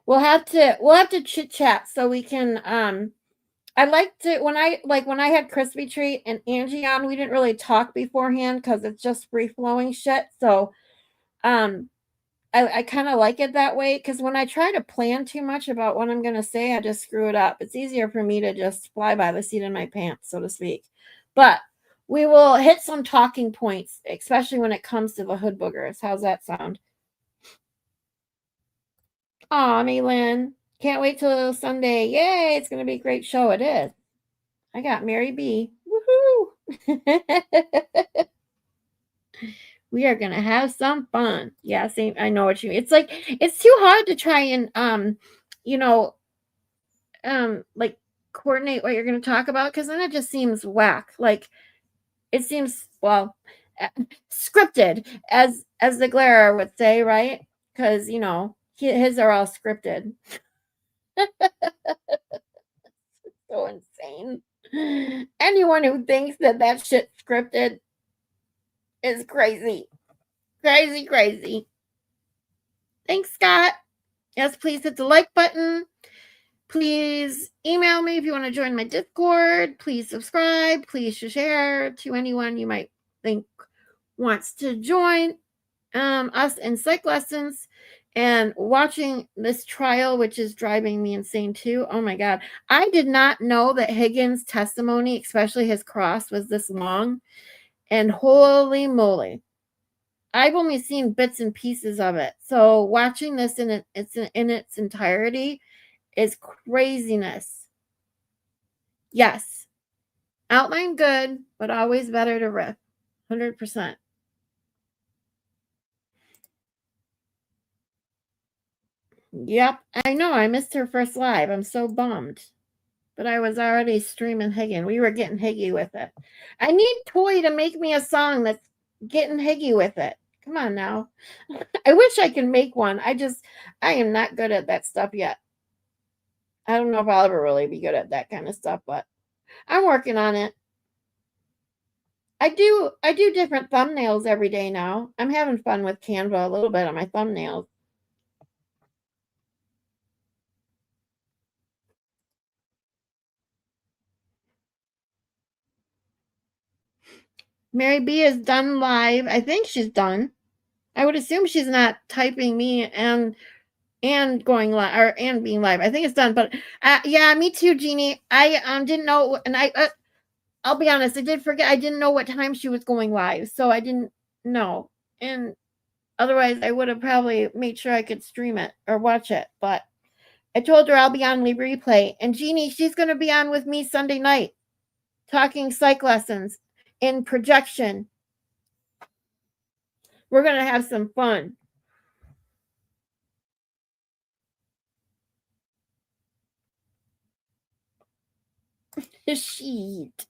We'll have to chit chat so we can I liked it when I had Crispy Treat and Angie on, we didn't really talk beforehand because it's just free flowing shit. So I kind of like it that way because when I try to plan too much about what I'm gonna say, I just screw it up. It's easier for me to just fly by the seat of my pants, so to speak. But we will hit some talking points, especially when it comes to the hood boogers. How's that sound? Aw, Maylin. Can't wait till Sunday. Yay, it's going to be a great show. It is. I got Mary B. Woohoo! We are going to have some fun. Yeah, same. I know what you mean. It's like, it's too hard to try and, like coordinate what you're going to talk about because then it just seems whack. Like, it seems, well, scripted, as the Glare would say, right? Because, his are all scripted. So insane. Anyone who thinks that shit's scripted is crazy. Crazy, crazy. Thanks, Scott. Yes, please hit the like button. Please email me if you want to join my Discord. Please subscribe. Please share to anyone you might think wants to join us in psych lessons and watching this trial, which is driving me insane too. Oh my God. I did not know that Higgins' testimony, especially his cross, was this long. And holy moly, I've only seen bits and pieces of it. So watching this in its entirety is craziness. Yes, outline good, but always better to riff. 100%. Yep, I know. I missed her first live. I'm so bummed. But I was already streaming Higgy. We were getting Higgy with it. I need Toy to make me a song that's getting Higgy with it. Come on now. I wish I could make one. I am not good at that stuff yet. I don't know if I'll ever really be good at that kind of stuff, but I'm working on it. I do different thumbnails every day now. I'm having fun with Canva a little bit on my thumbnails. Mary B is done live. I think she's done. I would assume she's not typing me and going live or and being live. I think it's done, but yeah, me too, Jeannie. I didn't know, and I'll be honest, I did forget. I didn't know what time she was going live, so I didn't know. And otherwise, I would have probably made sure I could stream it or watch it. But I told her I'll be on replay, and Jeannie, she's going to be on with me Sunday night, talking psych lessons in projection. We're going to have some fun. Sheet.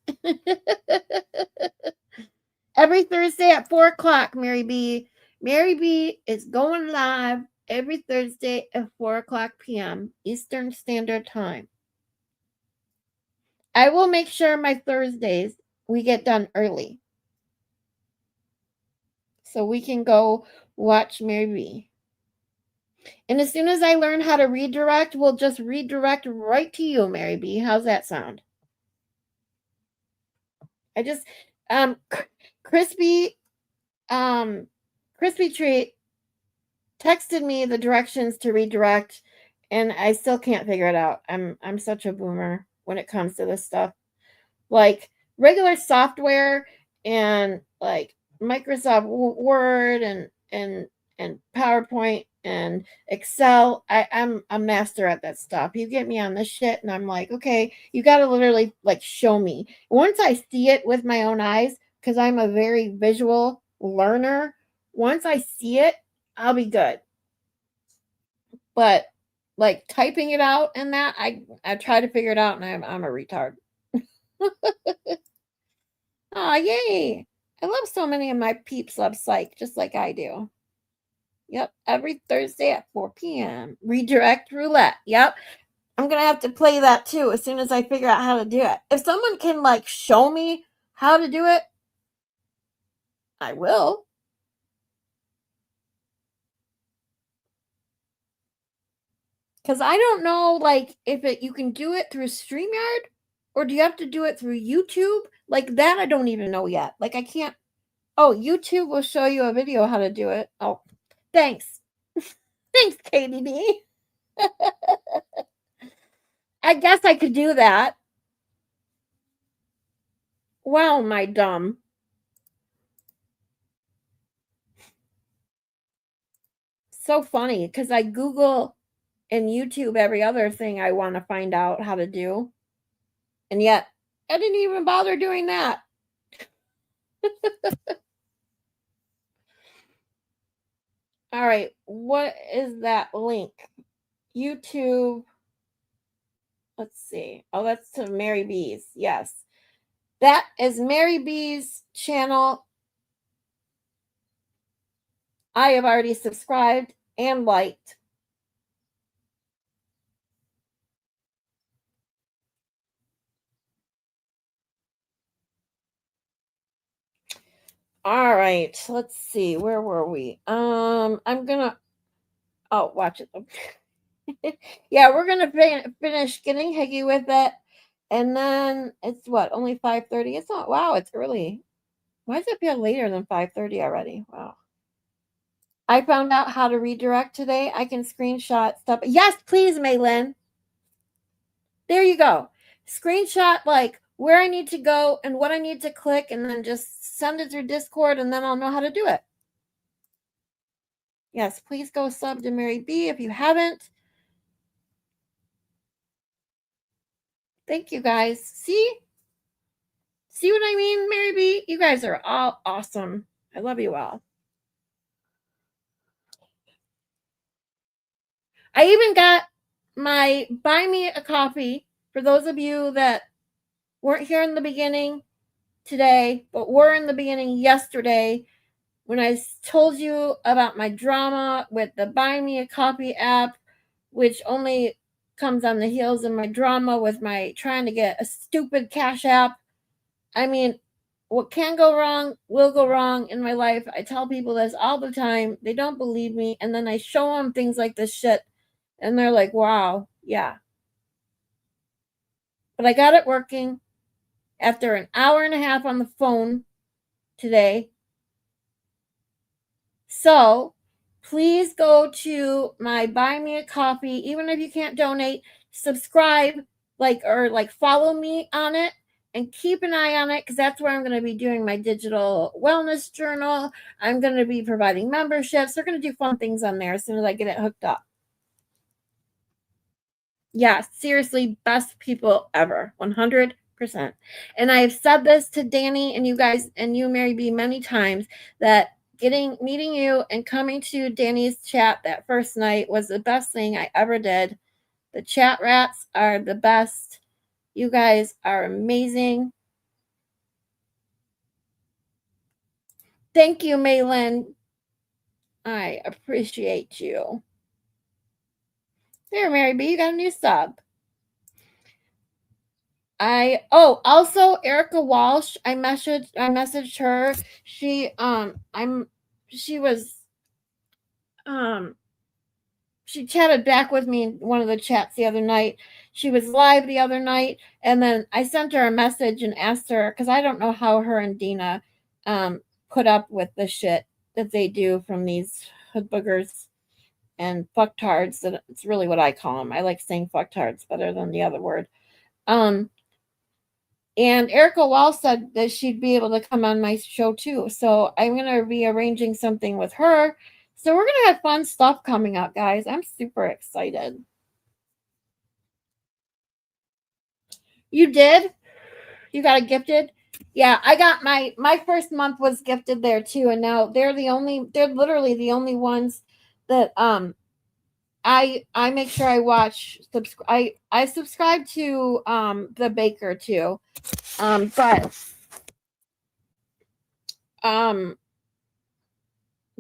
Every Thursday at 4 o'clock, Mary B. Mary B is going live every Thursday at 4 o'clock p.m. Eastern Standard Time. I will make sure my Thursdays we get done early, so we can go watch Mary B. And as soon as I learn how to redirect, we'll just redirect right to you, Mary B. How's that sound? I just Crispy Treat texted me the directions to redirect, and I still can't figure it out. I'm such a boomer when it comes to this stuff. Like regular software and like Microsoft Word and PowerPoint and Excel, I'm a master at that stuff. You get me on this shit and I'm like, okay, you got to literally like show me. Once I see it with my own eyes, because I'm a very visual learner, once I see it, I'll be good. But like typing it out and that, I try to figure it out and I'm a retard. Oh, yay. I love so many of my peeps love psych, just like I do. Yep, every Thursday at 4 p.m. Redirect roulette. Yep. I'm going to have to play that too as soon as I figure out how to do it. If someone can like show me how to do it, I will. Because I don't know like if you can do it through StreamYard or do you have to do it through YouTube? Like that I don't even know yet. Like I can't. Oh, YouTube will show you a video how to do it. Oh, thanks. Thanks, KDB. I guess I could do that. Well, my dumb. So funny because I Google and YouTube every other thing I want to find out how to do. And yet, I didn't even bother doing that. All right, what is that link? YouTube. Let's see. Oh, that's to Mary B's. Yes. That is Mary B's channel. I have already subscribed and liked. All right, let's see. Where were we? I'm gonna. Oh, watch it. Yeah, we're gonna finish getting Higgy with it, and then it's what? Only 5:30. It's not. Wow, it's early. Why does it feel later than 5:30 already? Wow. I found out how to redirect today. I can screenshot stuff. Yes, please, Maylin. There you go. Screenshot like where I need to go and what I need to click, and then just send it through Discord, and then I'll know how to do it. Yes, please go sub to Mary B if you haven't. Thank you guys. See what I mean, Mary B? You guys are all awesome. I love you all. I even got my buy me a coffee for those of you that weren't here in the beginning today, but were in the beginning yesterday when I told you about my drama with the buy me a coffee app, which only comes on the heels of my drama with my trying to get a stupid Cash App. I mean, what can go wrong will go wrong in my life. I tell people this all the time. They don't believe me. And then I show them things like this shit. And they're like, wow, yeah. But I got it working after an hour and a half on the phone today. So please go to my Buy Me a Coffee. Even if you can't donate, subscribe, or follow me on it. And keep an eye on it, because that's where I'm going to be doing my digital wellness journal. I'm going to be providing memberships. They're going to do fun things on there as soon as I get it hooked up. Yeah, seriously, best people ever. 100%. And I've said this to Danny and you guys and you, Mary B, many times, that meeting you and coming to Danny's chat that first night was the best thing I ever did. The chat rats are the best. You guys are amazing. Thank you, Maylin. I appreciate you. There, Mary B, you got a new sub. Also Erica Walsh. I messaged her. She chatted back with me in one of the chats the other night. She was live the other night, and then I sent her a message and asked her, because I don't know how her and Dina put up with the shit that they do from these hood boogers and fucktards. It's really what I call them. I like saying fucktards better than the other word. And Erica Wall said that she'd be able to come on my show too. So I'm going to be arranging something with her. So we're going to have fun stuff coming up, guys. I'm super excited. You did? You got it gifted? Yeah, I got my first month was gifted there too. And now they're literally the only ones that I make sure I watch. I subscribe to the Baker too. But the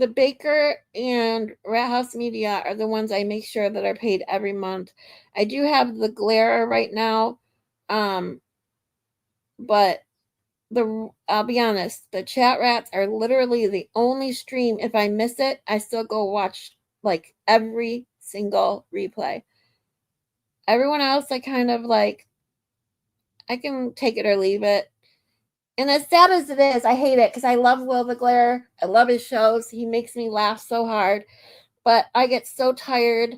Baker and Rat House Media are the ones I make sure that are paid every month. I do have the Glare right now. But I'll be honest, the chat rats are literally the only stream. If I miss it, I still go watch like every single replay. Everyone else, I kind of like, I can take it or leave it. And as sad as it is, I hate it because I love Will the Glare. I love his shows. He makes me laugh so hard. But I get so tired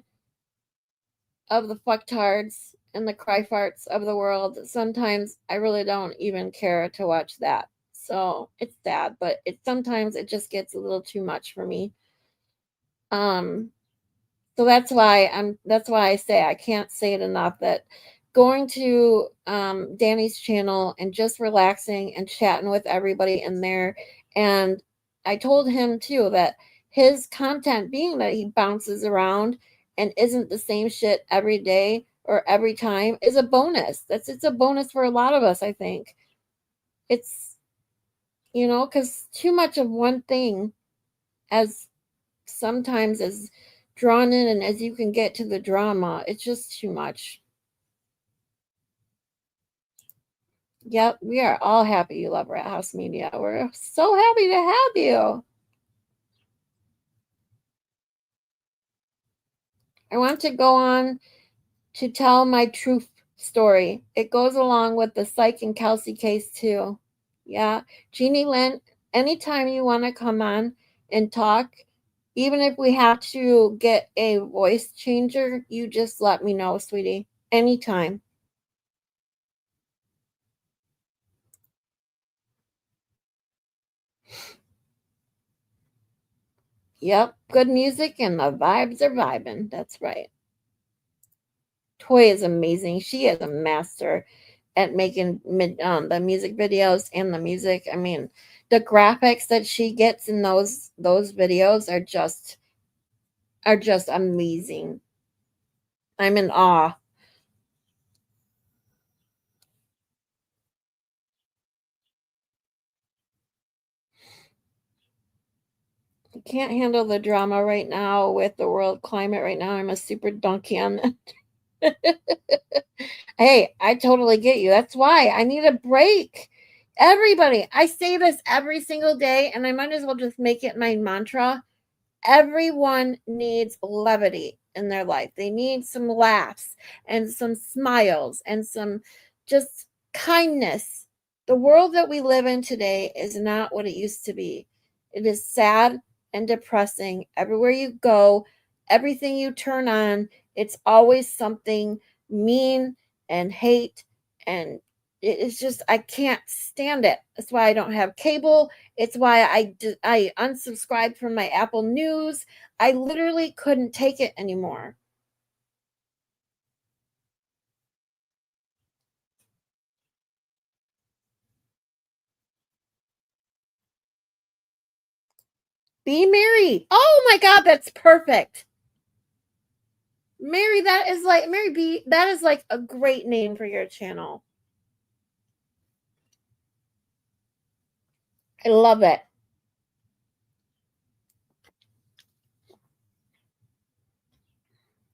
of the fucktards and the cry farts of the world. Sometimes I really don't even care to watch that. So it's sad, but sometimes it just gets a little too much for me. So that's why I say, I can't say it enough, that going to Danny's channel and just relaxing and chatting with everybody in there. And I told him too that his content, being that he bounces around and isn't the same shit every day or every time, is a bonus. It's a bonus for a lot of us, I think. It's, because too much of one thing, as sometimes as drawn in and as you can get to the drama, it's just too much. Yep, we are all happy you love Rat House Media. We're so happy to have you. I want to go on to tell my truth story. It goes along with the Psych and Kelsey case too. Yeah, Jeannie Lynn, anytime you want to come on and talk, even if we have to get a voice changer, you just let me know, sweetie. Anytime. Yep, good music and the vibes are vibing. That's right. Toy is amazing. She is a master at making the music videos and the music. I mean, the graphics that she gets in those videos are just amazing. I'm in awe. I can't handle the drama right now with the world climate right now. I'm a super donkey on that. Hey, I totally get you. That's why I need a break. Everybody, I say this every single day, and I might as well just make it my mantra. Everyone needs levity in their life. They need some laughs and some smiles and some just kindness. The world that we live in today is not what it used to be. It is sad and depressing. Everywhere you go, everything you turn on, it's always something mean and hate, and it's just, I can't stand it. That's why I don't have cable. It's why I unsubscribed from my Apple News. I literally couldn't take it anymore. Be Mary. Oh my God, that's perfect. Mary, that is like, Mary B, that is like a great name for your channel. I love it.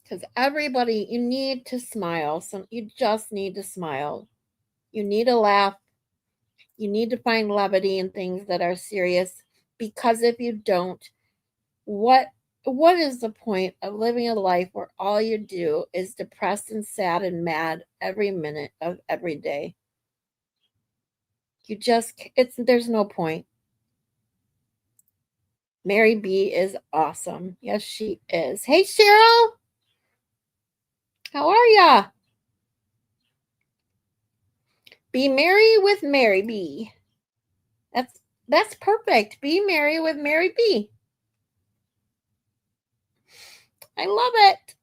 Because everybody, you need to smile. You just need to smile. You need to laugh. You need to find levity in things that are serious. Because if you don't, what is the point of living a life where all you do is depressed and sad and mad every minute of every day? There's no point. Mary B is awesome. Yes, she is. Hey, Cheryl. How are ya? Be merry with Mary B. That's perfect. Be merry with Mary B. I love it.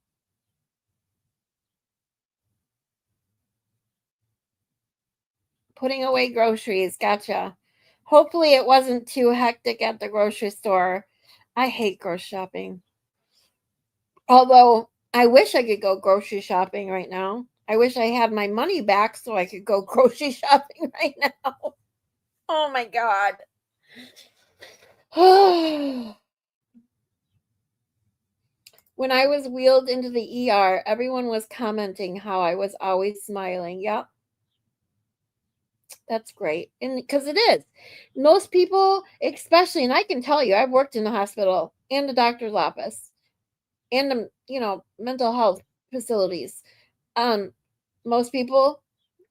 Putting away groceries. Gotcha. Hopefully it wasn't too hectic at the grocery store. I hate grocery shopping. Although I wish I could go grocery shopping right now. I wish I had my money back so I could go grocery shopping right now. Oh my God. When I was wheeled into the ER, everyone was commenting how I was always smiling. Yep. That's great. And because it is. Most people, especially, and I can tell you, I've worked in the hospital and the doctor's office and the, mental health facilities. Most people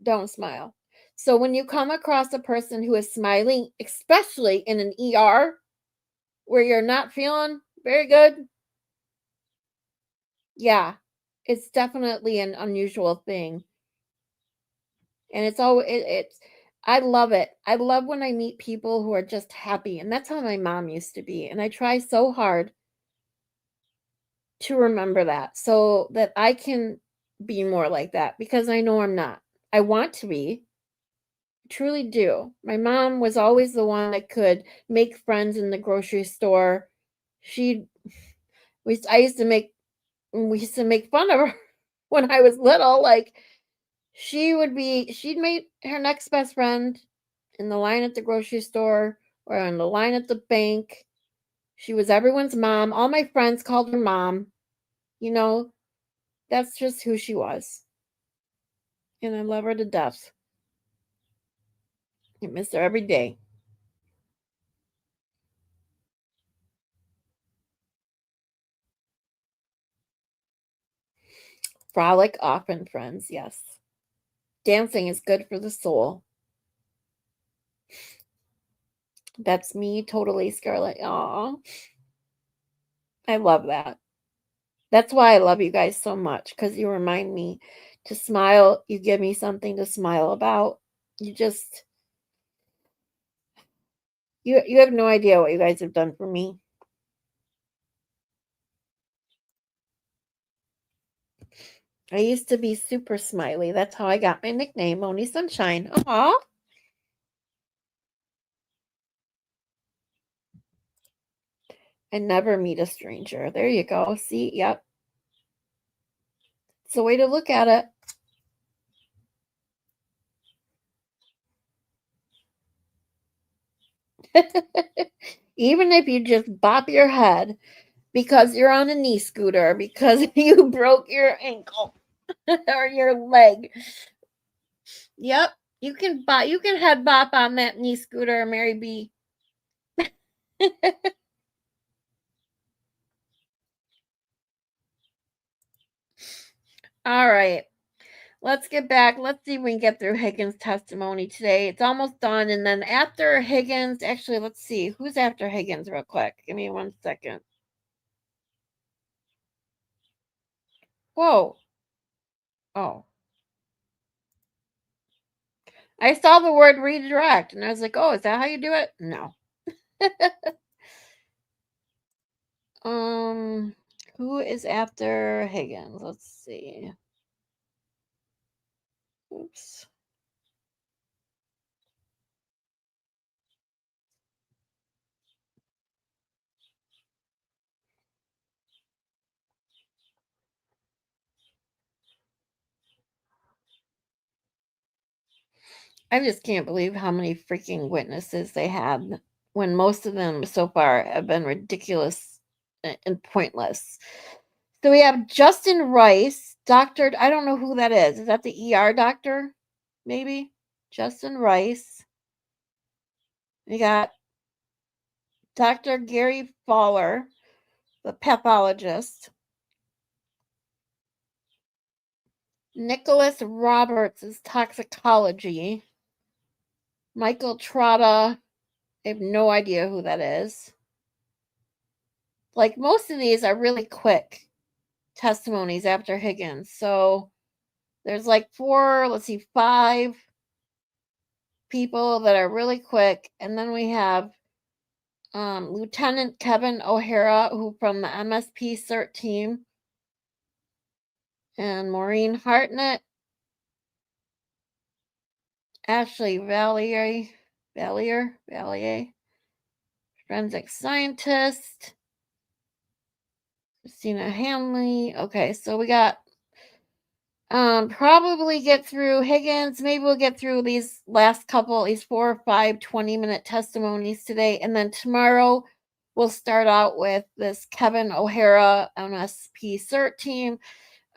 don't smile. So when you come across a person who is smiling, especially in an ER where you're not feeling very good, yeah, it's definitely an unusual thing. And it's I love it. I love when I meet people who are just happy, and that's how my mom used to be. And I try so hard to remember that so that I can be more like that, because I know I'm not. I want to be. Truly do. My mom was always the one that could make friends in the grocery store. We used to make fun of her when I was little. Like, she'd make her next best friend in the line at the grocery store or in the line at the bank. She was everyone's mom. All my friends called her mom. That's just who she was. And I love her to death. I miss her every day. Frolic often, friends. Yes. Dancing is good for the soul. That's me, totally, Scarlett. Aw. I love that. That's why I love you guys so much, because you remind me to smile. You give me something to smile about. You have no idea what you guys have done for me. I used to be super smiley. That's how I got my nickname, Moni Sunshine. Aw. And never meet a stranger. There you go. See? Yep. It's a way to look at it. Even if you just bop your head because you're on a knee scooter, because you broke your ankle or your leg. Yep. You can head bop on that knee scooter, Mary B. All right. Let's get back. Let's see if we can get through Higgins' testimony today. It's almost done. And then after Higgins, actually, let's see. Who's after Higgins real quick? Give me 1 second. Whoa. Oh. I saw the word redirect, and I was like, oh, is that how you do it? No. Who is after Higgins? Let's see. Oops. I just can't believe how many freaking witnesses they had when most of them so far have been ridiculous and pointless. So we have Justin Rice, doctor. I don't know who that is. Is that the ER doctor? Maybe? Justin Rice. We got Dr. Gary Fowler, the pathologist. Nicholas Roberts is toxicology. Michael Trotta, I have no idea who that is. Like, most of these are really quick testimonies after Higgins. So there's like 5 people that are really quick. And then we have Lieutenant Kevin O'Hara, who from the MSP CERT team, and Maureen Hartnett, Ashley Valier, forensic scientist, Christina Hanley. Okay, so we got probably get through Higgins. Maybe we'll get through these last couple, these 4 or 5 20-minute testimonies today. And then tomorrow we'll start out with this Kevin O'Hara MSP CERT team.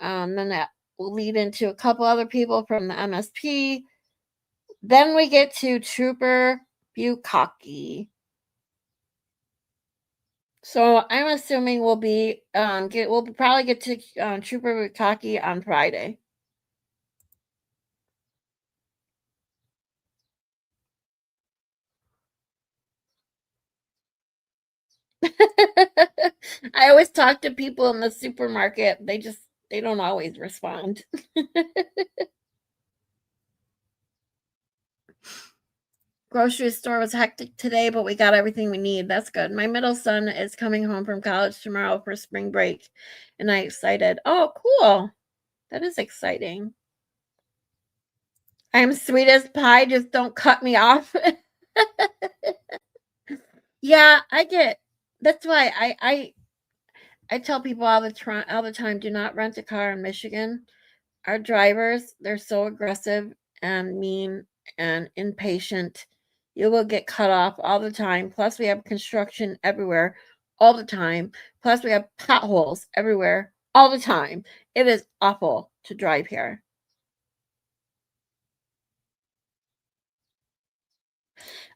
Then that will lead into a couple other people from the MSP. Then we get to Trooper Bukaki. So I'm assuming we'll probably get to Trooper Bukaki on Friday. I always talk to people in the supermarket. They don't always respond. Grocery store was hectic today, but we got everything we need. That's good. My middle son is coming home from college tomorrow for spring break, and I'm excited. Oh, cool. That is exciting. I'm sweet as pie. Just don't cut me off. Yeah, that's why I tell people all the time, do not rent a car in Michigan. Our drivers, they're so aggressive and mean and impatient. You will get cut off all the time. Plus, we have construction everywhere all the time. Plus, we have potholes everywhere all the time. It is awful to drive here.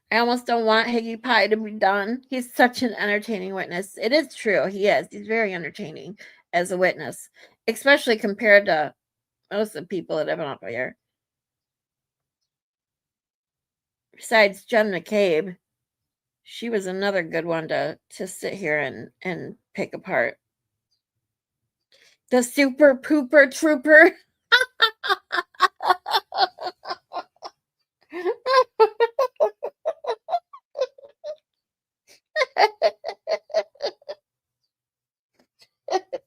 I almost don't want Higgy Pie to be done. He's such an entertaining witness. It is true. He is. He's very entertaining as a witness, especially compared to most of the people that have been up here. Besides Jen McCabe, she was another good one to sit here and pick apart. The super pooper trooper.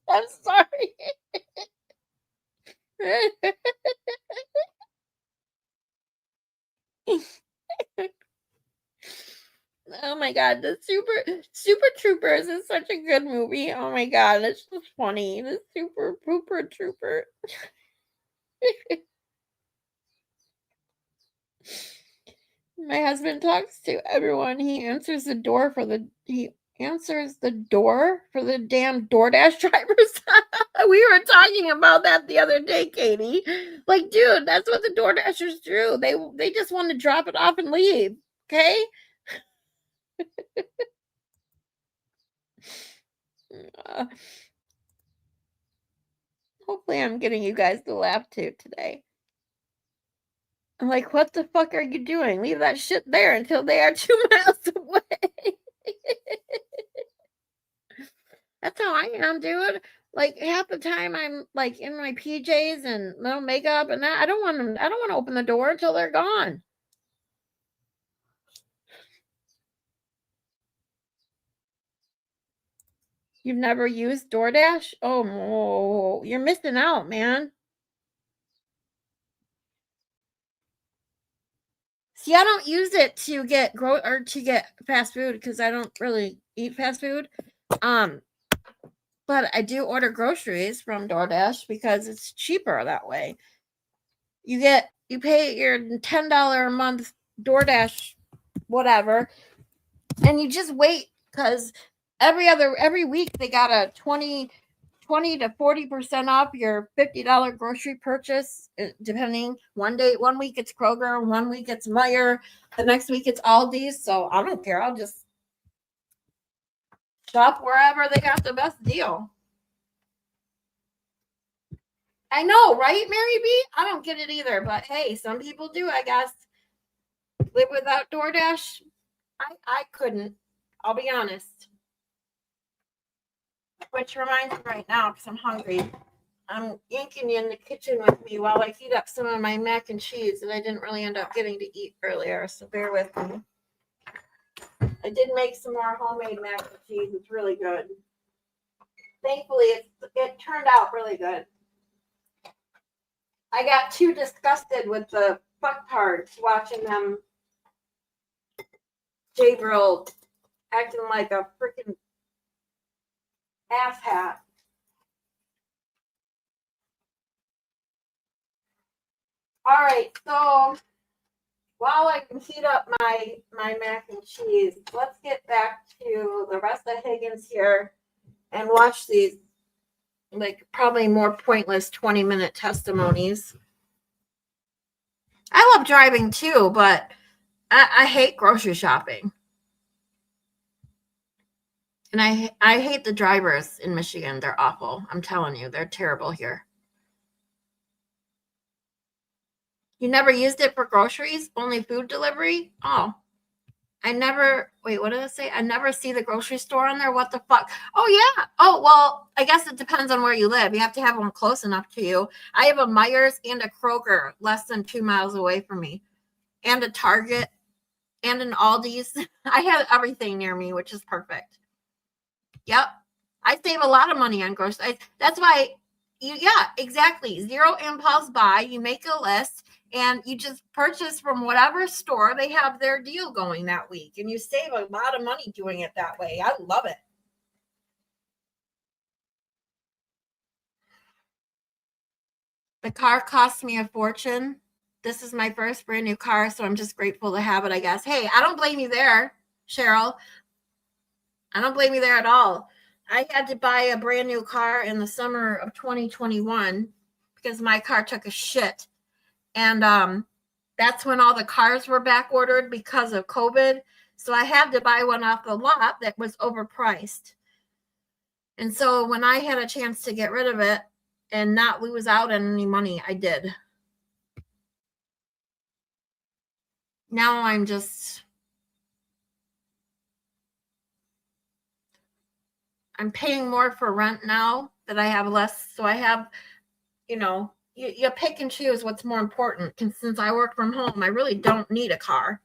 I'm sorry. my god, the Super Troopers is such a good movie. Oh my god, it's just funny. The Super Pooper Trooper. My husband talks to everyone. He answers the door for the damn DoorDash drivers. We were talking about that the other day, Katie. Like, dude, that's what the DoorDashers do. They just want to drop it off and leave. Okay? Uh, hopefully I'm getting you guys to laugh too today. I'm like, what the fuck are you doing? Leave that shit there until they are 2 miles away. That's how I am, dude. Like half the time I'm like in my PJs and little makeup and that. I don't want to open the door until they're gone. You've never used DoorDash? Oh, you're missing out, man. See, I don't use it to get fast food because I don't really eat fast food. But I do order groceries from DoorDash because it's cheaper that way. You pay your $10 a month DoorDash whatever, and you just wait because every week they got a 20 to 40% off your $50 grocery purchase, depending. One week it's Kroger, one week it's Meijer, the next week it's Aldi's. So I don't care. I'll just shop wherever they got the best deal. I know, right, Mary B? I don't get it either, but hey, some people do, I guess. Live without DoorDash? I couldn't. I'll be honest. Which reminds me right now, because I'm hungry. I'm yanking you in the kitchen with me while I heat up some of my mac and cheese that I didn't really end up getting to eat earlier, so bear with me. I did make some more homemade mac and cheese. It's really good. Thankfully, it turned out really good. I got too disgusted with the fucktards watching them jabril acting like a freaking asshat. All right, so while I can heat up my mac and cheese, let's get back to the rest of Higgins here and watch these like probably more pointless 20-minute testimonies. I love driving too, but I hate grocery shopping. And I hate the drivers in Michigan. They're awful. I'm telling you, they're terrible here. You never used it for groceries? Only food delivery? Oh. Wait, what did I say? I never see the grocery store on there. What the fuck? Oh, yeah. Oh, well, I guess it depends on where you live. You have to have one close enough to you. I have a Meijer's and a Kroger less than 2 miles away from me, and a Target and an Aldi's. I have everything near me, which is perfect. Yep. I save a lot of money on groceries. That's why yeah, exactly. Zero impulse buy. You make a list and you just purchase from whatever store they have their deal going that week. And you save a lot of money doing it that way. I love it. The car cost me a fortune. This is my first brand new car, so I'm just grateful to have it, I guess. Hey, I don't blame you there, Cheryl. I don't blame you there at all. I had to buy a brand new car in the summer of 2021 because my car took a shit. And that's when all the cars were back ordered because of COVID. So I had to buy one off the lot that was overpriced. And so when I had a chance to get rid of it and not lose out on any money, I did. Now I'm paying more for rent now that I have less. So I have, you pick and choose what's more important. And since I work from home, I really don't need a car.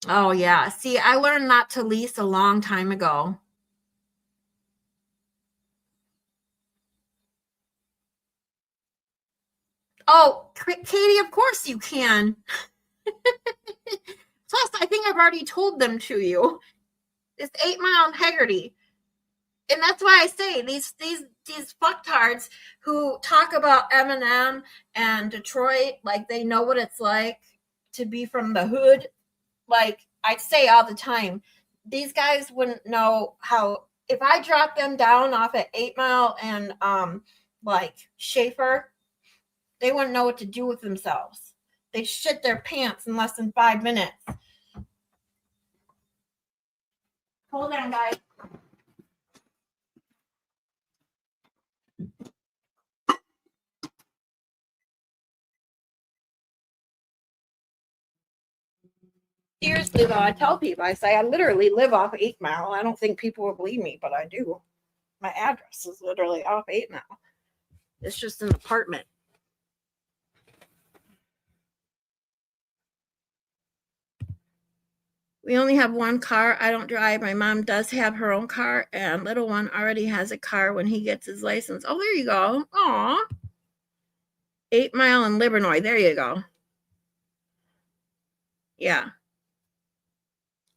Oh, yeah. See, I learned not to lease a long time ago. Oh, Katie, of course you can. Plus, I think I've already told them to you. It's 8 Mile and Haggerty. And that's why I say these fucktards who talk about Eminem and Detroit like they know what it's like to be from the hood. Like I say all the time, these guys wouldn't know how. If I dropped them down off at 8 Mile and like Schaefer, they wouldn't know what to do with themselves. They'd shit their pants in less than 5 minutes. Hold on, guys. Seriously, though, I tell people, I say I literally live off 8 Mile. I don't think people will believe me, but I do. My address is literally off 8 Mile. It's just an apartment. We only have one car. I don't drive. My mom does have her own car, and little one already has a car when he gets his license. Oh, there you go. Aw. 8 Mile and Livernois. There you go. Yeah.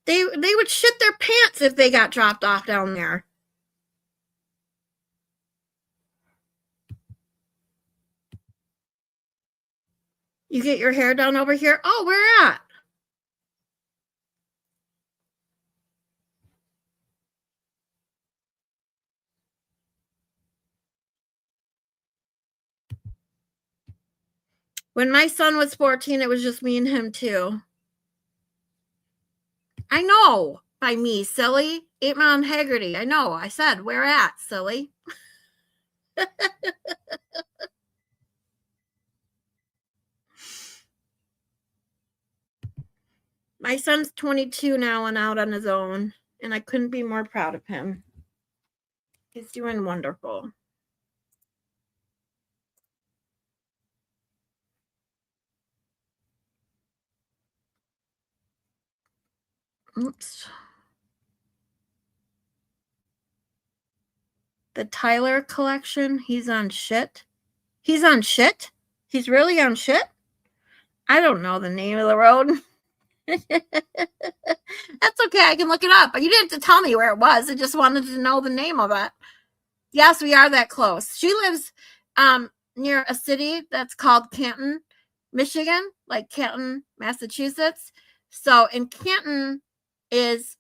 They would shit their pants if they got dropped off down there. You get your hair done over here? Oh, where at? When my son was 14, it was just me and him too. I know. By me, silly. 8 Mile and Haggerty. I know. I said, where at, silly? My son's 22 now and out on his own, and I couldn't be more proud of him. He's doing wonderful. Oops. The Tyler collection, he's on shit. He's on shit? He's really on shit? I don't know the name of the road. That's okay. I can look it up. But you didn't have to tell me where it was. I just wanted to know the name of it. Yes, we are that close. She lives near a city that's called Canton, Michigan, like Canton, Massachusetts. So in Canton is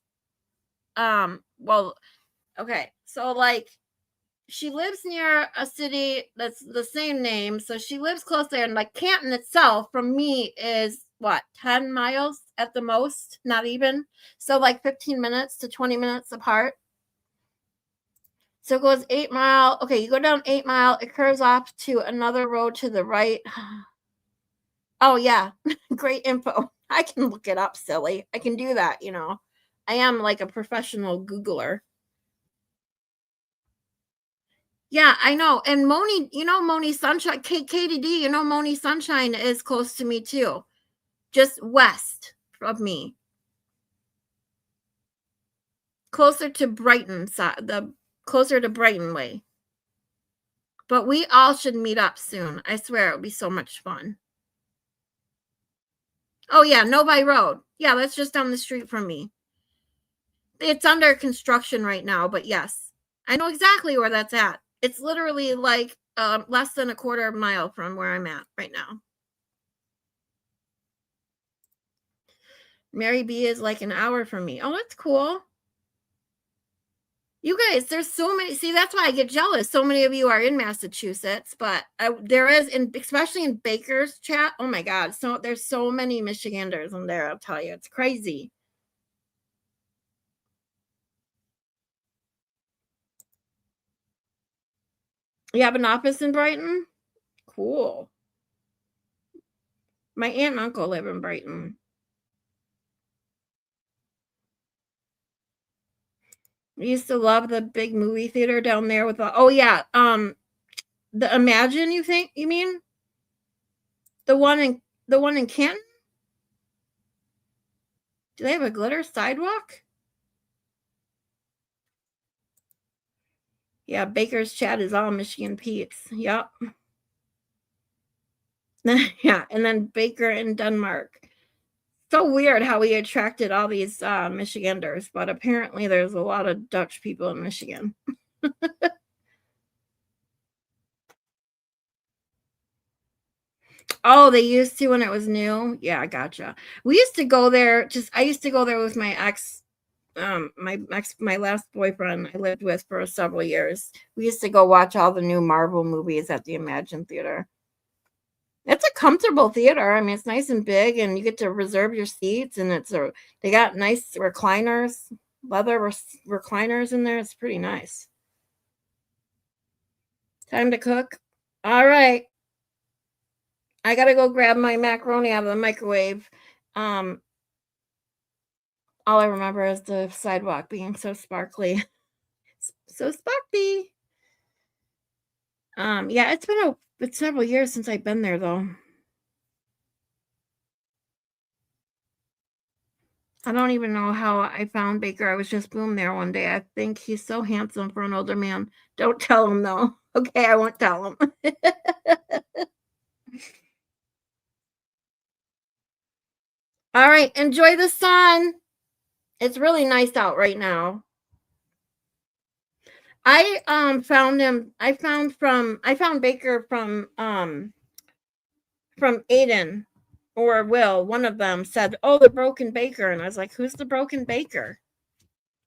well, okay. So like she lives near a city that's the same name. So she lives close there. And like Canton itself from me is what, 10 miles at the most? Not even. So like 15 minutes to 20 minutes apart. So it goes 8 Mile. Okay, you go down 8 Mile. It curves off to another road to the right. Oh, yeah. Great info. I can look it up, silly. I can do that, you know. I am like a professional Googler. Yeah, I know. And Moni, you know, Moni Sunshine, KDD, you know, Moni Sunshine is close to me too. Just west of me. Closer to Brighton, closer to Brighton way. But we all should meet up soon. I swear it would be so much fun. Oh, yeah, Novi Road. Yeah, that's just down the street from me. It's under construction right now, but yes. I know exactly where that's at. It's literally like less than a quarter of a mile from where I'm at right now. Mary B is like an hour from me. Oh, that's cool. You guys, there's so many. See, that's why I get jealous. So many of you are in Massachusetts, but there is, especially in Baker's chat. Oh my God. So there's so many Michiganders in there. I'll tell you, it's crazy. You have an office in Brighton? Cool. My aunt and uncle live in Brighton. I used to love the big movie theater down there with the, oh yeah, the Imagine, you mean? The one in Canton? Do they have a glitter sidewalk? Yeah, Baker's chat is all Michigan peeps. Yep. Yeah, and then Baker in Denmark. So weird how he attracted all these Michiganders, but apparently there's a lot of Dutch people in Michigan. Oh, they used to when it was new. Yeah, I gotcha. We used to go there. I used to go there with my ex, my last boyfriend I lived with for several years. We used to go watch all the new Marvel movies at the Imagine Theater. It's a comfortable theater. I mean, it's nice and big, and you get to reserve your seats, and they got nice recliners, leather recliners in there. It's pretty nice. Time to cook. All right. I gotta go grab my macaroni out of the microwave. All I remember is the sidewalk being so sparkly. So sparkly. Yeah, it's been several years since I've been there though. I don't even know how I found Baker. I was just boom there one day. I think he's so handsome for an older man. Don't tell him though. Okay, I won't tell him. All right, enjoy the sun. It's really nice out right now. I found him. I found Baker from Aiden or Will. One of them said, "Oh, the broken baker," and I was like, "Who's the broken baker?"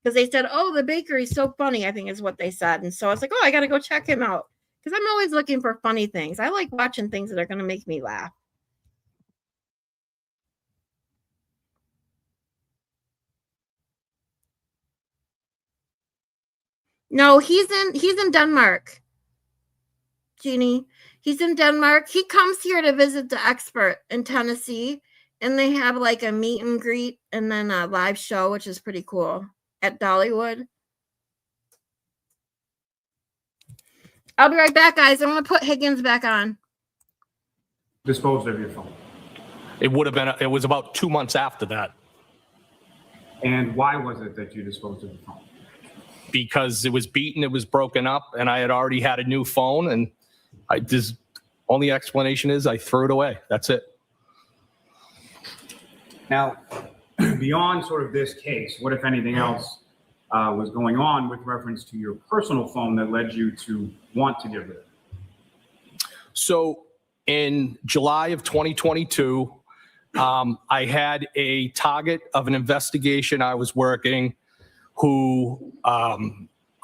Because they said, "Oh, the baker, he's so funny," I think is what they said. And so I was like, "Oh, I got to go check him out." Because I'm always looking for funny things. I like watching things that are going to make me laugh. No, he's in Denmark, Jeannie. He's in Denmark. He comes here to visit the expert in Tennessee, and they have like a meet and greet and then a live show, which is pretty cool at Dollywood. I'll be right back, guys. I'm going to put Higgins back on. Disposed of your phone. It was about 2 months after that. And why was it that you disposed of the phone? Because it was beaten, it was broken up, and I had already had a new phone, and only explanation is I threw it away. That's it. Now, beyond sort of this case, what, if anything else, was going on with reference to your personal phone that led you to want to get rid of it? So in July of 2022, I had a target of an investigation I was working who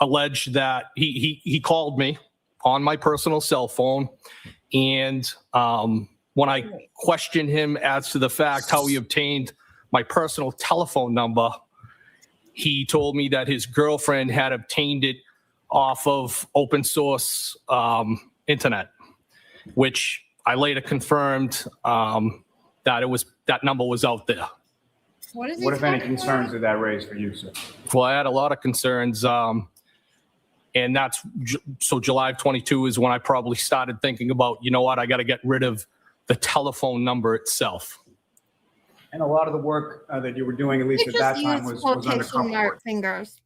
alleged that he called me on my personal cell phone. And when I questioned him as to the fact how he obtained my personal telephone number, he told me that his girlfriend had obtained it off of open source internet, which I later confirmed that number was out there. What, if any, concerns did that raise for you, sir? Well, I had a lot of concerns. And so July of 22 is when I probably started thinking about, you know what, I got to get rid of the telephone number itself. And a lot of the work that you were doing, at least at that time, was undercover work. Fingers.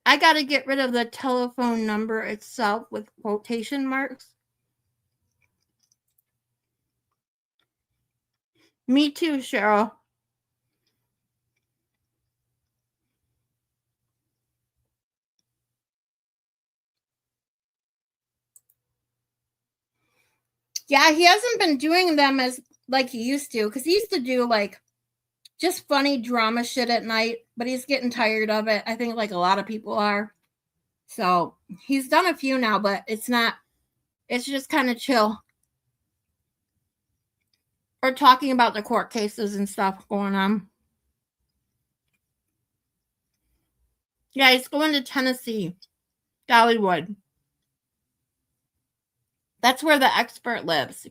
I got to get rid of the telephone number itself with quotation marks. Me too, Cheryl. Yeah, he hasn't been doing them as like he used to, because he used to do like just funny drama shit at night, but he's getting tired of it. I think like a lot of people are. So he's done a few now, but it's just kind of chill. Or talking about the court cases and stuff going on. Yeah, he's going to Tennessee, Dollywood. That's where the expert lives.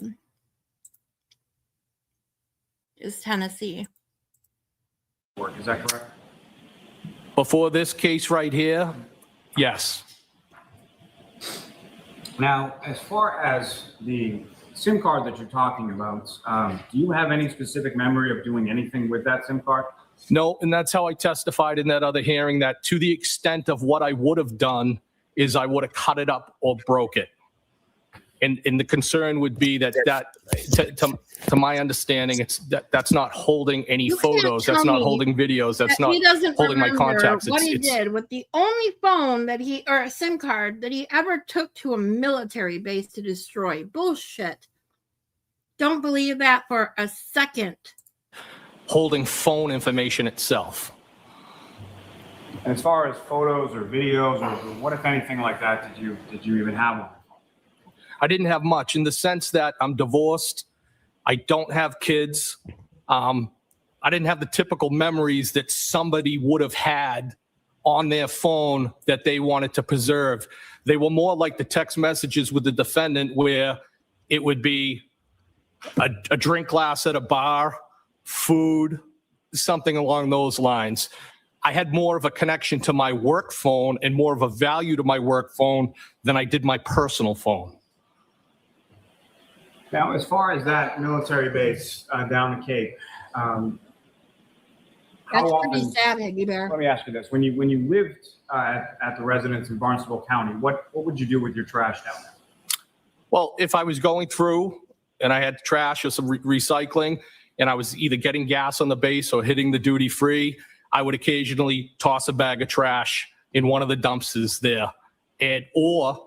Is Tennessee. Is that correct? Before this case right here, yes. Now, as far as the SIM card that you're talking about, do you have any specific memory of doing anything with that SIM card? No, and that's how I testified in that other hearing, that to the extent of what I would have done is I would have cut it up or broke it. And the concern would be that to my understanding, that's not holding any You can't photos. tell That's not me holding videos. That's that not he doesn't holding my remember contacts. what he did with the only phone that or a SIM card that he ever took to a military base to destroy. Bullshit. Don't believe that for a second. Holding phone information itself. And as far as photos or videos or what, if anything like that, did you even have one? I didn't have much in the sense that I'm divorced. I don't have kids. I didn't have the typical memories that somebody would have had on their phone that they wanted to preserve. They were more like the text messages with the defendant where it would be a drink glass at a bar, food, something along those lines. I had more of a connection to my work phone and more of a value to my work phone than I did my personal phone. Now, as far as that military base down the Cape, how That's often? pretty sad, Higgy Bear. Let me ask you this: when you lived at the residence in Barnstable County, what would you do with your trash down there? Well, if I was going through and I had trash or some recycling and I was either getting gas on the base or hitting the duty free, I would occasionally toss a bag of trash in one of the dumpsters there. Or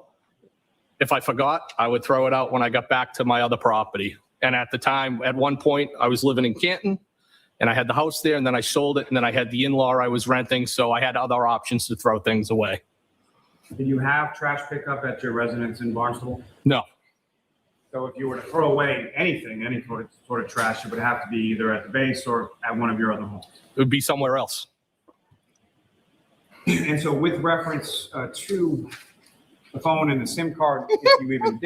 if I forgot, I would throw it out when I got back to my other property. And at the time, at one point, I was living in Canton and I had the house there and then I sold it and then I had the in-law I was renting. So I had other options to throw things away. Did you have trash pickup at your residence in Barnstable? No. So if you were to throw away anything, any sort of trash, it would have to be either at the base or at one of your other homes. It would be somewhere else. And so with reference to the phone and the SIM card, if you even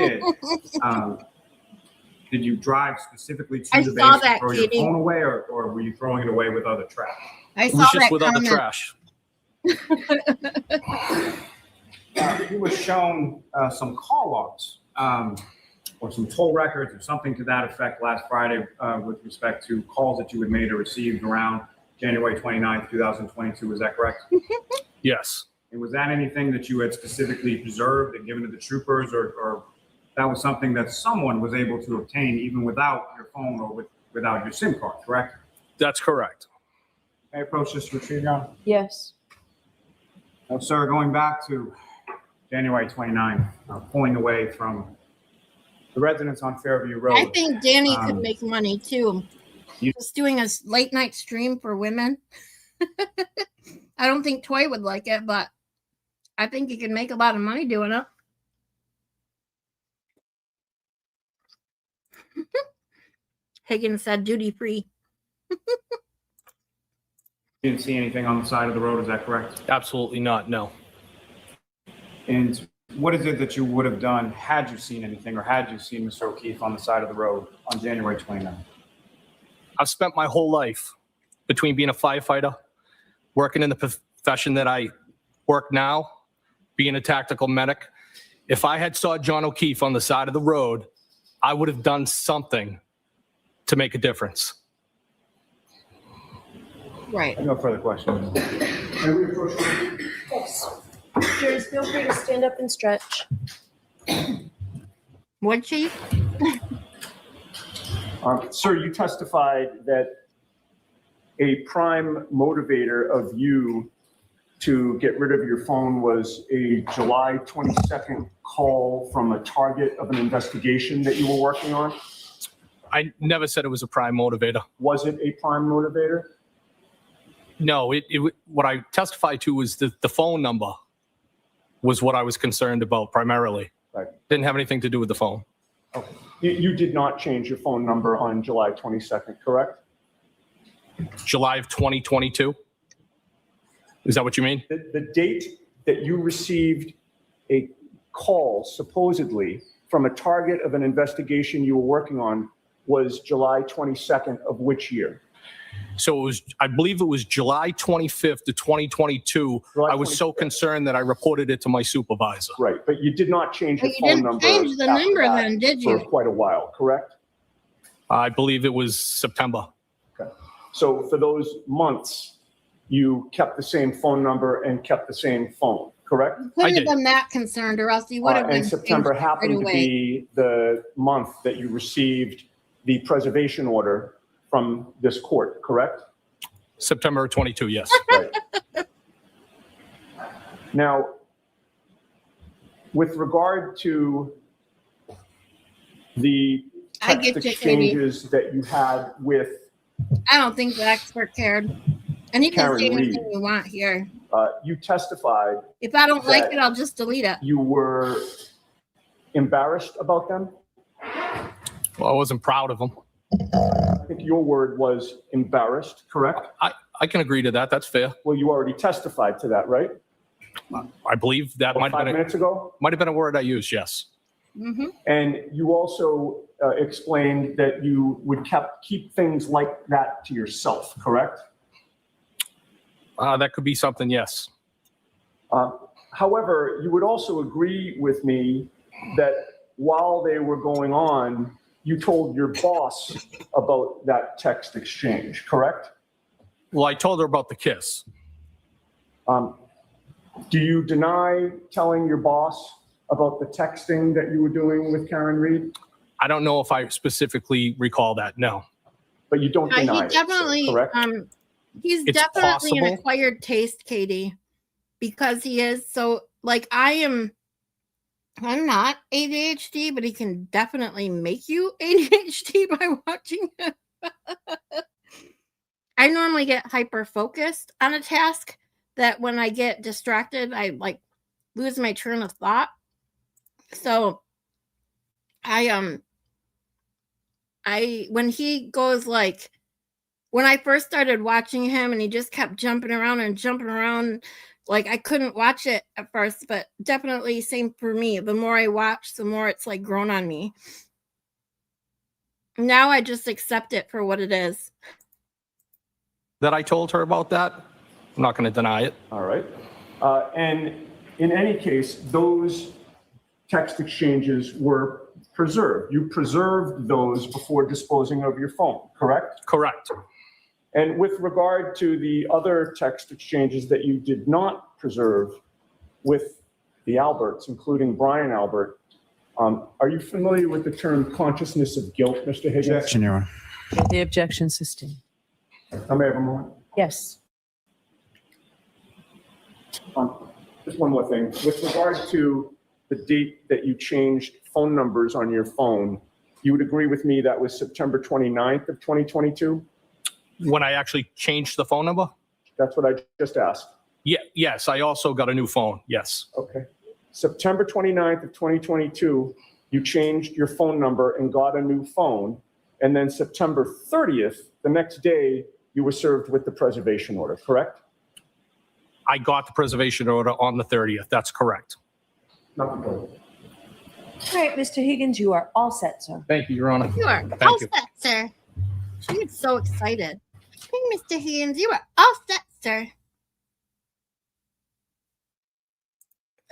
did you drive specifically to I the saw base to that, throw your Katie. phone away, or were you throwing it away with other trash? I It saw was just that with other comment. trash. You were shown some call logs or some toll records or something to that effect last Friday with respect to calls that you had made or received around January 29th, 2022. Is that correct? Yes. And was that anything that you had specifically preserved and given to the troopers, or that was something that someone was able to obtain even without your phone or without your SIM card, correct? That's correct. May I approach this to retrieve, John? Yes. Now, sir, going back to January 29th, pulling away from the residence on Fairview Road. I think Danny could make money too. Just doing a late night stream for women. I don't think Toy would like it, but I think he could make a lot of money doing it. Higgins said duty free. You didn't see anything on the side of the road, is that correct? Absolutely not, no. And what is it that you would have done had you seen anything, or had you seen Mr. O'Keefe on the side of the road on January 29th? I've spent my whole life between being a firefighter, working in the profession that I work now, being a tactical medic. If I had saw John O'Keefe on the side of the road, I would have done something to make a difference. Right. No further questions. Yes. Jurors, feel free to stand up and stretch. Would she? Sir, you testified that a prime motivator of you to get rid of your phone was a July 22nd call from a target of an investigation that you were working on. I never said it was a prime motivator. Was it a prime motivator? No, what I testified to was the phone number was what I was concerned about primarily. Right. Didn't have anything to do with the phone. Okay. You did not change your phone number on July 22nd, correct? July of 2022? Is that what you mean? The date that you received a call supposedly from a target of an investigation you were working on was July 22nd of which year? So it was, I believe it was July 25th of 2022. July I was so 25th. concerned that I reported it to my supervisor. Right, but you did not change your But you phone didn't number. change the after number that then, did For you? quite a while, correct? I believe it was September. Okay. So for those months, you kept the same phone number and kept the same phone. correct? Couldn't have did. been that concerned, or else you would have been. And September changed happened right to away. be the month that you received the preservation order from this court, correct? September 22, yes. Right. Now, with regard to the I text get you, exchanges that you had with I don't think the expert cared. And you can Karen say anything Reed. you want here. You testified If I don't like that- it, I'll just delete it. you were embarrassed about them. Well, I wasn't proud of them. I think your word was embarrassed, correct? I can agree to that. That's fair. Well, you already testified to that, right? I believe that About might 5 have minutes ago? been a word I used, yes. Mm-hmm. And you also explained that you would keep things like that to yourself, correct? That could be something, yes. However, you would also agree with me that while they were going on, you told your boss about that text exchange, correct? Well, I told her about the kiss. Do you deny telling your boss about the texting that you were doing with Karen Reed? I don't know if I specifically recall that, no. But you don't deny He it, definitely, correct? he's It's definitely an possible. acquired taste, Katie, because he is so like I'm not ADHD, but he can definitely make you ADHD by watching him. I normally get hyper focused on a task that when I get distracted, I like lose my train of thought. So I when he goes like when I first started watching him and he just kept jumping around, like I couldn't watch it at first, but definitely same for me. The more I watch, the more it's like grown on me. Now I just accept it for what it is. That I told her about that. I'm not going to deny it. All right. And in any case, those text exchanges were preserved. You preserved those before disposing of your phone, correct? Correct. And with regard to the other text exchanges that you did not preserve with the Alberts, including Brian Albert, are you familiar with the term consciousness of guilt, Mr. Higgins? Objection, Your Honor. The objection sustained. I may have a moment. Yes. Just one more thing. With regard to the date that you changed phone numbers on your phone, you would agree with me that was September 29th of 2022? When I actually changed the phone number? That's what I just asked. Yeah, yes, I also got a new phone. Yes. Okay. September 29th of 2022, you changed your phone number and got a new phone. And then September 30th, the next day, you were served with the preservation order, correct? I got the preservation order on the 30th. That's correct. Nothing further. All right, Mr. Higgins, you are all set, sir. Thank you, Your Honor. You are Thank all you. set, sir. She is so excited. Hey, Mr. Higgins, you are all set, sir.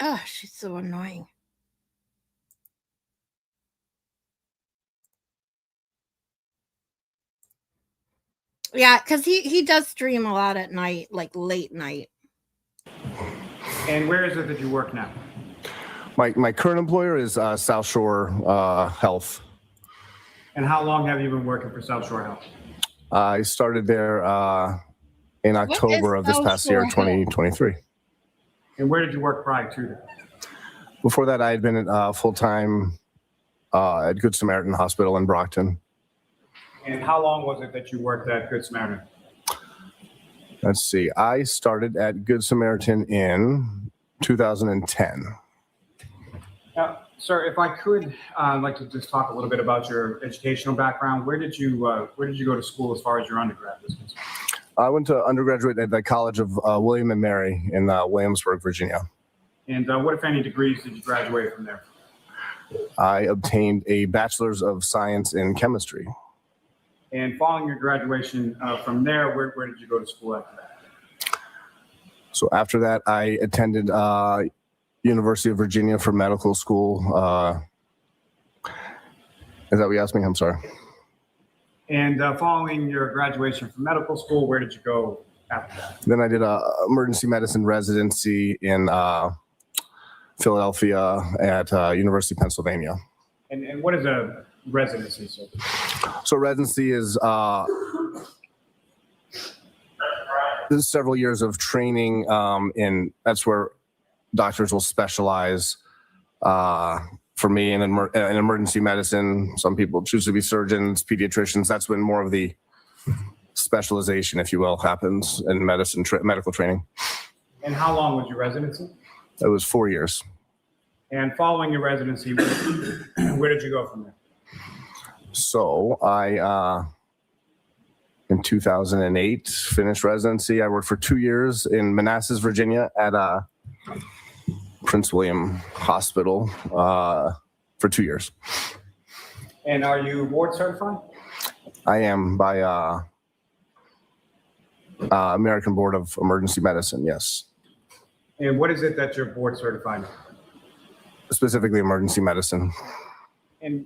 Oh, she's so annoying. Yeah, because he does stream a lot at night, like late night. And where is it that you work now? My current employer is South Shore Health. And how long have you been working for South Shore Health? I started there in October of this South past year, Shore Health? 2023. And where did you work prior to that? Before that, I had been full-time at Good Samaritan Hospital in Brockton. And how long was it that you worked at Good Samaritan? Let's see. I started at Good Samaritan in 2010. Now, sir, if I could, I'd like to just talk a little bit about your educational background. Where did you go to school as far as your undergrad was concerned? I went to undergraduate at the College of William and Mary in Williamsburg, Virginia. And what, if any, degrees did you graduate from there? I obtained a Bachelor's of Science in Chemistry. And following your graduation from there, where did you go to school after that? So after that, I attended University of Virginia for medical school. Is that what you asked me? I'm sorry. And following your graduation from medical school, where did you go after that? Then I did a emergency medicine residency in Philadelphia, at University of Pennsylvania. And what is a residency? So residency is this is several years of training that's where doctors will specialize. For me, in emergency medicine, some people choose to be surgeons, pediatricians. That's when more of the specialization, if you will, happens in medicine, medical training. And how long was your residency? It was 4 years. And following your residency, where did you go from there? So I, in 2008, finished residency. I worked for 2 years in Manassas, Virginia at Prince William Hospital for 2 years. And are you board certified? I am by American Board of Emergency Medicine, yes. And what is it that you're board certified in? Specifically emergency medicine. And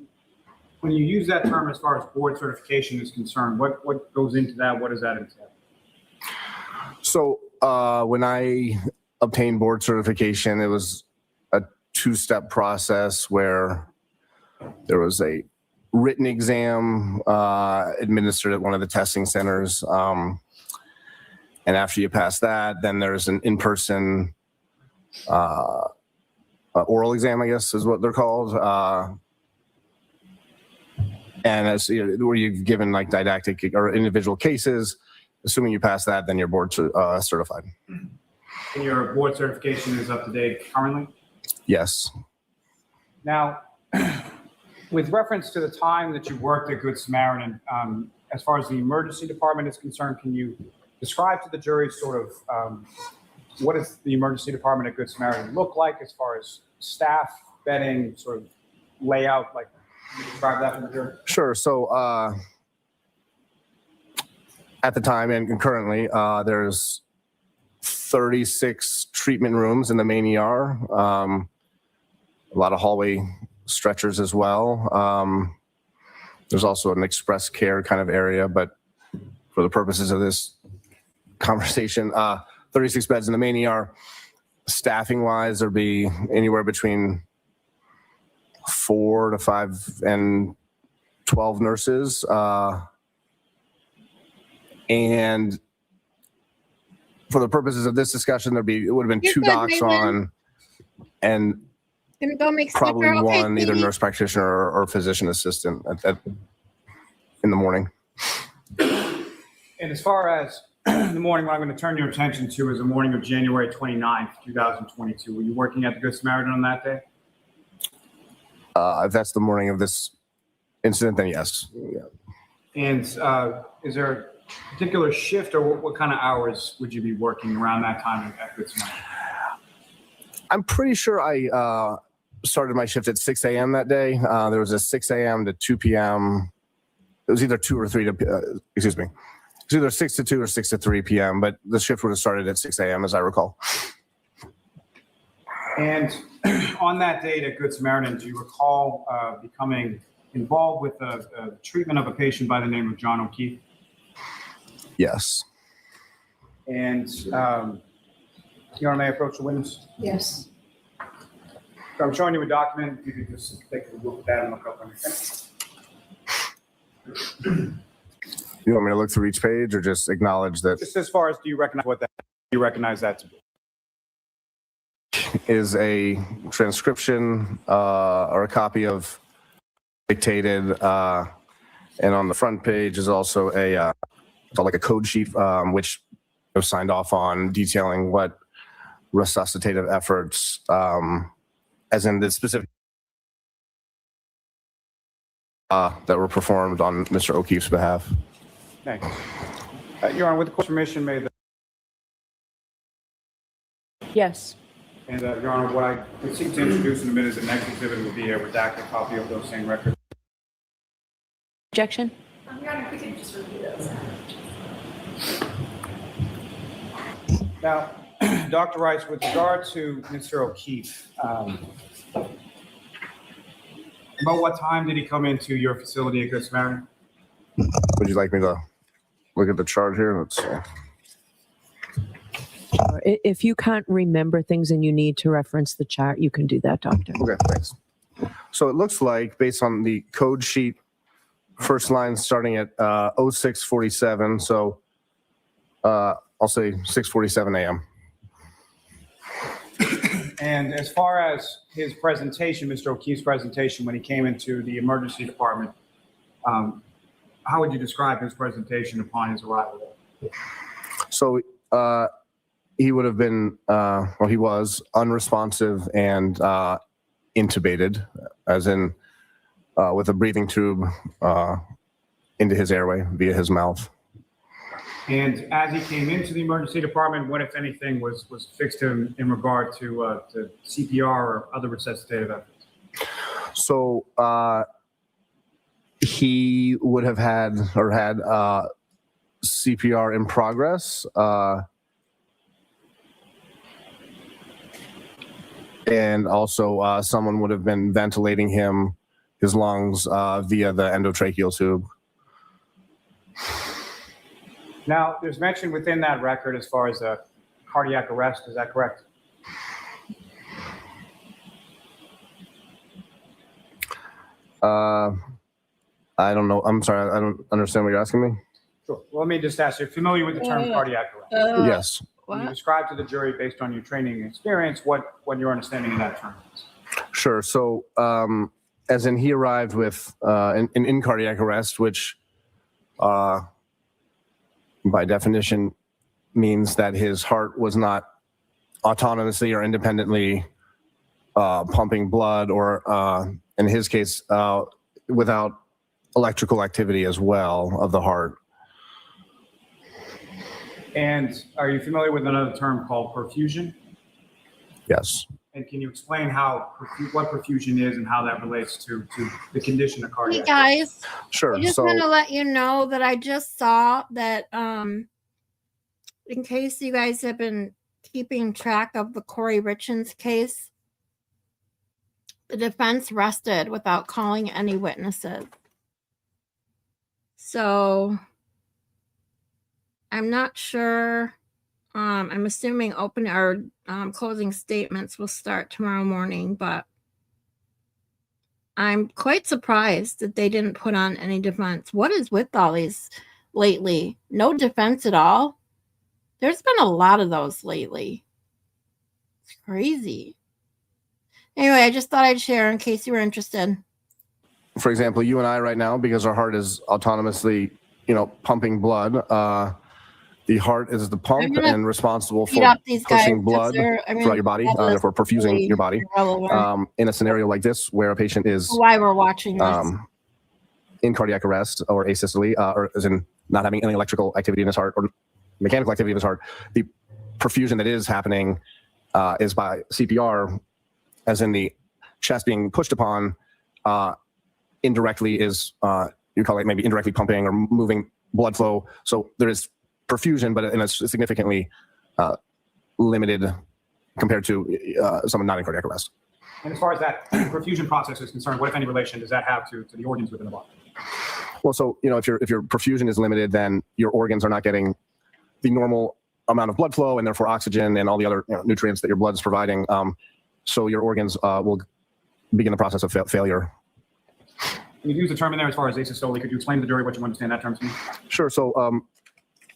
when you use that term as far as board certification is concerned, what goes into that? What does that entail? So when I obtained board certification, it was a 2-step process where there was a written exam administered at one of the testing centers. And after you pass that, then there's an in-person oral exam, I guess is what they're called. And as where you've given like didactic or individual cases, assuming you pass that, then you're board certified. And your board certification is up to date currently? Yes. Now, with reference to the time that you worked at Good Samaritan, as far as the emergency department is concerned, can you describe to the jury sort of what does the emergency department at Good Samaritan look like as far as staff, bedding, sort of layout, like can you describe that to the jury? Sure. So at the time and currently, there's 36 treatment rooms in the main ER, a lot of hallway stretchers as well. There's also an express care kind of area, but for the purposes of this conversation, 36 beds in the main ER. Staffing wise, there'll be anywhere between 4 to 5 and 12 nurses. And for the purposes of this discussion, it would have been 2 docs on, and Gonna go make probably supper. Okay, one either sweetie. nurse practitioner or physician assistant in the morning. And as far as the morning, what I'm going to turn your attention to is the morning of January 29th, 2022. Were you working at the Good Samaritan on that day? If that's the morning of this incident, then yes. Yeah. And is there a particular shift or what kind of hours would you be working around that time at Good Samaritan? I'm pretty sure I started my shift at 6 a.m. that day. There was a 6 a.m. to 2 p.m. It was either 2 or 3 to, excuse me. It was either 6 to 2 or 6 to 3 p.m., but the shift would have started at 6 a.m. as I recall. And on that date at Good Samaritan, do you recall becoming involved with the treatment of a patient by the name of John O'Keefe? Yes. And Your Honor, may I approach the witness? Yes. So I'm showing you a document. If you could just take a look at that and look up on your thing. You want me to look through each page or just acknowledge that Just as far as do you recognize that to be? is a transcription or a copy of dictated, and on the front page is also a like a code sheet which was signed off on detailing what resuscitative efforts, as in the specific that were performed on Mr. O'Keefe's behalf. Thank you. Your Honor, with the court's permission, may the Yes. and Your Honor, what I would seek to introduce in a minute, the next exhibit would be a redacted copy of those same records. Objection? Your Honor, if we could just review those. Now, Dr. Rice, with regard to Mr. O'Keefe, about what time did he come into your facility at Good Samaritan? Would you like me to look at the chart here? Let's see. If you can't remember things and you need to reference the chart, you can do that, doctor. Okay, thanks. So it looks like, based on the code sheet, first line starting at 0647, so I'll say 6:47 a.m. And as far as his presentation, Mr. O'Keefe's presentation, when he came into the emergency department, how would you describe his presentation upon his arrival there? So he would have been, well, he was unresponsive and intubated, as in with a breathing tube into his airway via his mouth. And as he came into the emergency department, what, if anything, was fixed to him in regard to CPR or other resuscitative efforts? So he would have had CPR in progress. And also someone would have been ventilating his lungs via the endotracheal tube. Now, there's mention within that record as far as a cardiac arrest. Is that correct? I don't know. I'm sorry. I don't understand what you're asking me. Sure. Well, let me just ask you, familiar with the term cardiac arrest? Yes. Can you describe to the jury, based on your training and experience, what your understanding of that term is? Sure. So, as in, he arrived with in cardiac arrest, which by definition means that his heart was not autonomously or independently pumping blood, or in his case, without electrical activity as well of the heart. And are you familiar with another term called perfusion? Yes. And can you explain what perfusion is and how that relates to the condition of Hey cardiac? guys, Sure. I just So, want to let you know that I just saw that in case you guys have been keeping track of the Corey Richens case, the defense rested without calling any witnesses. So I'm not sure. I'm assuming open or closing statements will start tomorrow morning, but I'm quite surprised that they didn't put on any defense. What is with all these lately? No defense at all? There's been a lot of those lately. It's crazy. Anyway, I just thought I'd share in case you were interested. for example, you and I right now, because our heart is autonomously, pumping blood, the heart is the pump and responsible for pushing blood throughout your body, therefore perfusing your body. In a scenario like this, where a patient is why we're watching this. In cardiac arrest or asystole, or as in not having any electrical activity in his heart or mechanical activity in his heart, the perfusion that is happening is by CPR, as in the chest being pushed upon. Indirectly is you call it maybe indirectly pumping or moving blood flow. So there is perfusion, but in a significantly limited compared to someone not in cardiac arrest. And as far as that perfusion process is concerned, what, if any, relation does that have to the organs within the body? Well, so if your perfusion is limited, then your organs are not getting the normal amount of blood flow and therefore oxygen and all the other nutrients that your blood is providing. So your organs will begin the process of failure. Can you use the term in there as far as asystole? Could you explain to the jury what you understand that term to mean? Sure. So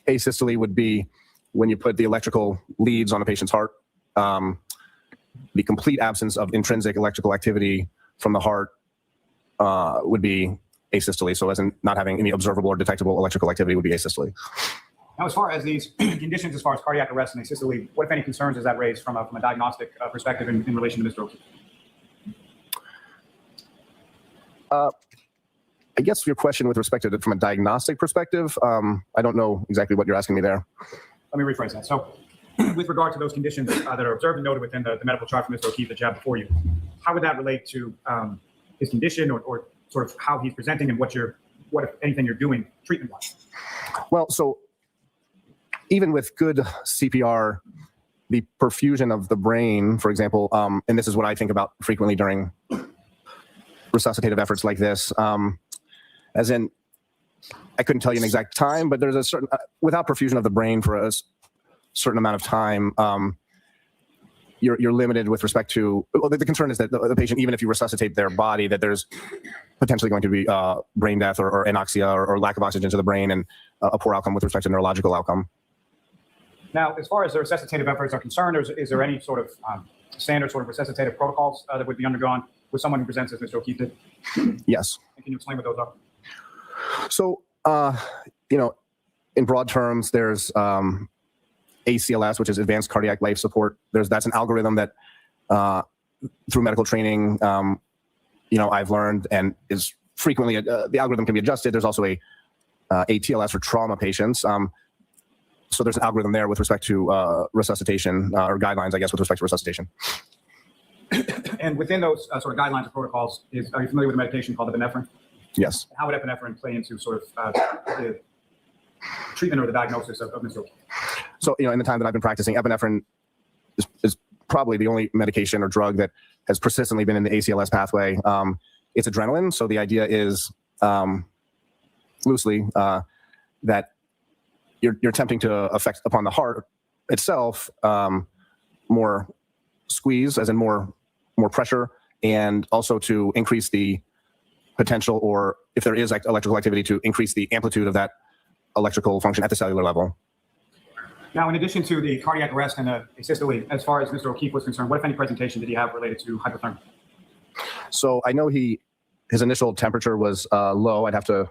asystole would be when you put the electrical leads on a patient's heart. The complete absence of intrinsic electrical activity from the heart would be asystole. So as in not having any observable or detectable electrical activity would be asystole. Now, as far as these conditions, as far as cardiac arrest and asystole, what, if any, concerns does that raise from a diagnostic perspective in relation to Mr. O'Keefe? I guess your question with respect to it from a diagnostic perspective, I don't know exactly what you're asking me there. Let me rephrase that. So with regard to those conditions that are observed and noted within the medical chart from Mr. O'Keefe that you have before you, how would that relate to his condition or sort of how he's presenting and what, if anything, you're doing treatment-wise? Well, so even with good CPR, the perfusion of the brain, for example, and this is what I think about frequently during resuscitative efforts like this, as in, I couldn't tell you an exact time, but there's a certain, without perfusion of the brain for us, certain amount of time, you're limited with respect to, well, the concern is that the patient, even if you resuscitate their body, that there's potentially going to be brain death or anoxia or lack of oxygen to the brain, and a poor outcome with respect to neurological outcome. Now, as far as the resuscitative efforts are concerned, is there any sort of standard sort of resuscitative protocols that would be undergone with someone who presents as Mr. O'Keefe did? Yes. And can you explain what those are? So, in broad terms, there's ACLS, which is Advanced Cardiac Life Support. That's an algorithm that, through medical training, I've learned and is frequently the algorithm can be adjusted. There's also a TLS for trauma patients. So there's an algorithm there with respect to resuscitation or guidelines, I guess, with respect to resuscitation. And within those sort of guidelines or protocols, are you familiar with a medication called epinephrine? Yes. How would epinephrine play into sort of the treatment or the diagnosis of Mr. O'Keefe? So, in the time that I've been practicing, epinephrine is probably the only medication or drug that has persistently been in the ACLS pathway. It's adrenaline. So the idea is loosely that you're attempting to affect upon the heart itself more squeeze, as in more pressure, and also to increase the potential, or if there is electrical activity, to increase the amplitude of that electrical function at the cellular level. Now, in addition to the cardiac arrest and the asystole, as far as Mr. O'Keefe was concerned, what, if any, presentation did he have related to hypothermia? So I know his initial temperature was low. I'd have to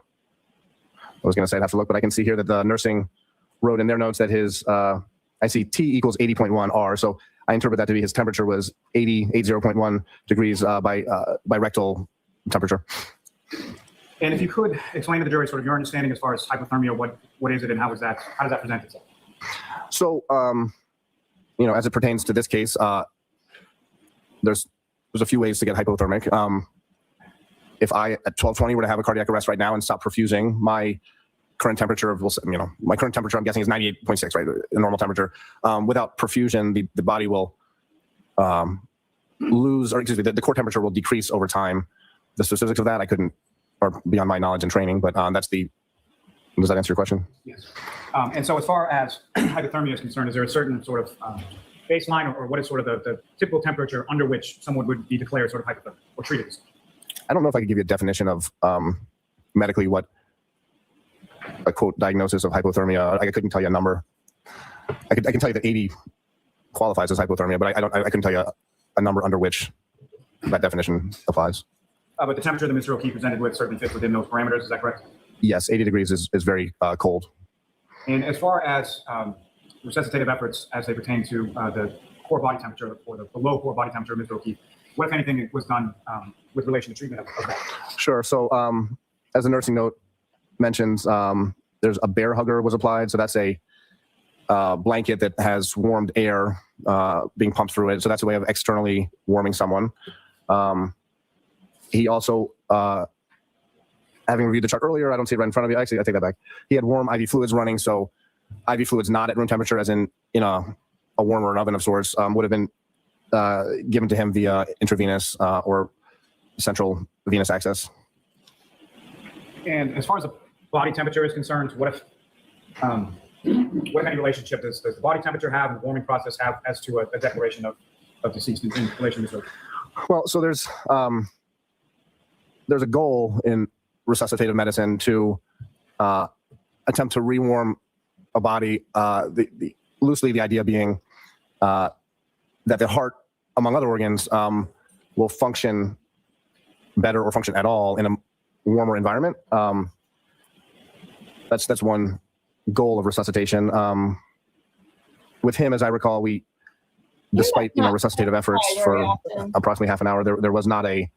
look, but I can see here that the nursing wrote in their notes that his, I see T equals 80.1 R. So I interpret that to be his temperature was 80.1 degrees by rectal temperature. And if you could explain to the jury sort of your understanding as far as hypothermia, what is it and how does that present itself? So, as it pertains to this case, there's a few ways to get hypothermic. If I at 12:20 were to have a cardiac arrest right now and stop perfusing, my current temperature, I'm guessing is 98.6, right? A normal temperature. Without perfusion, the body will lose, or excuse me, the core temperature will decrease over time. The specifics of that I couldn't, or beyond my knowledge and training, but does that answer your question? Yes. And so as far as hypothermia is concerned, is there a certain sort of baseline, or what is sort of the typical temperature under which someone would be declared sort of hypothermic or treated? I don't know if I could give you a definition of medically what a quote diagnosis of hypothermia. I couldn't tell you a number. I can tell you that 80 qualifies as hypothermia, but I couldn't tell you a number under which that definition applies. But the temperature that Mr. O'Keefe presented with certainly fits within those parameters. Is that correct? Yes, 80 degrees is very cold. And as far as resuscitative efforts as they pertain to the core body temperature, or the low core body temperature of Mr. O'Keefe, what, if anything, was done with relation to treatment of that? Sure. So as the nursing note mentions, there's a bear hugger was applied. So that's a blanket that has warmed air being pumped through it. So that's a way of externally warming someone. He also, having reviewed the chart earlier, I don't see it right in front of you. Actually, I take that back. He had warm IV fluids running. So IV fluids not at room temperature, as in a warmer or an oven of sorts, would have been given to him via intravenous or central venous access. And as far as the body temperature is concerned, what if any relationship does the body temperature have and the warming process have as to a declaration of deceased in relation to? Well, so there's a goal in resuscitative medicine to attempt to rewarm a body. Loosely, the idea being that the heart, among other organs, will function better or function at all in a warmer environment. That's one goal of resuscitation. With him, as I recall, despite resuscitative efforts for approximately half an hour, there was not a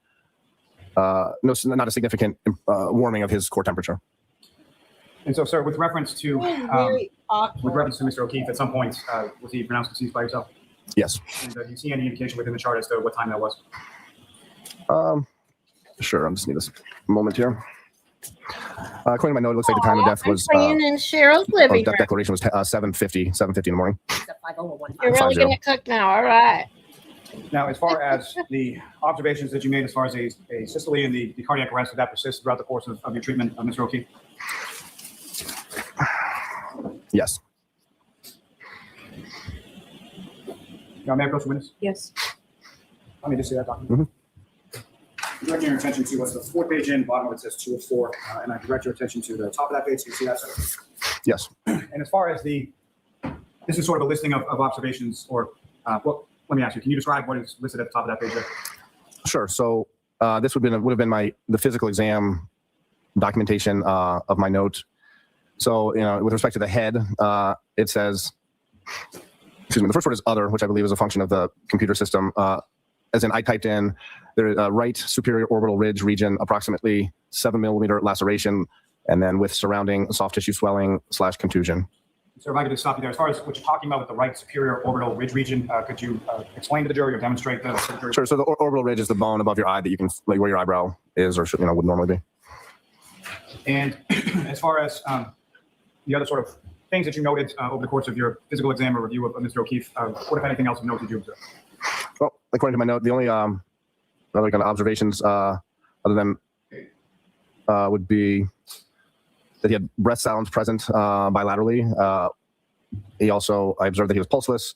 significant warming of his core temperature. And so, sir, with reference to Mr. O'Keefe, at some point, was he pronounced deceased by yourself? Yes. And do you see any indication within the chart as to what time that was? Sure. I just need a moment here. According to my note, it looks like the time of death was. Praying in Cheryl's living death room. declaration was 7:50 in the morning. You're really going to cook now. All right. Now, as far as the observations that you made, as far as a systole and the cardiac arrest, did that persist throughout the course of your treatment of Mr. O'Keefe? Yes. May I approach the witness? Yes. Let me just see that document. Direct your attention to what's the fourth page in, bottom of it says 2 of 4, and I direct your attention to the top of that page. So you see that, sir? Yes. And as far as this is sort of a listing of observations, or well, let me ask you, can you describe what is listed at the top of that page there? Sure. So this would have been the physical exam documentation of my note. So, with respect to the head, it says, excuse me, the first word is other, which I believe is a function of the computer system. As in, I typed in the right superior orbital ridge region, approximately 7 millimeter laceration, and then with surrounding soft tissue swelling / contusion. So if I could just stop you there, as far as what you're talking about with the right superior orbital ridge region, could you explain to the jury or demonstrate to the jury? Sure. So the orbital ridge is the bone above your eye that you can, like where your eyebrow is or would normally be. And as far as the other sort of things that you noted over the course of your physical exam or review of Mr. O'Keefe, what, if anything else, of note did you observe? Well, according to my note, the only other kind of observations other than would be that he had breath sounds present bilaterally. I observed that he was pulseless.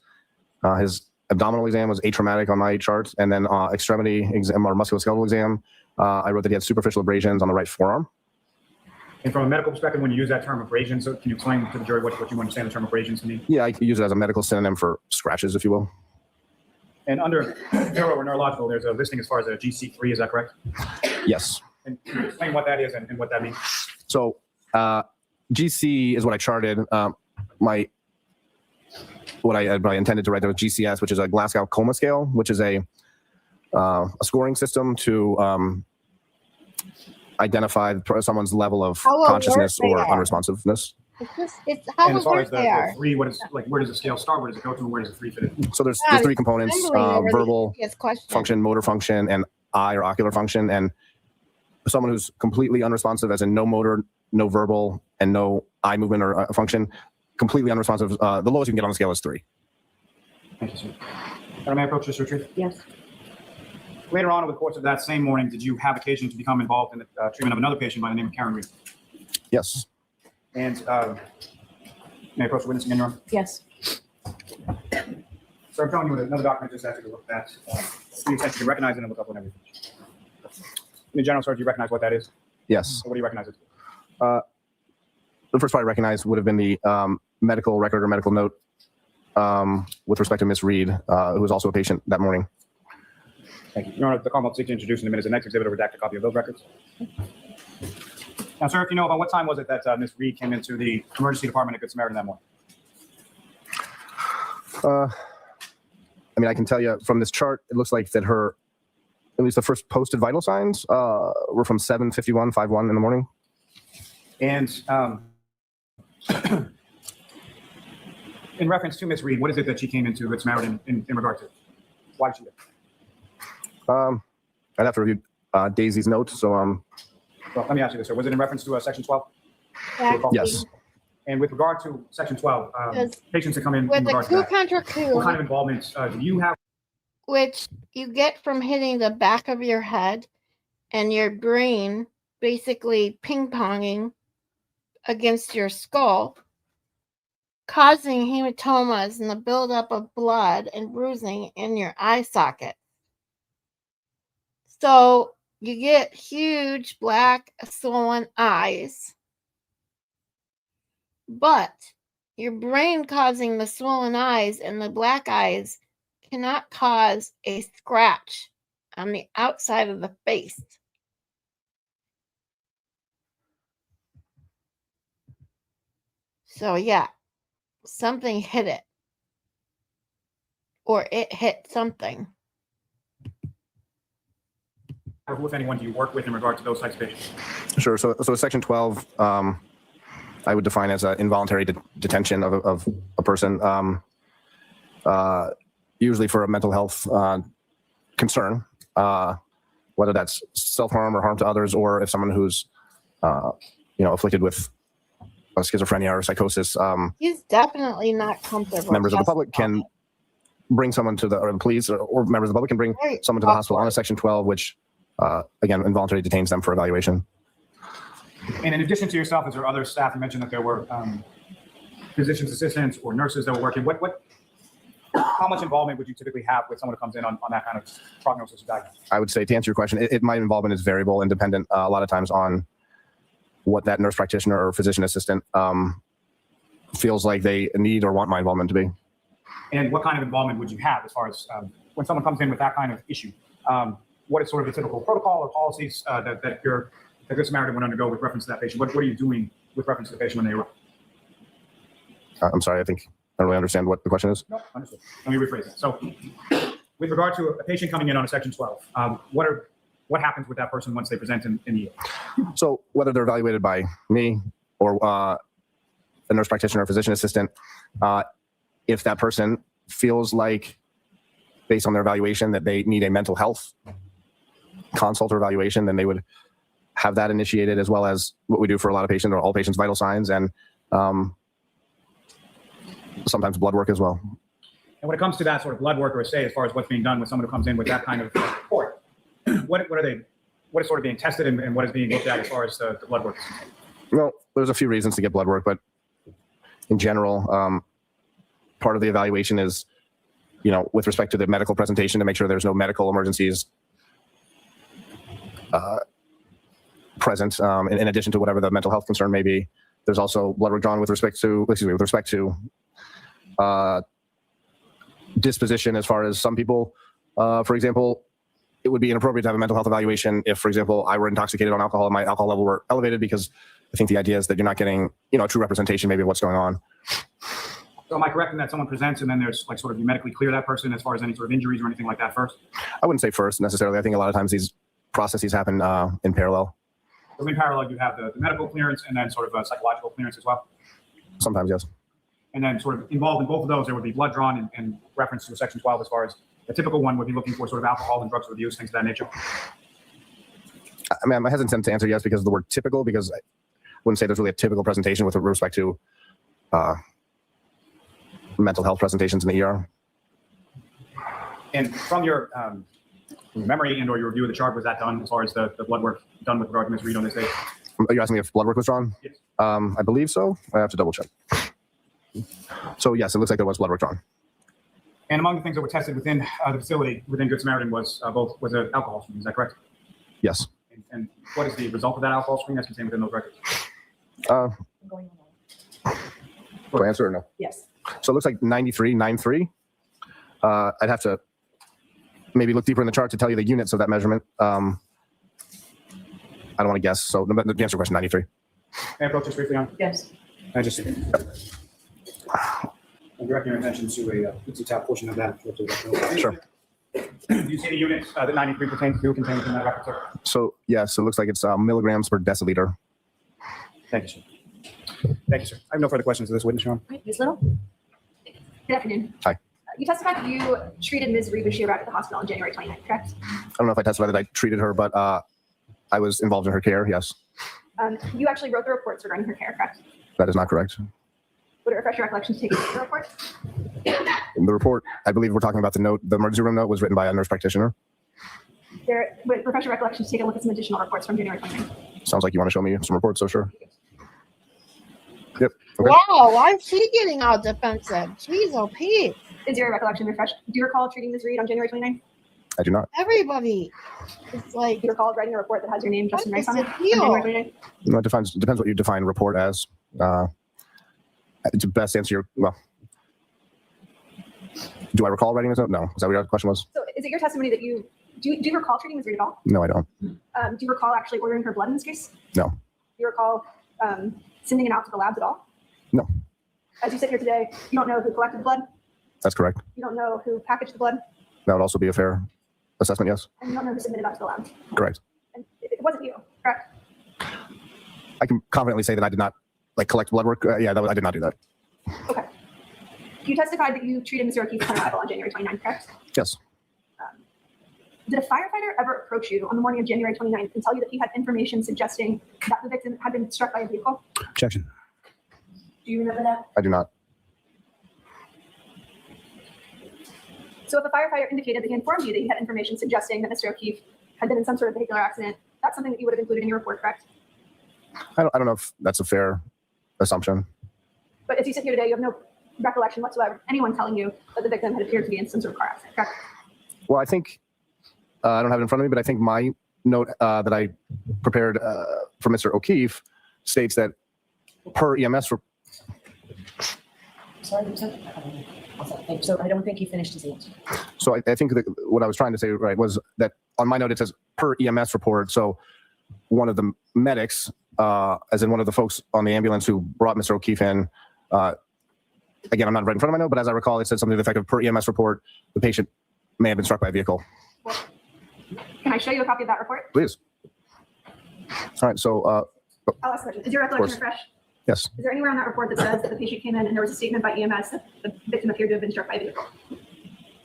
His abdominal exam was atraumatic on my chart, and then extremity exam or musculoskeletal exam, I wrote that he had superficial abrasions on the right forearm. And from a medical perspective, when you use that term abrasions, so can you explain to the jury what you understand the term abrasions to mean? Yeah, I use it as a medical synonym for scratches, if you will. And under neuro or neurological, there's a listing as far as a GC3, is that correct? Yes. And can you explain what that is and what that means? So GC is what I charted. What I intended to write there was GCS, which is a Glasgow Coma Scale, which is a scoring system to identify someone's level of consciousness or unresponsiveness. It's how And as far alert as they are. the 3, where does the scale start? Where does it go to? And where does the 3 fit in? So there's God, 3 it's components: unbelievable. verbal Yes, question. function, motor function, and eye or ocular function. And someone who's completely unresponsive, as in no motor, no verbal, and no eye movement or function, completely unresponsive. The lowest you can get on the scale is 3. Thank you, sir. And may I approach this retreat? Yes. Later on, over the course of that same morning, did you have occasion to become involved in the treatment of another patient by the name of Karen Reed? Yes. And may I approach the witness again, Your Honor? Yes. So I'm showing you another document just after you look at you essentially recognize it and look up whenever you finish. In general, sir, do you recognize what that is? Yes. What do you recognize it? The first part I recognized would have been the medical record or medical note with respect to Miss Reed, who was also a patient that morning. Thank you. Your Honor, the Commonwealth seeks to introduce in a minute the next exhibit, a redacted copy of those records. Now, sir, if you know, about what time was it that Miss Reed came into the emergency department at Good Samaritan that morning? I can tell you from this chart, it looks like that at least the first posted vital signs were from 7:51 in the morning. And in reference to Miss Reed, what is it that she came into Good Samaritan in regard to? Why did she there? I'd have to review Daisy's notes. So, well, let me ask you this, sir. Was it in reference to Section 12? yes. And with regard to Section 12, patients that come in With the regard to coup that, contra what kind coup, of involvement do you have? which you get from hitting the back of your head and your brain basically ping-ponging against your skull, causing hematomas and the buildup of blood and bruising in your eye socket. So you get huge black swollen eyes, but your brain causing the swollen eyes and the black eyes cannot cause a scratch on the outside of the face. So yeah, something hit it. Or it hit something. Or who, if anyone, do you work with in regard to those types of patients? Sure. So Section 12, I would define as involuntary detention of a person, usually for a mental health concern, whether that's self-harm or harm to others, or if someone who's, afflicted with schizophrenia or psychosis. He's definitely not comfortable. Members of the public can bring someone to the police, or members of the public can bring someone to the hospital on a Section 12, which, again, involuntarily detains them for evaluation. And in addition to yourself, is there other staff? You mentioned that there were physician's assistants or nurses that were working. What how much involvement would you typically have with someone who comes in on that kind of prognosis or diagnosis? I would say, to answer your question, my involvement is variable and dependent a lot of times on what that nurse practitioner or physician assistant feels like they need or want my involvement to be. And what kind of involvement would you have as far as when someone comes in with that kind of issue? What is sort of the typical protocol or policies that Good Samaritan would undergo with reference to that patient? What are you doing with reference to the patient when they arrive? I'm sorry, I don't really understand what the question is. No, understood. Let me rephrase that. So with regard to a patient coming in on a Section 12, what happens with that person once they present in the ER? So whether they're evaluated by me or a nurse practitioner or physician assistant, if that person feels like, based on their evaluation, that they need a mental health consult or evaluation, then they would have that initiated, as well as what we do for a lot of patients, or all patients' vital signs, and sometimes blood work as well. And when it comes to that sort of blood work, or say, as far as what's being done with someone who comes in with that kind of report, what is sort of being tested and what is being looked at as far as the blood work is concerned? Well, there's a few reasons to get blood work, but in general, part of the evaluation is, with respect to the medical presentation, to make sure there's no medical emergencies present, in addition to whatever the mental health concern may be. There's also blood work drawn with respect to disposition, as far as some people, for example, it would be inappropriate to have a mental health evaluation if, for example, I were intoxicated on alcohol and my alcohol level were elevated, because I think the idea is that you're not getting, a true representation maybe of what's going on. So am I correct in that someone presents and then there's like sort of you medically clear that person as far as any sort of injuries or anything like that first? I wouldn't say first necessarily. I think a lot of times these processes happen in parallel. So in parallel, you have the medical clearance and then sort of a psychological clearance as well? Sometimes, yes. And then sort of involved in both of those, there would be blood drawn in reference to Section 12, as far as a typical one would be looking for sort of alcohol and drugs of abuse, things of that nature. I mean, I'm hesitant to answer yes because of the word typical, because I wouldn't say there's really a typical presentation with respect to mental health presentations in the ER. And from your memory and or your review of the chart, was that done as far as the blood work done with regard to Ms. Reed on this day? Are you asking me if blood work was drawn? Yes. I believe so. I have to double check. So yes, it looks like there was blood work drawn. And among the things that were tested within the facility, within Good Samaritan, was an alcohol screen. Is that correct? Yes. And what is the result of that alcohol screen that's contained within those records? Do I answer or no? Yes. So it looks like 93.93. I'd have to maybe look deeper in the chart to tell you the units of that measurement. I don't want to guess. So the answer to your question, 93. May I approach this briefly on? Yes. I just I'm directing your attention to a tab portion of that. Sure. Do you see the units that 93 pertains to contained within that record, sir? So yes, it looks like it's milligrams per deciliter. Thank you, sir. Thank you, sir. I have no further questions of this witness, Your Honor. Right, Ms. Little? Good afternoon. Hi. You testified that you treated Ms. Reed when she arrived at the hospital on January 29th, correct? I don't know if I testified that I treated her, but I was involved in her care. Yes. You actually wrote the reports regarding her care, correct? That is not correct. Would it refresh your recollection to take a look at the report? In the report, I believe we're talking about the note. The emergency room note was written by a nurse practitioner. Would it refresh your recollection to take a look at some additional reports from January 29th? Sounds like you want to show me some reports, so sure. Yep. Okay. Wow, why is she getting all defensive? Jeez, oh Pete. Is your recollection refreshed? Do you recall treating Ms. Reed on January 29th? I do not. Everybody. It's like, Do you recall writing a report that has your name, Justin Rice, on it? What's On the deal? January 29th? No, it depends what you define report as. To best answer your, well, do I recall writing this note? No. Is that what your question was? So is it your testimony that do you recall treating Ms. Reed at all? No, I don't. Do you recall actually ordering her blood in this case? No. Do you recall sending it out to the labs at all? No. As you sit here today, you don't know who collected the blood? That's correct. You don't know who packaged the blood? That would also be a fair assessment, yes. And you don't know who submitted that to the labs? Correct. And it wasn't you, correct? I can confidently say that I did not collect blood work. I did not do that. Okay. You testified that you treated Mr. O'Keefe upon arrival on January 29th, correct? Yes. Did a firefighter ever approach you on the morning of January 29th and tell you that he had information suggesting that the victim had been struck by a vehicle? Objection. Do you remember that? I do not. So if a firefighter indicated that he informed you that he had information suggesting that Mr. O'Keefe had been in some sort of vehicular accident, that's something that you would have included in your report, correct? I don't know if that's a fair assumption. But as you sit here today, you have no recollection whatsoever, anyone telling you that the victim had appeared to be in some sort of car accident, correct? Well, I think, I don't have it in front of me, but I think my note that I prepared for Mr. O'Keefe states that per EMS. Sorry, so I don't think he finished his answer. So I think that what I was trying to say, right, was that on my note it says per EMS report. So one of the medics, as in one of the folks on the ambulance who brought Mr. O'Keefe in, again, I'm not right in front of my note, but as I recall, it said something to the effect of per EMS report, the patient may have been struck by a vehicle. Can I show you a copy of that report? Please. All right, so I'll ask a question. Is your recollection fresh? yes. Is there anywhere on that report that says that the patient came in and there was a statement by EMS that the victim appeared to have been struck by a vehicle?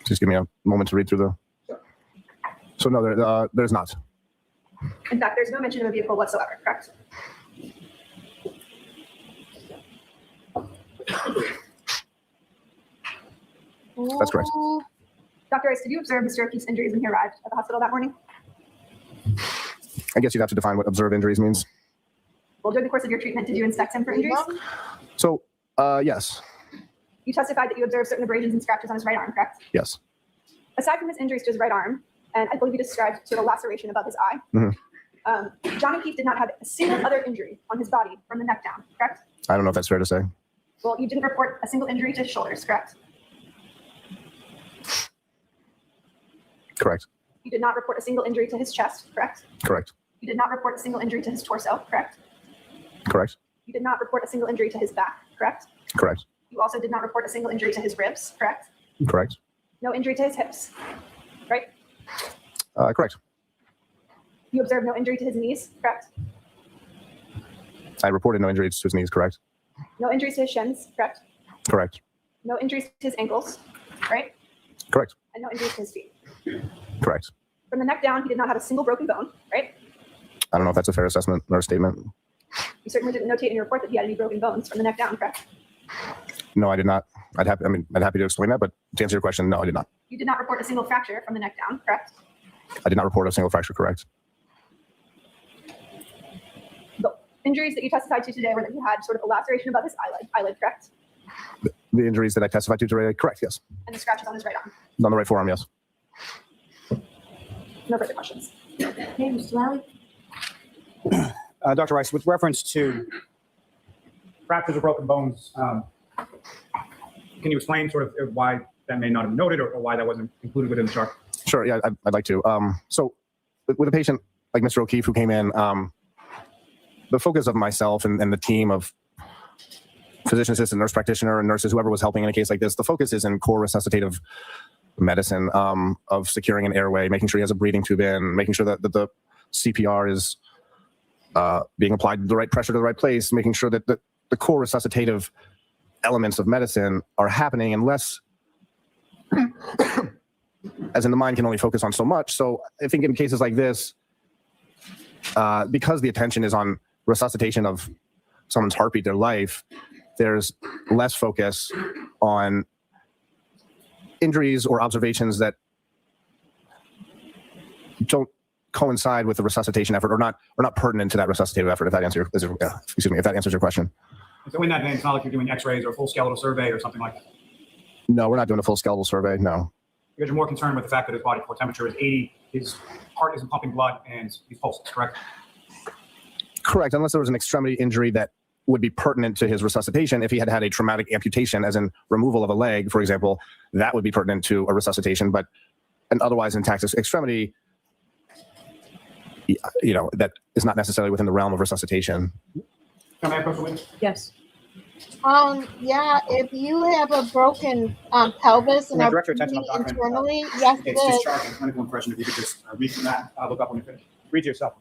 Just give me a moment to read through the. So no, there's not. In fact, there's no mention of a vehicle whatsoever, correct? That's correct. Dr. Rice, did you observe Mr. O'Keefe's injuries when he arrived at the hospital that morning? I guess you'd have to define what observed injuries means. Well, during the course of your treatment, did you inspect him for injuries? So, yes, You testified that you observed certain abrasions and scratches on his right arm, correct? yes. Aside from his injuries to his right arm, and I believe you described sort of a laceration above his eye, John O'Keefe did not have a single other injury on his body from the neck down, correct? I don't know if that's fair to say. Well, you didn't report a single injury to his shoulders, correct? Correct. You did not report a single injury to his chest, correct? Correct. You did not report a single injury to his torso, correct? Correct. You did not report a single injury to his back, correct? Correct. You also did not report a single injury to his ribs, correct? Correct. No injury to his hips, right? Correct. You observed no injury to his knees, correct? I reported no injuries to his knees. Correct. No injuries to his shins, correct? Correct. No injuries to his ankles, right? Correct. And no injuries to his feet. Correct. From the neck down, he did not have a single broken bone, right? I don't know if that's a fair assessment or a statement. You certainly didn't notate in your report that he had any broken bones from the neck down, correct? No, I did not. I'd happy to explain that, but to answer your question, no, I did not. You did not report a single fracture from the neck down, correct? I did not report a single fracture. Correct. The injuries that you testified to today were that he had sort of a laceration above his eyelid, correct? The injuries that I testified to today, correct. Yes. And the scratches on his right arm. On the right forearm, yes. No further questions. Okay, Mr. Lally? Dr. Rice, with reference to fractures or broken bones, can you explain sort of why that may not have been noted or why that wasn't included within the chart? Sure. Yeah, I'd like to. So with a patient like Mr. O'Keefe who came in, the focus of myself and the team of physician assistant, nurse practitioner, and nurses, whoever was helping in a case like this, the focus is in core resuscitative medicine, of securing an airway, making sure he has a breathing tube in, making sure that the CPR is being applied the right pressure to the right place, making sure that the core resuscitative elements of medicine are happening, unless as in the mind can only focus on so much. So I think in cases like this, because the attention is on resuscitation of someone's heartbeat, their life, there's less focus on injuries or observations that don't coincide with the resuscitation effort or not pertinent to that resuscitative effort. If that answers if that answers your question. So in that vein, it's not like you're doing x-rays or a full skeletal survey or something like that. No, we're not doing a full skeletal survey. No. Because you're more concerned with the fact that his body core temperature is 80, his heart isn't pumping blood, and he's pulsing, correct? Correct, unless there was an extremity injury that would be pertinent to his resuscitation. If he had had a traumatic amputation, as in removal of a leg, for example, that would be pertinent to a resuscitation. But an otherwise intact extremity, that is not necessarily within the realm of resuscitation. Can I approach the witness? Yes. Yeah, if you have a broken pelvis and Can I are direct your attention bleeding on document? internally, yes, it It's is. discharge and clinical impression. If you could just read from that, look up when you finish. Read to yourself.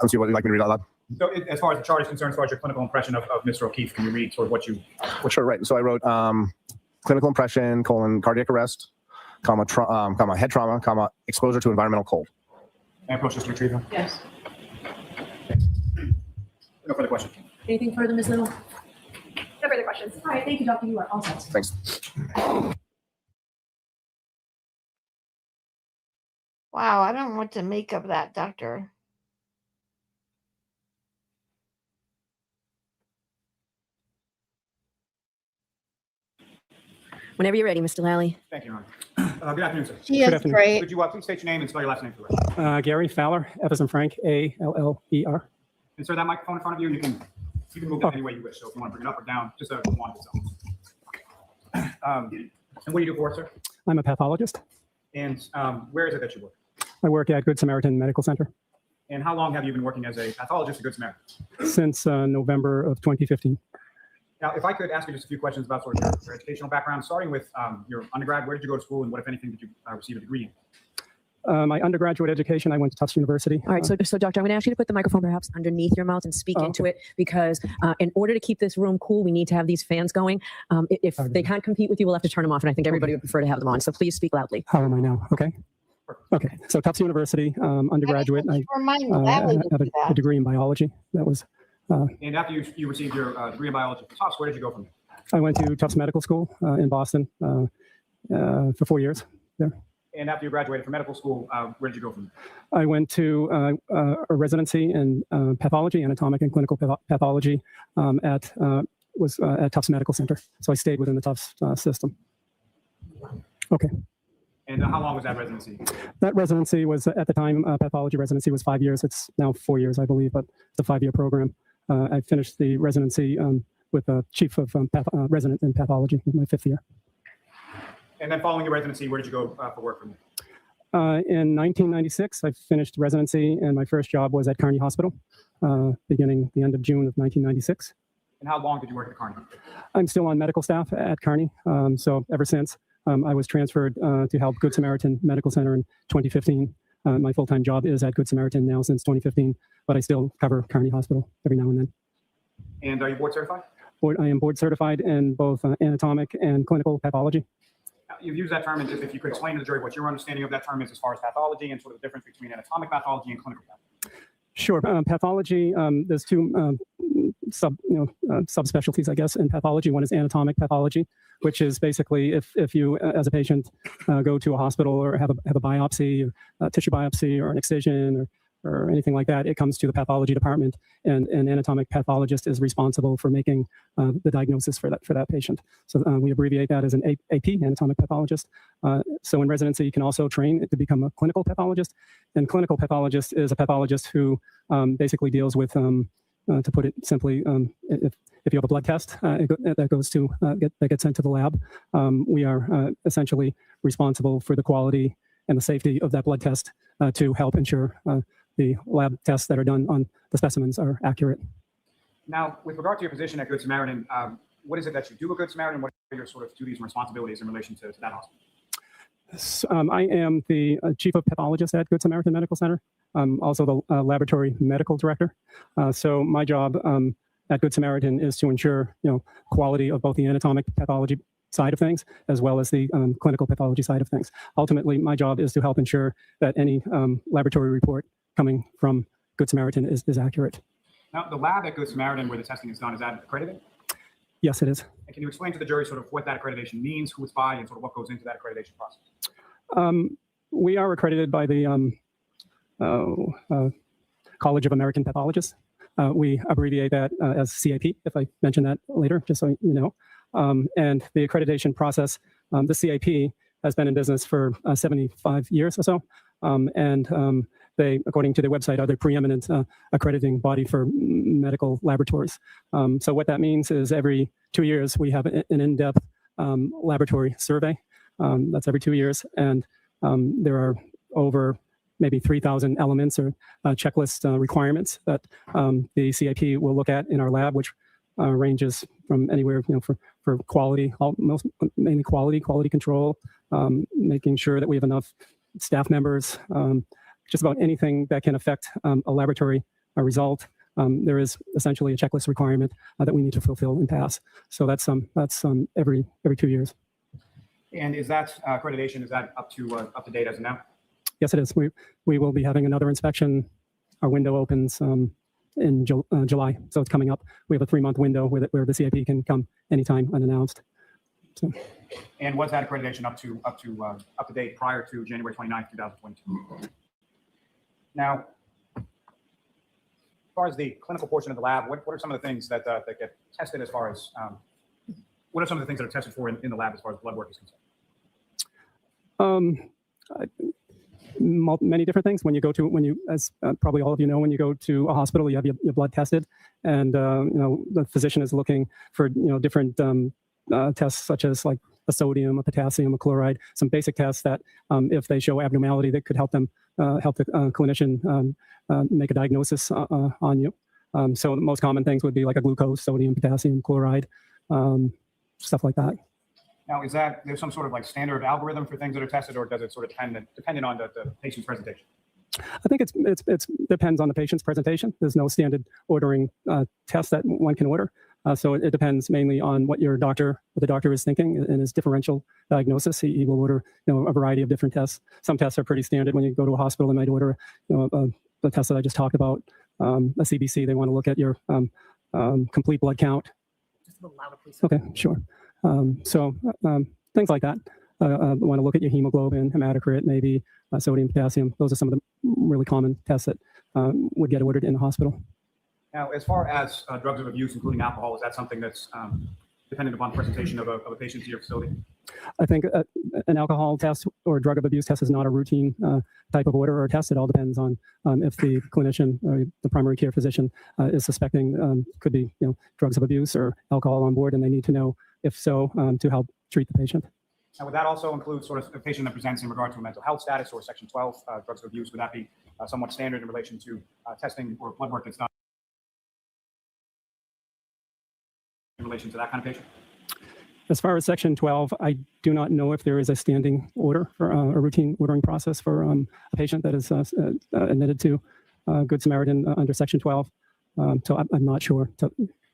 Let's see what you'd like me to read out loud. So as far as the chart is concerned, as far as your clinical impression of Mr. O'Keefe, can you read sort of what you... Sure, right. So I wrote clinical impression, cardiac arrest, head trauma, exposure to environmental cold. Can I approach this retriever? Yes. No further questions. Anything further, Ms. Little? No further questions. All right, thank you, Doctor. You are all set. Thanks. Wow, I don't know what to make of that, doctor. Whenever you're ready, Mr. Lally. Thank you, Your Honor. Good afternoon, sir. She is great. Could you please state your name and spell your last name for the record? Gary Fowler, F as in Frank, A-L-L-E-R. And sir, that microphone in front of you, you can move that any way you wish. So if you want to bring it up or down, just one of itself. And what do you do for work, sir? I'm a pathologist. And where is it that you work? I work at Good Samaritan Medical Center And how long have you been working as a pathologist at Good Samaritan? since November of 2015. Now, if I could ask you just a few questions about sort of your educational background, starting with your undergrad, where did you go to school and what, if anything, did you receive a degree in? My undergraduate education, I went to Tufts University. All right, so doctor, I'm going to ask you to put the microphone perhaps underneath your mouth and speak into it, because in order to keep this room cool, we need to have these fans going. If they can't compete with you, we'll have to turn them off, and I think everybody would prefer to have them on. So please speak loudly. How am I now? Okay. Okay. So Tufts University, undergraduate. I have a degree in biology. That was. And after you received your degree in biology from Tufts, where did you go from there? I went to Tufts Medical School in Boston for 4 years there. And after you graduated from medical school, where did you go from there? I went to a residency in pathology, anatomic and clinical pathology at Tufts Medical Center. So I stayed within the Tufts system. Okay. And how long was that residency? That residency was, at the time, pathology residency was 5 years. It's now 4 years, I believe, but it's a 5-year program. I finished the residency with the chief of resident in pathology in my 5th year. And then following your residency, where did you go for work from there? In 1996, I finished residency, and my first job was at Kearney Hospital, beginning the end of June of 1996. And how long did you work at Kearney? I'm still on medical staff at Kearney, so ever since. I was transferred to help Good Samaritan Medical Center in 2015. My full-time job is at Good Samaritan now since 2015, but I still cover Kearney Hospital every now and then. And are you board certified? I am board certified in both anatomic and clinical pathology. You've used that term, and if you could explain to the jury what your understanding of that term is as far as pathology and sort of the difference between anatomic pathology and clinical pathology. Sure. Pathology, there's two subspecialties, I guess, in pathology. One is anatomic pathology, which is basically if you, as a patient, go to a hospital or have a biopsy, a tissue biopsy, or an excision, or anything like that, it comes to the pathology department, and an anatomic pathologist is responsible for making the diagnosis for that patient. So we abbreviate that as an AP, anatomic pathologist. So in residency, you can also train to become a clinical pathologist. And clinical pathologist is a pathologist who basically deals with, to put it simply, if you have a blood test that goes to that gets sent to the lab, we are essentially responsible for the quality and the safety of that blood test to help ensure the lab tests that are done on the specimens are accurate. Now, with regard to your position at Good Samaritan, what is it that you do at Good Samaritan? What are your sort of duties and responsibilities in relation to that hospital? So, I am the chief of pathologist at Good Samaritan Medical Center. I'm also the laboratory medical director. So my job at Good Samaritan is to ensure, quality of both the anatomic pathology side of things as well as the clinical pathology side of things. Ultimately, my job is to help ensure that any laboratory report coming from Good Samaritan is accurate. Now, the lab at Good Samaritan where the testing is done, is that accredited? Yes, it is. And can you explain to the jury sort of what that accreditation means, who it's by, and sort of what goes into that accreditation process? We are accredited by the College of American Pathologists. We abbreviate that as CAP, if I mention that later, just so you know. And the accreditation process, the CAP has been in business for 75 years or so. And they, according to their website, are the preeminent accrediting body for medical laboratories. So what that means is every 2 years, we have an in-depth laboratory survey. That's every 2 years. And there are over maybe 3,000 elements or checklist requirements that the CAP will look at in our lab, which ranges from anywhere, for quality, mainly quality control, making sure that we have enough staff members, just about anything that can affect a laboratory result. There is essentially a checklist requirement that we need to fulfill and pass. So that's every 2 years. And is that accreditation, is that up to date as of now? Yes, it is. We will be having another inspection. Our window opens in July, so it's coming up. We have a 3-month window where the CAP can come anytime unannounced. So. And was that accreditation up to date prior to January 29th, 2022? Now, as far as the clinical portion of the lab, what are some of the things that get tested as far as What are some of the things that are tested for in the lab as far as blood work is concerned? Many different things. As probably all of you know, when you go to a hospital, you have your blood tested, and the physician is looking for different tests such as like a sodium, a potassium, a chloride, some basic tests that if they show abnormality, that could help the clinician make a diagnosis on you. So the most common things would be like a glucose, sodium, potassium, chloride, stuff like that. Now, is that there's some sort of like standard algorithm for things that are tested, or does it sort of dependent on the patient's presentation? I think it depends on the patient's presentation. There's no standard ordering test that one can order. So it depends mainly on what the doctor is thinking and his differential diagnosis. He will order a variety of different tests. Some tests are pretty standard. When you go to a hospital, they might order the test that I just talked about, a CBC. They want to look at your complete blood count. Just a little louder, please. Okay, sure. Things like that. Want to look at your hemoglobin, hematocrit, maybe sodium, potassium. Those are some of the really common tests that would get ordered in the hospital. Now, as far as drugs of abuse, including alcohol, is that something that's dependent upon presentation of a patient to your facility? I think an alcohol test or drug of abuse test is not a routine type of order or test. It all depends on if the clinician or the primary care physician is suspecting could be drugs of abuse or alcohol on board, and they need to know if so to help treat the patient. Now, would that also include sort of a patient that presents in regard to a mental health status or Section 12 drugs of abuse? Would that be somewhat standard in relation to testing or blood work that's done in relation to that kind of patient? As far as Section 12, I do not know if there is a standing order for a routine ordering process for a patient that is admitted to Good Samaritan under Section 12. So I'm not sure.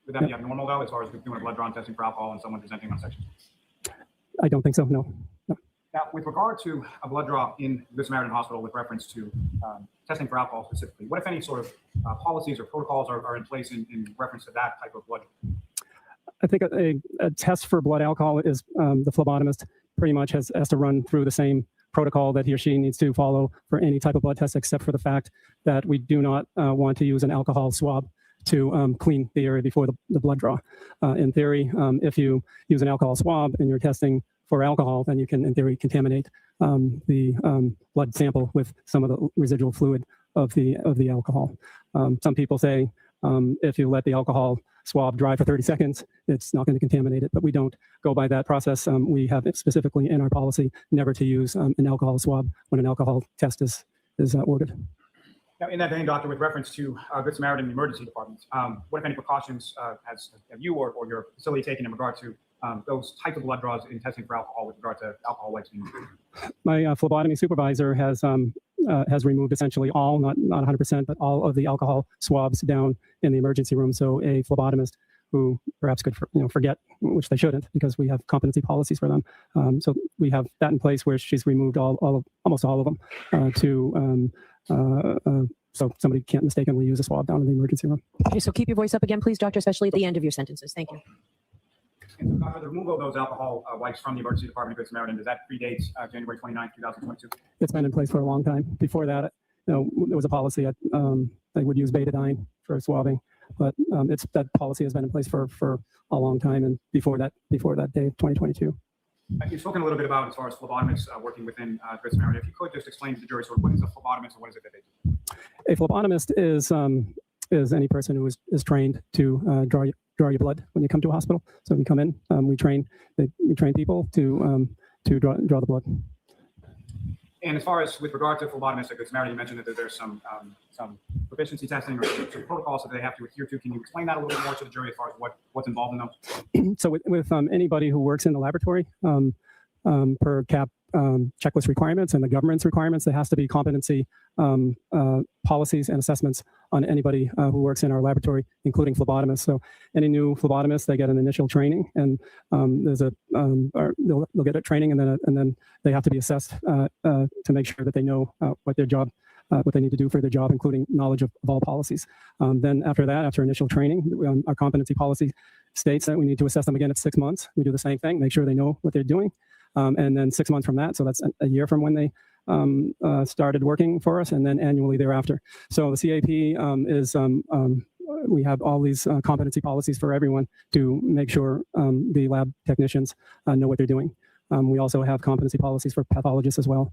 Would that be abnormal, though, as far as doing a blood draw and testing for alcohol and someone presenting on Section 12? I don't think so, no. Now, with regard to a blood draw in Good Samaritan Hospital with reference to testing for alcohol specifically, what, if any, sort of policies or protocols are in place in reference to that type of blood? I think a test for blood alcohol is the phlebotomist pretty much has to run through the same protocol that he or she needs to follow for any type of blood test, except for the fact that we do not want to use an alcohol swab to clean the area before the blood draw. In theory, if you use an alcohol swab and you're testing for alcohol, then you can, in theory, contaminate the blood sample with some of the residual fluid of the alcohol. Some people say if you let the alcohol swab dry for 30 seconds, it's not going to contaminate it, but we don't go by that process. We have it specifically in our policy never to use an alcohol swab when an alcohol test is ordered. Now, in that vein, Doctor, with reference to Good Samaritan Emergency Department, what, if any, precautions have you or your facility taken in regard to those types of blood draws in testing for alcohol with regard to alcohol wipes being used? My phlebotomy supervisor has removed essentially all, not 100%, but all of the alcohol swabs down in the emergency room. So a phlebotomist who perhaps could forget, which they shouldn't, because we have competency policies for them. So we have that in place where she's removed almost all of them so somebody can't mistakenly use a swab down in the emergency room. Okay, so keep your voice up again, please, Doctor, especially at the end of your sentences. Thank you. And so, Doctor, the removal of those alcohol wipes from the Emergency Department of Good Samaritan, does that predate January 29th, 2022? It's been in place for a long time. Before that, there was a policy that they would use betadine for swabbing, but that policy has been in place for a long time, and before that day, 2022. You've spoken a little bit about as far as phlebotomists working within Good Samaritan. If you could just explain to the jury sort of what is a phlebotomist and what is it that they do? A phlebotomist is any person who is trained to draw your blood when you come to a hospital. So we come in, we train people to draw the blood. And as far as with regard to phlebotomists at Good Samaritan, you mentioned that there's some proficiency testing or some protocols that they have to adhere to. Can you explain that a little bit more to the jury as far as what's involved in those? So with anybody who works in the laboratory, per CAP checklist requirements and the government's requirements, there has to be competency policies and assessments on anybody who works in our laboratory, including phlebotomists. So any new phlebotomist, they get an initial training, and they'll get a training, and then they have to be assessed to make sure that they know what they need to do for their job, including knowledge of all policies. Then after that, after initial training, our competency policy states that we need to assess them again at 6 months. We do the same thing, make sure they know what they're doing. And then 6 months from that, so that's a year from when they started working for us, and then annually thereafter. So the CAP we have all these competency policies for everyone to make sure the lab technicians know what they're doing. We also have competency policies for pathologists as well.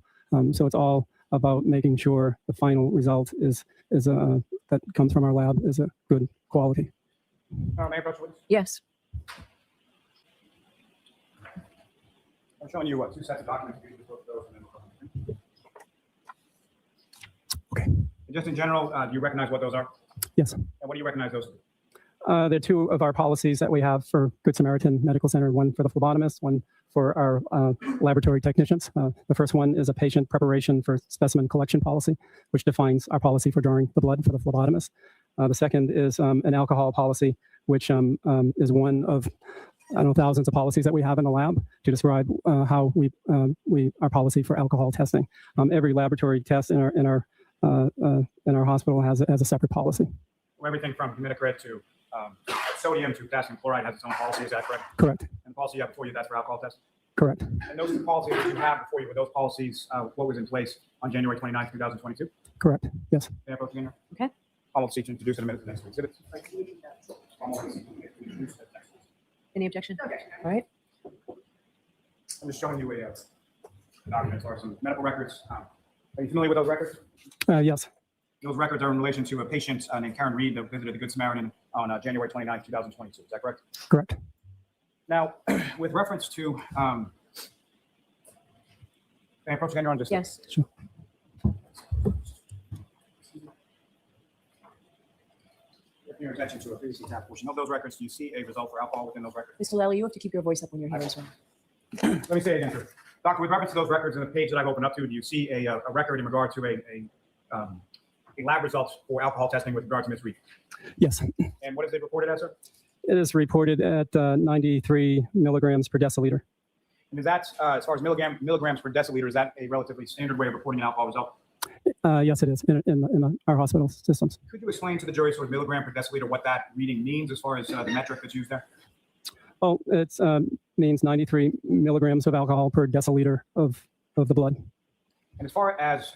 So it's all about making sure the final result is that comes from our lab is a good quality. May I approach the witness? Yes. I'm showing you what, 2 sets of documents. You can just look at those and then we'll go. Okay. Just in general, do you recognize what those are? Yes. And what do you recognize those? There are 2 of our policies that we have for Good Samaritan Medical Center, one for the phlebotomist, one for our laboratory technicians. The first one is a patient preparation for specimen collection policy, which defines our policy for drawing the blood for the phlebotomist. The second is an alcohol policy, which is one of thousands of policies that we have in the lab to describe how our policy for alcohol testing. Every laboratory test in our hospital has a separate policy. Everything from hematocrit to sodium to potassium chloride has its own policy. Is that correct? Correct. And the policy you have before you, that's for alcohol tests? Correct. And those are the policies that you have before you, were those policies, what was in place on January 29th, 2022? Correct. Yes. May I approach again? Okay. Almost each introduce in a minute the next exhibit. Any objection? All right. I'm just showing you a document or some medical records. Are you familiar with those records? Yes. Those records are in relation to a patient named Karen Reed that visited the Good Samaritan on January 29th, 2022. Is that correct? Correct. Now, with reference to, can I approach again? You're on just Yes. Sure. Your attention to a previously tapped portion of those records. Do you see a result for alcohol within those records? Mr. Lally, you have to keep your voice up when you're here as well. Let me say it again, sir. Doctor, with reference to those records and the page that I've opened up to, do you see a record in regard to a lab results for alcohol testing with regard to Ms. Reed? Yes. And what is it reported as, sir? It is reported at 93 milligrams per deciliter. And is that, as far as milligrams per deciliter, is that a relatively standard way of reporting an alcohol result? Yes, it is in our hospital systems. Could you explain to the jury sort of milligram per deciliter what that reading means as far as the metric that's used there? Oh, it means 93 milligrams of alcohol per deciliter of the blood. And as far as,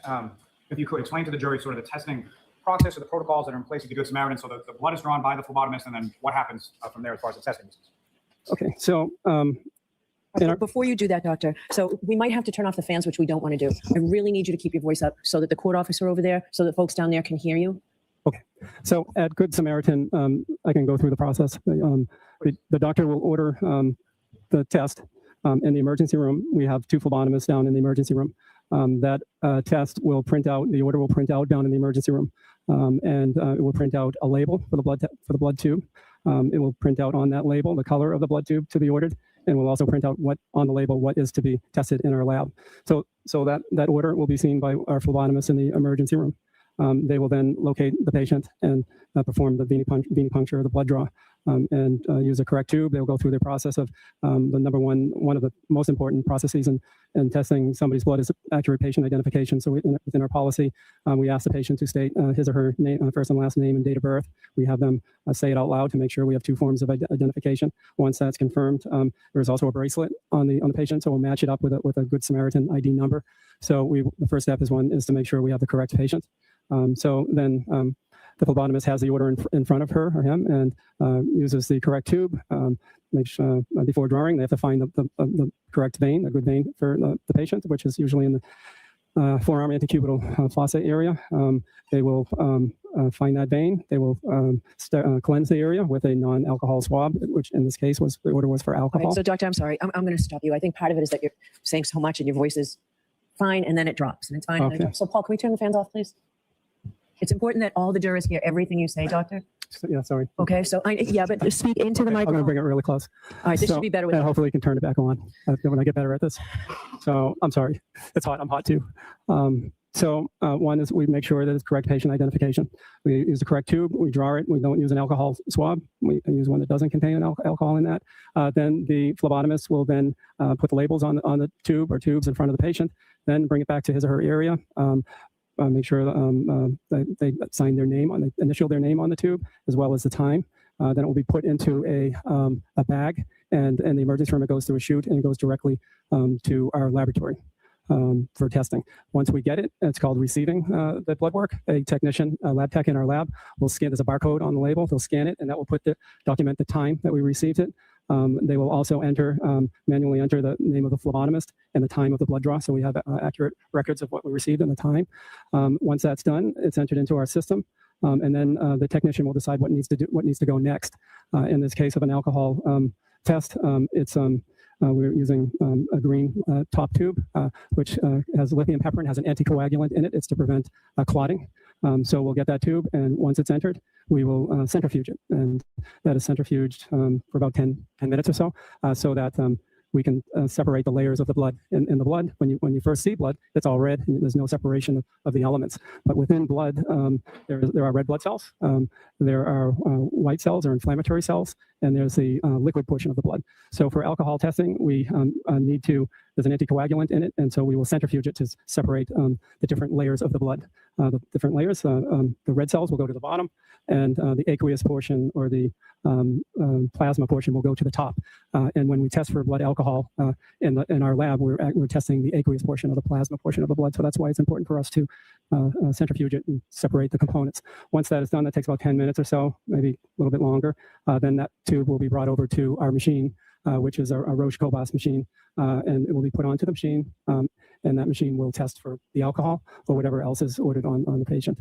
if you could explain to the jury sort of the testing process or the protocols that are in place at the Good Samaritan, so the blood is drawn by the phlebotomist, and then what happens from there as far as the testing is? Okay, so Before you do that, doctor, so we might have to turn off the fans, which we don't want to do. I really need you to keep your voice up so that the court officer over there, so that folks down there can hear you. Okay, so at Good Samaritan, I can go through the process. The doctor will order the test in the emergency room. We have 2 phlebotomists down in the emergency room. That test will print out, the order will print out down in the emergency room, and it will print out a label for the blood tube. It will print out on that label the color of the blood tube to be ordered, and we'll also print out what on the label what is to be tested in our lab. So that order will be seen by our phlebotomist in the emergency room. They will then locate the patient and perform the veni puncture or the blood draw, and use a correct tube. They'll go through the process of one of the most important processes in testing somebody's blood is accurate patient identification. So within our policy, we ask the patient to state his or her name, first and last name and date of birth. We have them say it out loud to make sure we have 2 forms of identification. Once that's confirmed, there is also a bracelet on the patient, so we'll match it up with a Good Samaritan ID number. So the first step is to make sure we have the correct patient. So then the phlebotomist has the order in front of her or him and uses the correct tube. Before drawing, they have to find the correct vein, a good vein for the patient, which is usually in the forearm antecubital fossa area. They will find that vein. They will cleanse the area with a non-alcohol swab, which in this case the order was for alcohol. Right, so doctor, I'm sorry. I'm going to stop you. I think part of it is that you're saying so much and your voice is fine, and then it drops, and it's fine. And then it drops. So Paul, can we turn the fans off, please? It's important that all the jurors hear everything you say, doctor. Yeah, sorry. Okay, so but speak into the I'm microphone. going to bring it really close. All right, this should be better with and hopefully you can turn it back on when I get better at this. So I'm sorry. It's hot. I'm hot too. One is we make sure that it's correct patient identification. We use the correct tube. We draw it. We don't use an alcohol swab. We use one that doesn't contain alcohol in that. Then the phlebotomist will then put the labels on the tube or tubes in front of the patient, then bring it back to his or her area. Make sure they sign their name initial their name on the tube as well as the time. Then it will be put into a bag, and in the emergency room it goes through a chute and it goes directly to our laboratory. for testing. Once we get it, it's called receiving the blood work. A technician, a lab tech in our lab will scan, there's a barcode on the label, they'll scan it, and that will document the time that we received it. They will also manually enter the name of the phlebotomist and the time of the blood draw, so we have accurate records of what we received and the time. Once that's done, it's entered into our system, and then the technician will decide what needs to go next. In this case of an alcohol test, we're using a green top tube, which has lithium heparin, has an anticoagulant in it. It's to prevent clotting. So we'll get that tube, and once it's entered, we will centrifuge it. And that is centrifuged for about 10 minutes or so that we can separate the layers of the blood. In the blood, when you first see blood, it's all red, and there's no separation of the elements. But within blood, there are red blood cells, there are white cells or inflammatory cells, and there's the liquid portion of the blood. So for alcohol testing, we there's an anticoagulant in it, and so we will centrifuge it to separate the different layers of the blood. The different layers, the red cells will go to the bottom, and the aqueous portion or the plasma portion will go to the top. And when we test for blood alcohol in our lab, we're testing the aqueous portion of the plasma portion of the blood. So that's why it's important for us to centrifuge it and separate the components. Once that is done, that takes about 10 minutes or so, maybe a little bit longer. Then that tube will be brought over to our machine, which is a Roche Cobas machine, and it will be put onto the machine, and that machine will test for the alcohol or whatever else is ordered on the patient.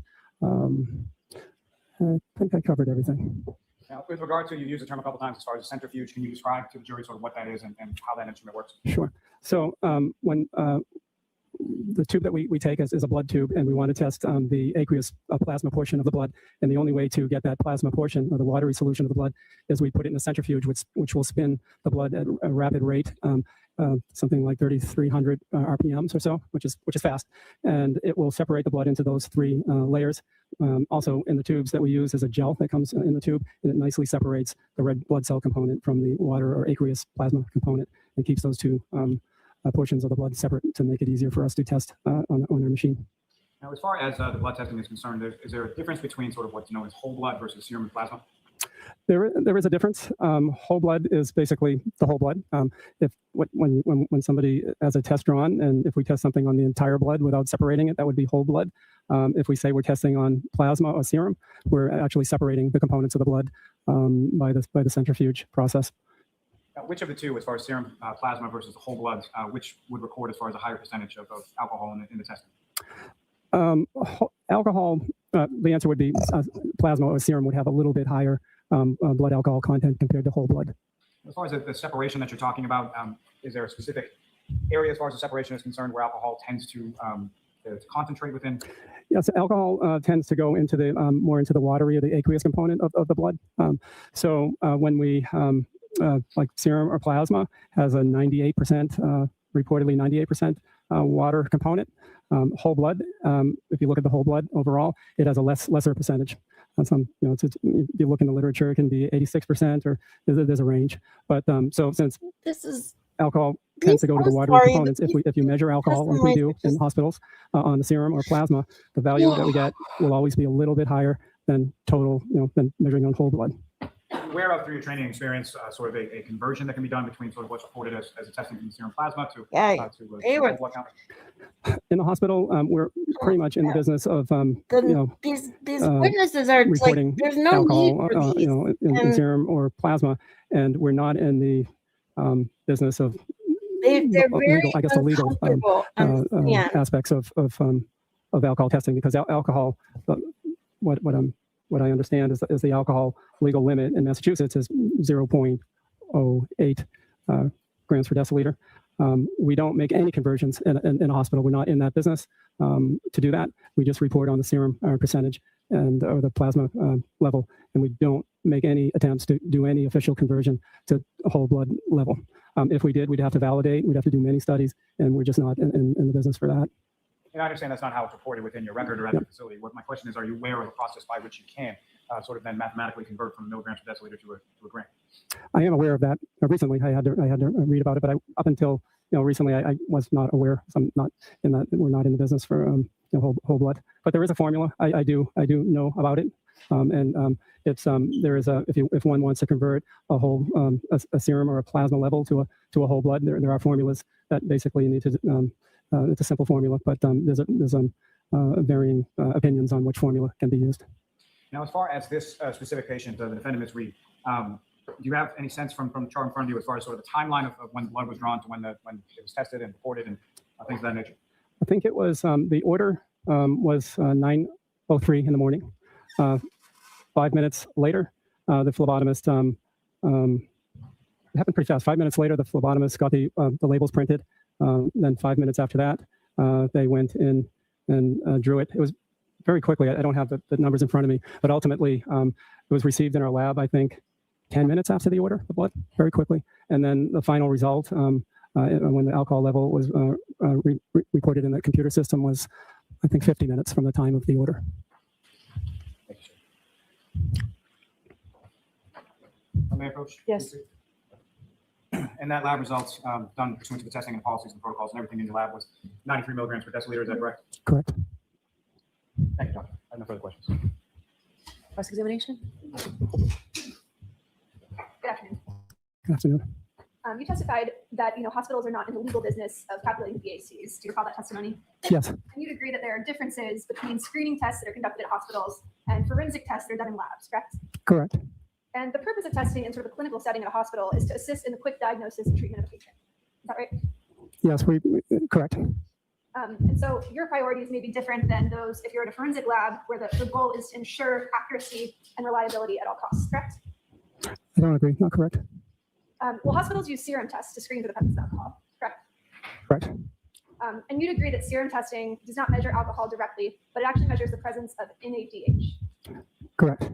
I think I covered everything. Now, with regard to, you used the term a couple times as far as a centrifuge, can you describe to the jury sort of what that is and how that instrument works? Sure. So when the tube that we take is a blood tube, and we want to test the aqueous plasma portion of the blood. And the only way to get that plasma portion, or the watery solution of the blood, is we put it in a centrifuge, which will spin the blood at a rapid rate, something like 3,300 RPMs or so, which is fast. And it will separate the blood into those three layers. Also, in the tubes that we use, is a gel that comes in the tube, and it nicely separates the red blood cell component from the water or aqueous plasma component, and keeps those two portions of the blood separate to make it easier for us to test on our machine. Now, as far as the blood testing is concerned, is there a difference between sort of what's known as whole blood versus serum and plasma? There is a difference. Whole blood is basically the whole blood. When somebody has a test drawn, and if we test something on the entire blood without separating it, that would be whole blood. If we say we're testing on plasma or serum, we're actually separating the components of the blood by the centrifuge process. Now, which of the two, as far as serum plasma versus the whole blood, which would record as far as a higher percentage of alcohol in the testing? Alcohol, the answer would be plasma or serum would have a little bit higher blood alcohol content compared to whole blood. As far as the separation that you're talking about, is there a specific area as far as the separation is concerned where alcohol tends to concentrate within? Yes, alcohol tends to go into the more into the watery or the aqueous component of the blood. So when we like serum or plasma has a 98%, reportedly 98% water component. Whole blood, if you look at the whole blood overall, it has a lesser percentage. If you look in the literature, it can be 86%, or there's a range. But so since alcohol tends to go to the watery components, if you measure alcohol like we do in hospitals on the serum or plasma, the value that we get will always be a little bit higher than total, than measuring on whole blood. Aware of, through your training experience, sort of a conversion that can be done between sort of what's reported as a testing from serum plasma to whole blood count? In the hospital, we're pretty much in the business of these witnesses are reporting like, there's no alcohol, need for these. in serum or plasma, and we're not in the business of They're very legal, I guess, the legal aspects of alcohol testing, because alcohol, what I understand is the alcohol legal limit in Massachusetts is 0.08 grams per deciliter. We don't make any conversions in a hospital. We're not in that business to do that. We just report on the serum percentage or the plasma level, and we don't make any attempts to do any official conversion to a whole blood level. If we did, we'd have to validate, we'd have to do many studies, and we're just not in the business for that. And I understand that's not how it's reported within your record or at the facility. What my question is, are you aware of the process by which you can sort of then mathematically convert from milligrams per deciliter to a gram? I am aware of that. Recently, I had to read about it, but up until recently, I was not aware. So I'm not in that. We're not in the business for whole blood. But there is a formula. I do know about it, and it's there is a if one wants to convert a whole a serum or a plasma level to a whole blood, there are formulas that basically you need to it's a simple formula, but there's varying opinions on which formula can be used. Now, as far as this specific patient, the defendant, Ms. Reed, do you have any sense from the chart in front of you as far as sort of the timeline of when blood was drawn to when it was tested and reported and things of that nature? I think it was the order was 9:03 in the morning. 5 minutes later, the phlebotomist, it happened pretty fast. 5 minutes later, the phlebotomist got the labels printed. Then 5 minutes after that, they went in and drew it. It was very quickly. I don't have the numbers in front of me, but ultimately it was received in our lab, I think, 10 minutes after the order, the blood, very quickly. And then the final result, when the alcohol level was recorded in the computer system, was, I think, 50 minutes from the time of the order. May I approach? Yes. And that lab results done pursuant to the testing and policies and protocols and everything in your lab was 93 milligrams per deciliter. Is that correct? Correct. Thank you, doctor. I have no further questions. Cross examination? Good afternoon. Good afternoon. You testified that hospitals are not in the legal business of calculating BACs. Do you recall that testimony? Yes. And you'd agree that there are differences between screening tests that are conducted at hospitals and forensic tests that are done in labs, correct? Correct. And the purpose of testing in sort of a clinical setting at a hospital is to assist in the quick diagnosis and treatment of a patient. Is that right? Yes, correct. And so your priorities may be different than those if you're at a forensic lab where the goal is to ensure accuracy and reliability at all costs, correct? I don't agree. Not correct. Well, hospitals use serum tests to screen for the presence of alcohol, correct? Correct. And you'd agree that serum testing does not measure alcohol directly, but it actually measures the presence of NADH. Correct.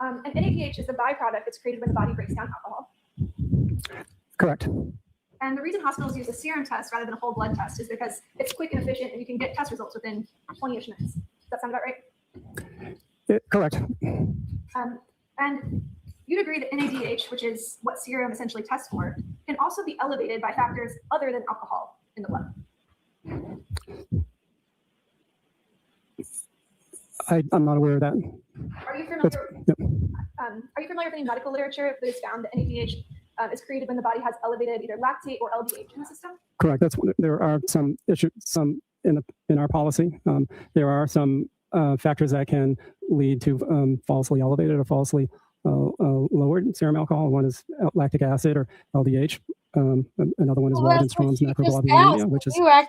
And NADH is the byproduct that's created when the body breaks down alcohol. Correct. And the reason hospitals use a serum test rather than a whole blood test is because it's quick and efficient and you can get test results within 20-ish minutes. Does that sound about right? Correct. And you'd agree that NADH, which is what serum essentially tests for, can also be elevated by factors other than alcohol in the blood. I'm not aware of that. Are you familiar? Are you familiar with any medical literature that has found that NADH is created when the body has elevated either lactate or LDH in the system? Correct. There are some issues, some in our policy. There are some factors that can lead to falsely elevated or falsely lowered serum alcohol. One is lactic acid or LDH. Another one is Waldenstrom's macroglobulinemia, which is a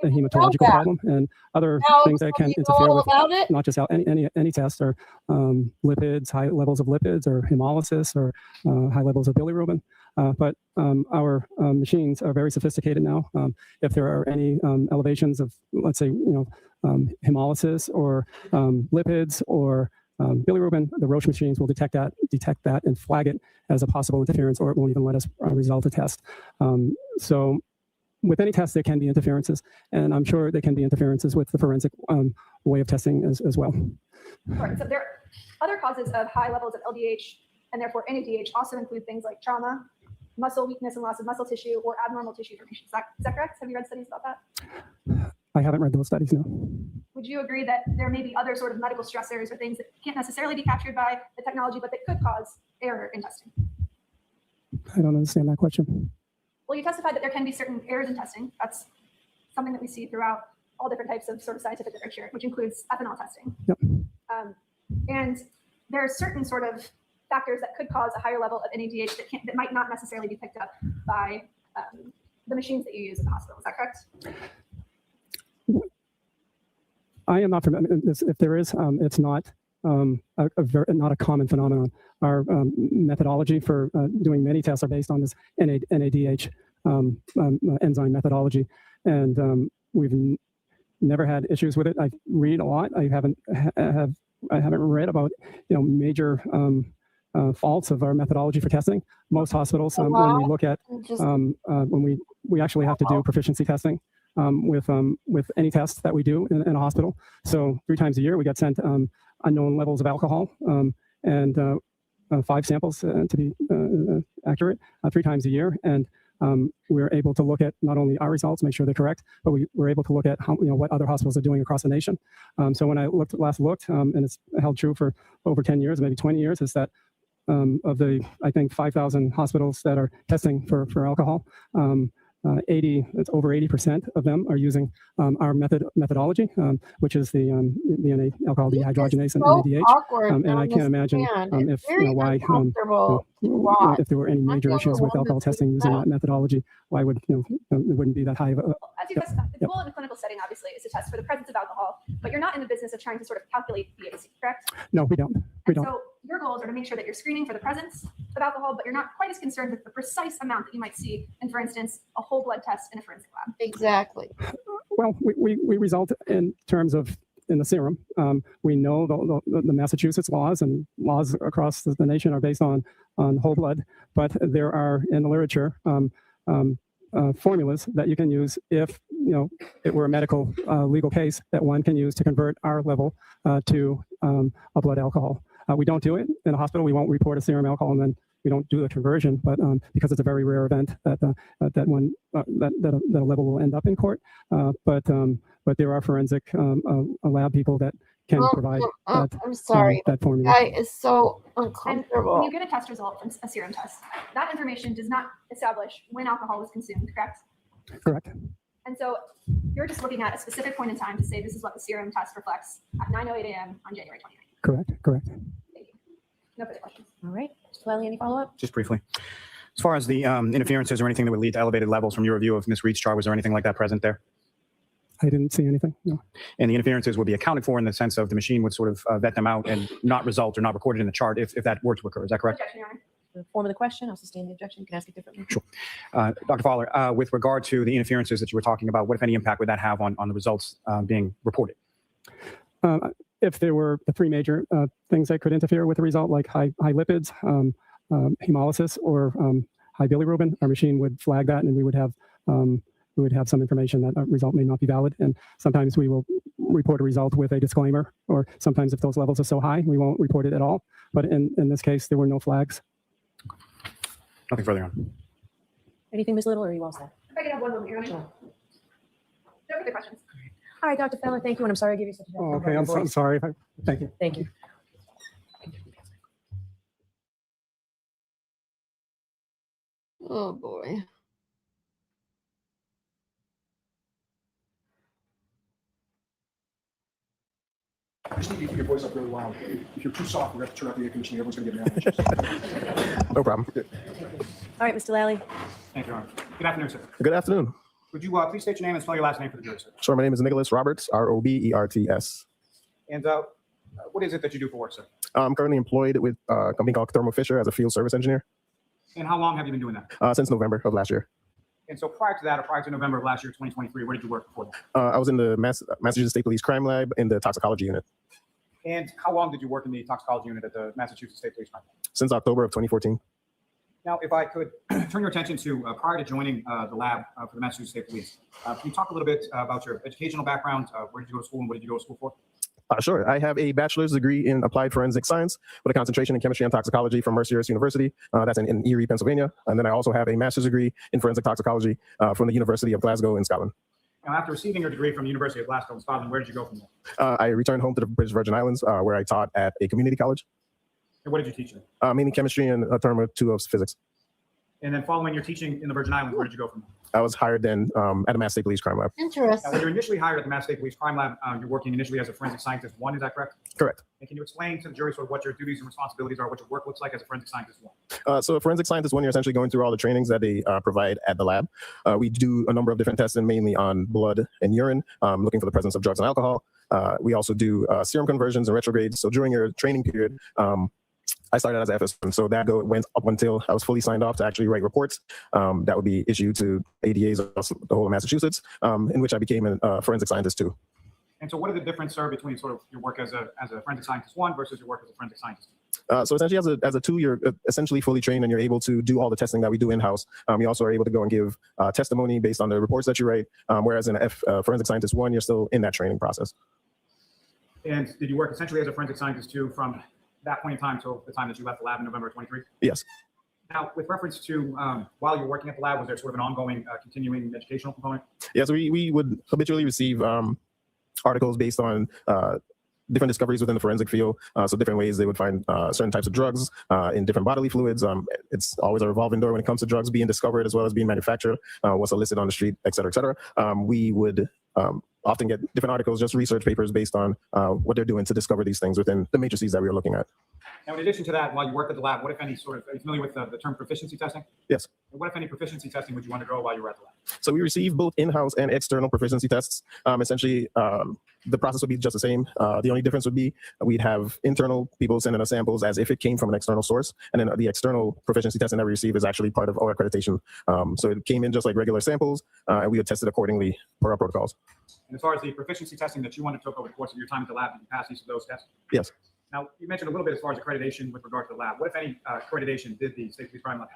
hematological problem, and other things that can interfere with not just any test or lipids, high levels of lipids, or hemolysis, or high levels of bilirubin. But our machines are very sophisticated now. If there are any elevations of, let's say, hemolysis or lipids or bilirubin, the Roche machines will detect that and flag it as a possible interference, or it won't even let us result a test. So with any test, there can be interferences, and I'm sure there can be interferences with the forensic way of testing as well. Right. So there are other causes of high levels of LDH and therefore NADH also include things like trauma, muscle weakness and loss of muscle tissue, or abnormal tissue formation. Is that correct? Have you read studies about that? I haven't read those studies, no. Would you agree that there may be other sort of medical stressors or things that can't necessarily be captured by the technology, but that could cause error in testing? I don't understand that question. Well, you testified that there can be certain errors in testing. That's something that we see throughout all different types of sort of scientific literature, which includes ethanol testing. Yep. And there are certain sort of factors that could cause a higher level of NADH that might not necessarily be picked up by the machines that you use in the hospital. Is that correct? I am not familiar. If there is, it's not not a common phenomenon. Our methodology for doing many tests are based on this NADH enzyme methodology, and we've never had issues with it. I read a lot. I haven't read about major faults of our methodology for testing. Most hospitals, when we look at when we actually have to do proficiency testing with any test that we do in a hospital. So 3 times a year we get sent unknown levels of alcohol and 5 samples to be accurate 3 times a year, and we're able to look at not only our results, make sure they're correct, but we're able to look at how, what other hospitals are doing across the nation. So when I last looked, and it's held true for over 10 years, maybe 20 years, is that of the, I think, 5,000 hospitals that are testing for alcohol, it's over 80% of them are using our methodology, which is the DNA alcohol dehydrogenase and so NADH. awkward. And I can't imagine if if there were any major issues with alcohol testing using that methodology, why would it wouldn't be that high of a As you test, the goal in a clinical setting, obviously, is to test for the presence of alcohol, but you're not in the business of trying to sort of calculate VAC, correct? No, we don't. So your goals are to make sure that you're screening for the presence of alcohol, but you're not quite as concerned with the precise amount that you might see in, for instance, a whole blood test in a forensic lab. Exactly. Well, we result in terms of in the serum. We know the Massachusetts laws and laws across the nation are based on whole blood, but there are in the literature formulas that you can use if it were a medical legal case that one can use to convert our level to a blood alcohol. We don't do it in a hospital. We won't report a serum alcohol and then we don't do the conversion, but because it's a very rare event that that a level will end up in court. But there are forensic lab people that can provide that. I'm sorry. That formula. Guy is so And uncomfortable. when you get a test result from a serum test, that information does not establish when alcohol was consumed, correct? Correct. And so you're just looking at a specific point in time to say this is what the serum test reflects at 9:08 a.m. on January 29th. Correct. Thank you. No further questions. All right. Mr. Lally, any follow-up? Just briefly. As far as the interferences or anything that would lead to elevated levels from your review of Ms. Reed's chart, was there anything like that present there? I didn't see anything. No. And the interferences would be accounted for in the sense of the machine would sort of vet them out and not result or not recorded in the chart if that were to occur. Is that correct? Objection, Your Honor. The form of the question, I'll sustain the objection. You can ask it differently. Sure. Dr. Fowler, with regard to the interferences that you were talking about, what, if any, impact would that have on the results being reported? If there were the three major things that could interfere with the result, like high lipids, hemolysis, or high bilirubin, our machine would flag that, and we would have some information that a result may not be valid. And sometimes we will report a result with a disclaimer, or sometimes if those levels are so high, we won't report it at all. But in this case, there were no flags. Nothing further on. Anything, Ms. Little, or are you all set? If I could have one moment, Your Honor. No further questions. All right, Dr. Fowler, thank you, and I'm sorry I gave you such a Oh, okay, I'm sorry. Thank you. Thank you. Oh boy. I just need you to keep your voice up really loud. If you're too soft, we're going to have to turn up the air conditioning. Everyone's going to get mad. No problem. All right, Mr. Lally. Thank you, Your Honor. Good afternoon, sir. Good afternoon. Would you please state your name and spell your last name for the jury, sir? Sure, my name is Nicholas Roberts, Roberts. And what is it that you do for work, sir? I'm currently employed with a company called Thermo Fisher as a field service engineer And how long have you been doing that? since November of last year. And so prior to that, or prior to November of last year, 2023, where did you work before that? I was in the Massachusetts State Police Crime Lab in the toxicology unit And how long did you work in the toxicology unit at the Massachusetts State Police Crime Lab? since October of 2014. Now, if I could turn your attention to prior to joining the lab for the Massachusetts State Police, can you talk a little bit about your educational background? Where did you go to school and what did you go to school for? Sure. I have a bachelor's degree in applied forensic science with a concentration in chemistry and toxicology from Mercer University. That's in Erie, Pennsylvania. And then I also have a master's degree in forensic toxicology from the University of Glasgow in Scotland. Now, after receiving your degree from the University of Glasgow in Scotland, where did you go from there? I returned home to the British Virgin Islands where I taught at a community college. And what did you teach there? Mainly chemistry and a term or two of physics. And then following your teaching in the Virgin Islands, where did you go from there? I was hired then at the Mass State Police Crime Lab. Now, Interesting. when you're initially hired at the Mass State Police Crime Lab, you're working initially as a forensic scientist 1, is that correct? Correct. And can you explain to the jury sort of what your duties and responsibilities are, what your work looks like as a forensic scientist 1? So a forensic scientist 1, you're essentially going through all the trainings that they provide at the lab. We do a number of different testing, mainly on blood and urine, looking for the presence of drugs and alcohol. We also do serum conversions and retrogrades. So during your training period, I started as FS1, so that went up until I was fully signed off to actually write reports that would be issued to ADAs across the whole of Massachusetts, in which I became a forensic scientist 2. And so what are the difference, sir, between sort of your work as a forensic scientist 1 versus your work as a forensic scientist 2? So essentially as a 2, you're essentially fully trained and you're able to do all the testing that we do in-house. You also are able to go and give testimony based on the reports that you write, whereas in a forensic scientist 1, you're still in that training process. And did you work essentially as a forensic scientist 2 from that point in time till the time that you left the lab in November of 23? Yes. Now, with reference to while you're working at the lab, was there sort of an ongoing continuing educational component? Yes, we would habitually receive articles based on different discoveries within the forensic field. So different ways they would find certain types of drugs in different bodily fluids. It's always a revolving door when it comes to drugs being discovered as well as being manufactured, what's illicit on the street, et cetera, et cetera. We would often get different articles, just research papers based on what they're doing to discover these things within the matrices that we were looking at. Now, in addition to that, while you work at the lab, what if any sort of, are you familiar with the term proficiency testing? Yes. And what if any proficiency testing would you undergo while you were at the lab? So we receive both in-house and external proficiency tests. Essentially, the process would be just the same. The only difference would be we'd have internal people sending us samples as if it came from an external source. And then the external proficiency testing that we receive is actually part of our accreditation. So it came in just like regular samples, and we would test it accordingly per our protocols. And as far as the proficiency testing that you undertook over the course of your time at the lab, did you pass each of those tests? Yes. Now, you mentioned a little bit as far as accreditation with regard to the lab. What, if any, accreditation did the State Police Crime Lab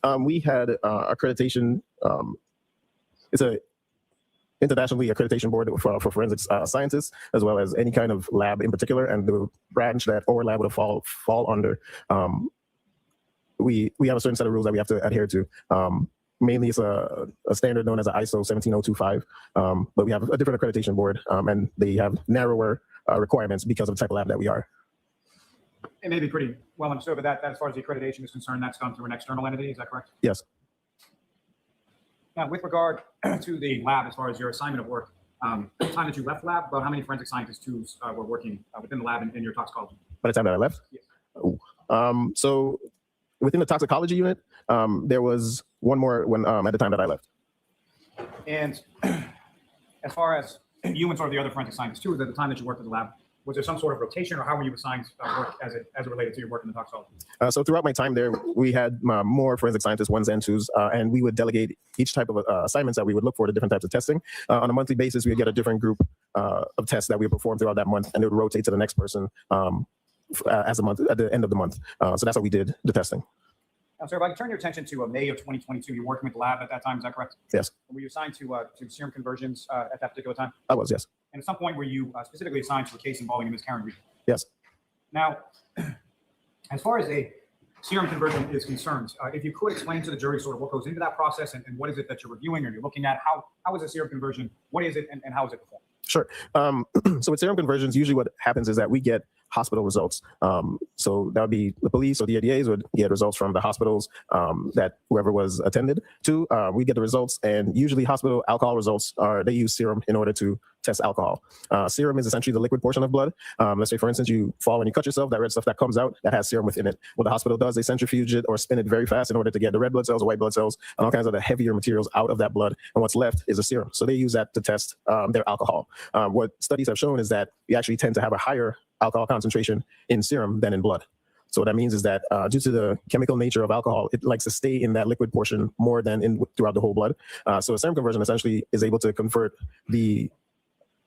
have? We had accreditation. It's a internationally accreditation board for forensics scientists, as well as any kind of lab in particular, and the branch that our lab would fall under. We have a certain set of rules that we have to adhere to. Mainly, it's a standard known as an ISO 17025, but we have a different accreditation board, and they have narrower requirements because of the type of lab that we are. It may be pretty well understood, but that as far as the accreditation is concerned, that's done through an external entity. Is that correct? Yes. Now, with regard to the lab, as far as your assignment of work, the time that you left lab, about how many forensic scientists were working within the lab in your toxicology? By the time that I left? Yes. So within the toxicology unit, there was one more when at the time that I left. And as far as you and sort of the other forensic scientists too, at the time that you worked at the lab, was there some sort of rotation, or how were you assigned work as it related to your work in the toxicology? So throughout my time there, we had more forensic scientists, ones and twos, and we would delegate each type of assignments that we would look for to different types of testing. On a monthly basis, we would get a different group of tests that we would perform throughout that month, and it would rotate to the next person as a month at the end of the month. So that's how we did the testing. Now, sir, if I could turn your attention to May of 2022, you were working with the lab at that time, is that correct? Yes. Were you assigned to serum conversions at that particular time? I was, yes. And at some point, were you specifically assigned to a case involving a miscarriage? Yes. Now, as far as a serum conversion is concerned, if you could explain to the jury sort of what goes into that process and what is it that you're reviewing or you're looking at, how is a serum conversion, what is it, and how is it performed? Sure. So with serum conversions, usually what happens is that we get hospital results. So that would be the police or the ADAs would get results from the hospitals that whoever was attended to. We get the results, and usually hospital alcohol results they use serum in order to test alcohol. Serum is essentially the liquid portion of blood. Let's say, for instance, you fall and you cut yourself, that red stuff that comes out, that has serum within it. What the hospital does, they centrifuge it or spin it very fast in order to get the red blood cells, white blood cells, and all kinds of the heavier materials out of that blood. And what's left is a serum. So they use that to test their alcohol. What studies have shown is that we actually tend to have a higher alcohol concentration in serum than in blood. So what that means is that due to the chemical nature of alcohol, it likes to stay in that liquid portion more than throughout the whole blood. So a serum conversion essentially is able to convert the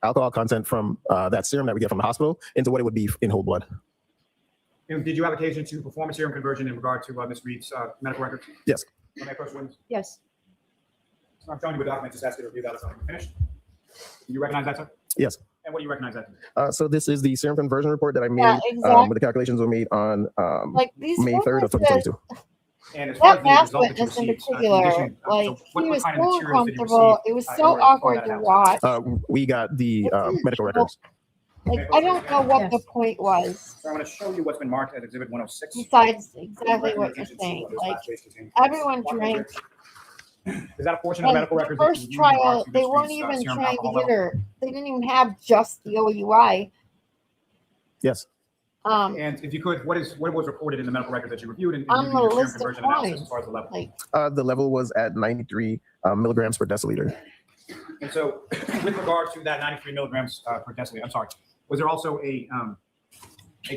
alcohol content from that serum that we get from the hospital into what it would be in whole blood. And did you have occasion to perform a serum conversion in regard to Ms. Reed's medical records? Yes. May I first witness? Yes. So I'm showing you a document, just ask you to review that as I'm finished. Do you recognize that, sir? Yes. And what do you recognize that to be? So this is the serum conversion report that I made. Yeah, exactly. The calculations were made on Like these May 3rd of 2022. And as far as that the last result that you witness in received, particular, addition, like so he was kind so of materials did you uncomfortable. receive, It was in so order to perform awkward that to analysis? watch. We got the medical records. Like I don't know what the point was. So I'm going to show you what's been marked as Exhibit 106. Besides exactly what you're saying, like everyone drank. Is that a portion of And medical the records? that first you trial, marked to they Ms. weren't Reed's, even serum trying to alcohol get level? her. They didn't even have just the OUI. Yes. And if you could, what was reported in the medical records that you reviewed in On using the your serum list of conversion analysis points, as far as the level? like The level was at 93 milligrams per deciliter. And so, with regard to that 93 milligrams per deciliter, I'm sorry, was there also a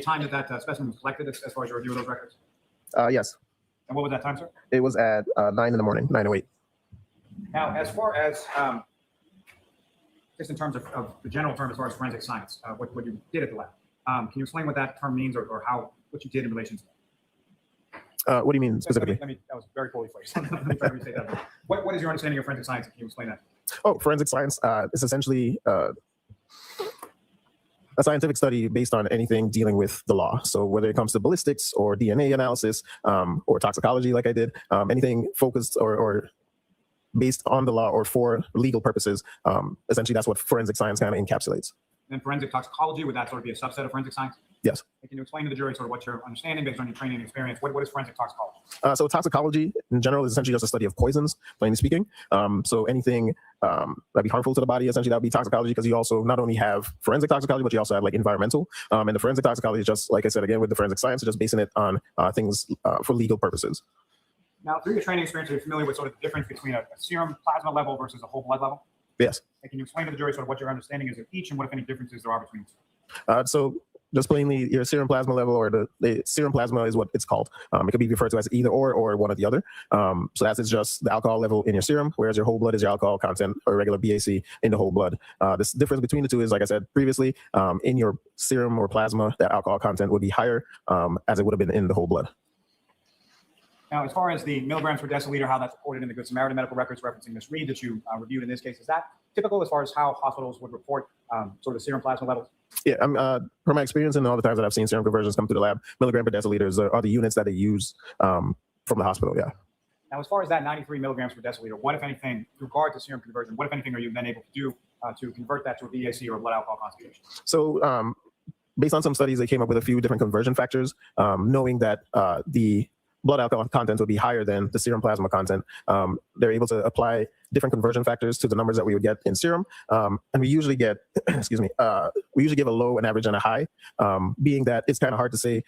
time that specimen was collected as far as your review of those records? Yes. And what was that time, sir? It was at 9 in the morning, 9:08. Now, as far as just in terms of the general term, as far as forensic science, what you did at the lab, can you explain what that term means, or what you did in relation to that? What do you mean specifically? That was very poorly phrased. Let me try to restate that. What is your understanding of forensic science? Can you explain that? Oh, forensic science is essentially a scientific study based on anything dealing with the law. So whether it comes to ballistics or DNA analysis or toxicology, like I did, anything focused or based on the law or for legal purposes, essentially that's what forensic science kind of encapsulates. then forensic toxicology, would that sort of be a subset of forensic science? Yes. And can you explain to the jury sort of what your understanding based on your training and experience? What is forensic toxicology? So toxicology in general is essentially just a study of poisons, plainly speaking. So anything that'd be harmful to the body, essentially that would be toxicology, because you also not only have forensic toxicology, but you also have like environmental. And the forensic toxicology is just, like I said, again, with the forensic science, just basing it on things for legal purposes. Now, through your training experience, are you familiar with sort of the difference between a serum plasma level versus a whole blood level? Yes. And can you explain to the jury sort of what your understanding is of each and what, if any, differences there are between the two? So just plainly, your serum plasma level, or the serum plasma is what it's called. It could be referred to as either or one or the other. So that is just the alcohol level in your serum, whereas your whole blood is your alcohol content, or regular BAC in the whole blood. This difference between the two is, like I said previously, in your serum or plasma, that alcohol content would be higher as it would have been in the whole blood. Now, as far as the milligrams per deciliter, how that's reported in the Good Samaritan medical records referencing Ms. Reed that you reviewed in this case, is that typical as far as how hospitals would report sort of serum plasma levels? Yeah, from my experience and all the times that I've seen serum conversions come through the lab, milligram per deciliters are the units that they use from the hospital, yeah. Now, as far as that 93 milligrams per deciliter, what, if anything, with regard to serum conversion, what, if anything, are you then able to do to convert that to a BAC or a blood alcohol concentration? So based on some studies, they came up with a few different conversion factors, knowing that the blood alcohol content would be higher than the serum plasma content. They're able to apply different conversion factors to the numbers that we would get in serum. And we usually get, excuse me, we usually give a low, an average, and a high, being that it's kind of hard to say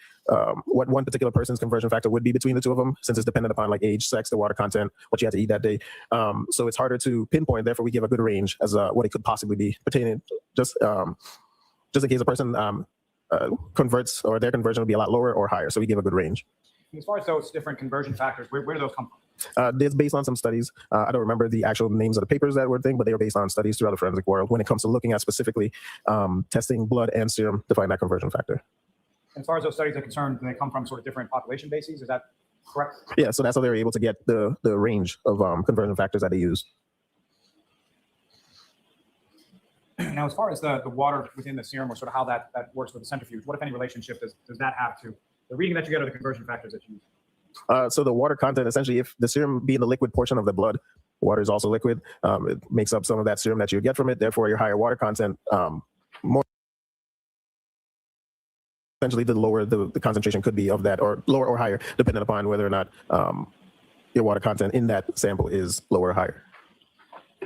what one particular person's conversion factor would be between the two of them, since it's dependent upon like age, sex, the water content, what you had to eat that day. So it's harder to pinpoint. Therefore, we give a good range as what it could possibly be pertaining, just in case a person converts, or their conversion would be a lot lower or higher. So we give a good range. As far as those different conversion factors, where do those come from? It's based on some studies. I don't remember the actual names of the papers that were thing, but they were based on studies throughout the forensic world when it comes to looking at specifically testing blood and serum to find that conversion factor. As far as those studies are concerned, they come from sort of different population bases. Is that correct? Yeah, so that's how they were able to get the range of conversion factors that they use. Now, as far as the water within the serum, or sort of how that works with the centrifuge, what, if any, relationship does that have to the reading that you get, or the conversion factors that you use? So the water content, essentially, if the serum being the liquid portion of the blood, water is also liquid, it makes up some of that serum that you get from it. Therefore, your higher water content, more essentially, the lower the concentration could be of that, or lower or higher, depending upon whether or not your water content in that sample is lower or higher.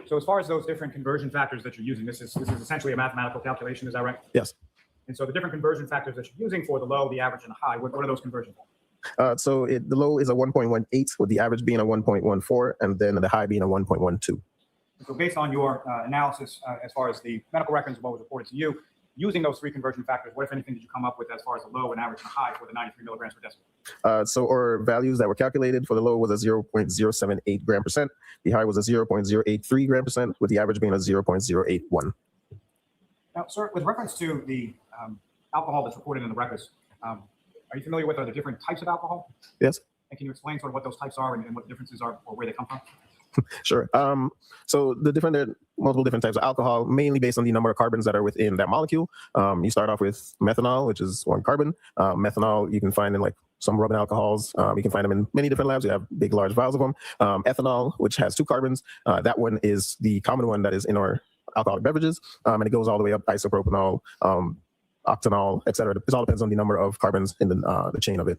So as far as those different conversion factors that you're using, this is essentially a mathematical calculation, is that right? Yes. And so the different conversion factors that you're using for the low, the average, and the high, what are those conversion factors? So the low is a 1.18, with the average being a 1.14, and then the high being a 1.12. So based on your analysis, as far as the medical records of what was reported to you, using those three conversion factors, what, if anything, did you come up with as far as the low, and average, and high for the 93 milligrams per deciliter? So our values that were calculated for the low was a 0.078 gram percent. The high was a 0.083 gram percent, with the average being a 0.081. Now, sir, with reference to the alcohol that's reported in the records, are you familiar with the different types of alcohol? Yes. And can you explain sort of what those types are and what the differences are, or where they come from? Sure. So there are multiple different types of alcohol, mainly based on the number of carbons that are within that molecule. You start off with methanol, which is 1 carbon. Methanol you can find in like some rubbing alcohols. You can find them in many different labs. You have big, large vials of them. Ethanol, which has 2 carbons. That one is the common one that is in our alcoholic beverages, and it goes all the way up isopropanol, octanol, etc. It all depends on the number of carbons in the chain of it.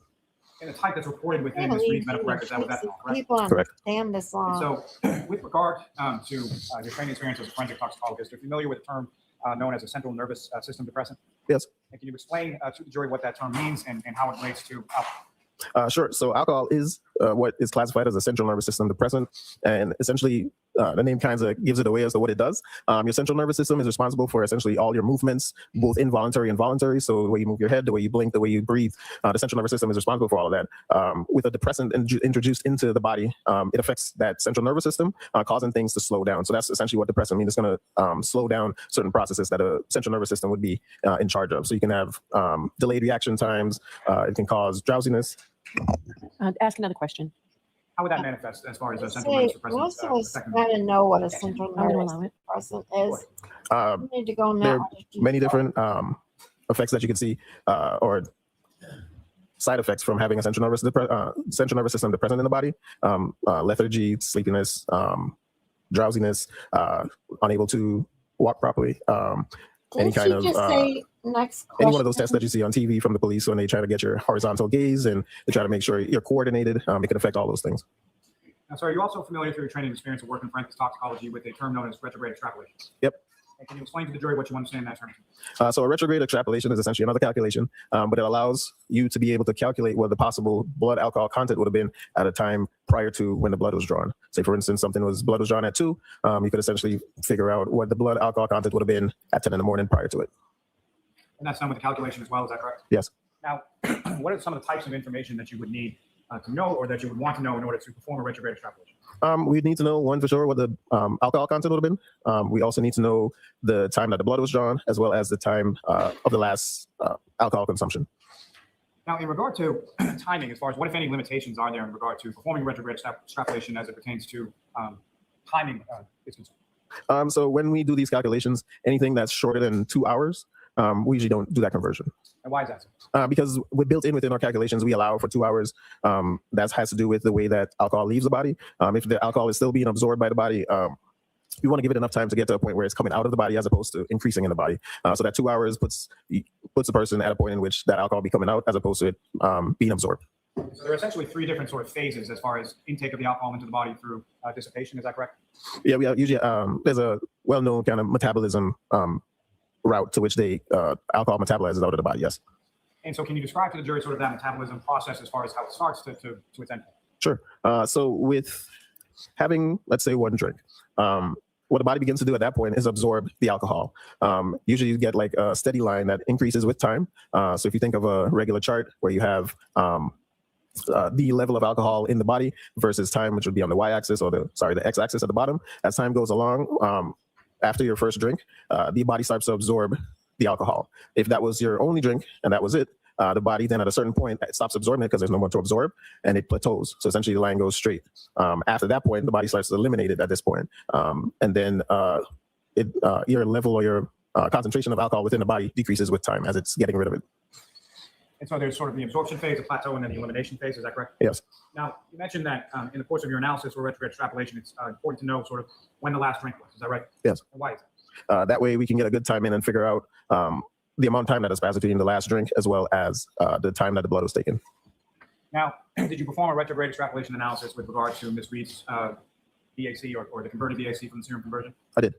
And the type that's reported within Ms. Reed's medical records, that was ethanol, correct? People Correct. understand this long. So with regard to your training experience as a forensic toxicologist, you're familiar with the term known as a central nervous system depressant? Yes. And can you explain to the jury what that term means and how it relates to alcohol? Sure. So alcohol is what is classified as a central nervous system depressant, and essentially the name kind of gives it away as to what it does. Your central nervous system is responsible for essentially all your movements, both involuntary and voluntary. So the way you move your head, the way you blink, the way you breathe, the central nervous system is responsible for all of that. With a depressant introduced into the body, it affects that central nervous system, causing things to slow down. So that's essentially what depressant means. It's going to slow down certain processes that a central nervous system would be in charge of. So you can have delayed reaction times. It can cause drowsiness. Ask another question. How would that manifest as far as a central nervous depressant? Most of us gotta know what a central I'm gonna nervous allow it. depressant is. You need to go There now. are many different effects that you can see, or side effects from having a central nervous system depressant in the body. Lethargy, sleepiness, drowsiness, unable to walk properly. Didn't kind she of just say next question? any one of those tests that you see on TV from the police when they try to get your horizontal gaze and they try to make sure you're coordinated. It can affect all those things. Now, sir, are you also familiar through your training and experience of working in forensic toxicology with a term known as retrograde extrapolation? Yep. And can you explain to the jury what you understand that term? So a retrograde extrapolation is essentially another calculation, but it allows you to be able to calculate what the possible blood alcohol content would have been at a time prior to when the blood was drawn. Say, for instance, blood was drawn at 2, you could essentially figure out what the blood alcohol content would have been at 10 in the morning prior to it. And that's done with the calculation as well, is that correct? Yes. Now, what are some of the types of information that you would need to know or that you would want to know in order to perform a retrograde extrapolation? We need to know, one, for sure, what the alcohol content would have been. We also need to know the time that the blood was drawn, as well as the time of the last alcohol consumption. Now, in regard to timing, as far as what, if any, limitations are there in regard to performing retrograde extrapolation as it pertains to timing is concerned? So when we do these calculations, anything that's shorter than 2 hours, we usually don't do that conversion. And why is that, sir? Because we're built in within our calculations, we allow for 2 hours. That has to do with the way that alcohol leaves the body. If the alcohol is still being absorbed by the body, we want to give it enough time to get to a point where it's coming out of the body as opposed to increasing in the body. So that 2 hours puts a person at a point in which that alcohol be coming out as opposed to it being absorbed. So there are essentially 3 different sort of phases as far as intake of the alcohol into the body through dissipation. Is that correct? Yeah, we usually there's a well-known kind of metabolism route to which alcohol metabolizes out of the body. Yes. And so can you describe to the jury sort of that metabolism process as far as how it starts to its end? Sure. So with having, let's say, 1 drink, what the body begins to do at that point is absorb the alcohol. Usually you get like a steady line that increases with time. So if you think of a regular chart where you have the level of alcohol in the body versus time, which would be on the y-axis or the x-axis at the bottom, as time goes along, after your first drink, the body starts to absorb the alcohol. If that was your only drink and that was it, the body then at a certain point it stops absorbing it because there's no more to absorb, and it plateaus. So essentially the line goes straight. After that point, the body starts to eliminate it at this point. And then your level or your concentration of alcohol within the body decreases with time as it's getting rid of it. And so there's sort of the absorption phase, the plateau, and then the elimination phase. Is that correct? Yes. Now, you mentioned that in the course of your analysis for retrograde extrapolation, it's important to know sort of when the last drink was. Is that right? Yes. And why is that? That way we can get a good time in and figure out the amount of time that has passed between the last drink as well as the time that the blood was taken. Now, did you perform a retrograde extrapolation analysis with regard to Ms. Reed's BAC or the converted BAC from the serum conversion? I did.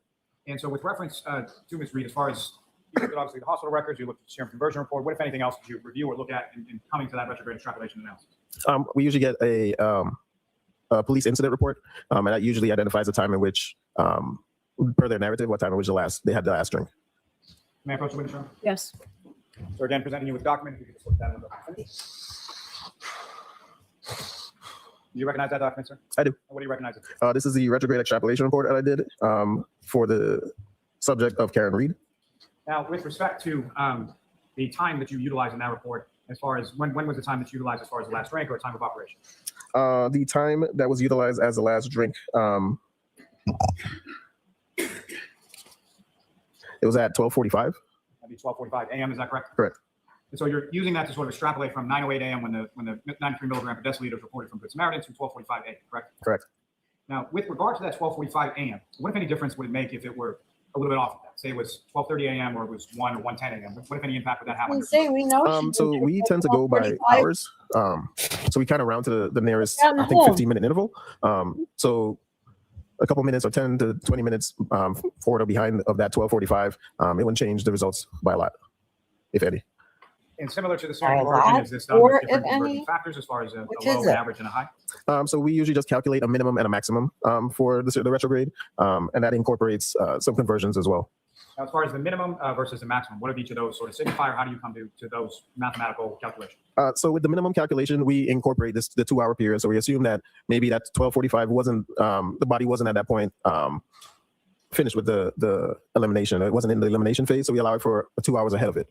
And so with reference to Ms. Reed, as far as you looked at obviously the hospital records, you looked at the serum conversion report, what, if anything else, did you review or look at in coming to that retrograde extrapolation analysis? We usually get a police incident report, and that usually identifies the time in which, per their narrative, what time in which they had the last drink. May I approach the witness room? Yes. So again, presenting you with a document, if you could just look that one up. Do you recognize that document, sir? I do. What do you recognize it? This is the retrograde extrapolation report that I did for the subject of Karen Reed. Now, with respect to the time that you utilized in that report, as far as when was the time that you utilized as far as the last drink or time of operation? The time that was utilized as the last drink, it was at 12:45. That'd be 12:45 a.m. Is that correct? Correct. And so you're using that to sort of extrapolate from 9:08 a.m. when the 93 milligram per deciliter was reported from Good Samaritan to 12:45 a.m. Correct? Correct. Now, with regard to that 12:45 a.m., what if any difference would it make if it were a little bit off of that? Say it was 12:30 a.m. or it was 1 or 1:10 a.m. What if any impact would that have? We know. So we tend to go by hours. So we kind of round to the nearest, Yeah, I think, 15-minute interval. So a couple minutes or 10 to 20 minutes forward or behind of that 12:45, it wouldn't change the results by a lot, if any. And similar to the serum of origin, is this done or with different if converting any? factors as far as a Which low, is it? average, and a high? So we usually just calculate a minimum and a maximum for the retrograde, and that incorporates some conversions as well. Now, as far as the minimum versus the maximum, what do each of those sort of signify, or how do you come to those mathematical calculations? So with the minimum calculation, we incorporate the 2-hour period. So we assume that maybe that 12:45 wasn't the body wasn't at that point finished with the elimination. It wasn't in the elimination phase, so we allow it for 2 hours ahead of it.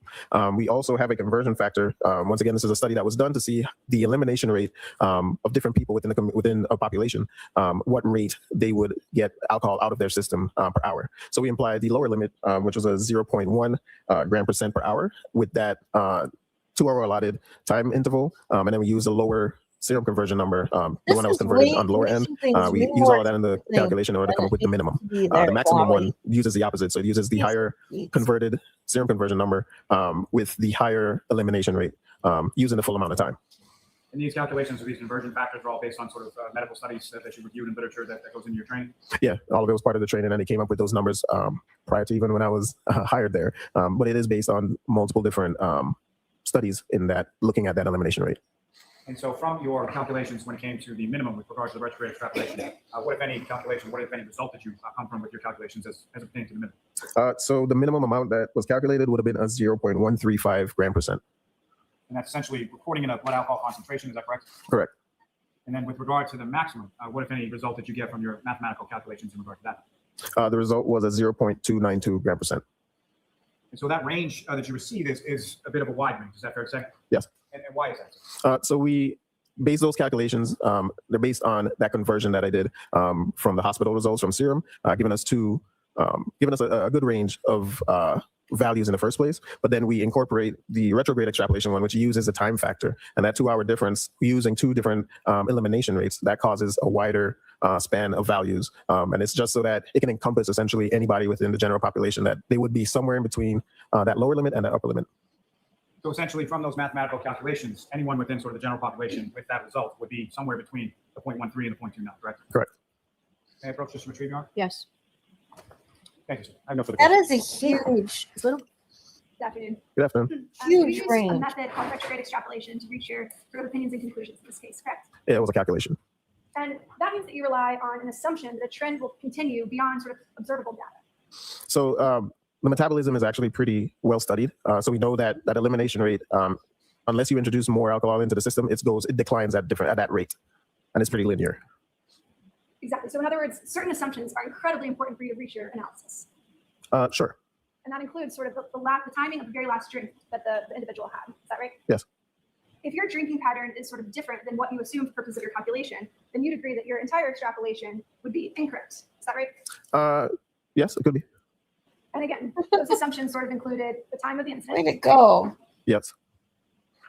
We also have a conversion factor. Once again, this is a study that was done to see the elimination rate of different people within a population, what rate they would get alcohol out of their system per hour. So we implied the lower limit, which was a 0.1 gram % per hour with that 2 hour allotted time interval, and then we use a lower serum conversion number, the This one that was is converted way- on the lower end. making things We way use all more of that in the confusing calculation in order to come up with the minimum. be The there, maximum Wally. one uses the opposite. So it uses the higher converted serum conversion number with the higher elimination rate using the full amount of time. And these calculations of these conversion factors are all based on sort of medical studies that you reviewed in literature that goes into your training? Yeah, all of it was part of the training, and they came up with those numbers prior to even when I was hired there. But it is based on multiple different studies in that, looking at that elimination rate. And so from your calculations when it came to the minimum with regards to the retrograde extrapolation, what if any calculation, what if any result did you come from with your calculations as it pertains to the minimum? So the minimum amount that was calculated would have been a 0.135 gram percent. And that's essentially recording in a blood alcohol concentration, is that correct? Correct. And then with regard to the maximum, what if any result did you get from your mathematical calculations in regard to that? The result was a 0.292 gram percent. And so that range that you receive is a bit of a wide range, is that fair to say? Yes. And why is that? So we base those calculations, they're based on that conversion that I did from the hospital results from serum, giving us a good range of values in the first place. But then we incorporate the retrograde extrapolation one, which uses a time factor. And that 2-hour difference using two different elimination rates, that causes a wider span of values. And it's just so that it can encompass essentially anybody within the general population, that they would be somewhere in between that lower limit and that upper limit. So essentially from those mathematical calculations, anyone within sort of the general population with that result would be somewhere between the 0.13 and the 0.29, correct? Correct. May I approach just to retrieve your arm? Yes. Thank you, sir. I have no further That questions. is a huge, Good afternoon. Good afternoon. You huge use a range. method called retrograde extrapolation to reach your sort of opinions and conclusions in this case, correct? Yeah, it was a calculation. And that means that you rely on an assumption that a trend will continue beyond sort of observable data. So the metabolism is actually pretty well studied. So we know that that elimination rate, unless you introduce more alcohol into the system, it declines at that rate, and it's pretty linear. Exactly. So in other words, certain assumptions are incredibly important for you to reach your analysis. Sure. And that includes sort of the timing of the very last drink that the individual had. Is that right? Yes. If your drinking pattern is sort of different than what you assumed for purposes of your calculation, then you'd agree that your entire extrapolation would be incorrect. Is that right? Yes, it could be. And again, those assumptions sort of included the time of the incident. way to go. Yes.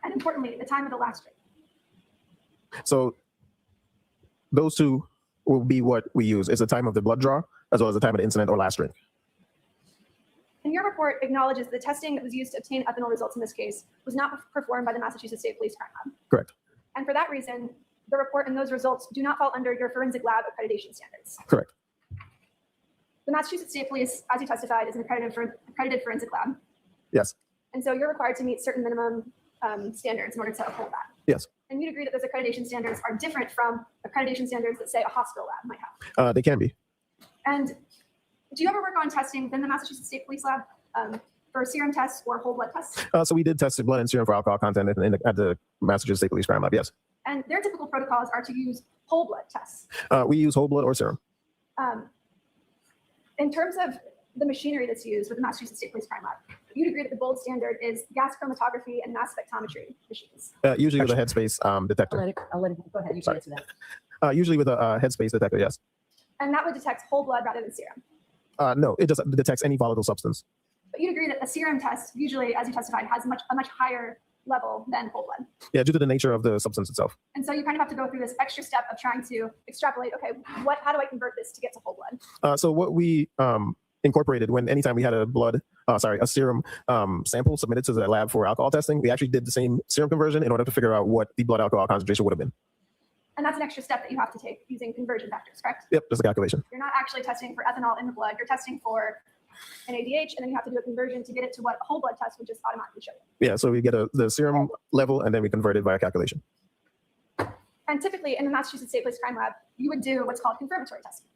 And importantly, the time of the last drink. So those two will be what we use. It's the time of the blood draw as well as the time of the incident or last drink. And your report acknowledges the testing that was used to obtain ethanol results in this case was not performed by the Massachusetts State Police Crime Lab. Correct. And for that reason, the report and those results do not fall under your forensic lab accreditation standards. Correct. The Massachusetts State Police, as you testified, is an accredited forensic lab. Yes. And so you're required to meet certain minimum standards in order to uphold that. Yes. And you'd agree that those accreditation standards are different from accreditation standards that, say, a hospital lab might have. They can be. And do you ever work on testing within the Massachusetts State Police Lab for serum tests or whole blood tests? So we did test the blood and serum for alcohol content at the Massachusetts State Police Crime Lab. Yes. And their typical protocols are to use whole blood tests. We use whole blood or serum. In terms of the machinery that's used with the Massachusetts State Police Crime Lab, you'd agree that the gold standard is gas chromatography and mass spectrometry machines. Usually with a headspace detector. I'll let it go ahead. You can answer that. Usually with a headspace detector, yes. And that would detect whole blood rather than serum. No, it just detects any volatile substance. But you'd agree that a serum test, usually, as you testified, has a much higher level than whole blood. Yeah, due to the nature of the substance itself. And so you kind of have to go through this extra step of trying to extrapolate, okay, how do I convert this to get to whole blood? So what we incorporated anytime we had a serum sample submitted to the lab for alcohol testing, we actually did the same serum conversion in order to figure out what the blood alcohol concentration would have been. And that's an extra step that you have to take using conversion factors, correct? Yep, just a calculation. You're not actually testing for ethanol in the blood. You're testing for an ADH, and then you have to do a conversion to get it to what a whole blood test would just automatically show you. Yeah, so we get the serum level, and then we convert it via calculation. And typically in the Massachusetts State Police Crime Lab, you would do what's called confirmatory testing.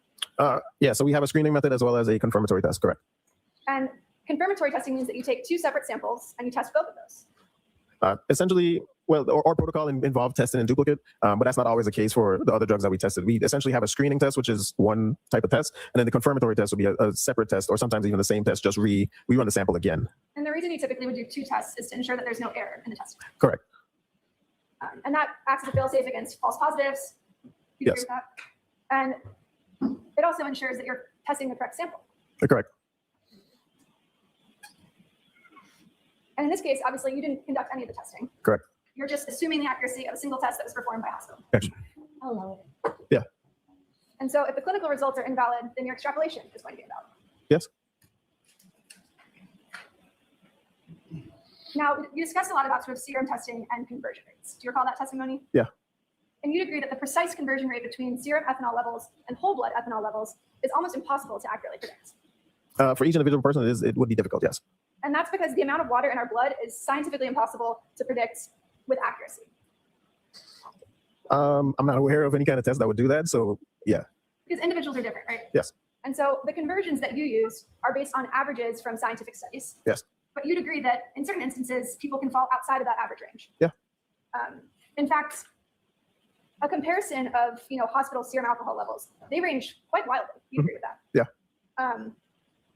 Yeah, so we have a screening method as well as a confirmatory test, correct? And confirmatory testing means that you take two separate samples and you test both of those. Essentially, well, our protocol involved testing in duplicate, but that's not always the case for the other drugs that we tested. We essentially have a screening test, which is one type of test, and then the confirmatory test would be a separate test, or sometimes even the same test, just we run the sample again. And the reason you typically would do two tests is to ensure that there's no error in the testing. Correct. And that acts as a fail-safe against false positives. You agree with that? And it also ensures that you're testing the correct sample. Correct. And in this case, obviously, you didn't conduct any of the testing. Correct. You're just assuming the accuracy of a single test that was performed by a hospital. Objection. Yeah. And so if the clinical results are invalid, then your extrapolation is going to be invalid. Yes. Now, you discussed a lot about sort of serum testing and conversion rates. Do you recall that testimony? Yeah. And you'd agree that the precise conversion rate between serum ethanol levels and whole blood ethanol levels is almost impossible to accurately predict. For each individual person, it would be difficult. Yes. And that's because the amount of water in our blood is scientifically impossible to predict with accuracy. I'm not aware of any kind of test that would do that. So yeah. Because individuals are different, right? Yes. And so the conversions that you use are based on averages from scientific studies. Yes. But you'd agree that in certain instances, people can fall outside of that average range. Yeah. In fact, a comparison of hospital serum alcohol levels, they range quite wildly. You agree with that? Yeah.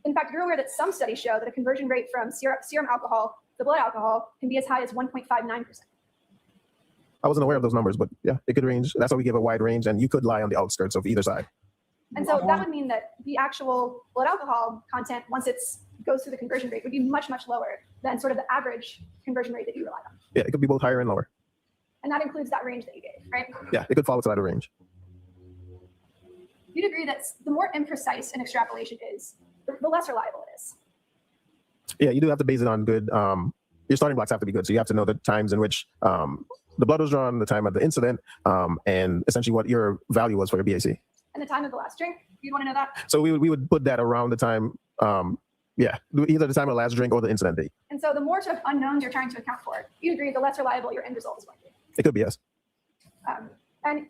In fact, you're aware that some studies show that a conversion rate from serum alcohol to blood alcohol can be as high as 1.59%. I wasn't aware of those numbers, but yeah, it could range. That's why we give a wide range, and you could lie on the outskirts of either side. And so that would mean that the actual blood alcohol content, once it goes through the conversion rate, would be much, much lower than sort of the average conversion rate that you relied on. Yeah, it could be both higher and lower. And that includes that range that you gave, right? Yeah, it could fall outside a range. You'd agree that the more imprecise an extrapolation is, the less reliable it is. Yeah, you do have to base it on good. Your starting blocks have to be good. So you have to know the times in which the blood was drawn, the time of the incident, and essentially what your value was for your BAC. And the time of the last drink, you'd want to know that? So we would put that around the time, yeah, either the time of the last drink or the incident date. And so the more sort of unknowns you're trying to account for, you'd agree the less reliable your end result is going to be. It could be, yes. And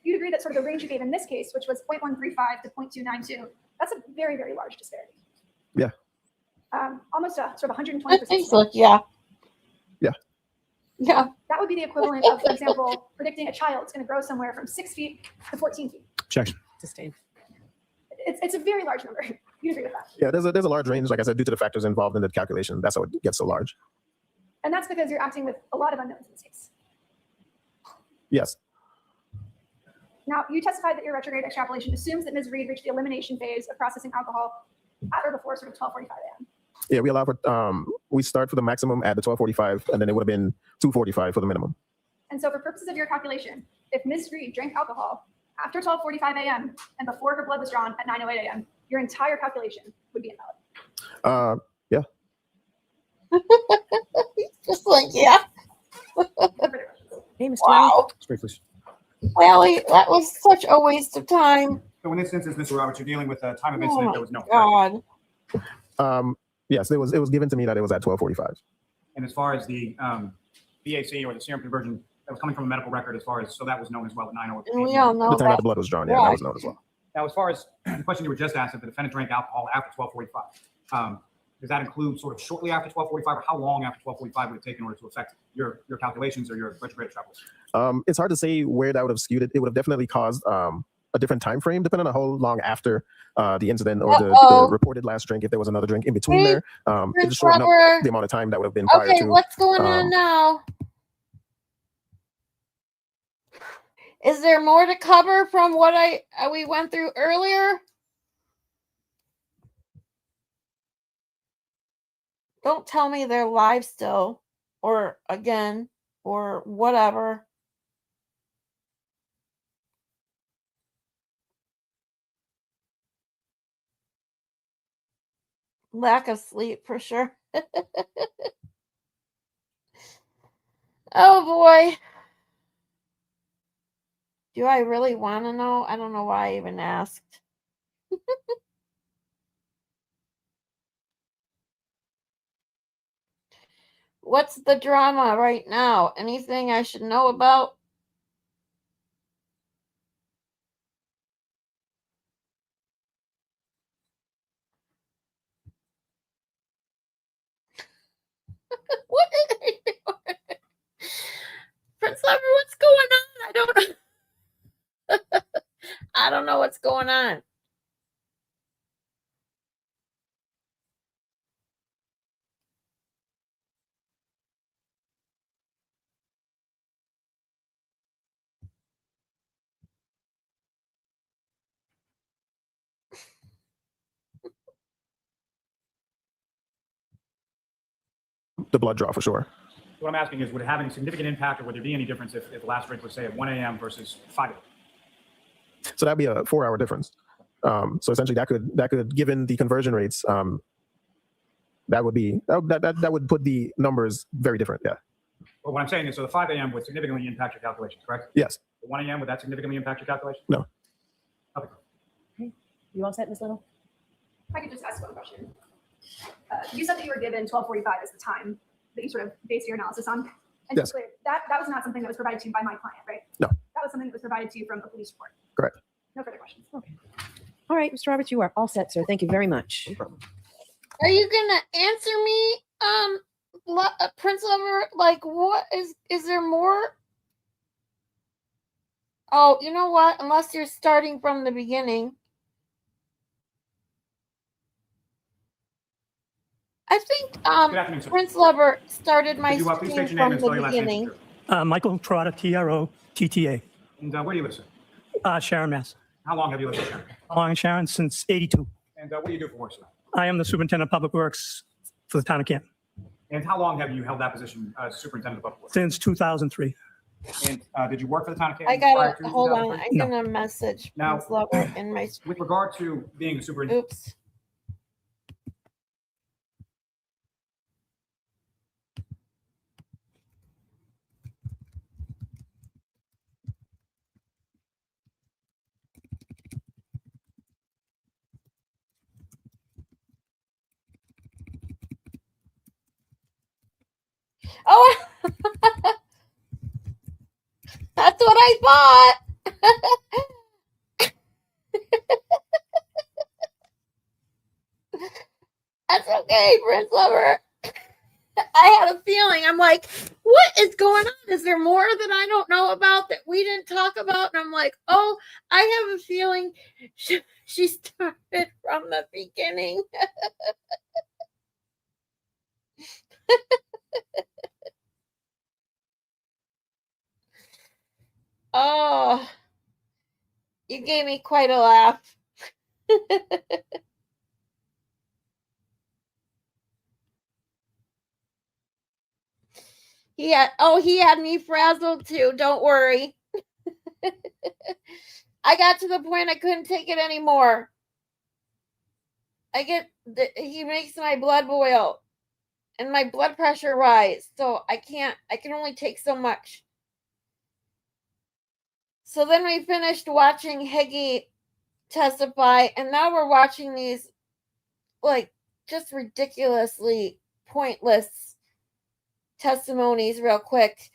you'd agree that sort of the range you gave in this case, which was 0.135 to 0.292, that's a very, very large disparity. Yeah. Almost a sort of 120%. So, yeah. Yeah. Yeah. That would be the equivalent of, for example, predicting a child is going to grow somewhere from 6 feet to 14 feet. Objection. Sustained. It's a very large number. You agree with that? Yeah, there's a large range, like I said, due to the factors involved in the calculation. That's how it gets so large. And that's because you're acting with a lot of unknowns in this case. Yes. Now, you testified that your retrograde extrapolation assumes that Ms. Reed reached the elimination phase of processing alcohol at or before sort of 12:45 a.m. Yeah, we allow for, we start for the maximum at the 12:45, and then it would have been 2:45 for the minimum. And so for purposes of your calculation, if Ms. Reed drank alcohol after 12:45 a.m. and before her blood was drawn at 9:08 a.m., your entire calculation would be invalid. Yeah. Just like, yeah. Hey, Mr. Wow. Straight, please. Well, that was such a waste of time. So in this instance, Mr. Roberts, you're dealing with a time of Oh incident my there was no. God. Yes, it was given to me that it was at 12:45. And as far as the BAC or the serum conversion that was coming from a medical record, as far as, so that was known as well at 9:08. And we all know The time that the that. blood was drawn, yeah, Right. that was known as well. Now, as far as the question you were just asked, if the defendant drank alcohol after 12:45, does that include sort of shortly after 12:45, or how long after 12:45 would it take in order to affect your calculations or your retrograde extrapolation? It's hard to say where that would have skewed it. It would have definitely caused a different time frame, depending on how long after the incident or the reported last drink. If there was another drink in between there, it just shortened up the amount of time that would have been prior Okay, to. what's going on now? Is there more to cover from what we went through earlier? Don't tell me they're live still, or again, or whatever. Lack of sleep for sure. Oh boy. Do I really want to know? I don't know why I even asked. What's the drama right now? Anything I should know about? What are they doing? Prince Lever, what's going on? I don't know. I don't know what's going on. The blood draw for sure. What I'm asking is, would it have any significant impact, or would there be any difference if the last rate was, say, at 1 a.m. versus 5 a.m.? So that'd be a 4-hour difference. So essentially, that could, given the conversion rates, that would put the numbers very different. Yeah. Well, what I'm saying is, so the 5 a.m. would significantly impact your calculations, correct? Yes. The 1 a.m., would that significantly impact your calculations? No. Okay. You all set, Ms. Little? If I could just ask one question. You said that you were given 12:45 as the time that you sort of based your analysis on. And Yes. to be clear, that was not something that was provided to you by my client, right? No. That was something that was provided to you from a police report. Correct. No further questions. Okay. All right, Mr. Roberts, you are all set, sir. Thank you very much. Are you gonna answer me, Prince Lover? Like, what is there more? Oh, you know what? Unless you're starting from the beginning. I think Good afternoon, sir. Prince Lover started my Could you please stream state your name from and the spell your last name, beginning. sir? Michael Trotta, Trotta. And where do you live, sir? Sharon, Mass. How long have you lived in Sharon? How long in Sharon? Since 82. And what do you do for work, sir? I am the superintendent of public works for the town of Canton And how long have you held that position as superintendent of public works? since 2003. And did you work for the town of I Canton? prior gotta to hold on. 2003? I'm gonna message Now- Prince Lover in my. With regard to being a superintendent. Oops. Oh, that's what I thought. That's okay, Prince Lover. I had a feeling. I'm like, what is going on? Is there more that I don't know about that we didn't talk about? And I'm like, oh, I have a feeling she started from the beginning. Oh, you gave me quite a laugh. He had me frazzled too. Don't worry. I got to the point I couldn't take it anymore. He makes my blood boil and my blood pressure rise. So I can only take so much. So then we finished watching Higgy testify, and now we're watching these like just ridiculously pointless testimonies real quick.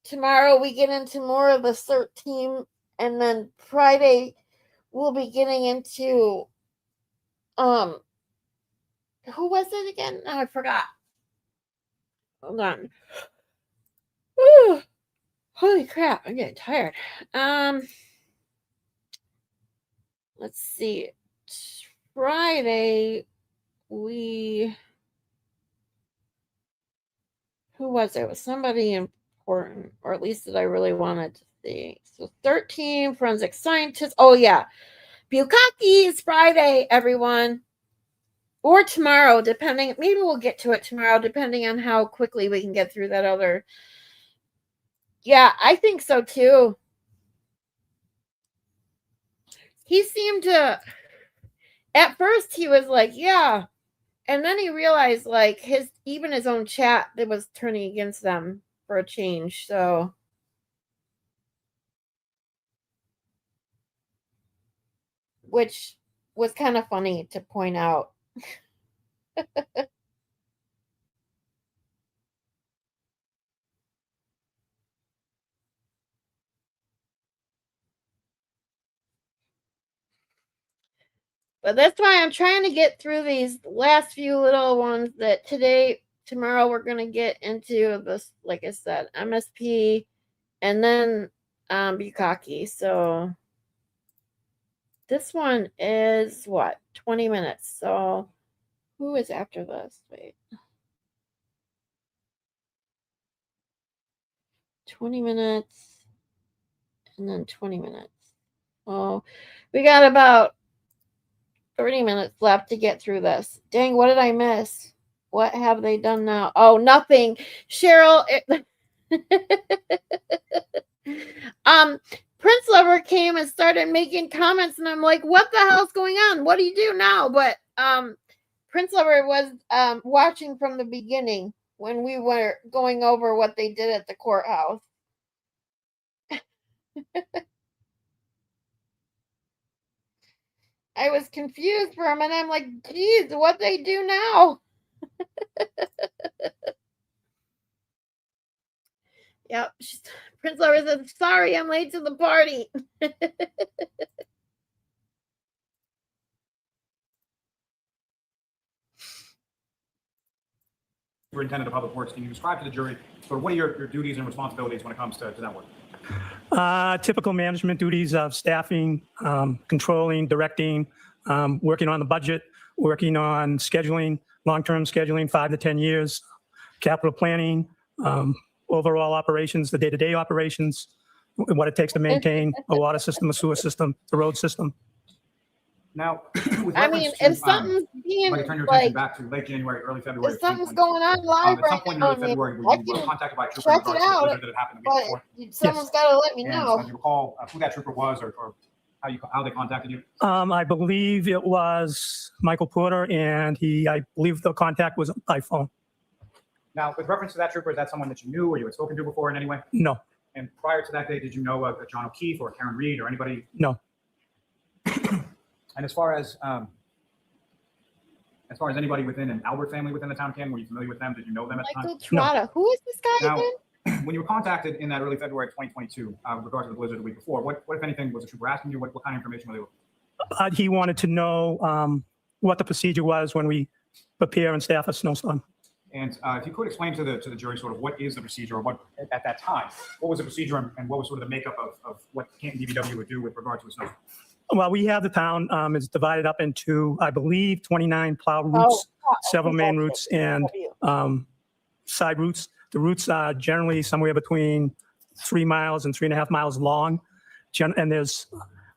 Tomorrow we get into more of the CERT team, and then Friday we'll be getting into who was it again? Oh, I forgot. Hold on. Whew. Holy crap, I'm getting tired. Let's see. Friday who was it? It was somebody important, or at least that I really wanted to see. So 13 forensic scientists. Oh yeah. Bukaki is Friday, everyone. Or tomorrow, depending. Maybe we'll get to it tomorrow, depending on how quickly we can get through that other. Yeah, I think so too. He seemed to, at first he was like, yeah. And then he realized like even his own chat that was turning against them for a change. So which was kind of funny to point out. But that's why I'm trying to get through these last few little ones that tomorrow we're going to get into this, like I said, MSP and then Bukaki. So this one is what? 20 minutes. So who is after this? Wait. 20 minutes and then 20 minutes. Oh, we got about 30 minutes left to get through this. Dang, what did I miss? What have they done now? Oh, nothing. Cheryl, Prince Lover came and started making comments, and I'm like, what the hell's going on? What do you do now? But Prince Lover was watching from the beginning when we were going over what they did at the courthouse. I was confused for a minute. I'm like, geez, what they do now? Yep. Prince Lover said, sorry, I'm late to the party. Superintendent of Public Works, can you describe to the jury sort of what are your duties and responsibilities when it comes to that work? Typical management duties of staffing, controlling, directing, working on the budget, working on scheduling, long-term scheduling, 5 to 10 years, capital planning, overall operations, the day-to-day operations, what it takes to maintain a water system, a sewer system, the road system. Now, I mean, if something's being I'd like to turn your like, attention back to late January, early February. if something's going on live At some right point in now, early February, I you were can contacted by a trooper check in it regards to the out, blizzard that happened the week but before. someone's got to let me And know. do you recall who that trooper was or how they contacted you? I believe it was Michael Porter, and I believe the contact was by phone. Now, with reference to that trooper, is that someone that you knew or you had spoken to before in any way? No, And prior to that day, did you know John O'Keefe or Karen Reed or anybody? no. And as far as anybody within an Albert family within the town of Canton, were you familiar with them? Did you know them at the time? Michael Trotta. Who is this guy Now, again? when you were contacted in that early February of 2022, with regard to the blizzard the week before, what if anything, was the trooper asking you? What kind of information were they looking for? He wanted to know what the procedure was when we prepare and staff a snowstorm. And if you could explain to the jury sort of what is the procedure, or what at that time, what was the procedure and what was sort of the makeup of what Canton DPW would do with regard to a snowstorm? Well, we have the town is divided up into, I believe, 29 plow routes, several main routes, and side routes. The routes are generally somewhere between 3 miles and 3.5 miles long. And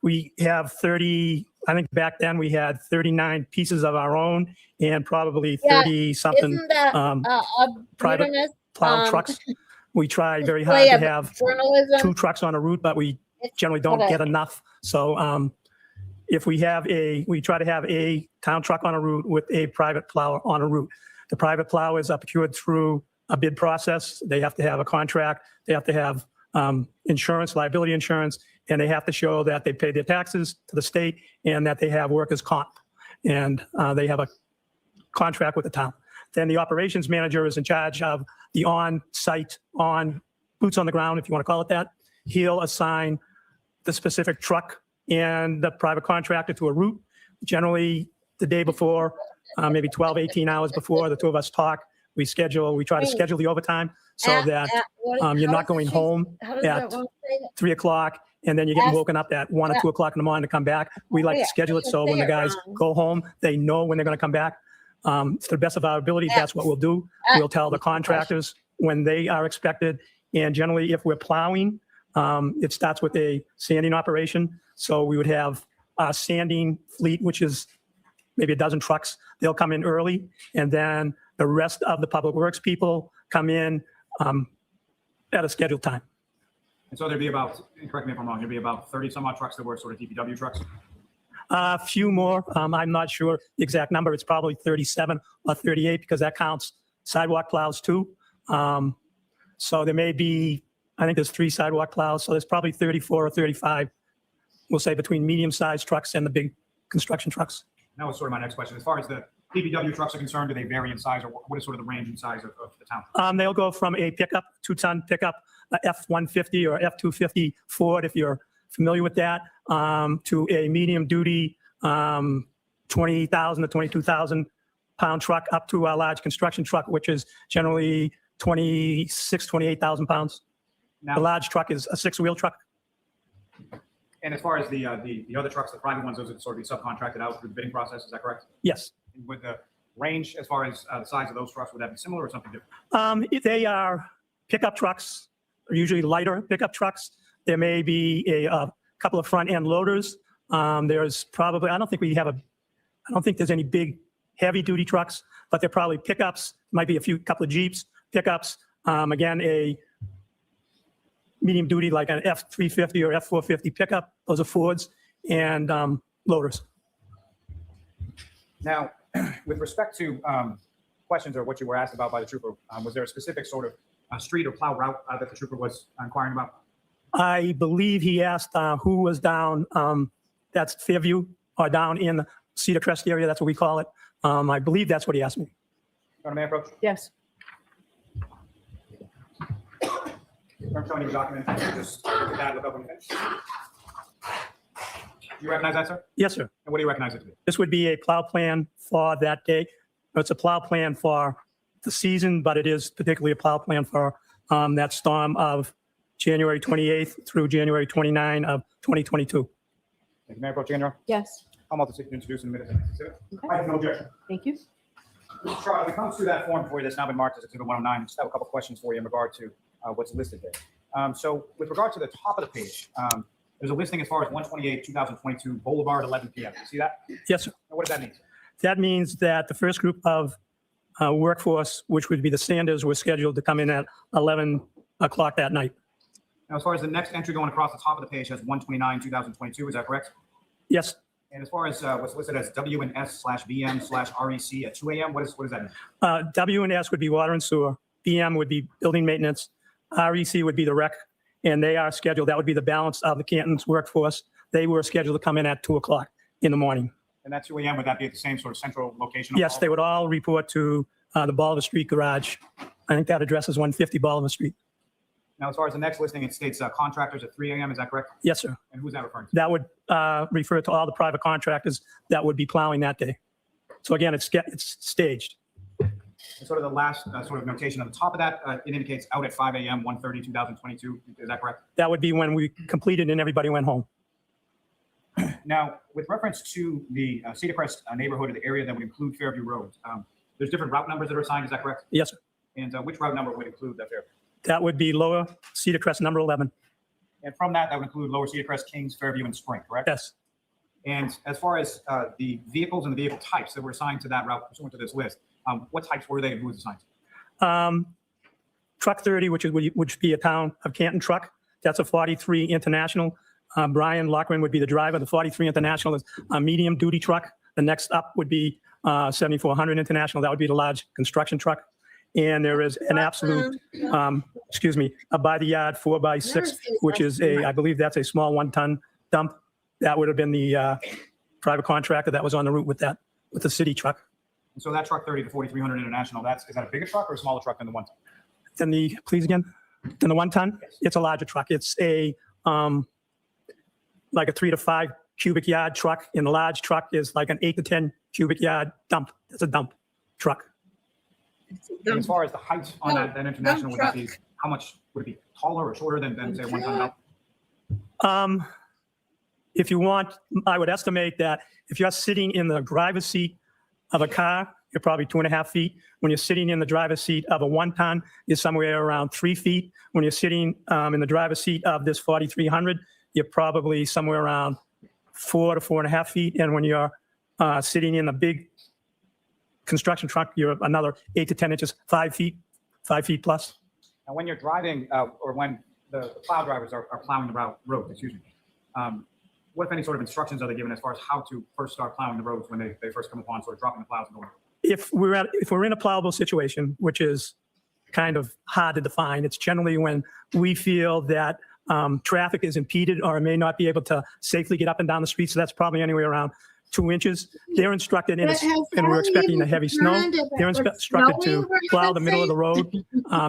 we have 30, I think back then we had 39 pieces of our own and probably 30 something Isn't that private Wilderness, plow trucks. We try very hard to have journalism? 2 trucks on a route, but we generally don't get enough. So if we try to have a town truck on a route with a private plow on a route. The private plow is procured through a bid process. They have to have a contract. They have to have insurance, liability insurance, and they have to show that they pay their taxes to the state and that they have workers' comp. And they have a contract with the town. Then the operations manager is in charge of the on-site, boots on the ground, if you want to call it that. He'll assign the specific truck and the private contractor to a route. Generally, the day before, maybe 12, 18 hours before, the two of us talk. We try to schedule the overtime so that you're not going home at 3 o'clock and then you're getting woken up at 1 or 2 o'clock in the morning to come back. We like to schedule it so when the guys go home, they know when they're going to come back. To the best of our ability, that's what we'll do. We'll tell the contractors when they are expected. And generally, if we're plowing, it starts with a sanding operation. So we would have a sanding fleet, which is maybe a dozen trucks. They'll come in early, and then the rest of the public works people come in at a scheduled time. And so there'd be about, correct me if I'm wrong, there'd be about 30 some odd trucks that were sort of DPW trucks? A few more. I'm not sure the exact number. It's probably 37 or 38 because that counts sidewalk plows too. So there may be, I think there's 3 sidewalk plows. So there's probably 34 or 35, we'll say, between medium-sized trucks and the big construction trucks. That was sort of my next question. As far as the DPW trucks are concerned, do they vary in size, or what is sort of the range in size of the town? They'll go from a pickup, 2-ton pickup, F-150 or F-250 Ford, if you're familiar with that, to a medium-duty 20,000 to 22,000 pound truck up to a large construction truck, which is generally 28,000 pounds. Now, the large truck is a 6-wheel truck. And as far as the other trucks, the private ones, those are sort of be subcontracted out through the bidding process, is that correct? Yes. And would the range, as far as the size of those trucks, would that be similar or something different? If they are pickup trucks, usually lighter pickup trucks. There may be a couple of front end loaders. There's probably, I don't think there's any big heavy-duty trucks, but they're probably pickups, might be couple of Jeeps, pickups, again, a medium-duty like an F-350 or F-450 pickup. Those are Fords, and loaders. Now, with respect to questions or what you were asked about by the trooper, was there a specific sort of street or plow route that the trooper was inquiring about? I believe he asked who was down, that's Fairview, or down in the Cedar Crest area, that's what we call it. I believe that's what he asked me. Your Honor, may I approach? Yes. I'm showing you a document. Just look at that, look up when you finish. You recognize that, sir? Yes, sir. And what do you recognize it to be? This would be a plow plan for that day. It's a plow plan for the season, but it is particularly a plow plan for that storm of January 28th through January 29 of 2022. Thank you. May I approach again, Your Honor? Yes. I'm about to introduce in a minute. I have no objection. Thank you. Mr. Charles, when it comes to that form for you that's now been marked as Exhibit 109, I just have a couple questions for you in regard to what's listed there. So with regard to the top of the page, there's a listing as far as 1/28/2022 Boulevard 11 p.m. You see that? Yes, sir. And what does that mean? That means that the first group of workforce, which would be the Sanders, were scheduled to come in at 11 o'clock that night. Now, as far as the next entry going across the top of the page has 1/29/2022, is that correct? Yes. And as far as what's listed as W&S/BM/REC at 2 a.m., what does that mean? W&S would be water and sewer. BM would be building maintenance. REC would be the rec, and they are scheduled. That would be the balance of the Canton's workforce. They were scheduled to come in at 2 o'clock in the morning. And that 2 a.m., would that be at the same sort of central location? Yes, they would all report to the Bolivar Street garage. I think that address is 150 Bolivar Street. Now, as far as the next listing, it states contractors at 3 a.m., is that correct? Yes, sir. And who's that referring to? That would refer to all the private contractors that would be plowing that day. So again, it's staged. And sort of the last sort of notation on the top of that, it indicates out at 5 a.m., 1/30/2022. Is that correct? That would be when we completed and everybody went home. Now, with reference to the Cedar Crest neighborhood or the area that would include Fairview Road, there's different route numbers that are assigned, is that correct? Yes, sir. And which route number would include that Fairview? That would be Lower Cedar Crest number 11. And from that would include Lower Cedar Crest, Kings, Fairview, and Spring, correct? Yes. And as far as the vehicles and the vehicle types that were assigned to that route pursuant to this list, what types were they and who was assigned? Truck 30, which would be a town of Canton truck. That's a 43 International. Brian Lockman would be the driver. The 43 International is a medium duty truck. The next up would be 7400 International. That would be the large construction truck. And there is an absolute, a by the yard 4x6, which is I believe that's a small 1-ton dump. That would have been the private contractor that was on the route with the city truck. And so that truck 30 to 4300 International, is that a bigger truck or a smaller truck than the 1-ton? Then the 1-ton? Yes. It's a larger truck. It's a like a 3 to 5 cubic yard truck. And the large truck is like an 8 to 10 cubic yard dump. It's a dump truck. And as far as the height on that International, would that be, how much would it be taller or shorter than say, a 1-ton dump? If you want, I would estimate that if you're sitting in the driver's seat of a car, you're probably 2.5 feet. When you're sitting in the driver's seat of a 1-ton, you're somewhere around 3 feet. When you're sitting in the driver's seat of this 4300, you're probably somewhere around 4 to 4.5 feet. And when you're sitting in a big construction truck, you're another 8 to 10 inches, 5 feet plus. And when you're driving, or when the plow drivers are plowing the road, what, if any, sort of instructions are they given as far as how to first start plowing the roads when they first come upon sort of dropping the plows and going? If we're in a plowable situation, which is kind of hard to define, it's generally when we feel that traffic is impeded or may not be able to safely get up and down the street. So that's probably anywhere around 2 inches. They're instructed, and we're expecting a heavy snow. They're instructed to plow the middle of the road,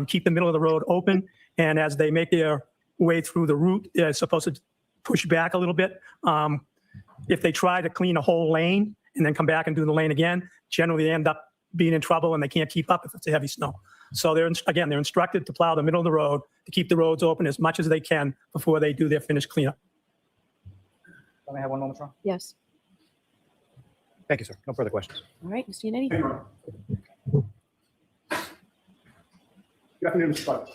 keep the middle of the road open. And as they make their way through the route, they're supposed to push back a little bit. If they try to clean a whole lane and then come back and do the lane again, generally they end up being in trouble and they can't keep up if it's a heavy snow. So they're instructed to plow the middle of the road, to keep the roads open as much as they can before they do their finished cleanup. Let me have one moment, Ron. Yes. Thank you, sir. No further questions. All right, Mr. Yannetti. Good afternoon, Mr. Butler.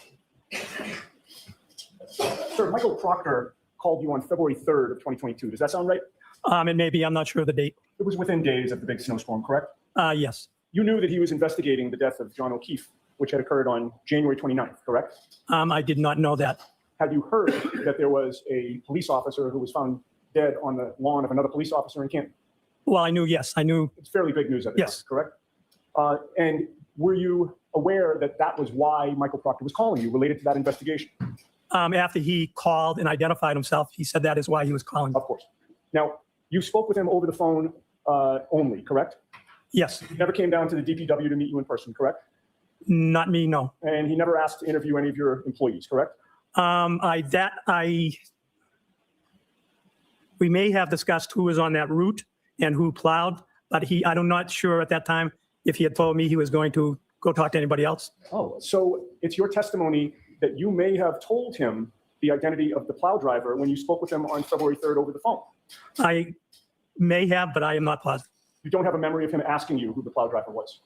Sir, Michael Proctor called you on February 3rd of 2022. Does that sound right? It may be. I'm not sure of the date. It was within days of the big snowstorm, correct? Yes. You knew that he was investigating the death of John O'Keefe, which had occurred on January 29th, correct? I did not know that. Had you heard that there was a police officer who was found dead on the lawn of another police officer in Canton? Well, I knew, yes, I knew. It's fairly big news at the Yes. time, correct? And were you aware that that was why Michael Proctor was calling you related to that investigation? After he called and identified himself, he said that is why he was calling. Of course. Now, you spoke with him over the phone only, correct? Yes. He never came down to the DPW to meet you in person, correct? Not me, no. And he never asked to interview any of your employees, correct? We may have discussed who was on that route and who plowed, but I'm not sure at that time if he had told me he was going to go talk to anybody else. Oh, so it's your testimony that you may have told him the identity of the plow driver when you spoke with him on February 3rd over the phone. I may have, but I am not positive. You don't have a memory of him asking you who the plow driver was?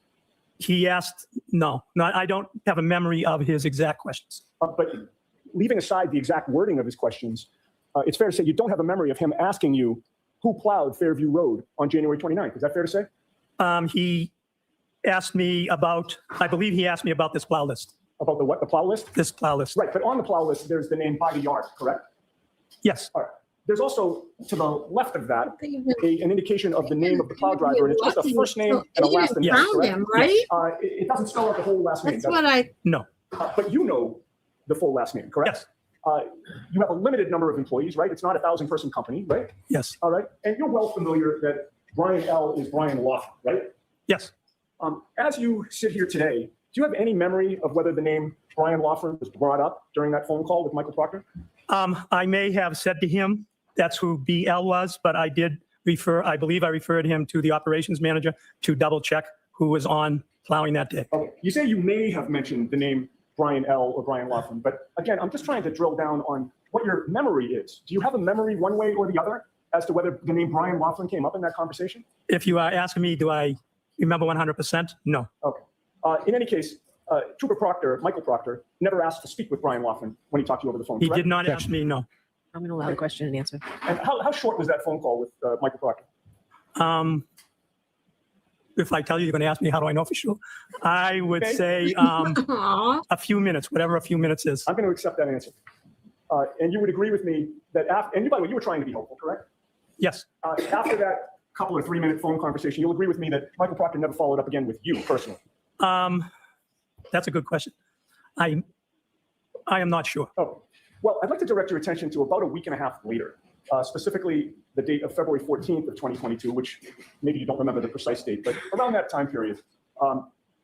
He asked, no, I don't have a memory of his exact questions. But leaving aside the exact wording of his questions, it's fair to say you don't have a memory of him asking you who plowed Fairview Road on January 29th. Is that fair to say? He asked me about, I believe he asked me about this plow list. About the what, the plow list? This plow list. Right, but on the plow list, there's the name by the yard, correct? Yes. All right. There's also, to the left of that, an indication of the name of the plow driver, and it's just a first name and a last name. Found him, right? It doesn't spell out the whole last name. That's does what it? No. But you know the full last name, correct? Yes. You have a limited number of employees, right? It's not a 1,000-person company, right? Yes. All right. And you're well familiar that Brian L. is Brian Laughlin, right? Yes. As you sit here today, do you have any memory of whether the name Brian Laughlin was brought up during that phone call with Michael Proctor? I may have said to him that's who BL was, but I believe I referred him to the operations manager to double check who was on plowing that day. Okay. You say you may have mentioned the name Brian L. or Brian Laughlin, but again, I'm just trying to drill down on what your memory is. Do you have a memory one way or the other as to whether the name Brian Laughlin came up in that conversation? If you are asking me, do I remember 100%? No. Okay. In any case, Trooper Proctor, Michael Proctor, never asked to speak with Brian Laughlin when he talked to you over the phone, He correct? did not ask me, no. I'm going to allow the question and answer. And how short was that phone call with Michael Proctor? If I tell you, you're going to ask me, how do I know for sure? I would say a few minutes, whatever a few minutes is. I'm going to accept that answer. And you would agree with me that and by the way, you were trying to be helpful, correct? Yes. After that couple of 3-minute phone conversation, you'll agree with me that Michael Proctor never followed up again with you personally. That's a good question. I am not sure. Oh, well, I'd like to direct your attention to about a week and a half later, specifically the date of February 14th of 2022, which maybe you don't remember the precise date, but around that time period,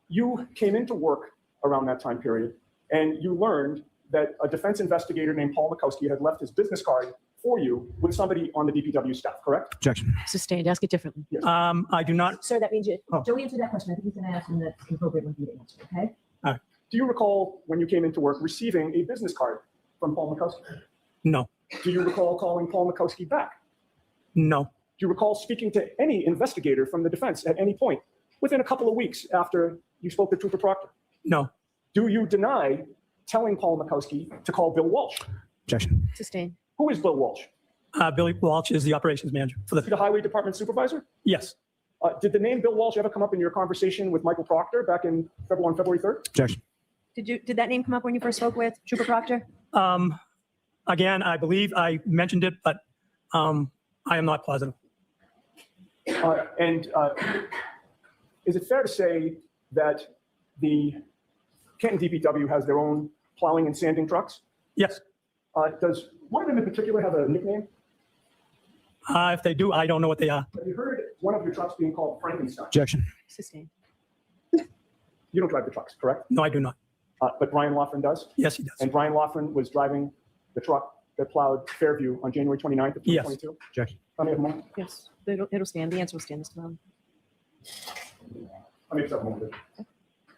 you came into work around that time period, and you learned that a defense investigator named Paul Mikowski had left his business card for you with somebody on the DPW staff, correct? Objection. Sustained. Ask it differently. Yes. I do not. Sir, that means you Oh. don't answer that question. I think he's going to ask one that's appropriate with you to answer, okay? Do you recall when you came into work receiving a business card from Paul Mikowski? No. Do you recall calling Paul Mikowski back? No. Do you recall speaking to any investigator from the defense at any point within a couple of weeks after you spoke to Trooper Proctor? No. Do you deny telling Paul Mikowski to call Bill Walsh? Objection. Sustained. Who is Bill Walsh? Billy Walsh is the operations manager for The Highway Department supervisor? Yes. Did the name Bill Walsh ever come up in your conversation with Michael Proctor back on February 3rd? Objection. Did that name come up when you first spoke with Trooper Proctor? Again, I believe I mentioned it, but I am not positive. And is it fair to say that the Canton DPW has their own plowing and sanding trucks? Yes. Does one of them in particular have a nickname? If they do, I don't know what they are. Have you heard one of your trucks being called Frankenstein? Objection. Sustained. You don't drive the trucks, correct? No, I do not. But Brian Laughlin does? Yes, he does. And Brian Laughlin was driving the truck that plowed Fairview on January 29th of 2022? Objection. Let me have a moment. Yes. It'll stand. The answer will stand, Mr. Mellon. Let me have a moment.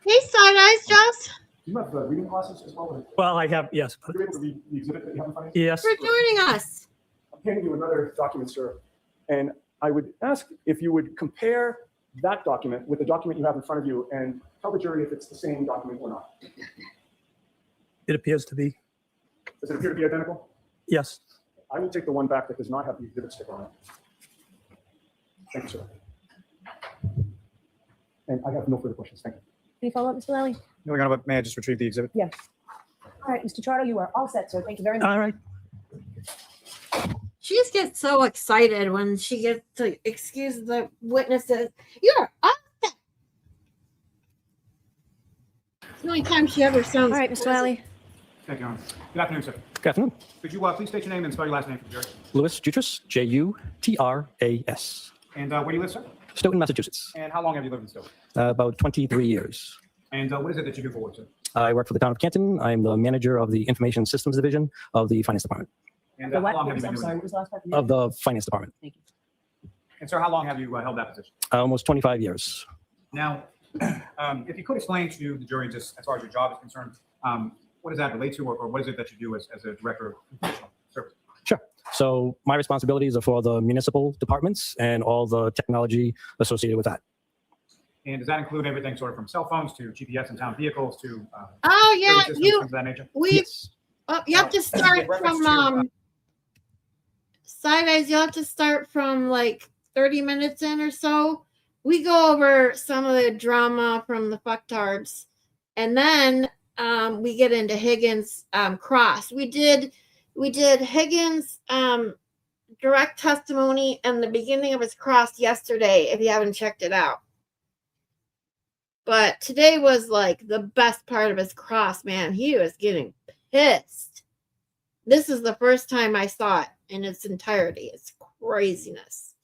Hey, Side Eyes, Joss. Do you have reading classes as well? Well, I have, yes. Are you able to read the exhibit that you have in front of you? Yes. For joining us. I'm handing you another document, sir. And I would ask if you would compare that document with the document you have in front of you and tell the jury if it's the same document or not. It appears to be. Does it appear to be identical? Yes. I will take the one back that does not have the exhibit sticker on it. Thank you, sir. And I have no further questions. Thank you. Any follow-up, Mr. Lally? No, Your Honor, but may I just retrieve the exhibit? Yes. All right, Mr. Charter, you are all set, sir. Thank you very much. All right. She just gets so excited when she gets to excuse the witnesses. You're up. It's the only time she ever sounds. All right, Mr. Lally. Thank you, Your Honor. Good afternoon, sir. Good afternoon. Could you please state your name and spell your last name for the jury? Louis Jutras, Jutras. And where do you live, sir? Stoughton, Massachusetts. And how long have you lived in Stoughton? About 23 years. And what is it that you do for work, sir? I work for the town of Canton. I'm the manager of the Information Systems Division of the Finance Department. And The how what? long have you been I'm doing sorry, that? what was the last part? Of the Finance Department. Thank you. And sir, how long have you held that position? Almost 25 years. Now, if you could explain to the jury, just as far as your job is concerned, what does that relate to, or what is it that you do as a director of professional service? Sure. So my responsibilities are for the municipal departments and all the technology associated with that. And does that include everything sort of from cell phones to GPS in town vehicles to Oh yeah, systems, you things of that nature? Yes. you have to start in reference from to, side eyes. You have to start from like 30 minutes in or so. We go over some of the drama from the fucktards, and then we get into Higgins Cross. We did Higgins direct testimony and the beginning of his cross yesterday. If you haven't checked it out. But today was like the best part of his cross, man. He was getting pissed. This is the first time I saw it in its entirety. It's craziness.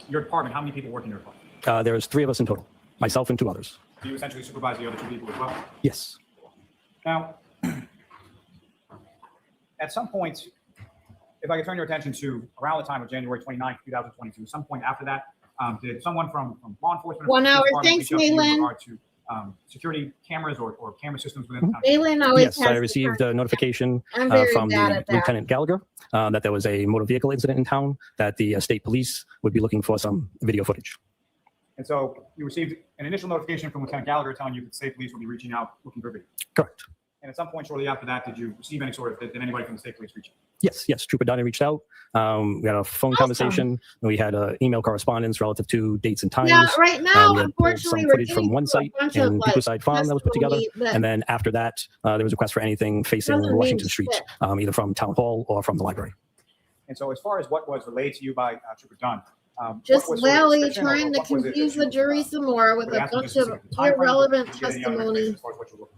Your department, how many people work in your department? There's 3 of us in total, myself and 2 others. Do you essentially supervise the other 2 people as well? Yes. Now, at some point, if I could turn your attention to around the time of January 29th, 2022, some point after that, did someone from law enforcement? 1 hour. Department Thanks, reach out to you in Malin. regard to security cameras or camera systems within the town? Malin always Yes, has I the received first- a notification I'm very from bad the at that. Lieutenant Gallagher that there was a motor vehicle incident in town, that the state police would be looking for some video footage. And so you received an initial notification from Lieutenant Gallagher telling you that state police would be reaching out looking for video. Correct. And at some point shortly after that, did you receive any sort of, did anybody from the state police reach out? Yes. Trooper Donnie reached out. We had a phone conversation. We had email correspondence relative to dates and times. Yeah, right now, we had unfortunately, some we're footage getting from one to a site bunch of, in like, Pequoside Farm that was put together. testimony that And then after that, there was a request for anything facing doesn't Washington mean Street, shit. either from Town Hall or from the library. And so as far as what was relayed to you by Trooper Dunn, Just what was sort of Lally description or trying to what was it that confuse you, the jury some more with were they a asking you bunch of specific time frames, or irrelevant did you get any other information testimony. as far as what you're looking for?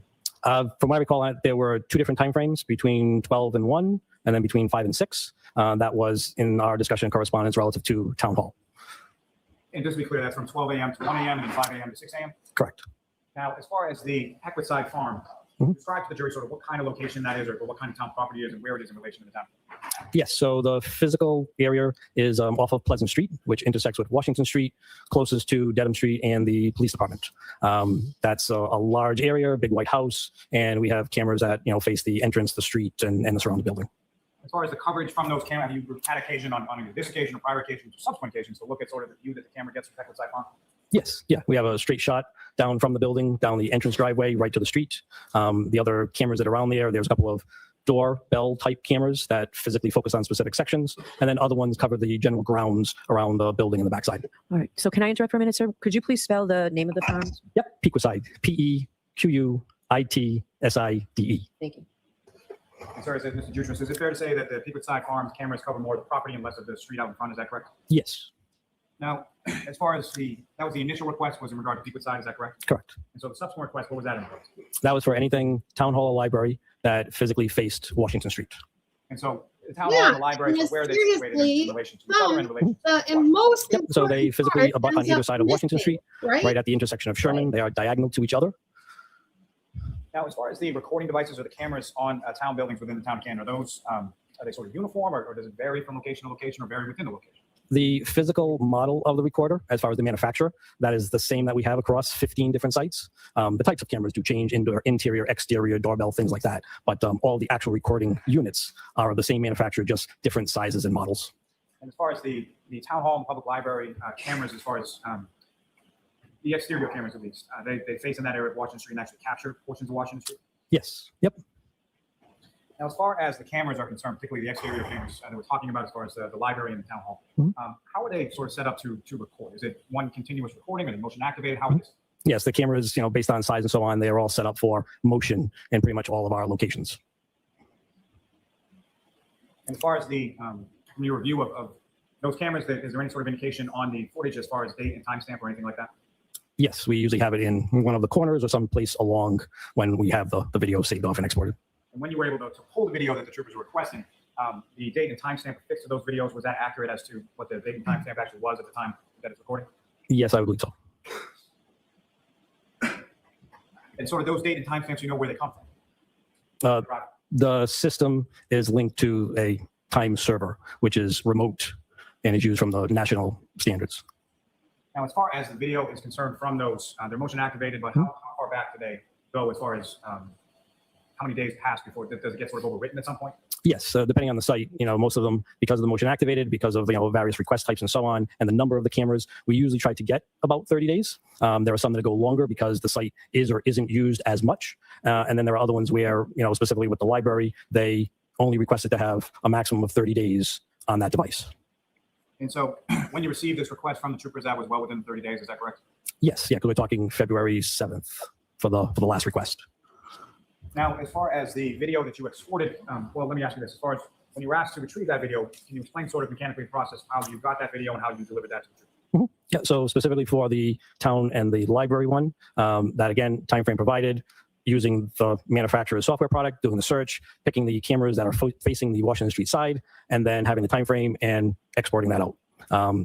From what I recall, there were 2 different timeframes, between 12 and 1, and then between 5 and 6. That was in our discussion and correspondence relative to Town Hall. And just to be clear, that's from 12 a.m. to 1 a.m. and then 5 a.m. to 6 a.m.? Correct. Now, as far as the Pequoside Farm, Mhm. describe to the jury sort of what kind of location that is, or what kind of town property it is, and where it is in relation to the town. Yes, so the physical area is off of Pleasant Street, which intersects with Washington Street, closest to Dedham Street and the police department. That's a large area, big white house, and we have cameras that face the entrance, the street, and the surrounding building. As far as the coverage from those cameras, have you had occasion on either this occasion or prior occasions or subsequent occasions to look at sort of the view that the camera gets from Pequoside Farm? Yes, yeah, we have a straight shot down from the building, down the entrance driveway, right to the street. The other cameras that are around there's a couple of doorbell type cameras that physically focus on specific sections, and then other ones cover the general grounds around the building in the backside. All right. So can I interrupt for a minute, sir? Could you please spell the name of the farm? Yep, Pequoside, Pequitside. Thank you. And sir, Mr. Jutras, is it fair to say that the Pequoside Farms cameras cover more of the property and less of the street out in front? Is that correct? Yes, Now, as far as that was the initial request was in regard to Pequoside, is that correct? correct. And so the subsequent request, what was that in regard to? That was for anything town hall or library that physically faced Washington Street. And so the town hall and the library, so where are they situated in relation to each other in relation to? In most Yep, so they important physically part abut on ends either up side of Washington missing, Street, right? right at the intersection of Sherman. They are diagonal to each other. Now, as far as the recording devices or the cameras on town buildings within the town of Canton, are those, are they sort of uniform, or does it vary from location to location, or vary within the location? The physical model of the recorder, as far as the manufacturer, that is the same that we have across 15 different sites. The types of cameras do change, interior, exterior, doorbell, things like that. But all the actual recording units are the same manufacturer, just different sizes and models. And as far as the town hall and public library cameras, as far as the exterior cameras at least, they face in that area of Washington Street and actually capture portions of Washington Street? Yes. Yep. Now, as far as the cameras are concerned, particularly the exterior cameras that we're talking about as far as the library and the town hall, how are they sort of set up to record? Is it one continuous recording? Are they motion activated? How is this? Yes, the cameras, based on size and so on, they are all set up for motion in pretty much all of our locations. And as far as the from your review of those cameras, is there any sort of indication on the footage as far as date and timestamp or anything like that? Yes, we usually have it in one of the corners or someplace along when we have the video saved off and exported. And when you were able to pull the video that the troopers were requesting, the date and timestamp affixed to those videos, was that accurate as to what the date and timestamp actually was at the time that it's recording? Yes, I would believe so. And sort of those date and timestamps, you know where they come from? The system is linked to a time server, which is remote and is used from the national standards. Now, as far as the video is concerned from those, they're motion activated, but how far back do they go as far as how many days pass before, does it get sort of overwritten at some point? Yes, depending on the site, most of them, because of the motion activated, because of various request types and so on, and the number of the cameras, we usually try to get about 30 days. There are some that go longer because the site is or isn't used as much. And then there are other ones where, specifically with the library, they only requested to have a maximum of 30 days on that device. And so when you received this request from the troopers, that was well within 30 days, is that correct? Yes, yeah, because we're talking February 7th for the last request. Now, as far as the video that you exported, well, let me ask you this. As far as when you were asked to retrieve that video, can you explain sort of mechanically the process, how you got that video and how you delivered that to the troopers? Yeah, so specifically for the town and the library one, that again, time frame provided, using the manufacturer's software product, doing the search, picking the cameras that are facing the Washington Street side, and then having the time frame and exporting that out.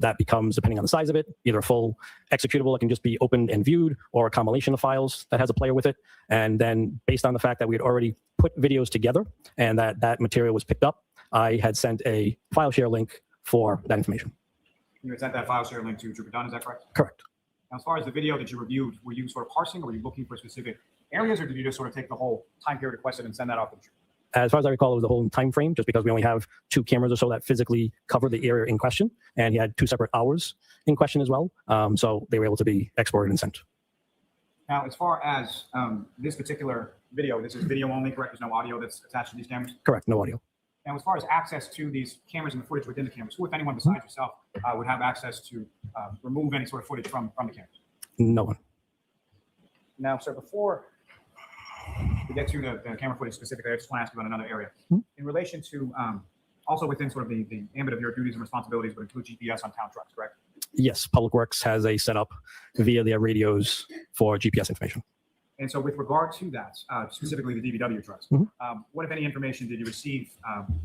That becomes, depending on the size of it, either a full executable that can just be opened and viewed, or a combination of files that has a player with it. And then based on the fact that we had already put videos together and that material was picked up, I had sent a file share link for that information. You had sent that file share link to Trooper Dunn, is that correct? Correct. Now, as far as the video that you reviewed, were you sort of parsing, or were you looking for specific areas, or did you just sort of take the whole time period requested and send that off to the trooper? As far as I recall, it was the whole time frame, just because we only have 2 cameras or so that physically cover the area in question, and he had 2 separate hours in question as well. So they were able to be exported and sent. Now, as far as this particular video, this is video only, correct? There's no audio that's attached to these cameras? Correct, no audio. Now, as far as access to these cameras and the footage within the cameras, who, if anyone besides yourself, would have access to remove any sort of footage from the cameras? No one. Now, sir, before we get to the camera footage specifically, I just want to ask you about another area. In relation to, also within sort of the ambit of your duties and responsibilities, would include GPS on town trucks, correct? Yes, Public Works has a setup via their radios for GPS information. And so with regard to that, specifically the DVW trucks, what, if any, information did you receive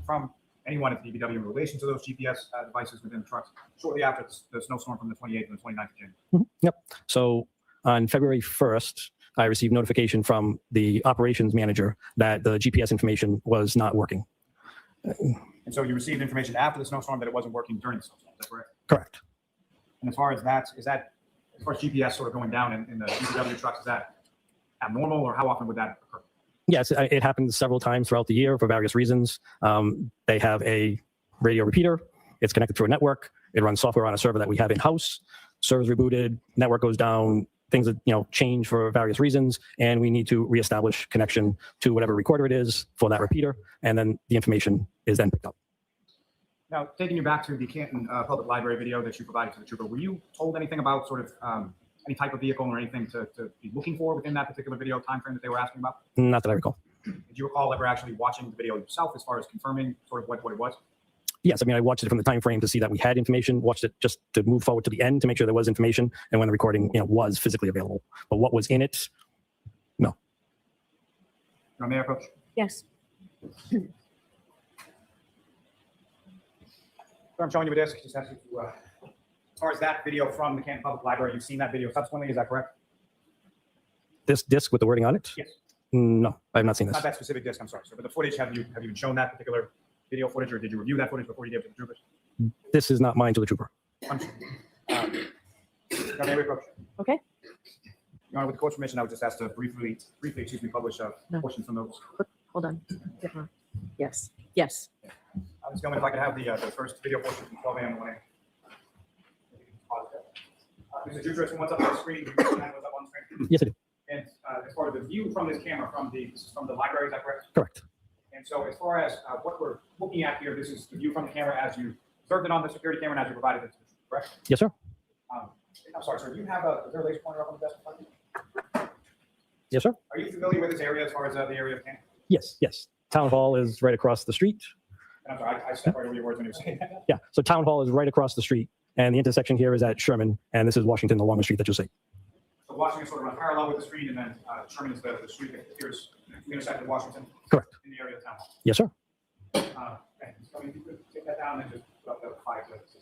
from anyone at the DVW in relation to those GPS devices within the trucks shortly after the snowstorm from the 28th and the 29th of January? Yep. So on February 1st, I received notification from the operations manager that the GPS information was not working. And so you received information after the snowstorm that it wasn't working during the snowstorm, is that correct? Correct. And as far as that, as far as GPS sort of going down in the DVW trucks, is that abnormal, or how often would that occur? Yes, it happens several times throughout the year for various reasons. They have a radio repeater. It's connected through a network. It runs software on a server that we have in-house. Server's rebooted, network goes down, things that change for various reasons, and we need to reestablish connection to whatever recorder it is for that repeater, and then the information is then picked up. Now, taking you back to the Canton Public Library video that you provided to the trooper, were you told anything about sort of any type of vehicle or anything to be looking for within that particular video timeframe that they were asking about? Not that I recall. Did you recall ever actually watching the video yourself as far as confirming sort of what it was? Yes, I mean, I watched it from the time frame to see that we had information, watched it just to move forward to the end to make sure there was information, and when the recording was physically available. But what was in it, no. May I approach? Yes. I'm showing you a disc, just ask you to, as far as that video from the Canton Public Library, you've seen that video subsequently, is that correct? This disc with the wording on it? Yes. No, I have not seen this. Not that specific disc, I'm sorry, sir, but the footage, have you been shown that particular video footage, or did you review that footage before you gave it to the troopers? This is not mine to the trooper. May we approach? Okay. Your Honor, with the court's permission, I would just ask to briefly, publish portions from those. Hold on. Yes. Yes. I was going, if I could have the first video portion from 12 a.m. in the morning. Mr. Jutras, what's up on the screen? What's up on the screen? Yes, I do. And as far as the view from this camera, from the library, is that correct? Correct. And And so as far as what we're looking at here, this is the view from the camera as you observed it on the security camera and as you provided it to the trooper, correct? Yes, sir. I'm sorry, sir. Do you have is there a laser pointer up on the desk in front of you? Yes, sir. Are you familiar with this area as far as the area of camp? Yes, yes. Town Hall is right across the street. And I'm sorry, I stepped right over your words when you were saying that. Yeah, so Town Hall is right across the street, and the intersection here is at Sherman, and this is Washington along the street that you'll see. So Washington sort of runs parallel with the street, and then Sherman is the street that appears to intersect with Washington. Correct. In the area of Town Hall. Yes, sir. Okay, so if you could take that down and just put up the 5 to the system.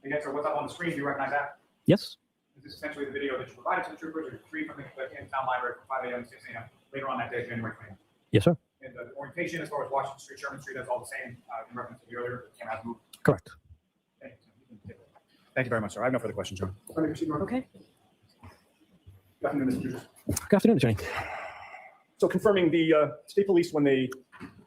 Again, so what's up on the screen? Do you recognize that? Yes. This is essentially the video that you provided to the troopers. You're free from the town library from 5 a.m. to 6 a.m. later on that day, January 20th. Yes, sir. And the orientation as far as Washington Street, Sherman Street, that's all the same in reference to the earlier. The camera has moved. Correct. Thank you very much, sir. I have no further questions, John. Okay. Good afternoon, Mr. Peters. Good afternoon, Attorney. So confirming the state police, when they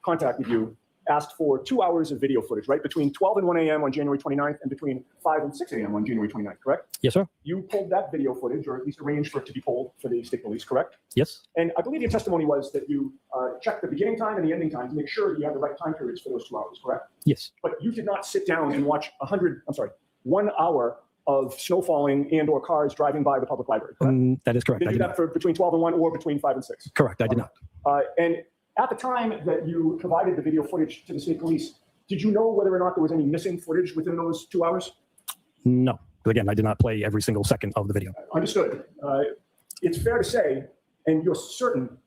contacted you, asked for 2 hours of video footage, right? Between 12 and 1 a.m. on January 29th and between 5 and 6 a.m. on January 29th, correct? Yes, sir. You pulled that video footage, or at least arranged for it to be pulled for the state police, correct? Yes. And I believe your testimony was that you checked the beginning time and the ending time to make sure that you had the right time periods for those 2 hours, correct? Yes. But you did not sit down and watch 1 hour of snow falling and or cars driving by the public library, correct? That is correct. Did I you did do that not. for between 12 and 1 or between 5 and 6? Correct. I did not. And at the time that you provided the video footage to the state police, did you know whether or not there was any missing footage within those 2 hours? No. Because again, I did not play every single second of the video. Understood. It's fair to say, and you're certain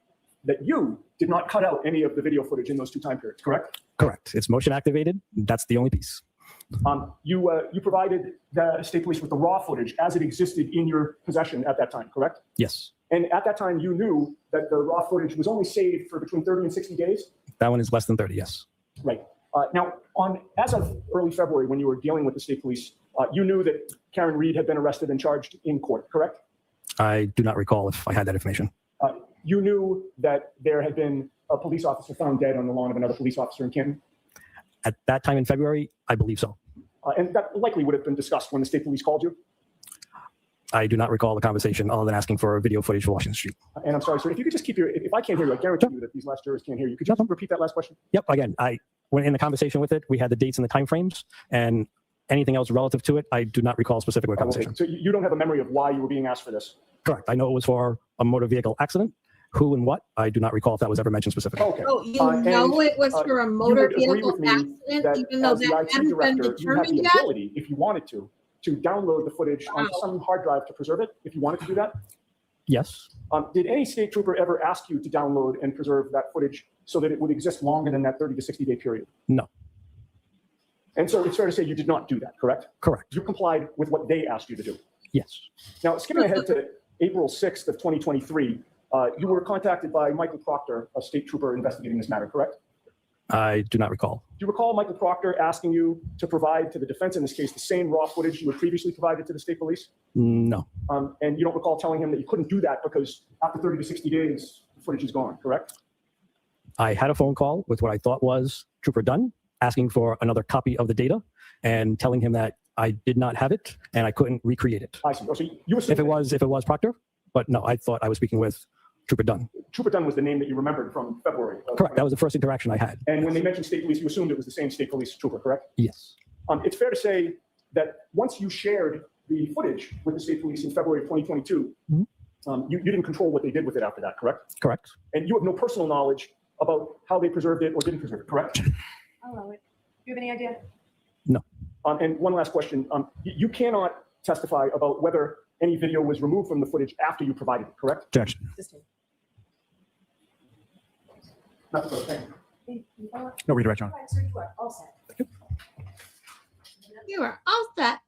that you did not cut out any of the video footage in those 2 time periods, correct? Correct. It's motion activated. That's the only piece. You provided the state police with the raw footage as it existed in your possession at that time, correct? Yes. And at that time, you knew that the raw footage was only saved for between 30 and 60 days? That one is less than 30, yes. Right. Now, as of early February, when you were dealing with the state police, you knew that Karen Reed had been arrested and charged in court, correct? I do not recall if I had that information. You knew that there had been a police officer found dead on the lawn of another police officer in Canton? At that time in February, I believe so. And that likely would have been discussed when the state police called you? I do not recall the conversation other than asking for video footage of Washington Street. And I'm sorry, sir, if you could just keep if I can't hear you, I guarantee you that these last jurors can't hear you. Could you just repeat that last question? Yep. Again, when in the conversation with it, we had the dates and the timeframes, and anything else relative to it, I do not recall specifically what conversation. So you don't have a memory of why you were being asked for this? Correct. I know it was for a motor vehicle accident. Who and what, I do not recall if that was ever mentioned specifically. Okay. Oh, you know it was for a motor vehicle accident, even though that hadn't been determined you had the yet? ability, if you wanted to download the footage on some hard drive to preserve it, if you wanted to do that? Yes. Did any state trooper ever ask you to download and preserve that footage so that it would exist longer than that 30 to 60 day period? No. And so it's fair to say you did not do that, correct? Correct. You complied with what they asked you to do? Yes. Now, skipping ahead to April 6th of 2023, you were contacted by Michael Proctor, a state trooper investigating this matter, correct? I do not recall. Do you recall Michael Proctor asking you to provide to the defense in this case the same raw footage you had previously provided to the state police? No. And you don't recall telling him that you couldn't do that because after 30 to 60 days, the footage is gone, correct? I had a phone call with what I thought was Trooper Dunn asking for another copy of the data and telling him that I did not have it and I couldn't recreate it. I see. Oh, so you assumed if it was Proctor, but no, I thought I was speaking with Trooper Dunn. Trooper Dunn was the name that you remembered from February. Correct. That was the first interaction I had. And when they mentioned state police, you assumed it was the same state police trooper, correct? Yes. It's fair to say that once you shared the footage with the state police in February of 2022, you didn't control what they did with it after that, correct? Correct. And you have no personal knowledge about how they preserved it or didn't preserve it, correct? I'll allow it. Do you have any idea? No. And one last question. You cannot testify about whether any video was removed from the footage after you provided it, correct? Objection. Not the thing. No redirect, John. All right, sir, you are all set. You are all set.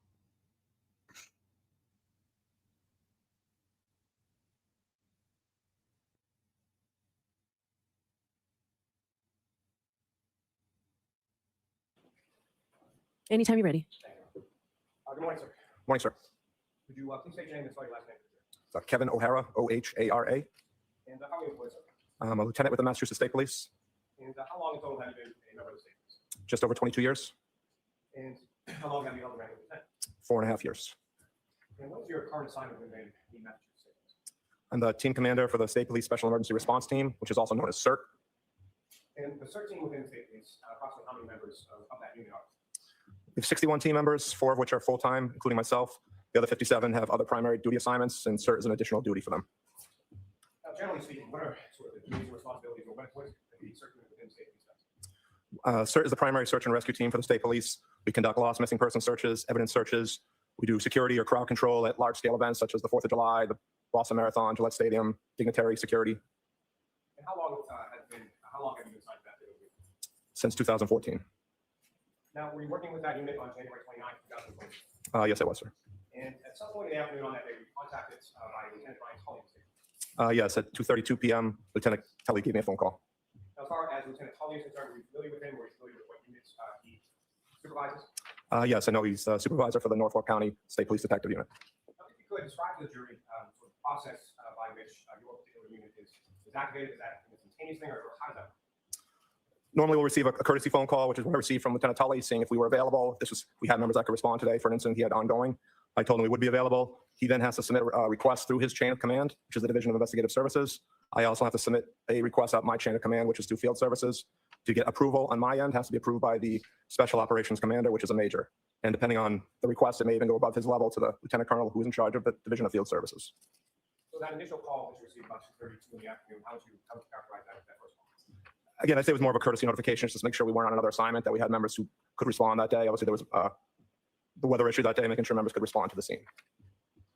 Anytime you're ready. Good morning, sir. Morning, sir. Could you please state your name and spell your last name? Kevin O'Hara, O'Hara. And how are you employed, sir? I'm a lieutenant with the Massachusetts State Police. And how long in total have you been a member of the state police? Just over 22 years, And how long have you held the rank of lieutenant? 4.5 years. And what's your current assignment within the Massachusetts State I'm the team commander for the State Police Special Emergency Response Team, which is also known as CERT. And the CERT team within the state police, approximately how many members of that unit are? We have 61 team members, 4 of which are full-time, including myself. The other 57 have other primary duty assignments, and CERT is an additional duty for them. Now, generally speaking, what are sort of the duties and responsibilities, or what is the CERT unit within the state police? CERT is the primary search and rescue team for the state police. We conduct lost missing person searches, evidence searches. We do security or crowd control at large-scale events such as the 4th of July, the Boston Marathon, Gillette Stadium, dignitary security. And how long have you been assigned to that unit? Since 2014. Now, were you working with that unit on January 29th, 2020? Yes, I was, sir. And at some point in the afternoon on that day, we were contacted by Lieutenant Brian Higgins. Yes, at 2:32 p.m., Lieutenant Kelly gave me a phone call. Now, as far as Lieutenant Tully is concerned, were you familiar with him? Were you familiar with what units he supervises? Yes, I know he's supervisor for the Norfolk County State Police Detective Unit. If you could describe to the jury sort of the process by which your particular unit is activated, is that an instantaneous thing, or how does that work? Normally, we'll receive a courtesy phone call, which is what I received from Lieutenant Tully, seeing if we were available. We had members that could respond today. For an incident he had ongoing. I told him we would be available. He then has to submit a request through his chain of command, which is the Division of Investigative Services. I also have to submit a request out my chain of command, which is through Field Services. To get approval on my end, has to be approved by the Special Operations Commander, which is a major. And depending on the request, it may even go above his level to the Lieutenant Colonel, who's in charge of the Division of Field Services. So that initial call that you received about 2:32 in the afternoon, how would you characterize that first call? Again, I'd say it was more of a courtesy notification, just to make sure we weren't on another assignment, that we had members who could respond that day. Obviously, there was the weather issue that day, making sure members could respond to the scene.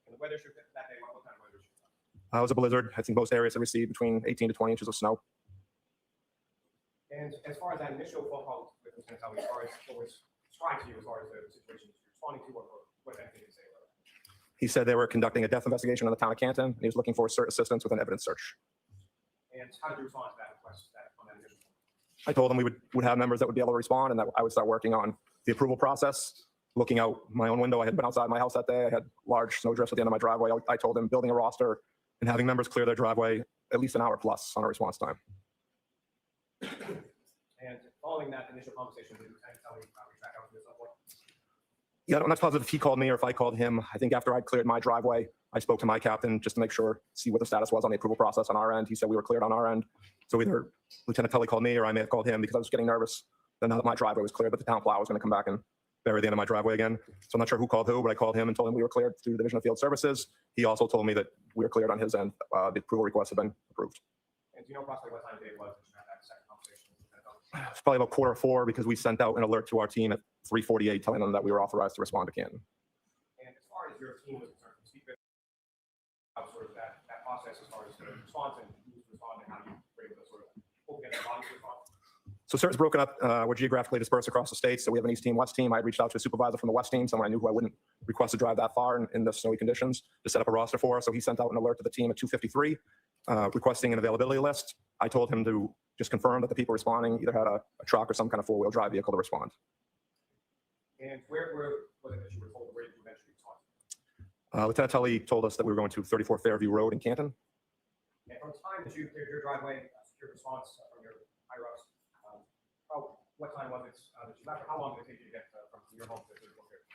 And the weather issue that day, what kind of weather issue? It was a blizzard. I think most areas have received between 18 to 20 inches of snow. And as far as that initial phone call with Lieutenant Tully, as far as what was described to you, as far as the situation you're responding to, or what anything did he say about it? He said they were conducting a death investigation in the town of Canton, and he was looking for assistance with an evidence search. And how did you respond to that request on that initial phone? I told him we would have members that would be able to respond, and that I would start working on the approval process. Looking out my own window, I had been outside my house that day. I had large snow drifts at the end of my driveway. I told him building a roster and having members clear their driveway at least an hour plus on a response time. And following that initial conversation, did Lieutenant Tully reach back out to you at some point? Yeah, I'm not positive if he called me or if I called him. I think after I cleared my driveway, I spoke to my captain just to make sure, see what the status was on the approval process on our end. He said we were cleared on our end. So either Lieutenant Tully called me or I may have called him because I was getting nervous. Then now that my driveway was cleared, but the town plow was going to come back and bury the end of my driveway again. So I'm not sure who called who, but I called him and told him we were cleared through the Division of Field Services. He also told me that we were cleared on his end. The approval requests have been approved. And do you know approximately what time of day it was that you had that second conversation with Lieutenant Tully? It's probably about 3:45 because we sent out an alert to our team at 3:48 telling them that we were authorized to respond to Canton. And as far as your team was concerned, can you speak about sort of that process as far as the response and who's responding, how you were able to sort of pull together a body to respond? So CERT is broken up. We're geographically dispersed across the state. So we have an East team, West team. I reached out to a supervisor from the West team, someone I knew who I wouldn't request to drive that far in the snowy conditions to set up a roster for. So he sent out an alert to the team at 2:53, requesting an availability list. I told him to just confirm that the people responding either had a truck or some kind of four-wheel drive vehicle to respond. And where was it that you were told, where did you eventually respond? Lieutenant Tully told us that we were going to 34 Fairview Road in Canton. And from the time that you cleared your driveway, secure response from your higher-ups, what time was it that you left? How long did it take you to get from your home to the location?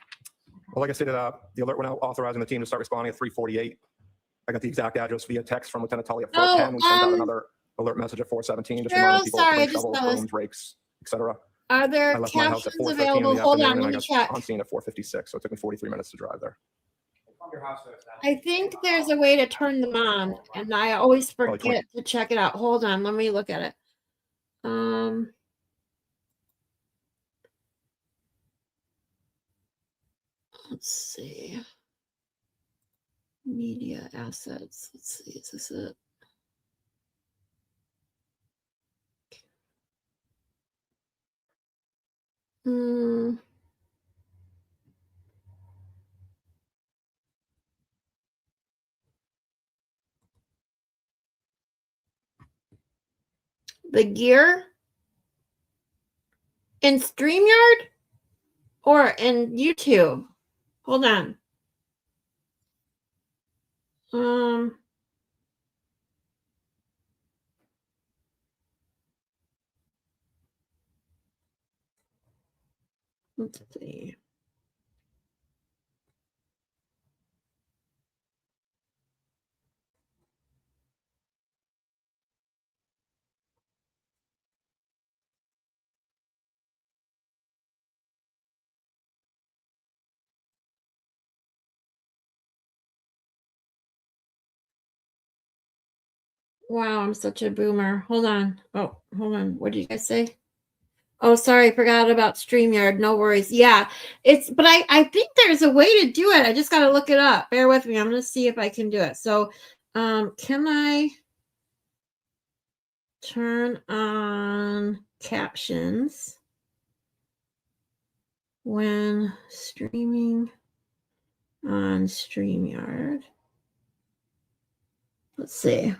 Well, like I stated, the alert went out authorizing the team to start responding at 3:48. I got the exact address via text from Lieutenant Tully at 4:10. We sent out another alert message at 4:17, just reminding people sorry, I to just shovels, noticed. brooms, rakes, etc. Are there I left my house at captions 4:13 in available? the Hold on, afternoon, let and me I got check. on scene at 4:56, so it took me 43 minutes to drive there. From your house to I think there's a way to turn them on, and I always forget to check it out. Hold on, let me look at it. Let's see. Media assets. Let's see, is this it? The gear in StreamYard or in YouTube? Hold on. Let's see. Wow, I'm such a boomer. Hold on. Oh, hold on. What did you guys say? Oh, sorry, forgot about StreamYard. No worries. Yeah, but I think there's a way to do it. I just got to look it up. Bear with me. I'm going to see if I can do it. So, can I turn on captions when streaming on StreamYard? Let's see.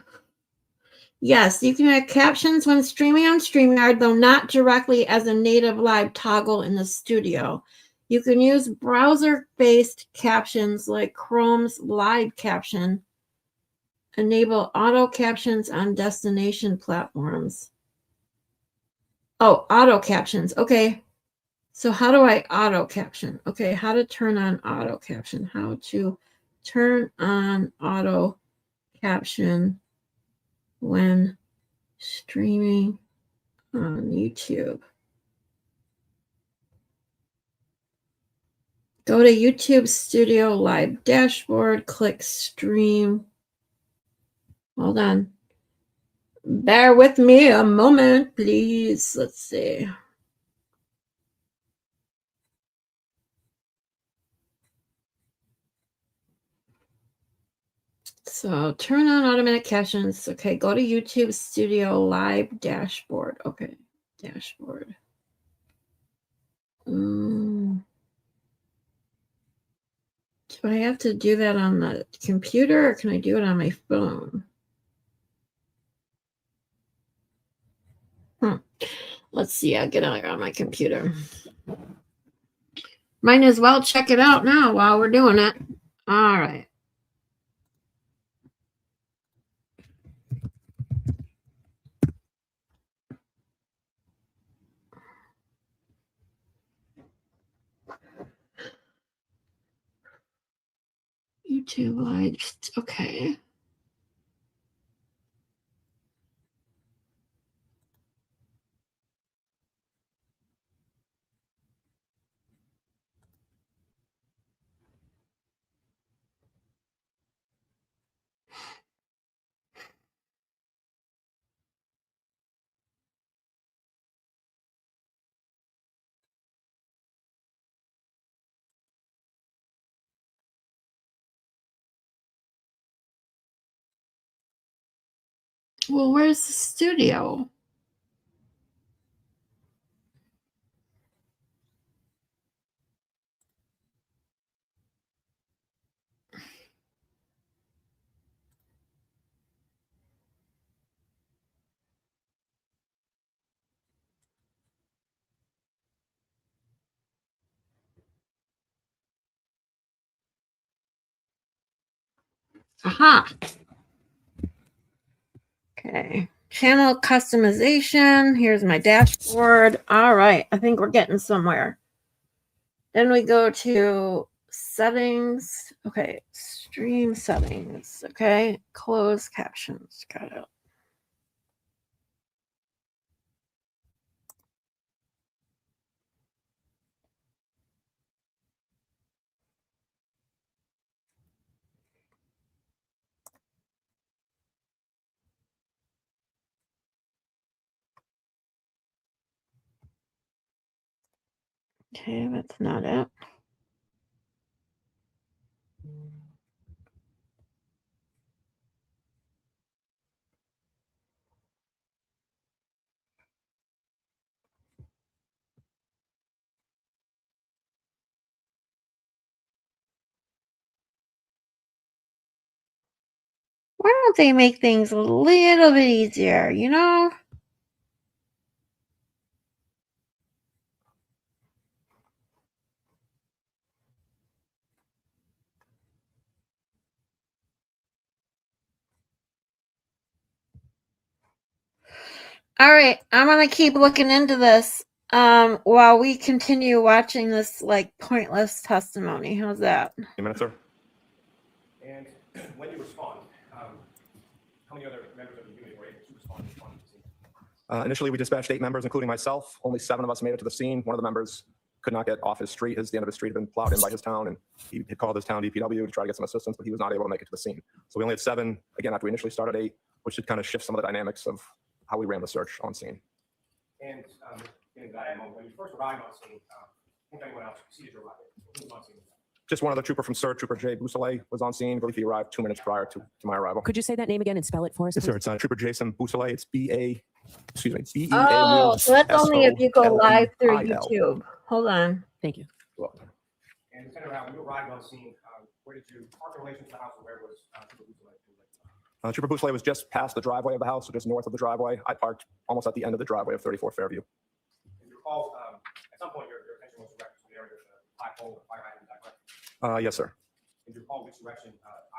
Yes, you can have captions when streaming on StreamYard, though not directly as a native live toggle in the studio. You can use browser-based captions like Chrome's live caption. Enable auto captions on destination platforms. Oh, auto captions. Okay. So how do I auto caption? Okay, how to turn on auto caption. How to turn on auto caption when streaming on YouTube. Go to YouTube Studio Live Dashboard, click Stream. Hold on. Bear with me a moment, please. Let's see. So turn on automatic captions. Okay, go to YouTube Studio Live Dashboard. Okay, dashboard. Do I have to do that on the computer or can I do it on my phone? Let's see. I'll get out on my computer. Might as well check it out now while we're doing it. All right. YouTube Live. Okay. Well, where's the studio? Aha. Okay. Channel customization. Here's my dashboard. All right. I think we're getting somewhere. Then we go to settings. Okay. Stream settings. Okay. Close captions. Got it. Okay, that's not it. Why don't they make things a little bit easier, you know? All right, I'm gonna keep looking into this while we continue watching this like pointless testimony. How's that? A minute, sir. And when you respond, how many other members of the unit were able to respond to the scene? Initially, we dispatched 8 members, including myself. Only 7 of us made it to the scene. One of the members could not get off his street. The end of his street had been plowed in by his town, and he had called his town DPW to try to get some assistance, but he was not able to make it to the scene. So we only had 7. Again, after we initially started 8, which should kind of shift some of the dynamics of how we ran the search on scene. And getting to that in a moment, when you first arrived on scene, if anyone else preceded your arrival, who was on scene? Just one other trooper from SIR, Trooper Jay Boussolet, was on scene. I believe he arrived 2 minutes prior to my arrival. Could you say that name again and spell it for us? Yes, sir. please? It's Trooper Jason Boussolet. It's B-E-A-U. Oh, so that's only if you go live through S-O-L-E-I-L. YouTube. Hold on. Thank you. And Lieutenant Rao, when you arrived on scene, where did you park in relation to the house, or where was Trooper Boussolet? Trooper Boussolet was just past the driveway of the house, so just north of the driveway. I parked almost at the end of the driveway of 34 Fairview. And you recall, at some point, your attention was directed to the area of the flagpole and fire hydrant, is that correct? Yes, sir. And you recall which direction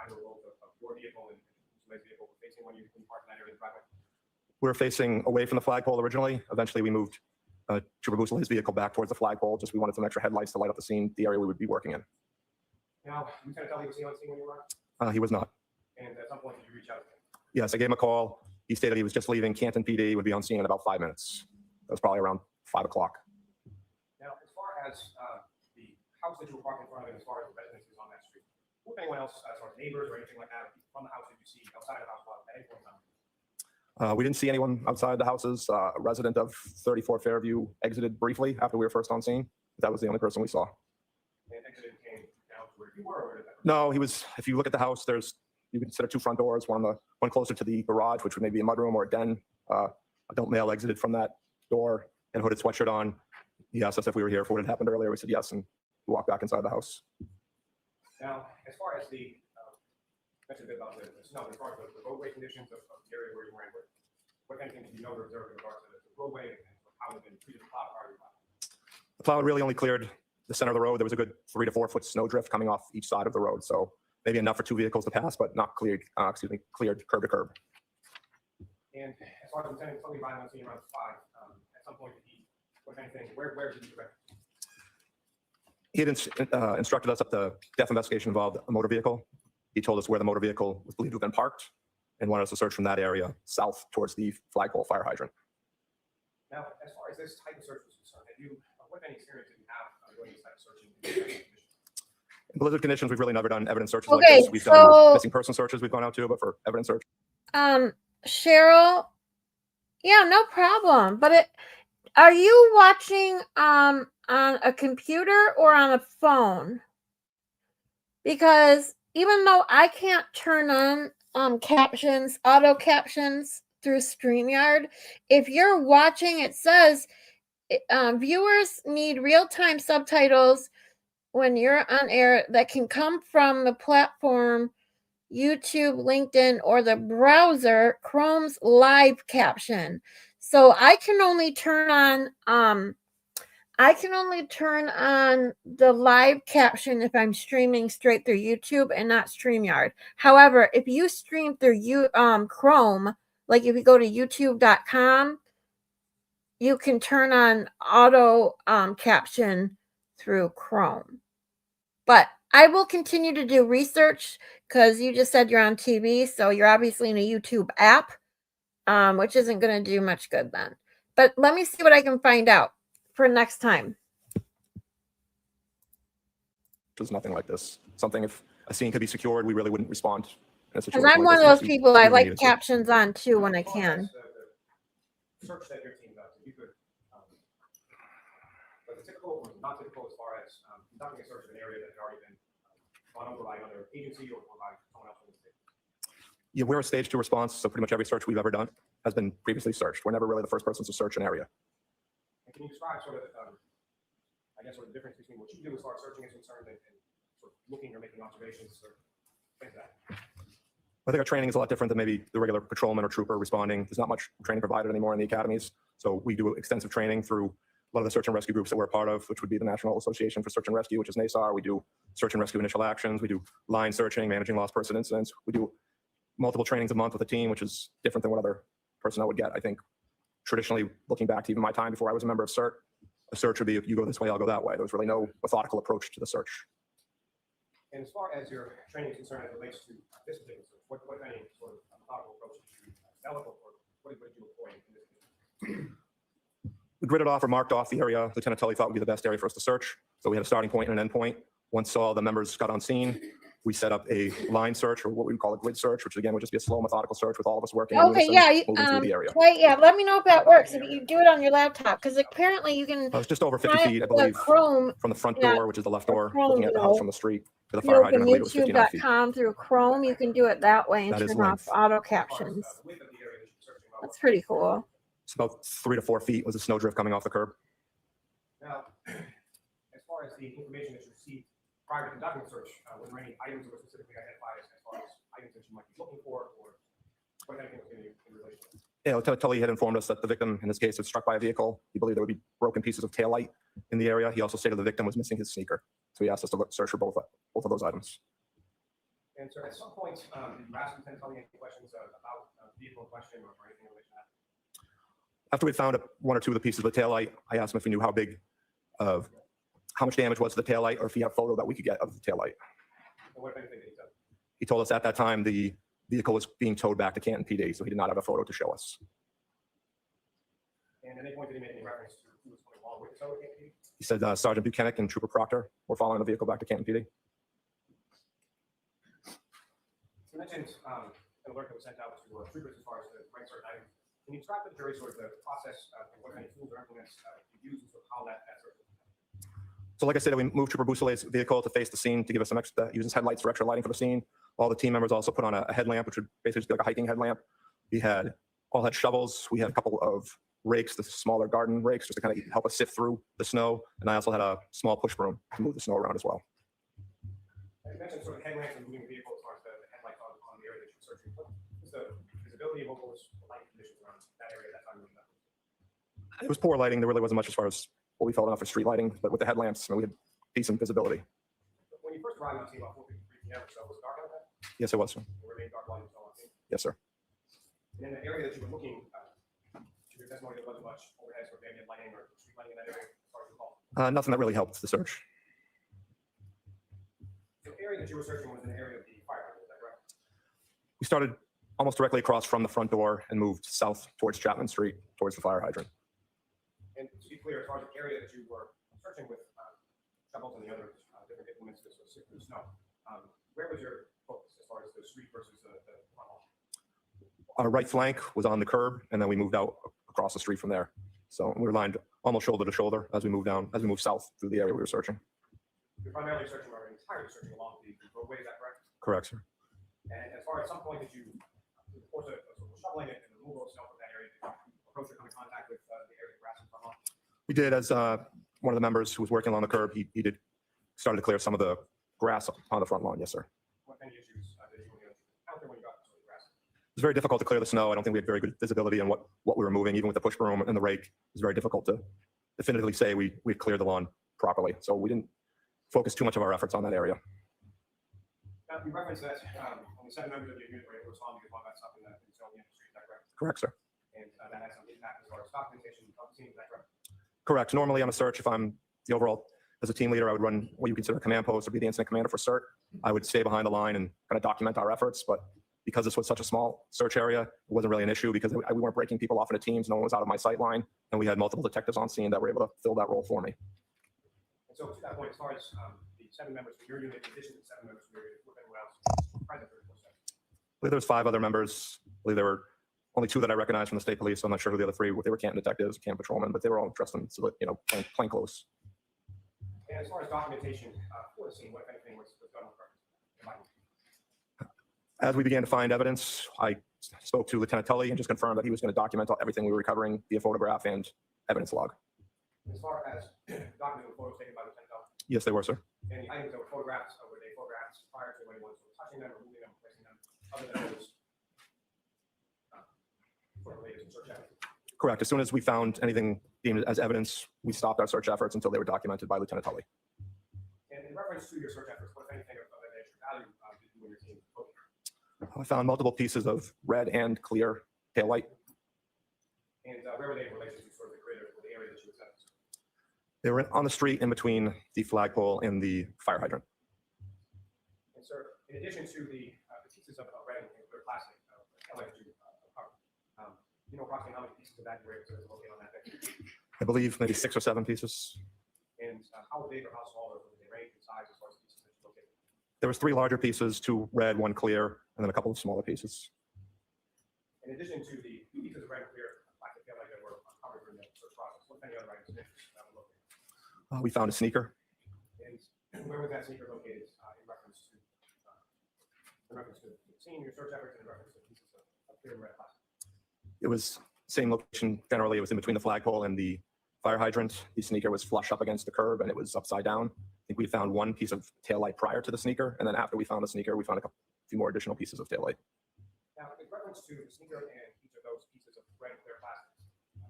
either of your vehicle and Boussolet's vehicle were facing when you parked in that area of the driveway? We were facing away from the flagpole originally. Eventually, we moved Trooper Boussolet's vehicle back towards the flagpole. Just we wanted some extra headlights to light up the scene, the area we would be working in. Now, Lieutenant Kelly was he on scene when you arrived? He was not. And at some point, did you reach out to him? Yes, I gave him a call. He stated he was just leaving Canton PD, would be on scene in about 5 minutes. That was probably around 5 o'clock. Now, as far as the house that you were parked in front of, and as far as the residences on that street, who, if anyone else, as far as neighbors or anything like that, from the house did you see outside of the house at any point in time? We didn't see anyone outside the houses. A resident of 34 Fairview exited briefly after we were first on scene. That was the only person we saw. And exited came down to where you were, or did that? No, he was, if you look at the house, you can consider 2 front doors, one closer to the garage, which would maybe be a mudroom or a den. Adult male exited from that door and hooded sweatshirt on. He asked us if we were here for what had happened earlier. We said yes, and we walked back inside the house. Now, as far as the, mentioned a bit about the snow, as far as the roadway conditions of the area where you were in, what kind of things did you know to observe in regards to the roadway and how it had been treated the plow prior to the plow? The plow really only cleared the center of the road. There was a good 3 to 4 foot snow drift coming off each side of the road. So maybe enough for 2 vehicles to pass, but not cleared, cleared curb to curb. And as far as Lieutenant Kelly arrived on scene around 5, at some point did he, what kind of thing, where did he direct? He had instructed us that the death investigation involved a motor vehicle. He told us where the motor vehicle was believed to have been parked and wanted us to search from that area south towards the flagpole fire hydrant. Now, as far as this type of search was concerned, what any experience did you have doing this type of searching? In blizzard conditions, we've really never done evidence searches Okay, like this. We've done missing person searches we've gone out to, but for evidence search. Cheryl, yeah, no problem. But are you watching on a computer or on a phone? Because even though I can't turn on captions, auto captions through StreamYard, if you're watching, it says viewers need real-time subtitles when you're on air that can come from the platform YouTube, LinkedIn, or the browser Chrome's live caption. So I can only turn on the live caption if I'm streaming straight through YouTube and not StreamYard. However, if you stream through Chrome, like if you go to youtube.com, you can turn on auto caption through Chrome. But I will continue to do research because you just said you're on TV, so you're obviously in a YouTube app, which isn't going to do much good then. But let me see what I can find out for next time. There's nothing like this. Something, if a scene could be secured, we really wouldn't respond in a situation Because I'm like one of this those unless we people, I really like needed to. captions on too when I can. The search that your team does, if you could, but the typical or not typical as far as conducting a search of an area that had already been gone over by another agency or by someone else in the state. Yeah, we're a stage 2 response, so pretty much every search we've ever done has been previously searched. We're never really the first persons to search an area. And can you describe sort of, I guess, sort of the difference between what you do as far as searching is concerned and sort of looking or making observations or things like that? I think our training is a lot different than maybe the regular patrolman or trooper responding. There's not much training provided anymore in the academies. So we do extensive training through a lot of the search and rescue groups that we're a part of, which would be the National Association for Search and Rescue, which is NASAR. We do search and rescue initial actions. We do line searching, managing lost person incidents. We do multiple trainings a month with a team, which is different than what other personnel would get. I think traditionally, looking back to even my time before I was a member of CERT, a search would be, if you go this way, I'll go that way. There was really no methodical approach to the search. And as far as your training is concerned as it relates to this particular search, what any sort of methodical approach did you develop or what did you avoid in this case? We gridded off or marked off the area Lieutenant Tully thought would be the best area for us to search. So we had a starting point and an end point. Once all the members got on scene, We set up a line search, or what we would call a grid search, which again would just be a slow, methodical search with all of us working in Okay, unison, yeah, moving through the area. wait, yeah, let me know if that works, if you do it on your laptop, because apparently you can. It's just over 50 find feet, I the believe, Chrome, from the front yeah, door, which is the left door, Chrome, looking at the you house know. from the street to the If you fire open hydrant. I believe it was 59 feet. YouTube.com through Chrome, you can do it that way and That is turn off length. auto captions. That's pretty cool. It's about 3 to 4 feet was the snow drift coming off the curb. Now, as far as the information that you received prior to conducting the search, were there any items that were specifically identified as far as items that you might be looking for, or what anything was in relation to? Yeah, Lieutenant Tully had informed us that the victim, in this case, was struck by a vehicle. He believed there would be broken pieces of taillight in the area. He also stated the victim was missing his sneaker. So he asked us to search for both of those items. And sir, at some point, did you ask Lieutenant Tully any questions about the vehicle in question or anything in relation to that? After we found one or two of the pieces of the taillight, I asked him if he knew how much damage was to the taillight, or if he had a photo that we could get of the taillight. And what if anything did he tell you? He told us at that time the vehicle was being towed back to Canton PD, so he did not have a photo to show us. And at any point did he make any reference to who was going along with the tow at Canton PD? He said Sergeant Buchanan and Trooper Proctor were following the vehicle back to Canton PD. You mentioned an alert that was sent out to troopers as far as the rank certain items. Can you describe to the jury sort of the process and what kind of tools or implements you use and sort of how that search was conducted? So like I said, we moved Trooper Boussolet's vehicle to face the scene to give us some extra, use his headlights for extra lighting for the scene. All the team members also put on a headlamp, which would basically just be like a hiking headlamp. We all had shovels. We had a couple of rakes, the smaller garden rakes, just to kind of help us sift through the snow. And I also had a small push broom to move the snow around as well. You mentioned sort of headlamps and moving the vehicle as far as the headlights on the area that you're searching. What is the visibility of what was the lighting conditions around that area at that time? It was poor lighting. There really wasn't much as far as what we felt enough for street lighting, but with the headlamps, we had decent visibility. When you first arrived on scene about 4:53 p.m. or so, was it dark out there? Yes, it was, sir. It remained dark while you were on scene? Yes, sir. And in the area that you were looking, to your testimony, there wasn't much overhead sort of ambient lighting or street lighting in that area, as far as you recall. Nothing that really helped the search. So the area that you were searching was an area of the fire hydrant, is that correct? We started almost directly across from the front door and moved south towards Chapman Street, towards the fire hydrant. And to be clear, as far as the area that you were searching with shovels and the other different implements to sift through the snow, where was your focus as far as the street versus the front hall? Our right flank was on the curb, and then we moved out across the street from there. So we were lined almost shoulder to shoulder as we moved south through the area we were searching. You're primarily searching or entirely searching along the roadway, is that correct? Correct, sir. And as far as some point that you, of course, shoveling it and the removal of snow from that area, did you approach or come in contact with the area of grass in front hall? We did, as one of the members who was working along the curb, he started to clear some of the grass on the front lawn. Yes, sir. What kind of issues did you encounter when you got to the grass? It was very difficult to clear the snow. I don't think we had very good visibility on what we were moving, even with the push broom and the rake. It was very difficult to definitively say we cleared the lawn properly. So we didn't focus too much of our efforts on that area. Now, you referenced that only 7 members of your unit were able to respond because one got stuck in the snow in the street, is that correct? Correct, sir. And that has some impact as far as documentation of the scene, is that correct? Correct. Normally on a search, if I'm the overall, as a team leader, I would run what you consider a command post or be the incident commander for CERT. I would stay behind the line and kind of document our efforts. But because this was such a small search area, it wasn't really an issue because we weren't breaking people off into teams. No one was out of my sight line. And we had multiple detectives on scene that were able to fill that role for me. And so to that point, as far as the 7 members from your unit, in addition to the 7 members from your unit, anyone else present for the process? I believe there was 5 other members. I believe there were only 2 that I recognized from the state police. So I'm not sure who the other 3 were. They were Canton detectives, Canton patrolmen, but they were all dressed in, plain clothes. And as far as documentation for the scene, what, if anything, was done with reference? As we began to find evidence, I spoke to Lieutenant Tully and just confirmed that he was going to document everything we were recovering via photograph and evidence log. As far as documenting photos taken by Lieutenant Tully, Yes, they were, sir. and the items that were photographed, were they photographs prior to anyone touching them, removing them, placing them, other than those related to search efforts? Correct. As soon as we found anything deemed as evidence, we stopped our search efforts until they were documented by Lieutenant Tully. And in reference to your search efforts, what, if anything, of extra value did you and your team look at? I found multiple pieces of red and clear taillight. And where were they in relation to sort of the grid or the area that you assessed? They were on the street in between the flagpole and the fire hydrant. And sir, in addition to the pieces of red and clear plastic taillight that you recovered, you know approximately how many pieces of that you were able to locate on that thing? I believe maybe 6 or 7 pieces. And how big or how small were they range in size as far as pieces that you located? There was 3 larger pieces, 2 red, 1 clear, and then a couple of smaller pieces. In addition to the pieces of red and clear plastic taillight that were uncovered during the search process, what any other items of interest that were located? We found a sneaker. And where was that sneaker located in reference to seeing your search efforts and in reference to pieces of clear red plastic? It was same location generally. It was in between the flagpole and the fire hydrant. The sneaker was flush up against the curb and it was upside down. I think we found 1 piece of taillight prior to the sneaker, and then after we found the sneaker, we found a few more additional pieces of taillight. Now, in reference to the sneaker and each of those pieces of red and clear plastic,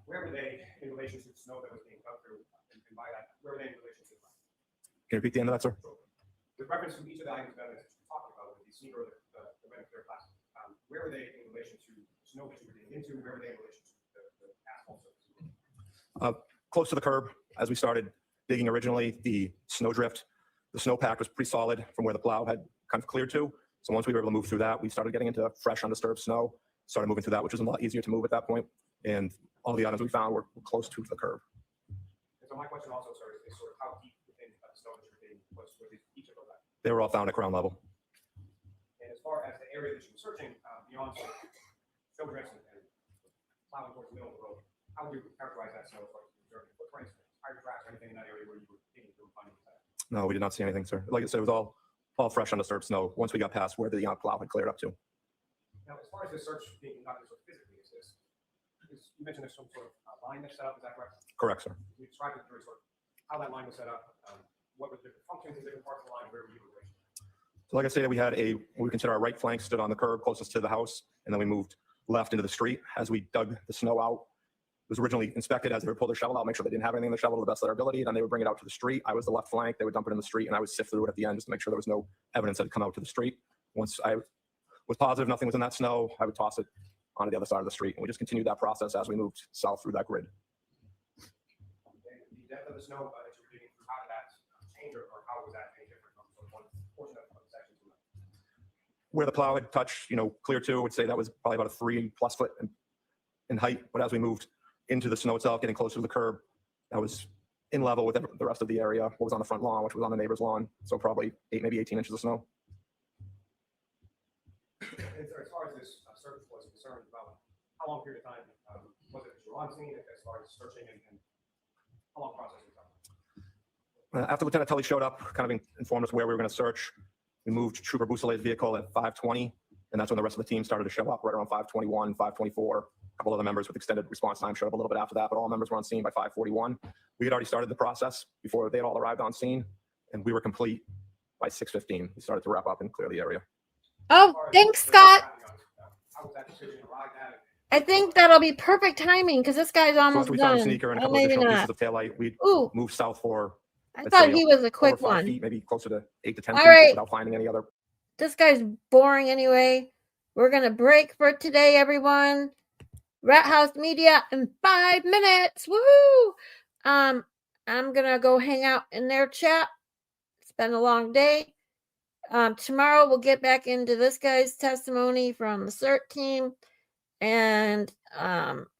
where were they in relation to the snow that was being dug through? And by that, where were they in relation to the plastic? Can you repeat the end of that, sir? With reference to each of the items that we're talking about, with the sneaker or the red and clear plastic, where were they in relation to the snow that you were digging into? Where were they in relation to the asphalt surface? Close to the curb. As we started digging originally, the snowpack was pretty solid from where the plow had kind of cleared to. So once we were able to move through that, we started getting into fresh, undisturbed snow, started moving through that, which was a lot easier to move at that point. And all the items we found were close to the curb. And so my question also, sir, is sort of how deep within the snow that you're digging was each of those items? They were all found at ground level. And as far as the area that you were searching, beyond sort of snow drifts and plowing towards the middle of the road, how would you characterize that snow as far as observing? For instance, tire tracks or anything in that area where you were digging through and finding that? No, we did not see anything, sir. Like I said, it was all fresh, undisturbed snow once we got past where the plow had cleared up to. Now, as far as this search being conducted sort of physically, you mentioned there's some sort of line that's set up, is that correct? Correct, sir. Can you describe to the jury sort of how that line was set up, what were the different functions in different parts of the line, where were you in relation? So like I said, we had what we consider our right flank stood on the curb closest to the house, and then we moved left into the street as we dug the snow out. It was originally inspected as they would pull their shovel out, make sure they didn't have anything in the shovel to the best of their ability. Then they would bring it out to the street. I was the left flank. They would dump it in the street, and I would sift through it at the end just to make sure there was no evidence that had come out to the street. Once I was positive nothing was in that snow, I would toss it onto the other side of the street. And we just continued that process as we moved south through that grid. The depth of the snow that you were digging through, how did that change, or how was that any different from sort of one portion of the section to another? Where the plow had touched, clear to, I would say that was probably about a 3+ foot in height. But as we moved into the snow itself, getting closer to the curb, that was in level with the rest of the area. What was on the front lawn, which was on the neighbor's lawn. So probably maybe 18 inches of snow. As far as this search was concerned, about how long period of time was it that you were on scene as far as searching and how long process was that? After Lieutenant Tully showed up, kind of informed us where we were going to search, we moved Trooper Boussolet's vehicle at 5:20, and that's when the rest of the team started to show up right around 5:21, 5:24. A couple other members with extended response time showed up a little bit after that, but all members were on scene by 5:41. We had already started the process before they had all arrived on scene, and we were complete by 6:15. We started to wrap up and clear the area. Oh, thanks, Scott. I think that'll be perfect timing because this guy's So almost after we done. found a sneaker and a Oh, couple of maybe additional not. pieces of taillight, we Ooh, moved south for, I I'd thought say, he was a over quick 5 one. feet, maybe closer to 8 to 10 All feet right. without finding any other. This guy's boring anyway. We're gonna break for today, everyone. Rat House Media in 5 minutes. Woohoo! I'm gonna go hang out in their chat. It's been a long day. Tomorrow we'll get back into this guy's testimony from the CERT team. And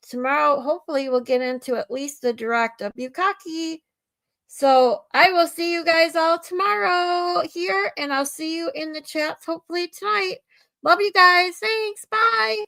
tomorrow, hopefully, we'll get into at least the direct of Bukaki. So I will see you guys all tomorrow here, and I'll see you in the chats hopefully tonight. Love you guys. Thanks. Bye.